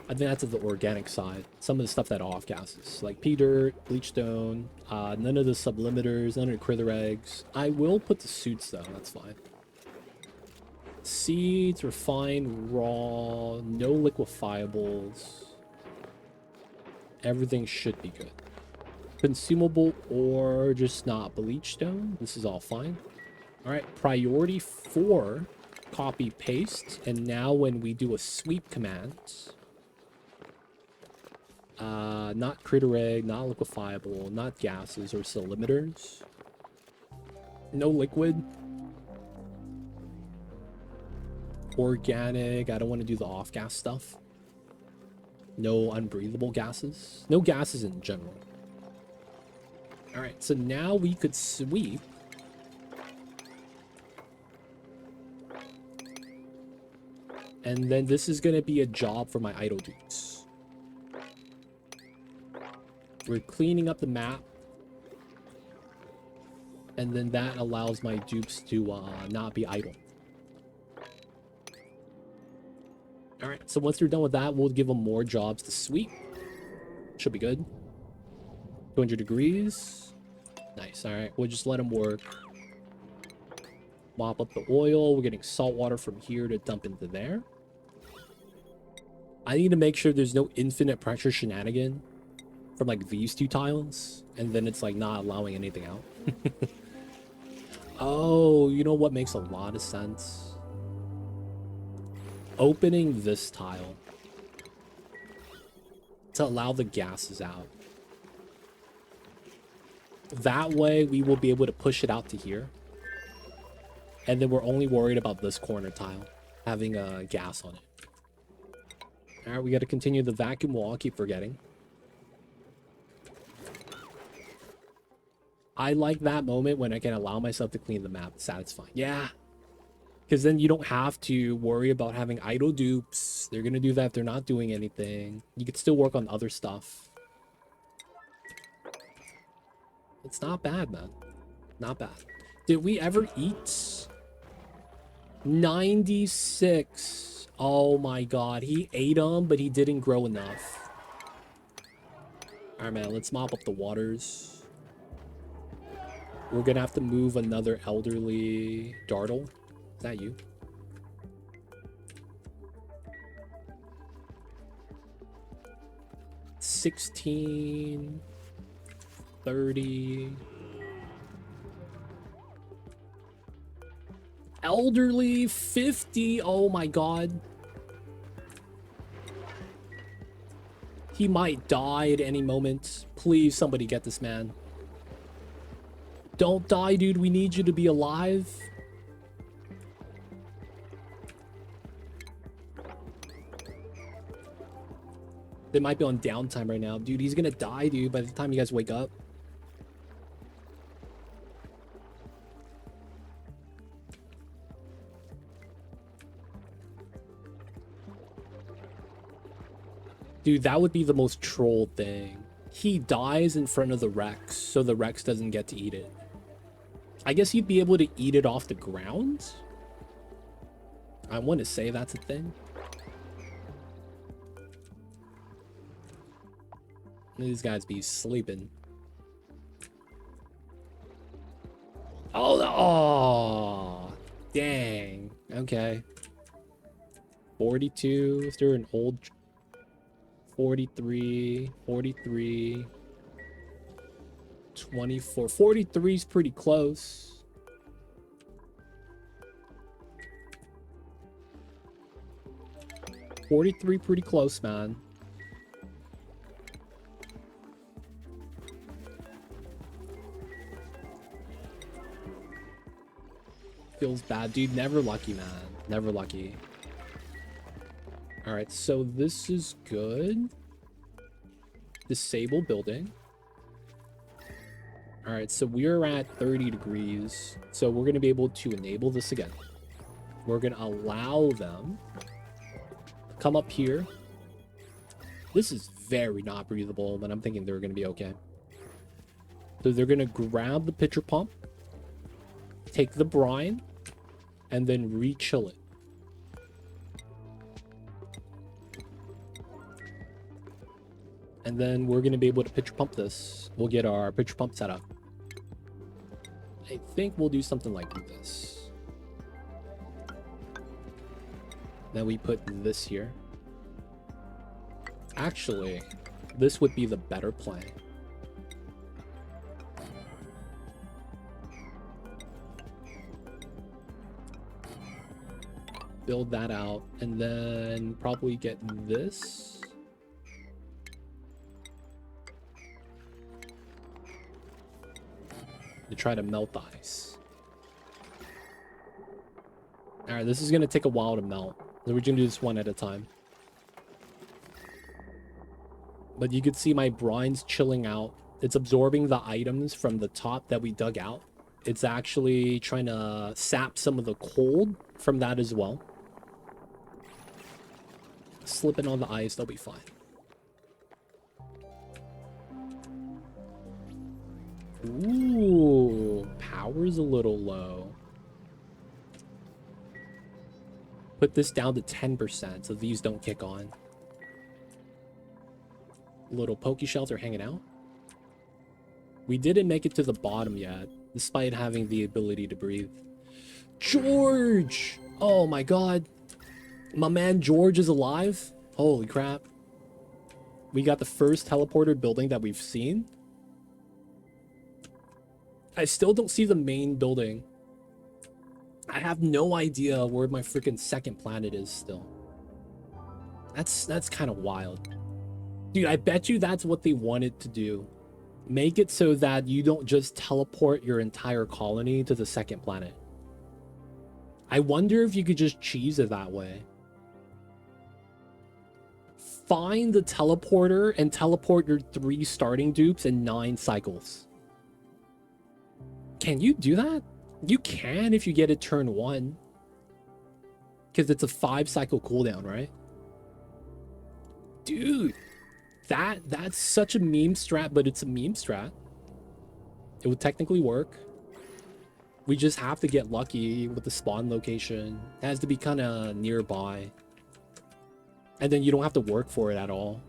I think that's at the organic side. Some of the stuff that off gases, like pea dirt, bleach stone, none of the sublimiters, none of the critter eggs. I will put the suits though, that's fine. Seeds, refined, raw, no liquefiables. Everything should be good. Consumable or just not bleach stone. This is all fine. All right, priority 4, copy paste. And now when we do a sweep command, not critter egg, not liquefiable, not gases or limiters. No liquid. Organic. I don't want to do the off gas stuff. No unbreathable gases. No gases in general. All right, so now we could sweep. And then this is going to be a job for my idle dupes. We're cleaning up the map. And then that allows my dupes to not be idle. All right, so once they're done with that, we'll give them more jobs to sweep. Should be good. 200 degrees. Nice. All right, we'll just let them work. Mop up the oil. We're getting salt water from here to dump into there. I need to make sure there's no infinite pressure shenanigan from like these 2 tiles, and then it's like not allowing anything out. Oh, you know what makes a lot of sense? Opening this tile to allow the gases out. That way we will be able to push it out to here. And then we're only worried about this corner tile having a gas on it. All right, we got to continue the vacuum wall. I'll keep forgetting. I like that moment when I can allow myself to clean the map. It's satisfying. Yeah. Because then you don't have to worry about having idle dupes. They're going to do that if they're not doing anything. You could still work on other stuff. It's not bad, man. Not bad. Did we ever eat? 96. Oh my god. He ate them, but he didn't grow enough. Alright, man. Let's mop up the waters. We're going to have to move another elderly dartle. Is that you? $16, $30. Elderly, $50. Oh my god. He might die at any moment. Please, somebody get this man. Don't die, dude. We need you to be alive. They might be on downtime right now. Dude, he's gonna die, dude, by the time you guys wake up. Dude, that would be the most troll thing. He dies in front of the Rex, so the Rex doesn't get to eat it. I guess you'd be able to eat it off the ground? I want to say that's a thing. These guys be sleeping. Oh, oh, dang. Okay. 42. Is there an old 43, 43, 24. 43 is pretty close. $43 pretty close, man. Feels bad, dude. Never lucky, man. Never lucky. All right, so this is good. Disable building. All right, so we're at 30 degrees. So we're going to be able to enable this again. We're going to allow them to come up here. This is very not breathable, but I'm thinking they're going to be okay. So they're going to grab the pitcher pump, take the brine, and then re-chill it. And then we're going to be able to pitcher pump this. We'll get our pitcher pump set up. I think we'll do something like this. Then we put this here. Actually, This would be the better plan. Build that out, and then probably get this. To try to melt the ice. Alright, this is going to take a while to melt. So we're going to do this one at a time. But you can see my brine's chilling out. It's absorbing the items from the top that we dug out. It's actually trying to sap some of the cold from that as well. Slipping on the ice, they'll be fine. Ooh, power's a little low. Put this down to 10% so these don't kick on. Little pokey shells are hanging out. We didn't make it to the bottom yet, despite having the ability to breathe. George! Oh my god. My man George is alive? Holy crap. We got the first teleporter building that we've seen. I still don't see the main building. I have no idea where my freaking second planet is still. That's kind of wild. Dude, I bet you that's what they wanted to do. Make it so that you don't just teleport your entire colony to the second planet. I wonder if you could just cheese it that way. Find the teleporter and teleport your 3 starting dupes in 9 cycles. Can you do that? You can if you get it turn 1. Because it's a 5 cycle cooldown, right? Dude, that's such a meme strat, but it's a meme strat. It would technically work. We just have to get lucky with the spawn location. It has to be kind of nearby. And then you don't have to work for it at all.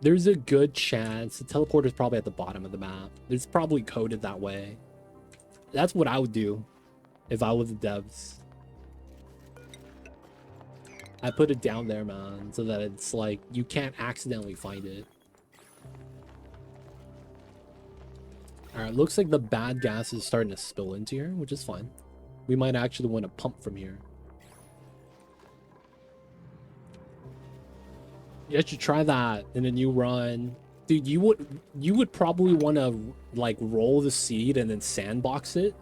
There's a good chance the teleporter is probably at the bottom of the map. It's probably coded that way. That's what I would do if I was the devs. I put it down there, man, so that it's like you can't accidentally find it. Alright, looks like the bad gas is starting to spill into here, which is fine. We might actually want to pump from here. You should try that in a new run. Dude, you would probably want to like roll the seed and then sandbox it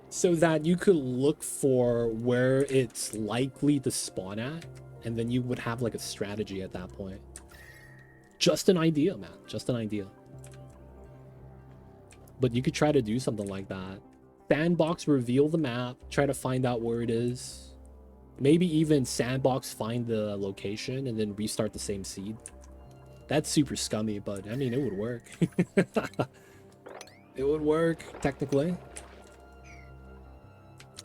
so that you could look for where it's likely to spawn at, and then you would have like a strategy at that point. Just an idea, man. Just an idea. But you could try to do something like that. Sandbox, reveal the map, try to find out where it is. Maybe even sandbox, find the location, and then restart the same seed. That's super scummy, but I mean, it would work. It would work, technically.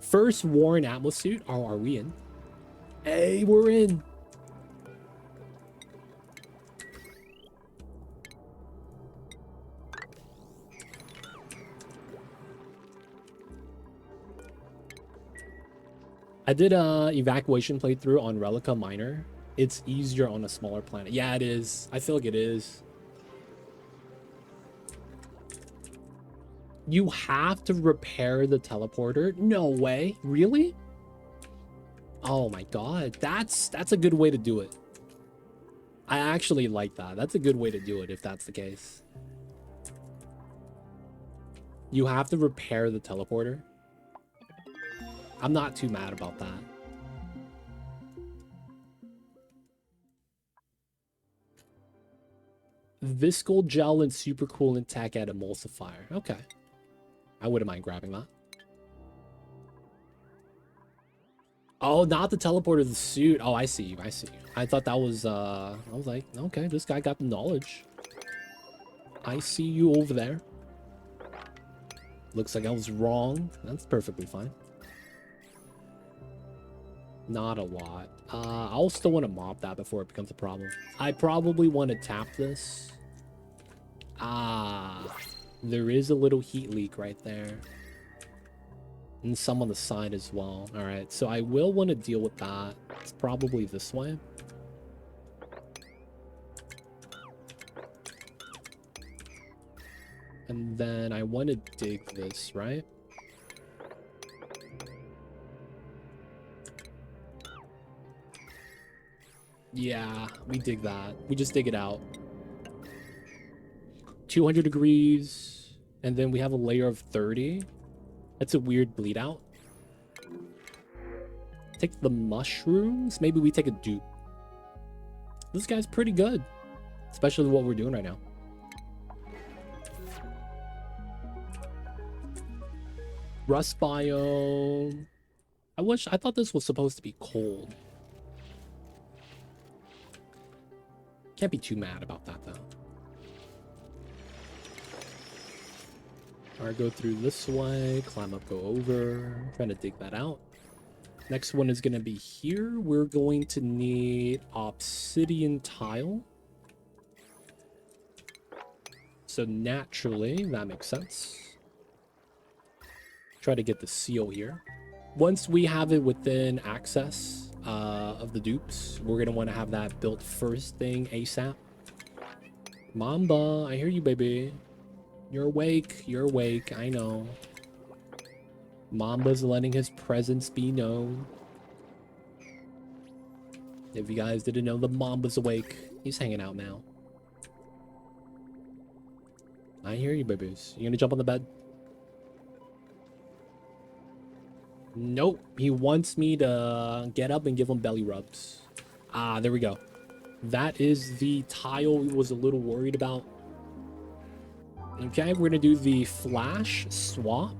First Warren Atmos suit. Oh, are we in? Hey, we're in. I did a evacuation playthrough on Relica Minor. It's easier on a smaller planet. Yeah, it is. I feel like it is. You have to repair the teleporter? No way. Really? Oh my god. That's a good way to do it. I actually like that. That's a good way to do it if that's the case. You have to repair the teleporter. I'm not too mad about that. Viscal gel and super coolant tech at emulsifier. Okay. I wouldn't mind grabbing that. Oh, not the teleporter, the suit. Oh, I see you. I see you. I thought that was, I was like, okay, this guy got the knowledge. I see you over there. Looks like I was wrong. That's perfectly fine. Not a lot. I'll still want to mop that before it becomes a problem. I probably want to tap this. There is a little heat leak right there. And some on the side as well. Alright, so I will want to deal with that. It's probably this way. And then I want to dig this, right? Yeah, we dig that. We just dig it out. 200 degrees, and then we have a layer of 30. That's a weird bleed out. Take the mushrooms. Maybe we take a dupe. This guy's pretty good, especially what we're doing right now. Rust biome. I thought this was supposed to be cold. Can't be too mad about that though. Alright, go through this way, climb up, go over. I'm trying to dig that out. Next one is going to be here. We're going to need obsidian tile. So naturally, that makes sense. Try to get the seal here. Once we have it within access of the dupes, we're going to want to have that built first thing ASAP. Mamba, I hear you, baby. You're awake. You're awake. I know. Mamba's letting his presence be known. If you guys didn't know, the Mamba's awake. He's hanging out now. I hear you, babies. You gonna jump on the bed? Nope. He wants me to get up and give him belly rubs. Ah, there we go. That is the tile we was a little worried about. Okay, we're gonna do the flash swap.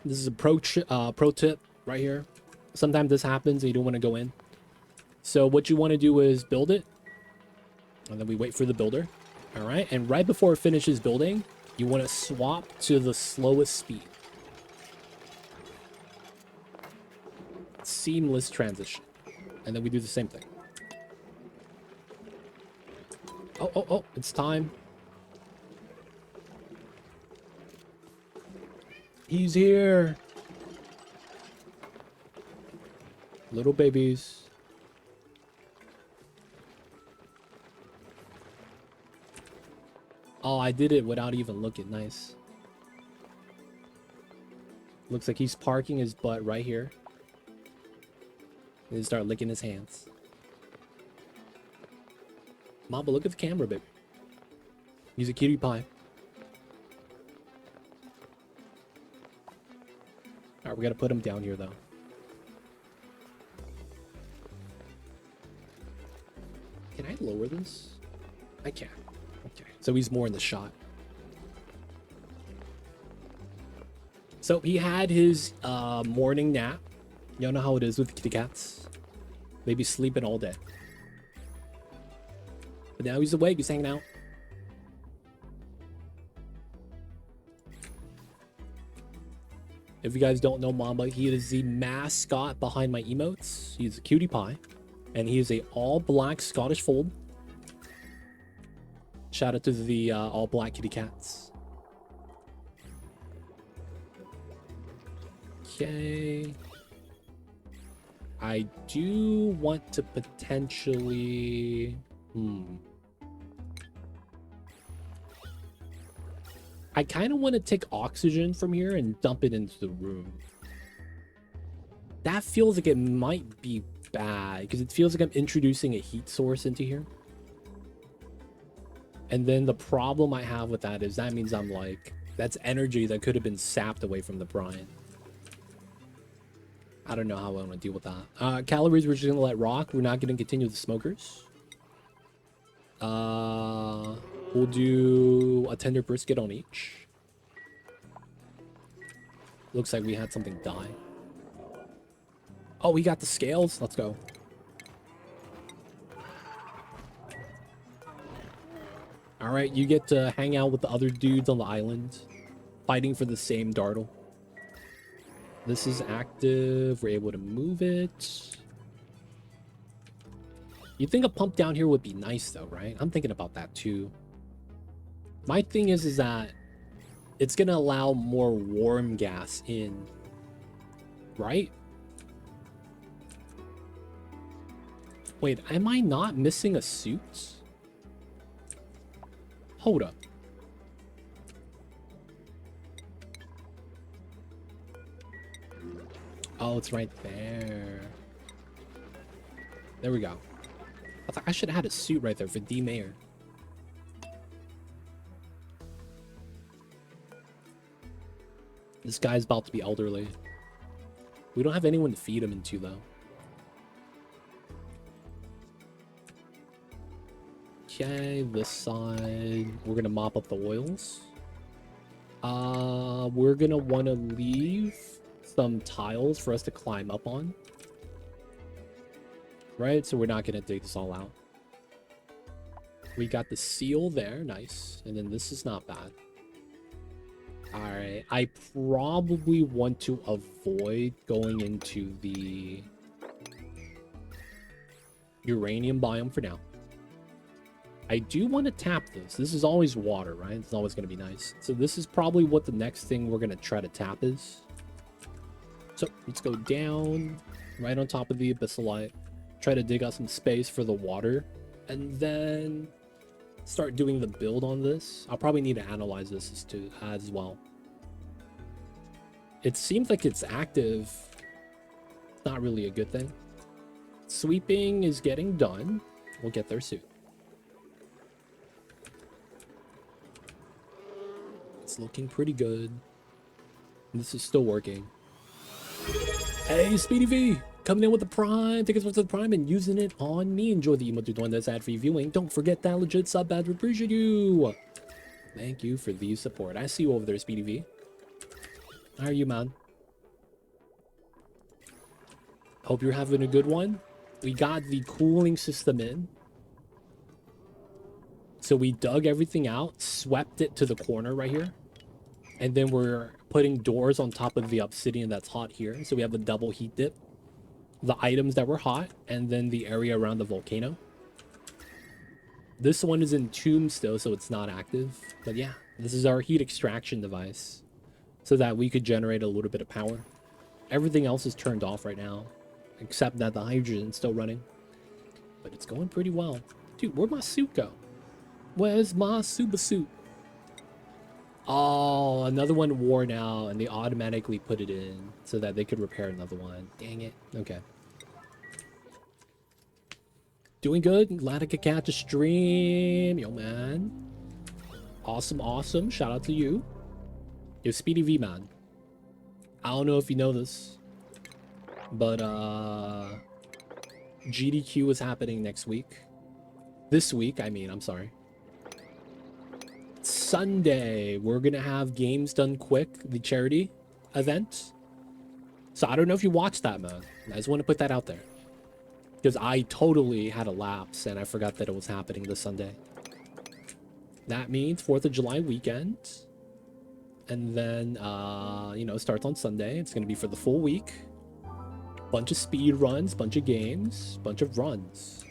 This is a pro tip right here. Sometimes this happens and you don't want to go in. So what you want to do is build it, and then we wait for the builder. All right, and right before it finishes building, you want to swap to the slowest speed. Seamless transition, and then we do the same thing. Oh, it's time. He's here. Little babies. Oh, I did it without even looking. Nice. Looks like he's parking his butt right here. And start licking his hands. Mamba, look at the camera, baby. He's a cutie pie. Alright, we gotta put him down here, though. Can I lower this? I can. Okay, so he's more in the shot. So he had his morning nap. You know how it is with kitty cats. Maybe sleeping all day. But now he's awake, he's hanging out. If you guys don't know Mamba, he is the mascot behind my emotes. He's a cutie pie. And he is a all-black Scottish fold. Shout out to the all-black kitty cats. Okay. I do want to potentially... I kind of want to take oxygen from here and dump it into the room. That feels like it might be bad, because it feels like I'm introducing a heat source into here. And then the problem I have with that is that means I'm like, that's energy that could have been sapped away from the brine. I don't know how I want to deal with that. Calories, we're just going to let rock. We're not going to continue the smokers. We'll do a tender brisket on each. Looks like we had something die. Oh, we got the scales. Let's go. All right, you get to hang out with the other dudes on the island, fighting for the same dartle. This is active. We're able to move it. You'd think a pump down here would be nice, though, right? I'm thinking about that, too. My thing is that it's going to allow more warm gas in, right? Wait, am I not missing a suit? Hold up. Oh, it's right there. There we go. I thought I should have had a suit right there for D Mayor. This guy's about to be elderly. We don't have anyone to feed him into, though. Okay, this side. We're gonna mop up the oils. We're gonna want to leave some tiles for us to climb up on. Right? So we're not gonna dig this all out. We got the seal there. Nice. And then this is not bad. Alright, I probably want to avoid going into the uranium biome for now. I do want to tap this. This is always water, right? It's always going to be nice. So this is probably what the next thing we're going to try to tap is. So let's go down right on top of the abyssalite. Try to dig out some space for the water. And then start doing the build on this. I'll probably need to analyze this as well. It seems like it's active. Not really a good thing. Sweeping is getting done. We'll get there soon. It's looking pretty good. This is still working. Hey, Speedy V! Coming in with the Prime. Thank you so much for the Prime and using it on me. Enjoy the emote doing this ad for you viewing. Don't forget that legit sub badge. We appreciate you. Thank you for the support. I see you over there, Speedy V. How are you, man? Hope you're having a good one. We got the cooling system in. So we dug everything out, swept it to the corner right here. And then we're putting doors on top of the obsidian that's hot here. So we have the double heat dip. The items that were hot, and then the area around the volcano. This one is in tomb still, so it's not active. But yeah, this is our heat extraction device. So that we could generate a little bit of power. Everything else is turned off right now. Except that the hydrogen's still running. But it's going pretty well. Dude, where'd my suit go? Where's my super suit? Oh, another one wore out, and they automatically put it in so that they could repair another one. Dang it. Okay. Doing good. Glad I could catch a stream. Yo, man. Awesome, awesome. Shout out to you. Yo, Speedy V, man. I don't know if you know this, but GDQ is happening next week. This week, I mean, I'm sorry. Sunday, we're gonna have Games Done Quick, the charity event. So I don't know if you watched that, man. I just want to put that out there. Because I totally had a lapse and I forgot that it was happening this Sunday. That means 4th of July weekend. And then, you know, it starts on Sunday. It's going to be for the full week. Bunch of speed runs, bunch of games, bunch of runs.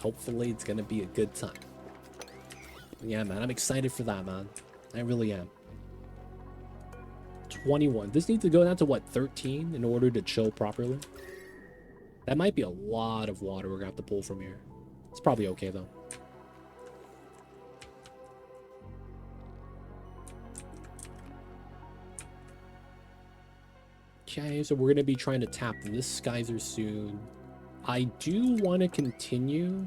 Hopefully it's going to be a good time. Yeah, man, I'm excited for that, man. I really am. 21. This needs to go down to, what, 13 in order to chill properly? That might be a lot of water we're going to have to pull from here. It's probably okay, though. Okay, so we're going to be trying to tap this geyser soon. I do want to continue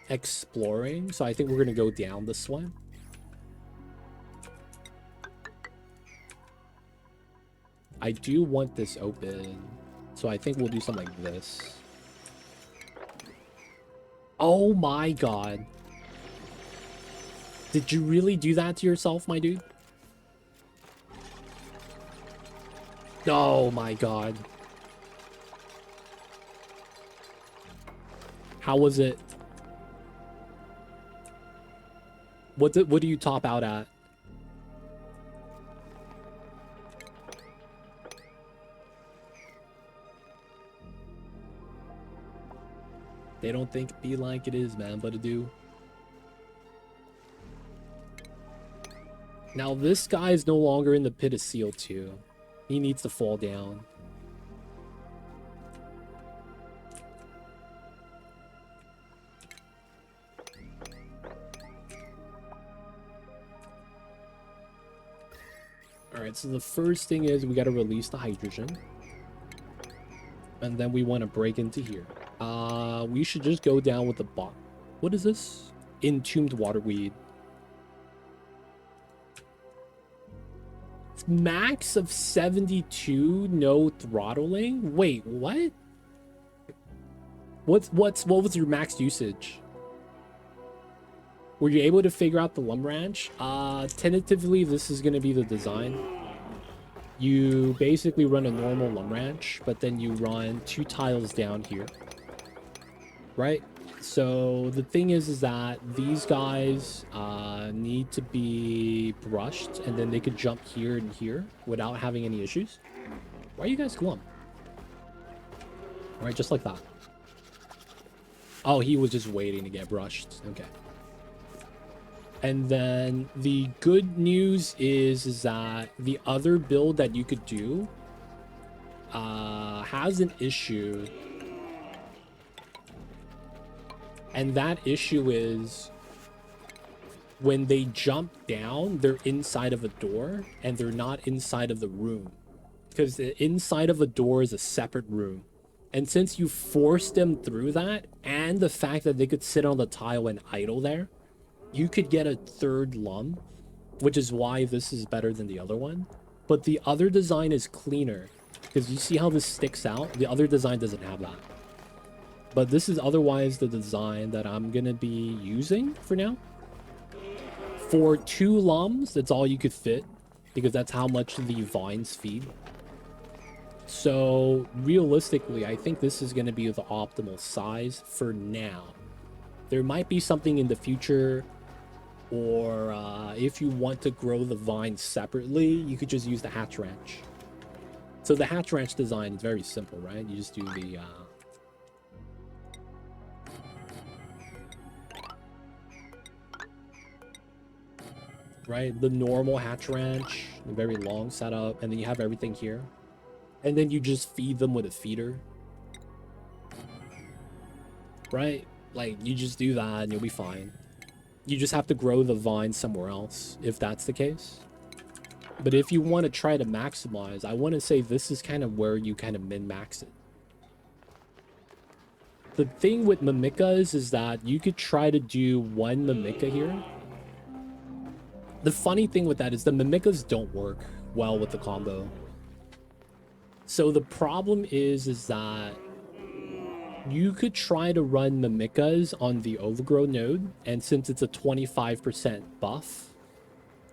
exploring, so I think we're going to go down this one. I do want this open, so I think we'll do something like this. Oh my god. Did you really do that to yourself, my dude? Oh my god. How was it? What do you top out at? They don't think it be like it is, man, but it do. Now this guy is no longer in the pit of seal 2. He needs to fall down. Alright, so the first thing is we gotta release the hydrogen. And then we want to break into here. We should just go down with the bot. What is this? Entombed waterweed. It's max of 72, no throttling. Wait, what? What was your max usage? Were you able to figure out the Lum Ranch? Tentatively, this is going to be the design. You basically run a normal Lum Ranch, but then you run 2 tiles down here. Right? So the thing is that these guys need to be brushed, and then they could jump here and here without having any issues. Why are you guys glum? Right, just like that. Oh, he was just waiting to get brushed. Okay. And then the good news is that the other build that you could do has an issue. And that issue is when they jump down, they're inside of a door and they're not inside of the room. Because the inside of a door is a separate room. And since you forced them through that, and the fact that they could sit on the tile and idle there, you could get a 3rd lum, which is why this is better than the other one. But the other design is cleaner, because you see how this sticks out? The other design doesn't have that. But this is otherwise the design that I'm going to be using for now. For 2 lums, that's all you could fit, because that's how much the vines feed. So realistically, I think this is going to be the optimal size for now. There might be something in the future, or if you want to grow the vines separately, you could just use the hatch ranch. So the hatch ranch design is very simple, right? You just do the right, the normal hatch ranch, the very long setup, and then you have everything here, and then you just feed them with a feeder, right? Like, you just do that and you'll be fine. You just have to grow the vine somewhere else if that's the case. But if you want to try to maximize, I want to say this is kind of where you kind of min-max it. The thing with Mimikkas is that you could try to do 1 Mimikka here. The funny thing with that is the Mimikkas don't work well with the combo. So the problem is that you could try to run Mimikkas on the Overgrow node, and since it's a 25% buff,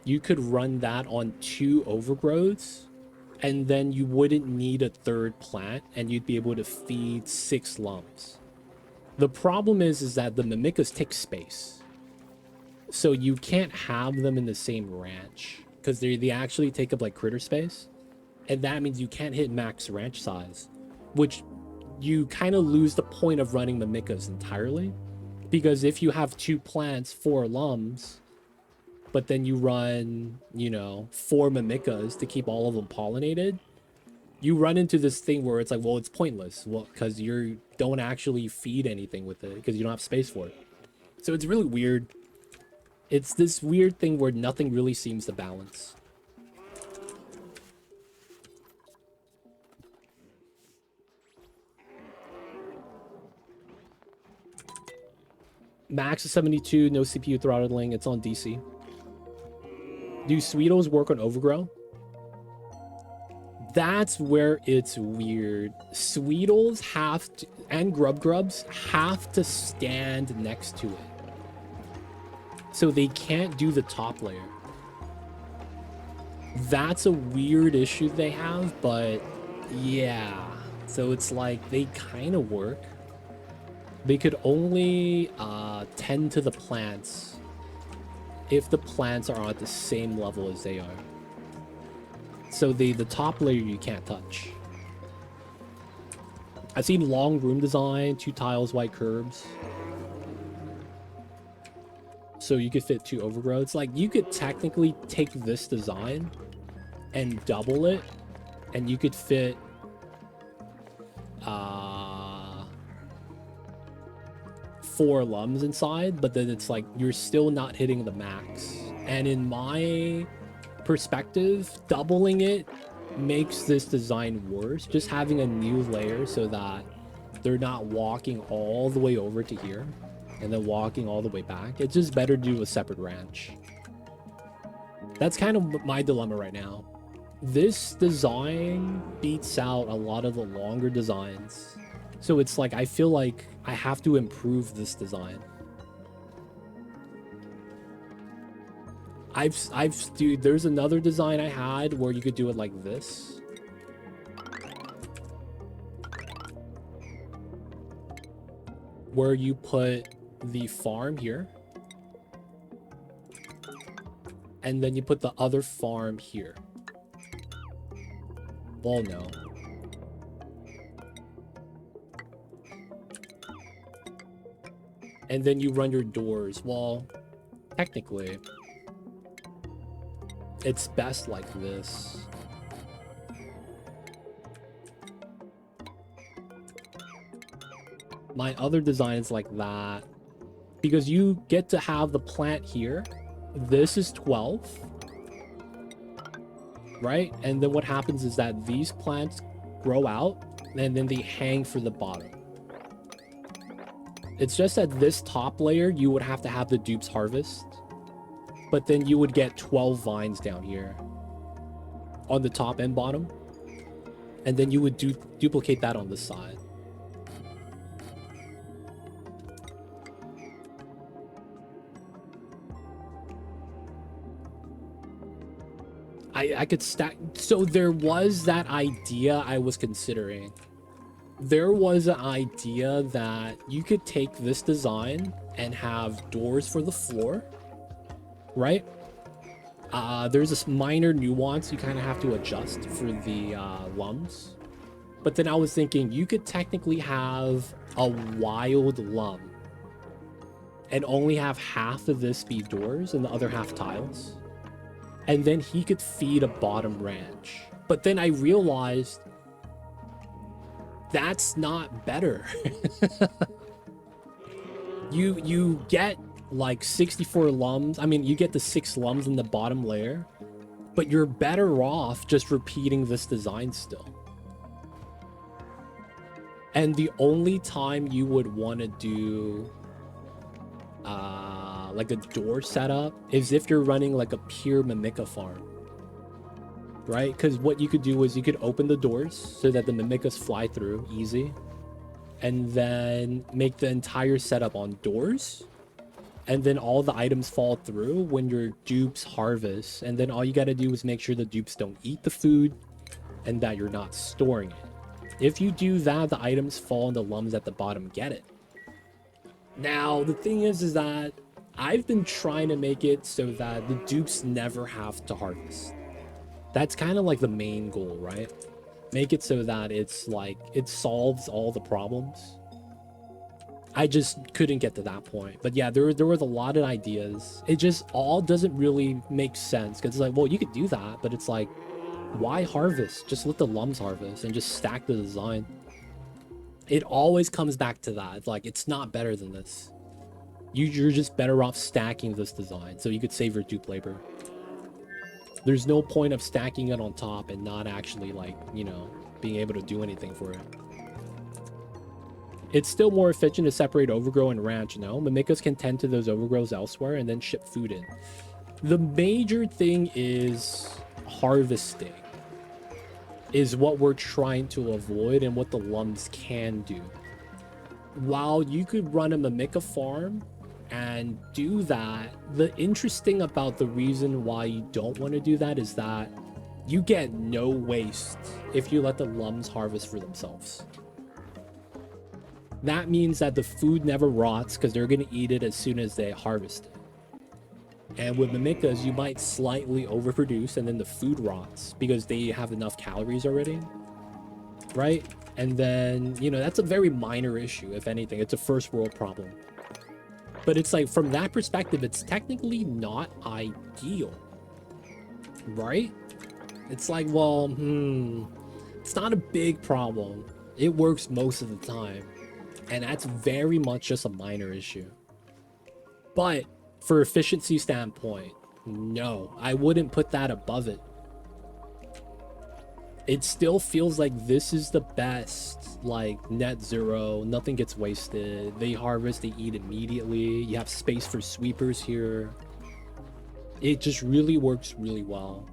you could run that on 2 Overgrowths, and then you wouldn't need a 3rd plant, and you'd be able to feed 6 lums. The problem is that the Mimikkas take space. So you can't have them in the same ranch, because they actually take up like critter space, and that means you can't hit max ranch size, which you kind of lose the point of running Mimikkas entirely, because if you have 2 plants, 4 lums, but then you run, you know, 4 Mimikkas to keep all of them pollinated, you run into this thing where it's like, well, it's pointless, well, because you don't actually feed anything with it because you don't have space for it. So it's really weird. It's this weird thing where nothing really seems to balance. Max is 72, no CPU throttling, it's on DC. Do Sweetles work on Overgrow? That's where it's weird. Sweetles have to, and Grubs have to stand next to it. So they can't do the top layer. That's a weird issue they have, but yeah. So it's like they kind of work. They could only tend to the plants if the plants are at the same level as they are. So the top layer you can't touch. I've seen long room design, 2 tiles, white curbs. So you could fit 2 overgrowths. Like, you could technically take this design and double it, and you could fit 4 lums inside, but then it's like you're still not hitting the max. And in my perspective, doubling it makes this design worse. Just having a new layer so that they're not walking all the way over to here and then walking all the way back. It's just better to do a separate ranch. That's kind of my dilemma right now. This design beats out a lot of the longer designs. So it's like, I feel like I have to improve this design. Dude, there's another design I had where you could do it like this. Where you put the farm here. And then you put the other farm here. Well, no. And then you run your doors. Well, technically, it's best like this. My other design is like that. Because you get to have the plant here. This is 12. Right? And then what happens is that these plants grow out. And then they hang for the bottom. It's just that this top layer, you would have to have the dupes harvest. But then you would get 12 vines down here. On the top and bottom. And then you would duplicate that on the side. I could stack. So there was that idea I was considering. There was an idea that you could take this design and have doors for the floor, right? There's this minor nuance you kind of have to adjust for the lums. But then I was thinking you could technically have a wild lum and only have half of this be doors and the other half tiles. And then he could feed a bottom ranch. But then I realized that's not better. You get like 64 lums. I mean, you get the 6 lums in the bottom layer, but you're better off just repeating this design still. And the only time you would want to do like a door setup is if you're running like a pure Mimica farm, right? Because what you could do is you could open the doors so that the Mimicas fly through easy, and then make the entire setup on doors, and then all the items fall through when your dupes harvest, and then all you got to do is make sure the dupes don't eat the food and that you're not storing it. If you do that, the items fall and the lums at the bottom get it. Now, the thing is that I've been trying to make it so that the dupes never have to harvest. That's kind of like the main goal, right? Make it so that it's like, it solves all the problems. I just couldn't get to that point. But yeah, there was a lot of ideas. It just all doesn't really make sense. Because it's like, well, you could do that, but it's like, why harvest? Just let the lums harvest and just stack the design. It always comes back to that. It's like, it's not better than this. You're just better off stacking this design so you could save your dupe labor. There's no point of stacking it on top and not actually, like, you know, being able to do anything for it. It's still more efficient to separate overgrow and ranch, no? Mimicas can tend to those overgrows elsewhere and then ship food in. The major thing is harvesting. Is what we're trying to avoid and what the lums can do. While you could run a Mimica farm and do that, the interesting about the reason why you don't want to do that is that you get no waste if you let the lums harvest for themselves. That means that the food never rots because they're going to eat it as soon as they harvest it. And with Mimicas, you might slightly overproduce and then the food rots because they have enough calories already, right? And then, you know, that's a very minor issue, if anything. It's a first world problem. But it's like, from that perspective, it's technically not ideal, right? It's like, well, it's not a big problem. It works most of the time. And that's very much just a minor issue. But for efficiency standpoint, no, I wouldn't put that above it. it still feels like this is the best, like net zero, nothing gets wasted. They harvest, they eat immediately. You have space for sweepers here. It just really works really well.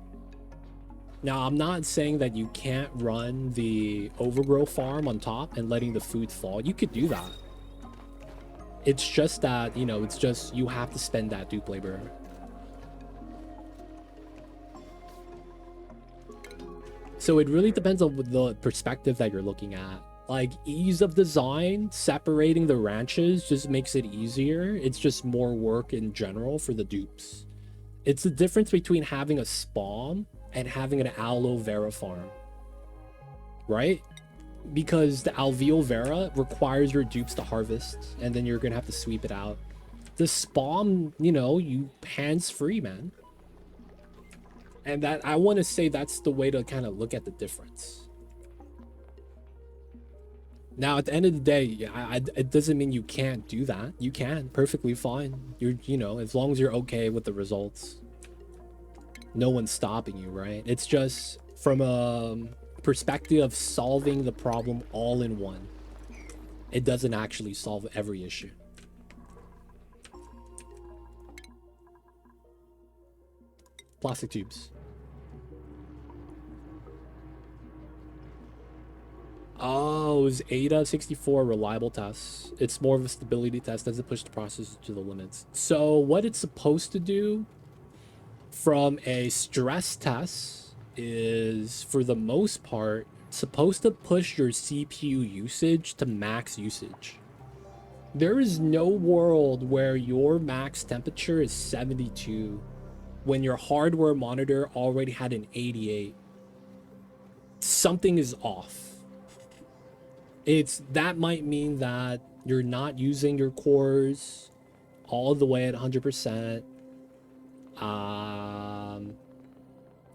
Now, I'm not saying that you can't run the overgrow farm on top and letting the food fall. You could do that. It's just that, you know, it's just you have to spend that dupe labor. So it really depends on the perspective that you're looking at. Like, ease of design, separating the ranches just makes it easier. It's just more work in general for the dupes. It's the difference between having a spawn and having an aloe vera farm, right? Because the alveol vera requires your dupes to harvest, and then you're gonna have to sweep it out. The spawn, you know, you hands free, man. And that, I want to say that's the way to kind of look at the difference. Now, at the end of the day, it doesn't mean you can't do that. You can, perfectly fine. You know, as long as you're okay with the results. No one's stopping you, right? It's just from a perspective of solving the problem all in one. It doesn't actually solve every issue. Plastic tubes. Oh, it was ADA 64 reliable tests. It's more of a stability test. Doesn't push the process to the limits. So what it's supposed to do from a stress test is, for the most part, supposed to push your CPU usage to max usage. There is no world where your max temperature is 72 when your hardware monitor already had an 88. Something is off. That might mean that you're not using your cores all the way at 100%.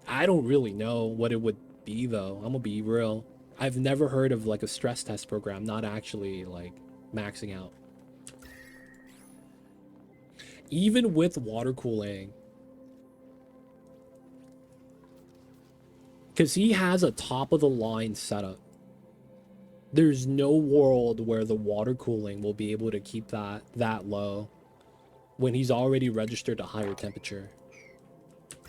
I don't really know what it would be, though. I'm gonna be real. I've never heard of like a stress test program not actually like maxing out. Even with water cooling, because he has a top of the line setup. There's no world where the water cooling will be able to keep that low when he's already registered a higher temperature.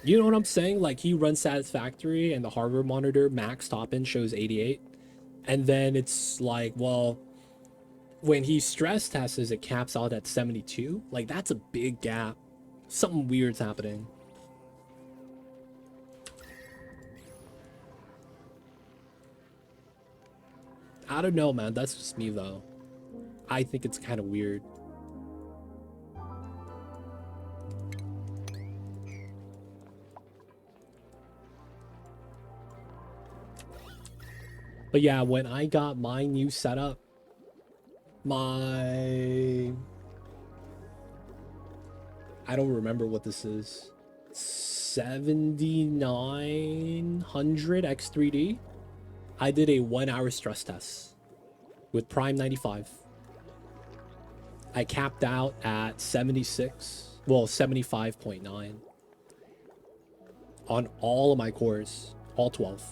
You know what I'm saying? Like, he runs Satisfactory and the hardware monitor max top end shows 88. And then it's like, well, when he stress tests, it caps out at 72. Like, that's a big gap. Something weird's happening. I don't know, man. That's just me, though. I think it's kind of weird. But yeah, when I got my new setup, I don't remember what this is. 7900 X3D. I did a 1-hour stress test with Prime 95. I capped out at 76, well, 75.9 on all of my cores, all 12.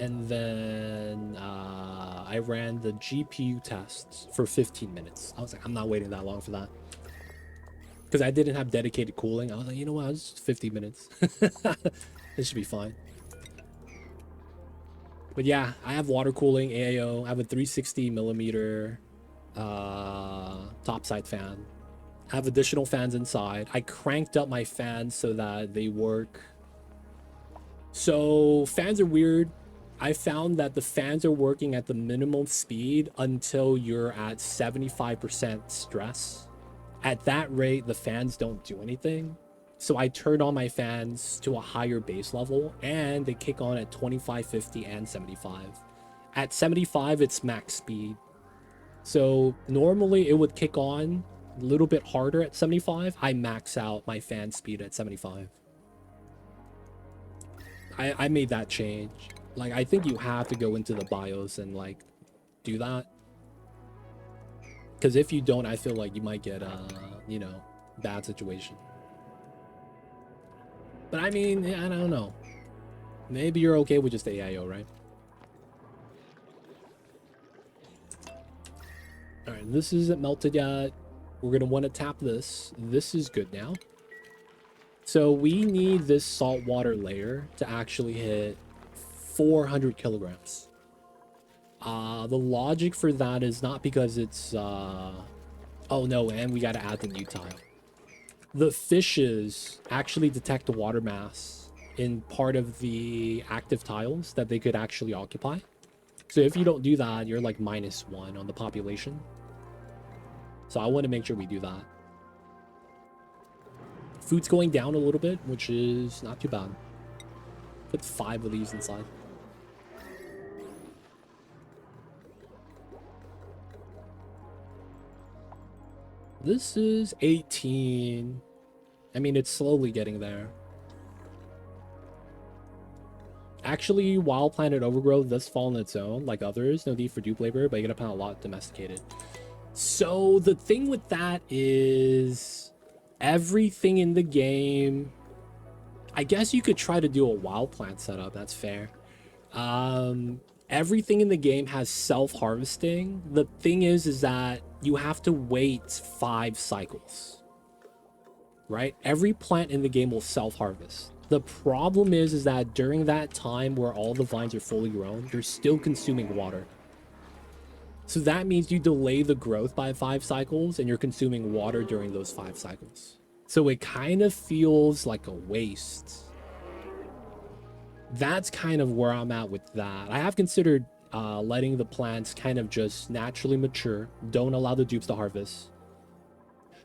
And then I ran the GPU tests for 15 minutes. I was like, I'm not waiting that long for that. Because I didn't have dedicated cooling. I was like, you know what, it's just 50 minutes. It should be fine. But yeah, I have water cooling, AAO. I have a 360 millimeter topside fan. I have additional fans inside. I cranked up my fans so that they work. So fans are weird. I found that the fans are working at the minimum speed until you're at 75% stress. At that rate, the fans don't do anything. So I turned on my fans to a higher base level, and they kick on at 25, 50, and 75. At 75, it's max speed. So normally it would kick on a little bit harder at 75. I max out my fan speed at 75. I made that change. Like, I think you have to go into the BIOS and like do that. Because if you don't, I feel like you might get you know, bad situation. But I mean, I don't know. Maybe you're okay with just AIO, right? All right, this isn't melted yet. We're going to want to tap this. This is good now. So we need this saltwater layer to actually hit 400 kilograms. The logic for that is not because it's... Oh, no, and we got to add the new tile. The fishes actually detect the water mass in part of the active tiles that they could actually occupy. So if you don't do that, you're like -1 on the population. So I want to make sure we do that. Food's going down a little bit, which is not too bad. Put 5 of these inside. This is 18. I mean, it's slowly getting there. Actually, Wild Planet Overgrowth does fall on its own, like others. No need for dupe labor, but you're gonna find a lot domesticated. So the thing with that is everything in the game, I guess you could try to do a wild plant setup. That's fair. Everything in the game has self-harvesting. The thing is that you have to wait 5 cycles, right? Every plant in the game will self-harvest. The problem is that during that time where all the vines are fully grown, you're still consuming water. So that means you delay the growth by 5 cycles and you're consuming water during those 5 cycles. So it kind of feels like a waste. That's kind of where I'm at with that. I have considered letting the plants kind of just naturally mature. Don't allow the dupes to harvest.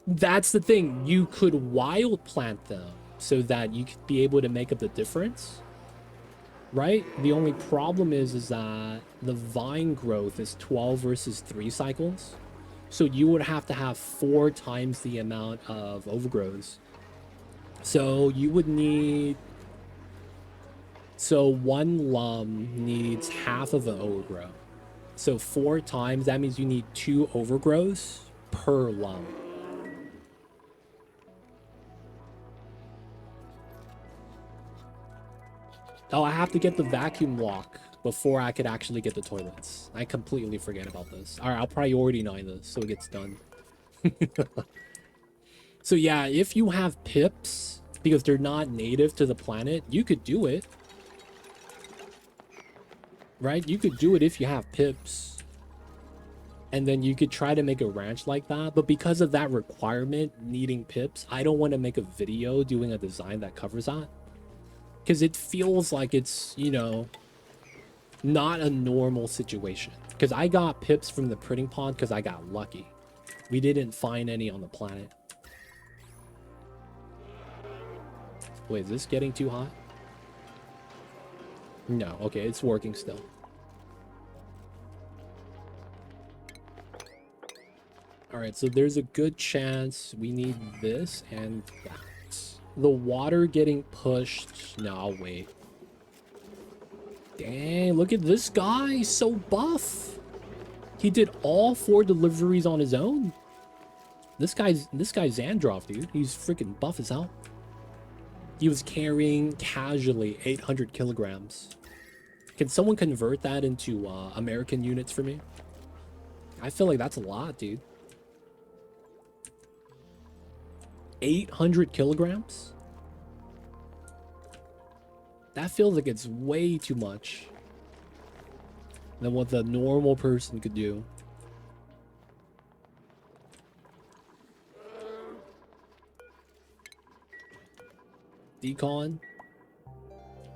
That's the thing. You could wild plant them so that you could be able to make up the difference, right? The only problem is that the vine growth is 12 versus 3 cycles. So you would have to have 4 times the amount of overgrowths. So you would need... So 1 lum needs half of an overgrowth. So 4 times, that means you need 2 overgrowths per lum. Oh, I have to get the vacuum lock before I could actually get the toilets. I completely forget about this. All right, I'll priority 9 this so it gets done. So yeah, if you have pips, because they're not native to the planet, you could do it. Right? You could do it if you have pips. And then you could try to make a ranch like that. But because of that requirement, needing pips, I don't want to make a video doing a design that covers that. Because it feels like it's, you know, not a normal situation. Because I got pips from the printing pod because I got lucky. We didn't find any on the planet. Wait, is this getting too hot? No, okay, it's working still. Alright, so there's a good chance we need this and that. The water getting pushed. No, I'll wait. Dang, look at this guy. So buff. He did all 4 deliveries on his own. This guy's Xandroff, dude. He's freaking buff as hell. He was carrying casually 800 kilograms. Can someone convert that into American units for me? I feel like that's a lot, dude. 800 kilograms? That feels like it's way too much than what the normal person could do. Decon.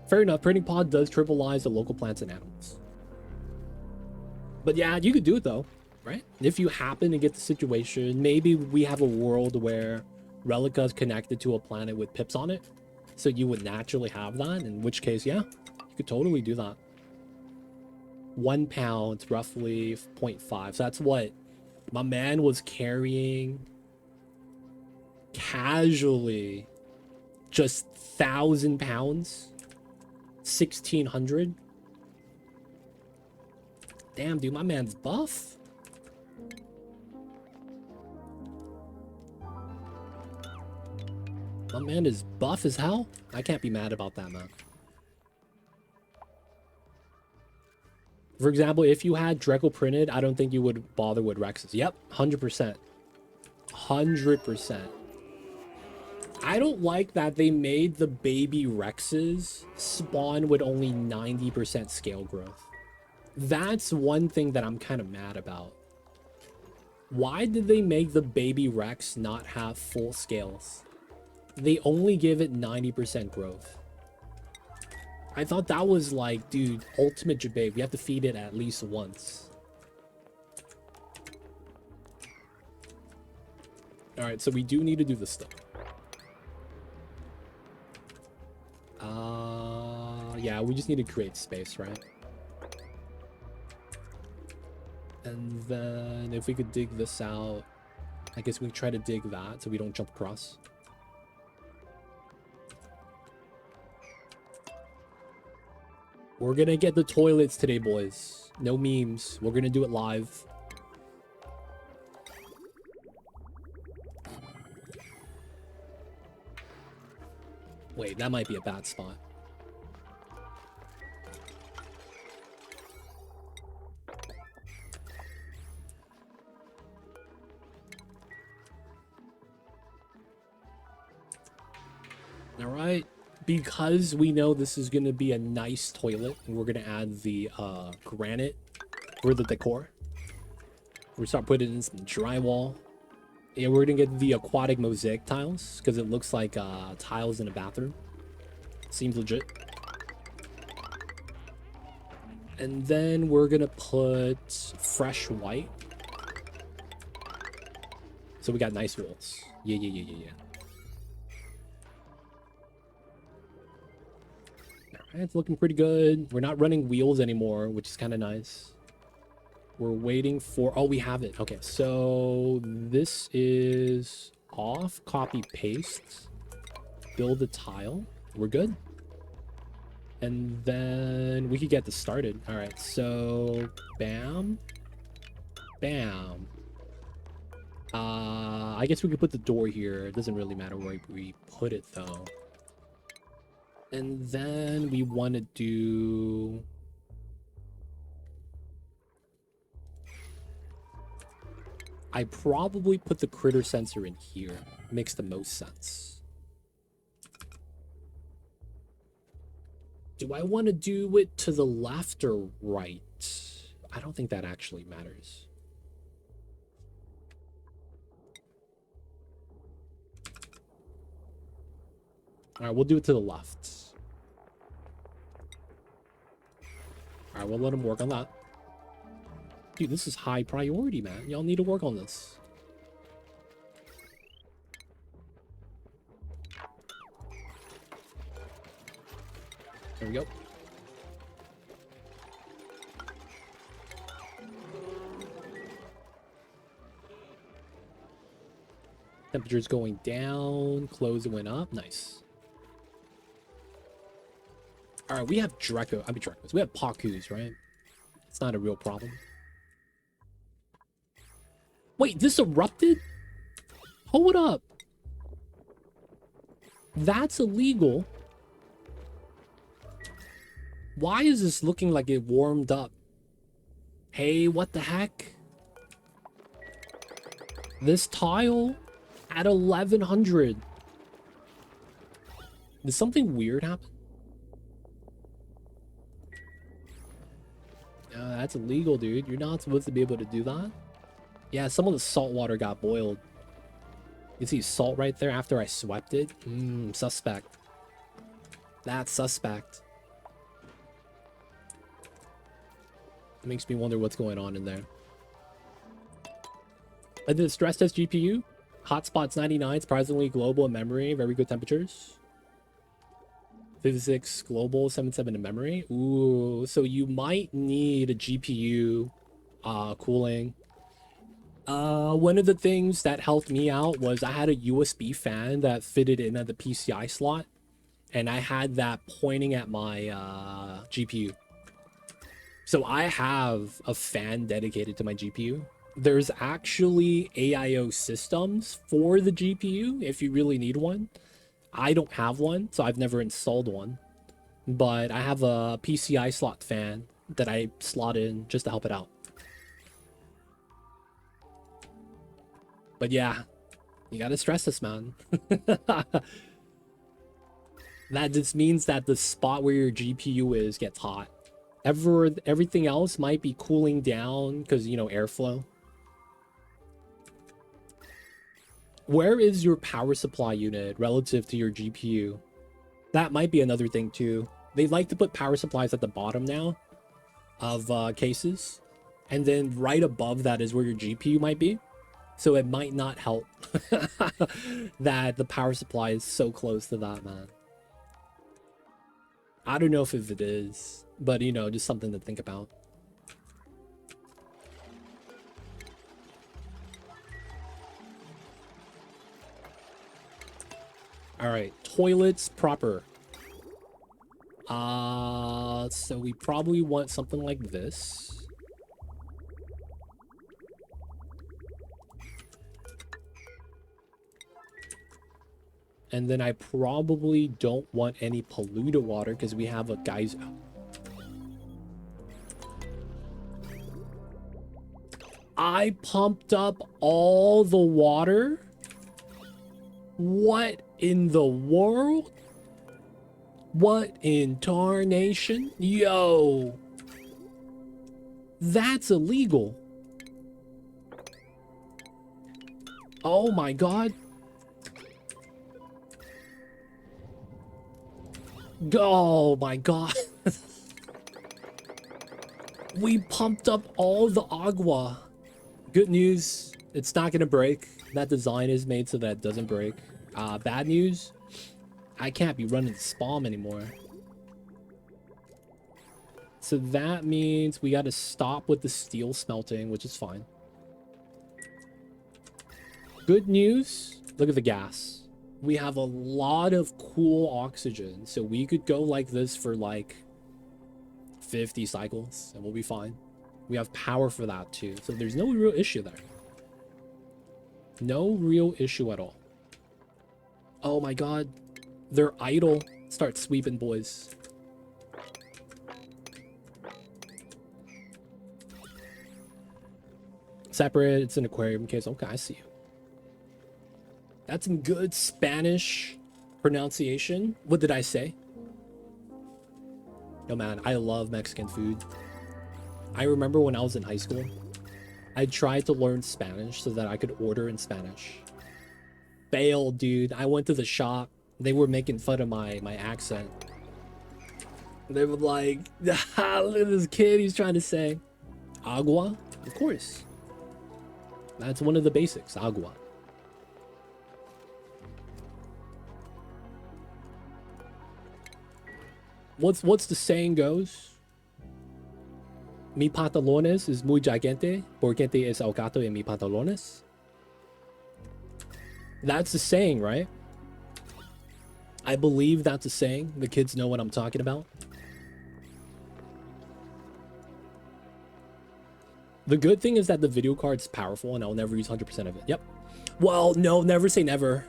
Fair enough, printing pod does tripleize the local plants and animals. But yeah, you could do it though, right? If you happen to get the situation, maybe we have a world where Relica is connected to a planet with pips on it. So you would naturally have that, in which case, yeah, you could totally do that. 1 pound, roughly 0.5. So that's what my man was carrying casually. Just 1,000 pounds. 1,600. Damn, dude, my man's buff. My man is buff as hell. I can't be mad about that, man. For example, if you had Dreco printed, I don't think you would bother with Rexes. Yep, 100%. 100%. I don't like that they made the baby Rexes spawn with only 90% scale growth. That's one thing that I'm kind of mad about. Why did they make the baby Rex not have full scales? They only give it 90% growth. I thought that was like, dude, ultimate Jababe. We have to feed it at least once. Alright, so we do need to do this stuff. Yeah, we just need to create space, right? And then if we could dig this out, I guess we try to dig that so we don't jump across. We're gonna get the toilets today, boys. No memes. We're gonna do it live. Wait, that might be a bad spot. All right. Because we know this is going to be a nice toilet, we're going to add the granite for the decor. We're start putting in some drywall. Yeah, we're going to get the aquatic mosaic tiles because it looks like tiles in a bathroom. Seems legit. And then we're going to put fresh white. So we got nice walls. Yeah. It's looking pretty good. We're not running wheels anymore, which is kind of nice. We're waiting for... Oh, we have it. Okay, so this is off. Copy, paste. Build a tile. We're good. And then we could get this started. All right, so bam. Bam. I guess we could put the door here. It doesn't really matter where we put it, though. And then we want to do... I probably put the critter sensor in here. Makes the most sense. Do I want to do it to the left or right? I don't think that actually matters. All right, we'll do it to the left. All right, we'll let him work on that. Dude, this is high priority, man. Y'all need to work on this. There we go. Temperature's going down. Clothes went up. Nice. All right, we have Drecos. We have Pakus, right? It's not a real problem. Wait, this erupted? Hold up. That's illegal. Why is this looking like it warmed up? Hey, what the heck? This tile at 1100. Did something weird happen? That's illegal, dude. You're not supposed to be able to do that. Yeah, some of the salt water got boiled. You see salt right there after I swept it? Suspect. That's suspect. It makes me wonder what's going on in there. I did a stress test GPU. Hotspots 99, surprisingly global in memory. Very good temperatures. 56 global, 77 in memory. Ooh, so you might need a GPU cooling. One of the things that helped me out was I had a USB fan that fitted in at the PCI slot, and I had that pointing at my GPU. So I have a fan dedicated to my GPU. There's actually AIO systems for the GPU if you really need one. I don't have one, so I've never installed one. But I have a PCI slot fan that I slot in just to help it out. But yeah, you gotta stress this, man. That just means that the spot where your GPU is gets hot. Everything else might be cooling down because, you know, airflow. Where is your power supply unit relative to your GPU? That might be another thing too. They like to put power supplies at the bottom now of cases. And then right above that is where your GPU might be. So it might not help that the power supply is so close to that, man. I don't know if it is, but, you know, just something to think about. All right, toilets proper. So we probably want something like this. And then I probably don't want any polluted water because we have a geyser. I pumped up all the water? What in the world? What in tarnation? Yo! That's illegal. Oh my god. Oh my god. We pumped up all the agua. Good news, it's not gonna break. That design is made so that it doesn't break. Bad news, I can't be running the spam anymore. So that means we gotta stop with the steel smelting, which is fine. Good news, look at the gas. We have a lot of cool oxygen, so we could go like this for like 50 cycles and we'll be fine. We have power for that too, so there's no real issue there. No real issue at all. Oh my god, they're idle. Start sweeping, boys. Separate, it's an aquarium case. Okay, I see you. That's some good Spanish pronunciation. What did I say? No, man, I love Mexican food. I remember when I was in high school, I tried to learn Spanish so that I could order in Spanish. Failed, dude. I went to the shop. They were making fun of my accent. They were like, ah, look at this kid, he's trying to say agua. Of course. That's one of the basics, agua. What's the saying goes? Mi pantalones es muy gigante, porque es el gato en mi pantalones. That's the saying, right? I believe that's a saying. The kids know what I'm talking about. The good thing is that the video card's powerful and I'll never use 100% of it. Yep. Well, no, never say never.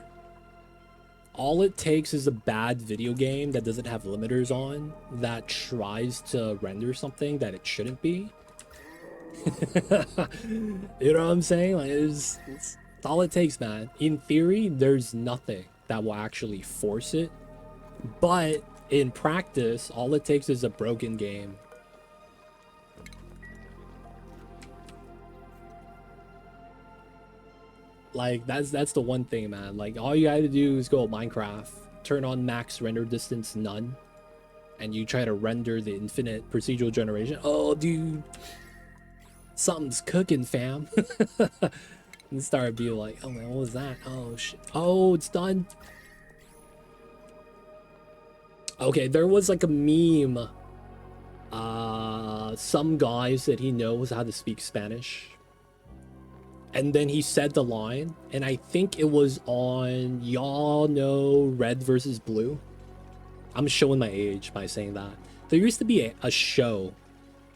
All it takes is a bad video game that doesn't have limiters on, that tries to render something that it shouldn't be. You know what I'm saying? Like, it's all it takes, man. In theory, there's nothing that will actually force it. But in practice, all it takes is a broken game. Like, that's the one thing, man. Like, all you gotta do is go to Minecraft, turn on max render distance none, and you try to render the infinite procedural generation. Oh, dude, something's cooking, fam. And start being like, oh man, what was that? Oh shit. Oh, it's done. Okay, there was like a meme. Some guy said he knows how to speak Spanish. And then he said the line, and I think it was on, y'all know Red versus Blue. I'm showing my age by saying that. There used to be a show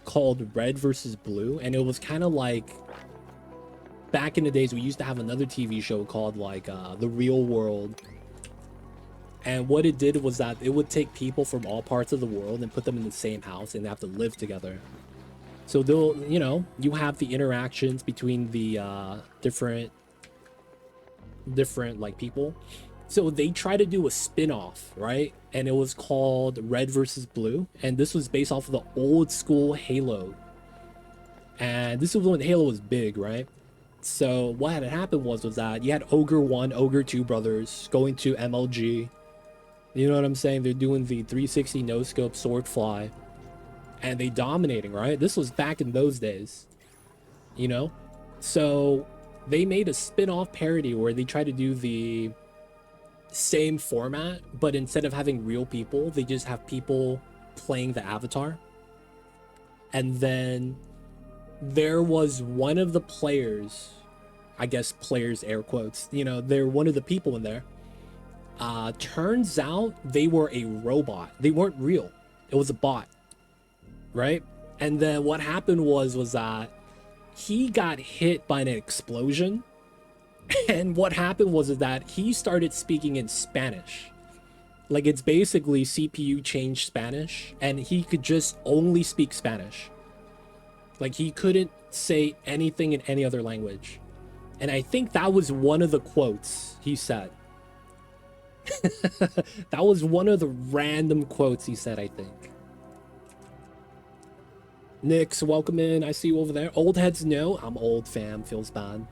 called Red versus Blue, and it was kind of like, back in the days, we used to have another TV show called like The Real World. And what it did was that it would take people from all parts of the world and put them in the same house, and they have to live together. So they'll, you know, you have the interactions between the different like people. So they try to do a spin-off, right? And it was called Red versus Blue, and this was based off of the old school Halo. And this was when Halo was big, right? So what had happened was that you had Ogre 1, Ogre 2 brothers going to MLG. You know what I'm saying? They're doing the 360 no-scope sword fly. And they dominating, right? This was back in those days. You know? So they made a spin-off parody where they try to do the same format, but instead of having real people, they just have people playing the avatar. And then there was one of the players, I guess players air quotes, you know, they're one of the people in there. Turns out they were a robot. They weren't real. It was a bot, right? And then what happened was that he got hit by an explosion. And what happened was that he started speaking in Spanish. Like, it's basically CPU changed Spanish, and he could just only speak Spanish. Like, he couldn't say anything in any other language. And I think that was one of the quotes he said. That was one of the random quotes he said, I think. Nix, welcome in. I see you over there. Old heads know. I'm old, fam. Feels bad.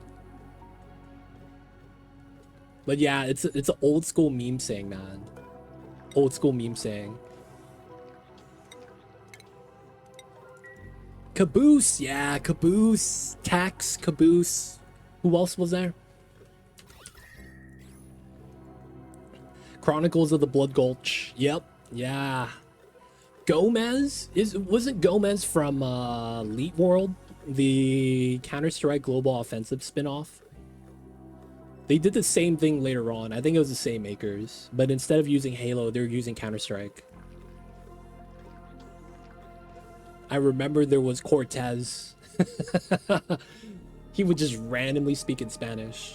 But yeah, it's an old school meme saying, man. Old school meme saying. Caboose, yeah, Caboose. Tax, Caboose. Who else was there? Chronicles of the Blood Gulch. Yep, yeah. Gomez wasn't Gomez from Elite World, the Counter-Strike Global Offensive spinoff? They did the same thing later on. I think it was the same makers, but instead of using Halo, they're using Counter-Strike. I remember there was Cortez. He would just randomly speak in Spanish.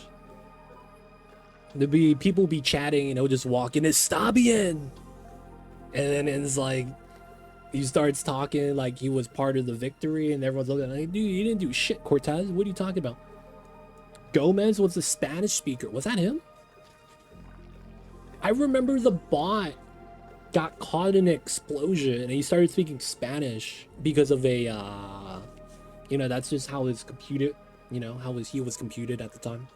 There'd be people be chatting and he'll just walk in, "Está bien." And then it's like, he starts talking like he was part of the victory, and everyone's looking like, "Dude, you didn't do shit, Cortez. What are you talking about?" Gomez was the Spanish speaker. Was that him? I remember the bot got caught in an explosion and he started speaking Spanish because of a, you know, that's just how his computer, you know, how he was computed at the time.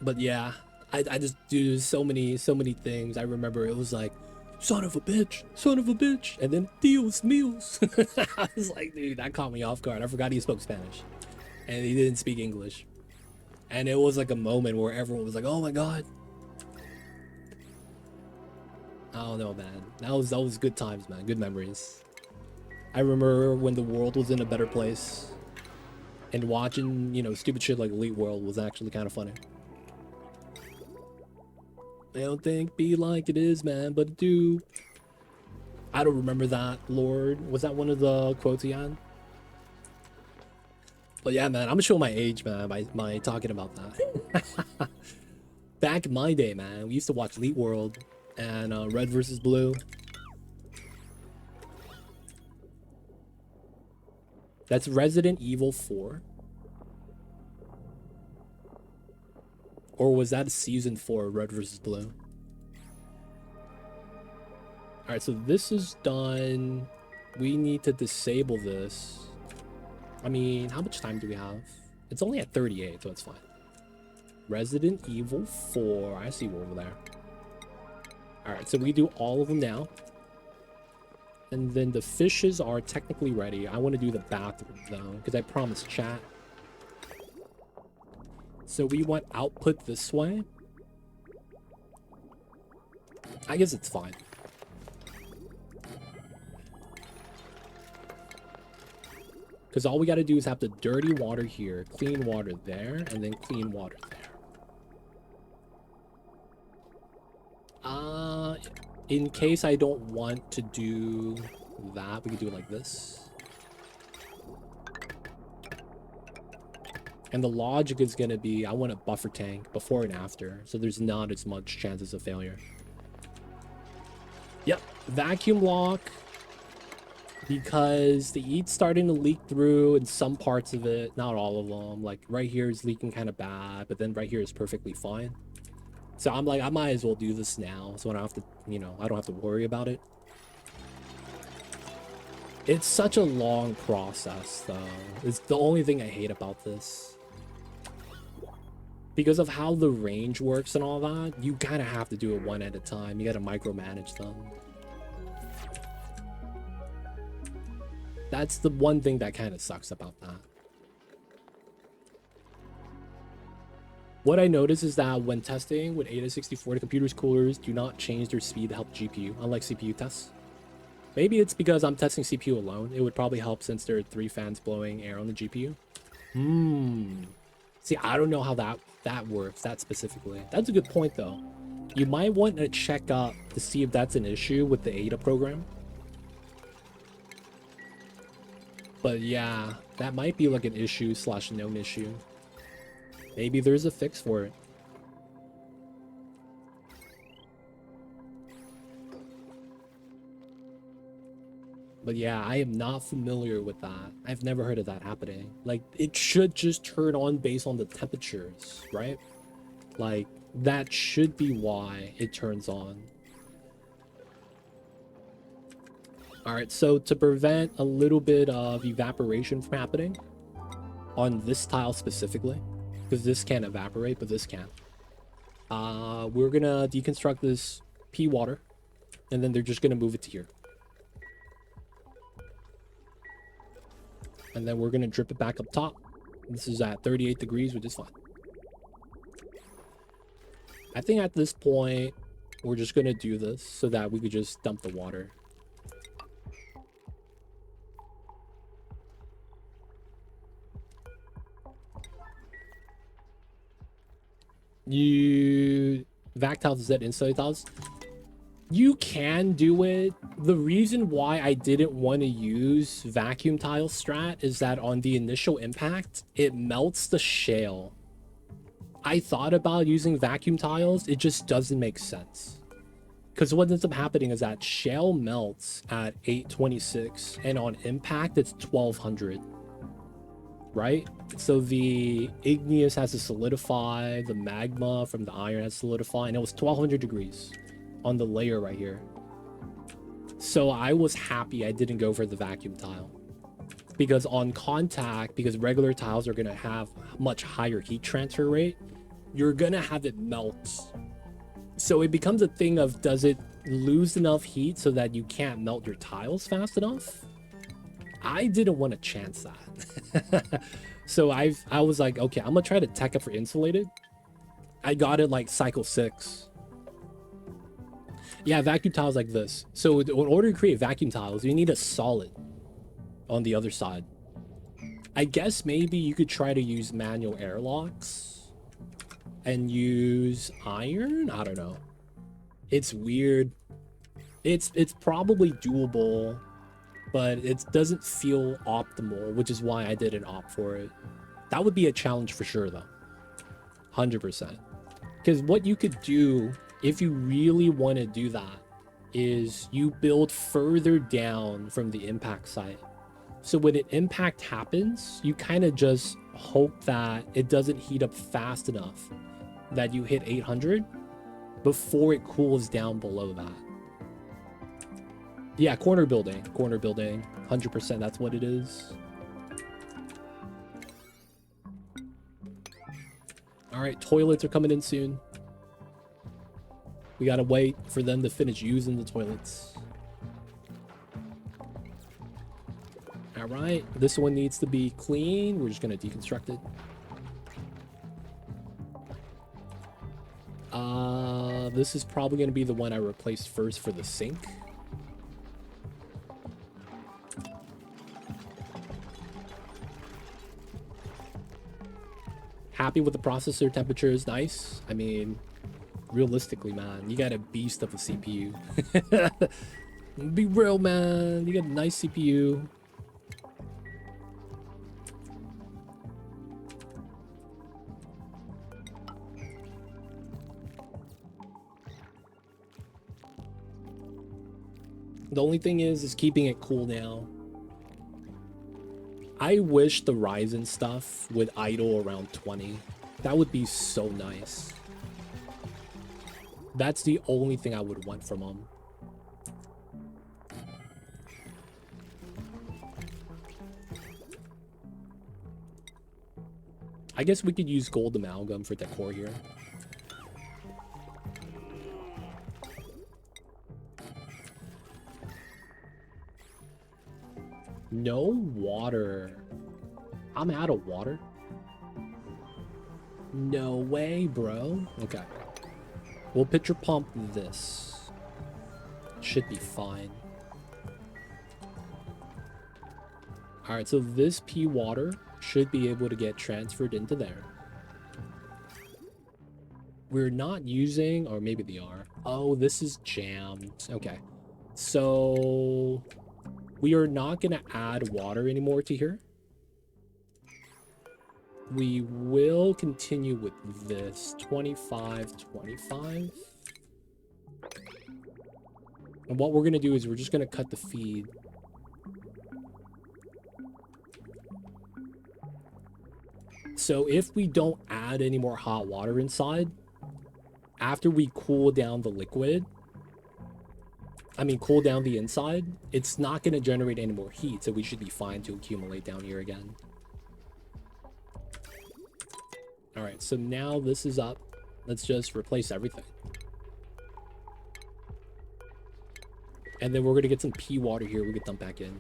But yeah, I just do so many things. I remember it was like, son of a bitch, and then Dios míos. I was like, dude, that caught me off guard. I forgot he spoke Spanish and he didn't speak English. And it was like a moment where everyone was like, oh my god. I don't know, man. That was good times, man. Good memories. I remember when the world was in a better place, and watching, you know, stupid shit like Elite World was actually kind of funny. I don't think be like it is, man, but do. I don't remember that, Lord. Was that one of the quotes he had? But yeah, man, I'm gonna show my age, man, by talking about that. Back in my day, man, we used to watch Elite World and Red versus Blue. That's Resident Evil 4. Or was that season 4, Red versus Blue? Alright, so this is done. We need to disable this. I mean, how much time do we have? It's only at 38, so it's fine. Resident Evil 4. I see you over there. Alright, so we do all of them now. And then the fishes are technically ready. I want to do the bathroom, though, because I promised chat. So we want output this way. I guess it's fine. Because all we got to do is have the dirty water here, clean water there, and then clean water there. In case I don't want to do that, we can do it like this. And the logic is going to be, I want a buffer tank before and after, so there's not as much chances of failure. Yep, vacuum lock, because the heat's starting to leak through in some parts of it, not all of them. Like right here is leaking kind of bad, but then right here is perfectly fine. So I'm like, I might as well do this now, so I don't have to, you know, I don't have to worry about it. It's such a long process, though. It's the only thing I hate about this. Because of how the range works and all that, you kind of have to do it one at a time. You got to micromanage them. That's the one thing that kind of sucks about that. What I noticed is that when testing with 8064, the computer's coolers do not change their speed to help GPU, unlike CPU tests. Maybe it's because I'm testing CPU alone. It would probably help since there are 3 fans blowing air on the GPU. See, I don't know how that works, that specifically. That's a good point, though. You might want to check up to see if that's an issue with the Ada program. But yeah, that might be like an issue / known issue. Maybe there's a fix for it. But yeah, I am not familiar with that. I've never heard of that happening. Like, it should just turn on based on the temperatures, right? Like, that should be why it turns on. Alright, so to prevent a little bit of evaporation from happening on this tile specifically, because this can't evaporate, but this can. We're gonna deconstruct this P water, and then they're just gonna move it to here. And then we're gonna drip it back up top. This is at 38 degrees, which is fine. I think at this point, we're just gonna do this so that we could just dump the water. Vac tiles, is that insulate tiles? You can do it. The reason why I didn't want to use vacuum tile strat is that on the initial impact, it melts the shale. I thought about using vacuum tiles, it just doesn't make sense. Because what ends up happening is that shale melts at 826, and on impact, it's 1200. Right? So the igneous has to solidify, the magma from the iron has to solidify, and it was 1200 degrees on the layer right here. So I was happy I didn't go for the vacuum tile. Because on contact, because regular tiles are going to have much higher heat transfer rate, you're going to have it melt. So it becomes a thing of, does it lose enough heat so that you can't melt your tiles fast enough? I didn't want to chance that. So I was like, okay, I'm gonna try to tech it for insulated. I got it like cycle 6. Yeah, vacuum tiles like this. So in order to create vacuum tiles, you need a solid on the other side. I guess maybe you could try to use manual airlocks and use iron. I don't know. It's weird. It's probably doable, but it doesn't feel optimal, which is why I didn't opt for it. That would be a challenge for sure, though. 100%. Because what you could do, if you really want to do that, is you build further down from the impact site. So when an impact happens, you kind of just hope that it doesn't heat up fast enough that you hit 800 before it cools down below that. Yeah, corner building, 100%, that's what it is. All right, toilets are coming in soon. We gotta wait for them to finish using the toilets. All right, this one needs to be clean. We're just gonna deconstruct it. This is probably gonna be the one I replaced first for the sink. Happy with the processor temperature is nice. I mean, realistically, man, you got a beast of a CPU. Be real, man. You got a nice CPU. The only thing is keeping it cool now. I wish the Ryzen stuff would idle around 20. That would be so nice. That's the only thing I would want from them. I guess we could use gold amalgam for decor here. No water. I'm out of water. No way, bro. Okay. We'll pitcher pump this. Should be fine. Alright, so this P water should be able to get transferred into there. We're not using, or maybe they are. Oh, this is jammed. Okay. So we are not going to add water anymore to here. We will continue with this 25, 25. And what we're going to do is we're just going to cut the feed. So if we don't add any more hot water inside, after we cool down the liquid, cool down the inside, it's not going to generate any more heat, so we should be fine to accumulate down here again. All right, so now this is up. Let's just replace everything. And then we're going to get some P water here. We can dump back in.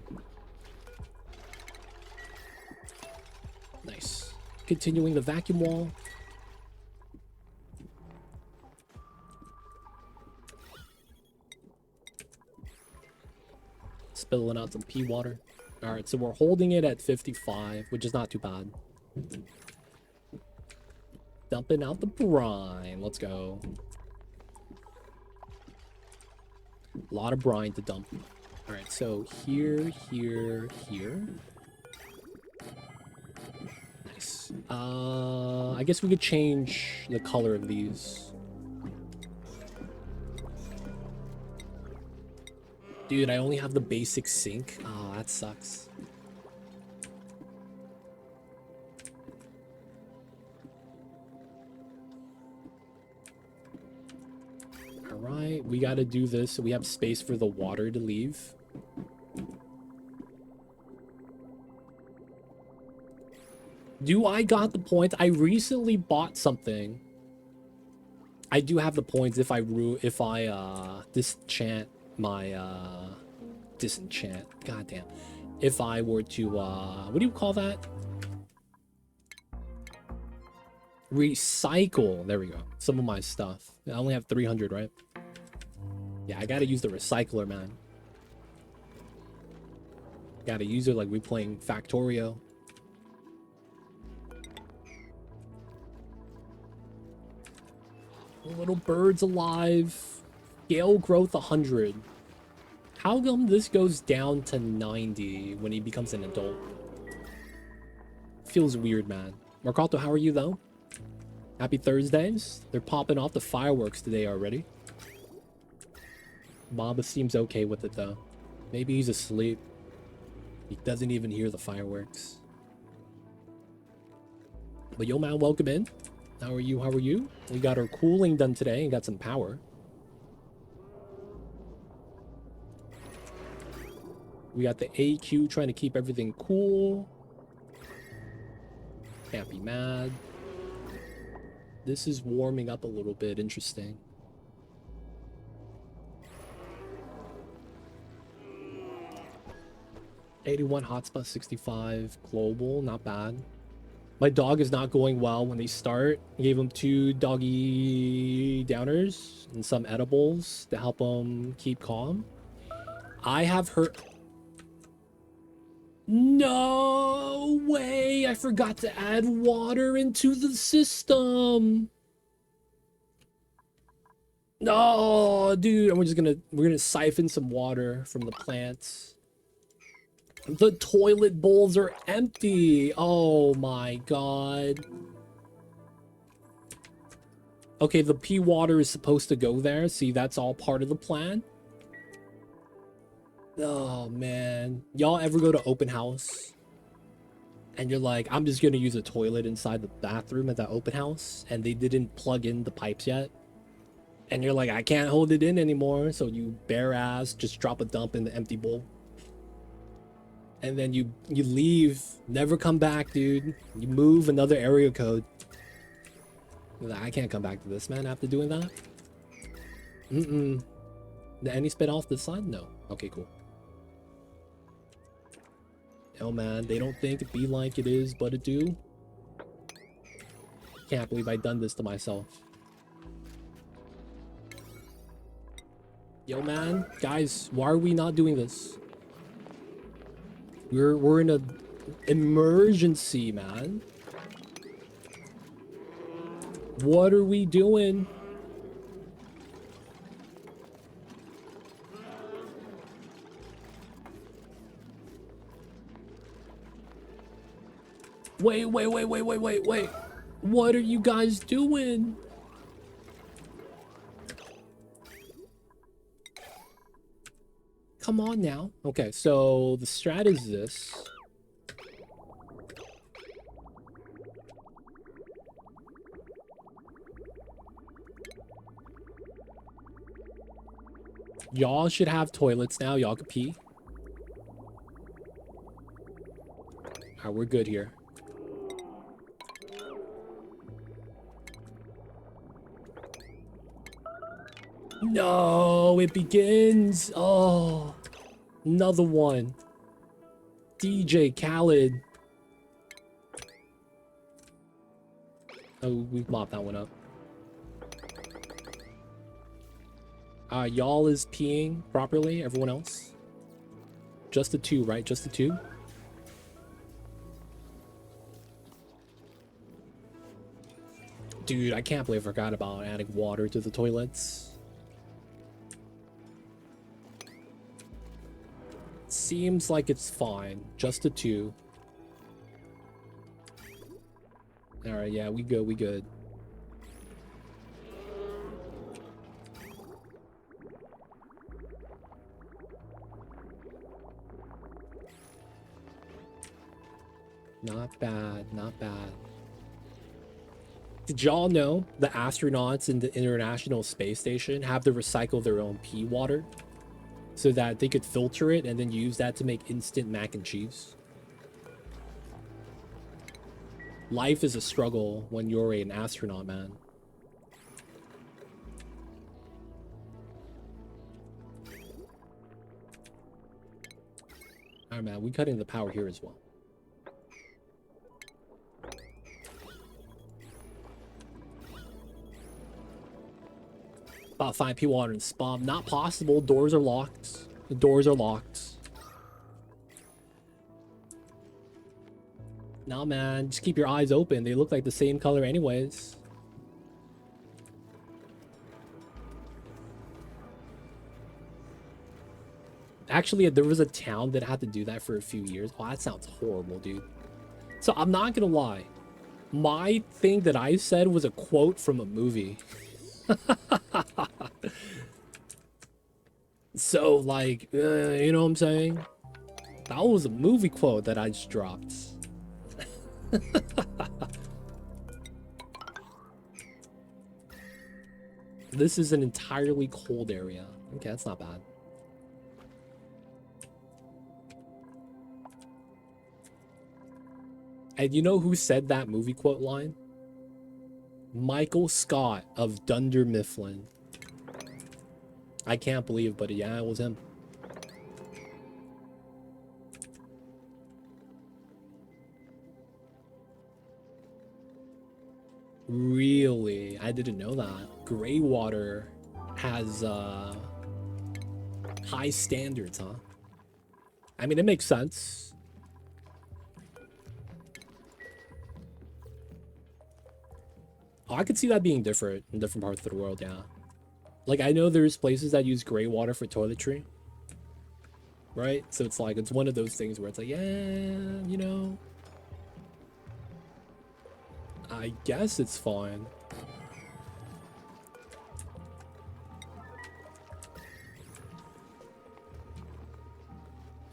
Nice. Continuing the vacuum wall. Spilling out some P water. All right, so we're holding it at 55, which is not too bad. Dumping out the brine. Let's go. A lot of brine to dump. All right, so here, here, here. Nice. I guess we could change the color of these. Dude, I only have the basic sink. Oh, that sucks. Alright, we gotta do this so we have space for the water to leave. Do I got the points? I recently bought something. I do have the points if I disenchant my disenchant. Goddamn. If I were to what do you call that? Recycle. There we go. Some of my stuff. I only have 300, right? Yeah, I gotta use the recycler, man. Gotta use it like we're playing Factorio. Little birds alive. Scale growth 100. How come this goes down to 90 when he becomes an adult? Feels weird, man. Marcato, how are you, though? Happy Thursdays. They're popping off the fireworks today already. Baba seems okay with it, though. Maybe he's asleep. He doesn't even hear the fireworks. But yo, man, welcome in. How are you? How are you? We got our cooling done today and got some power. We got the AQ trying to keep everything cool. Can't be mad. This is warming up a little bit. Interesting. '81 hotspot, 65 global. Not bad. My dog is not going well when they start. I gave him 2 doggy downers and some edibles to help him keep calm. I have heard... No way! I forgot to add water into the system. No, dude. We're gonna siphon some water from the plants. The toilet bowls are empty. Oh my god. Okay, the P water is supposed to go there. See, that's all part of the plan. Oh man, y'all ever go to open house and you're like, I'm just gonna use a toilet inside the bathroom at that open house, and they didn't plug in the pipes yet, and you're like, I can't hold it in anymore, so you bare ass just drop a dump in the empty bowl, and then you leave, never come back, dude. You move another area code. You're like, I can't come back to this, man, after doing that. Did any spit off this side? No. Okay, cool. Oh man, they don't think it be like it is, but it do. Can't believe I done this to myself. Yo man, guys, why are we not doing this? We're in a emergency, man. What are we doing? Wait. What are you guys doing? Come on now. Okay, so the strat is this. Y'all should have toilets now. Y'all can pee. Alright, we're good here. No, it begins. Oh, another one. DJ Khaled. Oh, we've mopped that one up. Y'all is peeing properly. Everyone else? Just the two, right? Just the two? Dude, I can't believe I forgot about adding water to the toilets. Seems like it's fine. Just the two. Alright, yeah, we good. Not bad, not bad. Did y'all know the astronauts in the International Space Station have to recycle their own pee water so that they could filter it and then use that to make instant mac and cheese? Life is a struggle when you're an astronaut, man. Alright, man, we cut in the power here as well. About 5 P water and spawn. Not possible. Doors are locked. The doors are locked. Nah, man. Just keep your eyes open. They look like the same color anyways. Actually, there was a town that had to do that for a few years. Oh, that sounds horrible, dude. So I'm not gonna lie. My thing that I said was a quote from a movie. So, like, you know what I'm saying? That was a movie quote that I just dropped. This is an entirely cold area. Okay, that's not bad. And you know who said that movie quote line? Michael Scott of Dunder Mifflin. I can't believe, but yeah, it was him. Really? I didn't know that. Gray water has high standards, huh? I mean, it makes sense. Oh, I could see that being different in different parts of the world, yeah. Like, I know there's places that use gray water for toiletry. Right? So it's like, it's one of those things where it's like, yeah, you know. I guess it's fine.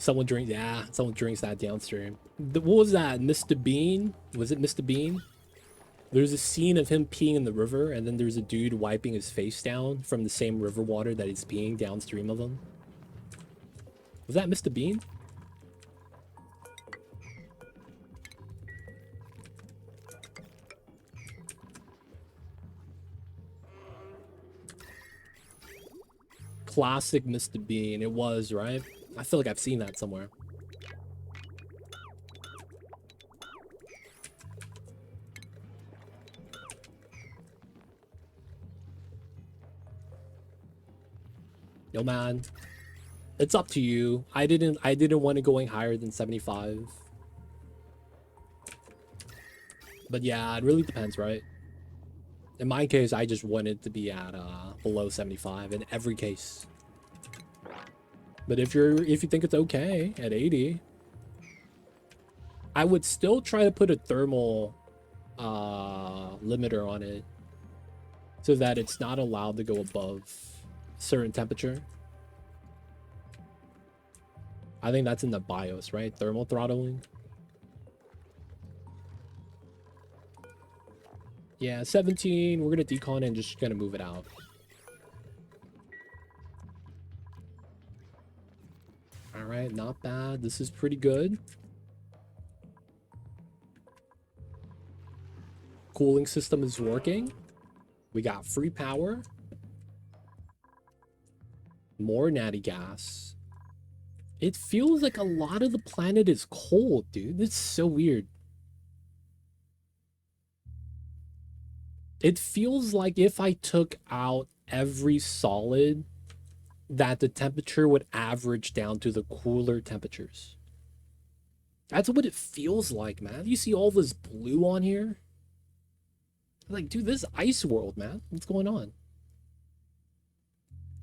Someone drinks, yeah, someone drinks that downstream. What was that, Mr. Bean? Was it Mr. Bean? There's a scene of him peeing in the river, and then there's a dude wiping his face down from the same river water that he's peeing downstream of him. Was that Mr. Bean? Classic Mr. Bean. It was, right? I feel like I've seen that somewhere. Yo, man. It's up to you. I didn't want it going higher than 75. But yeah, it really depends, right? In my case, I just wanted to be at below 75 in every case. But if you think it's okay at 80, I would still try to put a thermal limiter on it so that it's not allowed to go above a certain temperature. I think that's in the BIOS, right? Thermal throttling. Yeah, 17. We're gonna decon and just gonna move it out. All right, not bad. This is pretty good. Cooling system is working. We got free power. More natty gas. It feels like a lot of the planet is cold, dude. It's so weird. It feels like if I took out every solid, that the temperature would average down to the cooler temperatures. That's what it feels like, man. You see all this blue on here? Like, dude, this is ice world, man. What's going on?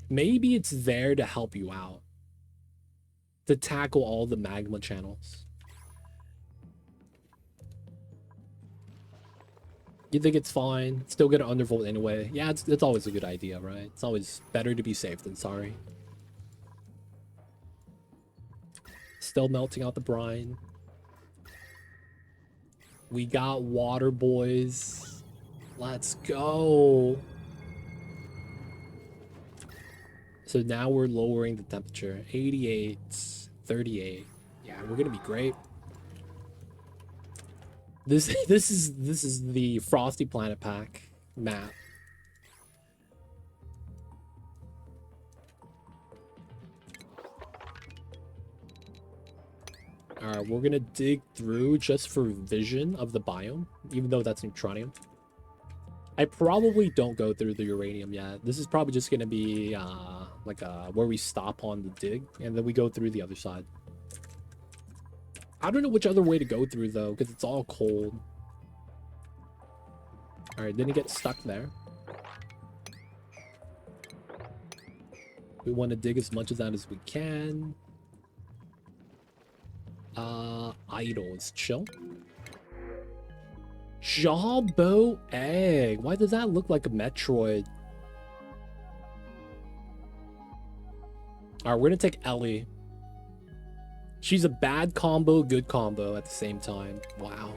Maybe it's there to help you out. To tackle all the magma channels. You think it's fine? Still get an undervolt anyway. Yeah, it's always a good idea, right? It's always better to be safe than sorry. Still melting out the brine. We got water, boys. Let's go. So now we're lowering the temperature. 88, 38. Yeah, we're gonna be great. This is the Frosty Planet Pack map. Alright, we're gonna dig through just for vision of the biome, even though that's neutronium. I probably don't go through the uranium yet. This is probably just gonna be like where we stop on the dig, and then we go through the other side. I don't know which other way to go through though, because it's all cold. Alright, didn't get stuck there. We want to dig as much of that as we can. Idle is chill. Jawbo egg. Why does that look like a Metroid? Alright, we're gonna take Ellie. She's a bad combo, good combo at the same time. Wow.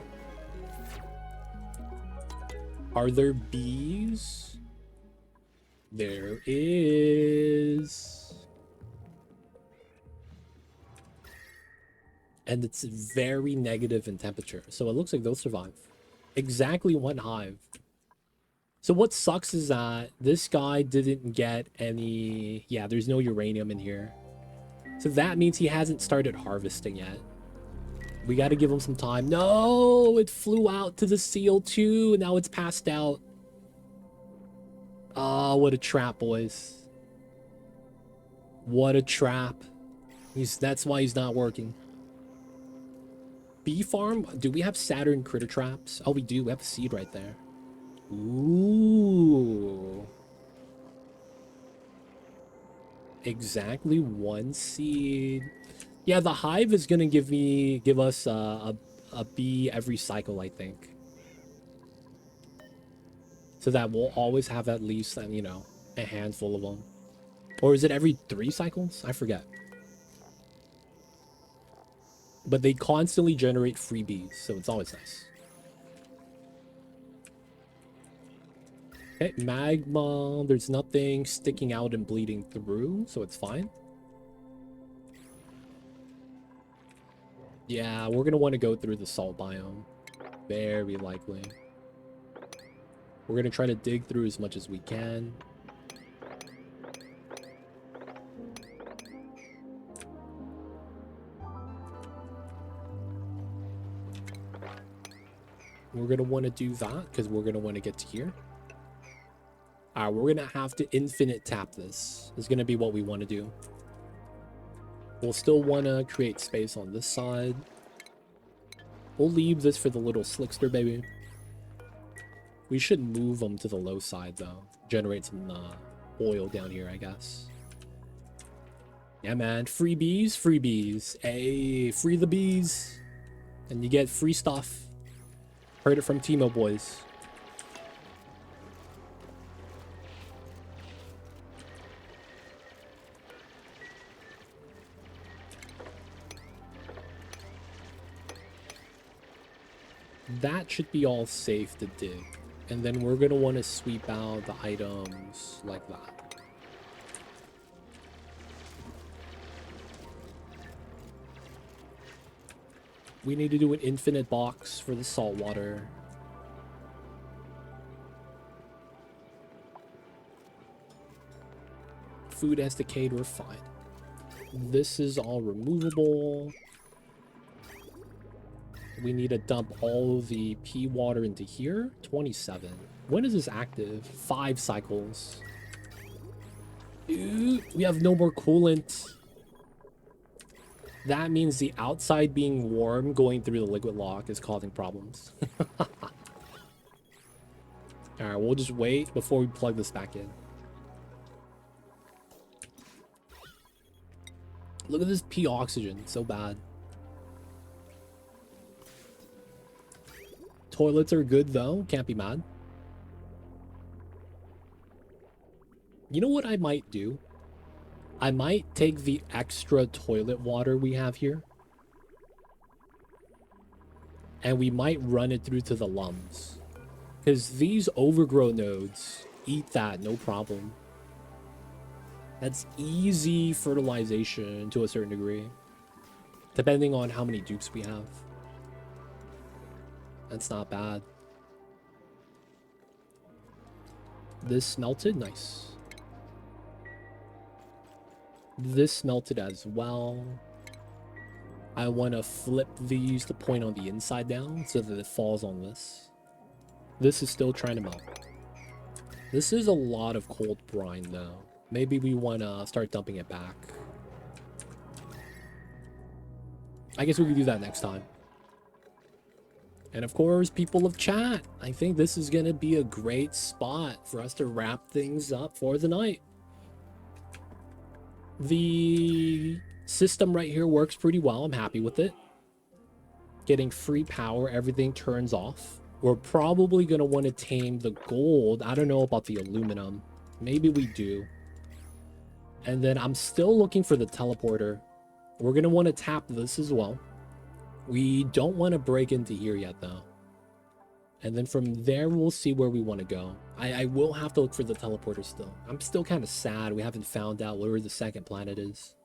Are there bees? There is. And it's very negative in temperature. So it looks like they'll survive. Exactly one hive. So what sucks is that this guy didn't get any... Yeah, there's no uranium in here. So that means he hasn't started harvesting yet. We got to give him some time. No, it flew out to the CO2 and now it's passed out. Oh, what a trap, boys. What a trap. That's why he's not working. Bee farm? Do we have Saturn critter traps? Oh, we do. We have a seed right there. Ooh. Exactly one seed. Yeah, the hive is gonna give us a bee every cycle, I think. So that we'll always have at least, you know, a handful of them. Or is it every 3 cycles? I forget. but they constantly generate freebies, so it's always nice. Okay, magma, there's nothing sticking out and bleeding through, so it's fine. Yeah, we're gonna want to go through the salt biome. Very likely. We're gonna try to dig through as much as we can. We're gonna want to do that because we're gonna want to get to here. Alright, we're gonna have to infinite tap this. Is gonna be what we want to do. We'll still want to create space on this side. We'll leave this for the little slickster, baby. We should move them to the low side, though. Generate some oil down here, I guess. Yeah, man. Free bees, free bees. Hey, free the bees. And you get free stuff. Heard it from Timo boys. That should be all safe to dig. And then we're going to want to sweep out the items like that. We need to do an infinite box for the salt water. Food has decayed, we're fine. This is all removable. We need to dump all the pea water into here. 27. When is this active? 5 cycles. Dude, we have no more coolant. That means the outside being warm going through the liquid lock is causing problems. Alright, we'll just wait before we plug this back in. Look at this pea oxygen. It's so bad. Toilets are good though. Can't be mad. You know what I might do? I might take the extra toilet water we have here. And we might run it through to the lums. Because these overgrow nodes eat that, no problem. That's easy fertilization to a certain degree. Depending on how many dupes we have. That's not bad. This melted, nice. This melted as well. I want to flip these to point on the inside down so that it falls on this. This is still trying to melt. This is a lot of cold brine though. Maybe we want to start dumping it back. I guess we could do that next time. And of course, people of chat, I think this is going to be a great spot for us to wrap things up for the night. The system right here works pretty well. I'm happy with it. Getting free power, everything turns off. We're probably going to want to tame the gold. I don't know about the aluminum. Maybe we do. And then I'm still looking for the teleporter. We're going to want to tap this as well. We don't want to break into here yet, though. And then from there, we'll see where we want to go. I will have to look for the teleporter still. I'm still kind of sad we haven't found out where the second planet is.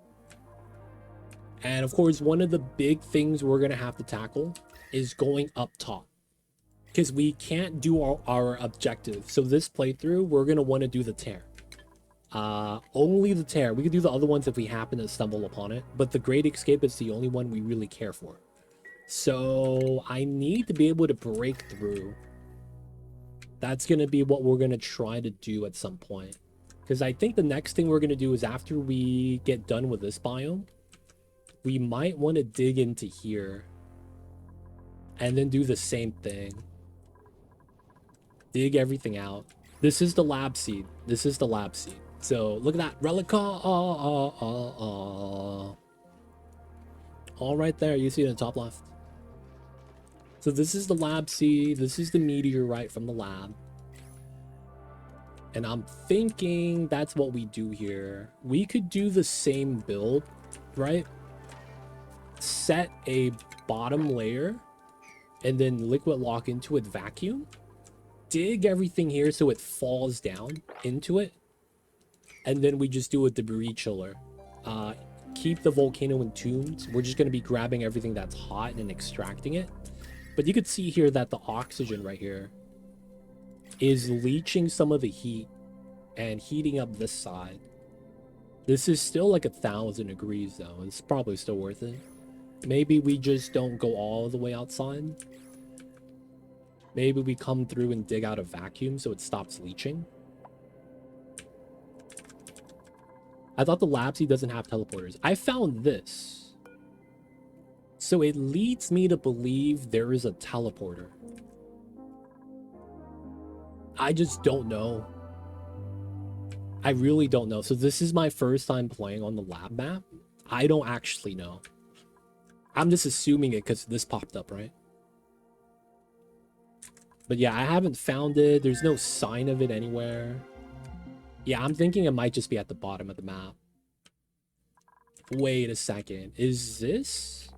And of course, one of the big things we're going to have to tackle is going up top. Because we can't do our objective. So this playthrough, we're going to want to do the tear. Only the tear. We could do the other ones if we happen to stumble upon it. But the Great Escape is the only one we really care for. So I need to be able to break through. That's going to be what we're going to try to do at some point. Because I think the next thing we're going to do is after we get done with this biome, we might want to dig into here. And then do the same thing. Dig everything out. This is the lab seed. This is the lab seed. So look at that. Relic. All right there. You see it in the top left. So this is the lab seed. This is the meteorite from the lab. And I'm thinking that's what we do here. We could do the same build, right? set a bottom layer and then liquid lock into it, vacuum, dig everything here so it falls down into it, and then we just do a debris chiller. Keep the volcano entombed. We're just going to be grabbing everything that's hot and extracting it. But you could see here that the oxygen right here is leaching some of the heat and heating up this side. This is still like 1,000 degrees though. It's probably still worth it. Maybe we just don't go all the way outside. Maybe we come through and dig out a vacuum so it stops leaching. I thought the Lapsy doesn't have teleporters. I found this. So it leads me to believe there is a teleporter. I just don't know. I really don't know. So this is my first time playing on the lab map. I don't actually know. I'm just assuming it because this popped up, right? But yeah, I haven't found it. There's no sign of it anywhere. Yeah, I'm thinking it might just be at the bottom of the map. Wait a second. Is this?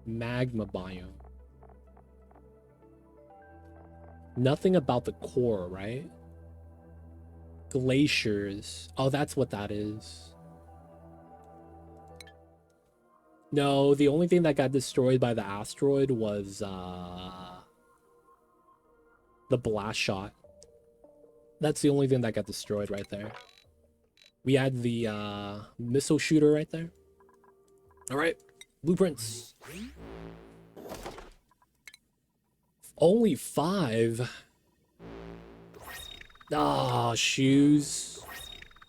Magma biome. Nothing about the core, right? Glaciers. Oh, that's what that is. No, the only thing that got destroyed by the asteroid was the blast shot. That's the only thing that got destroyed right there. We had the missile shooter right there. All right, blueprints. Only 5. Ah, shoes.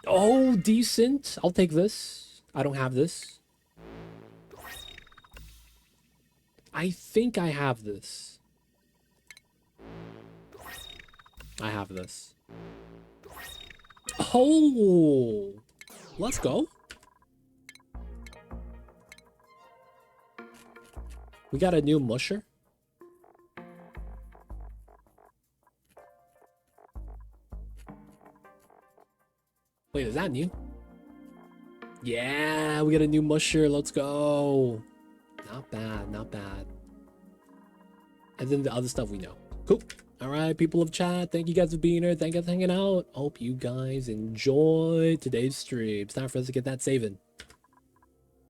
Oh, decent. I'll take this. I don't have this. I think I have this. I have this. Oh, let's go. We got a new musher. Wait, is that new? Yeah, we got a new musher. Let's go. Not bad, not bad. And then the other stuff we know. Cool. All right, people of chat, thank you guys for being here. Thank you for hanging out. Hope you guys enjoyed today's stream. It's time for us to get that saving.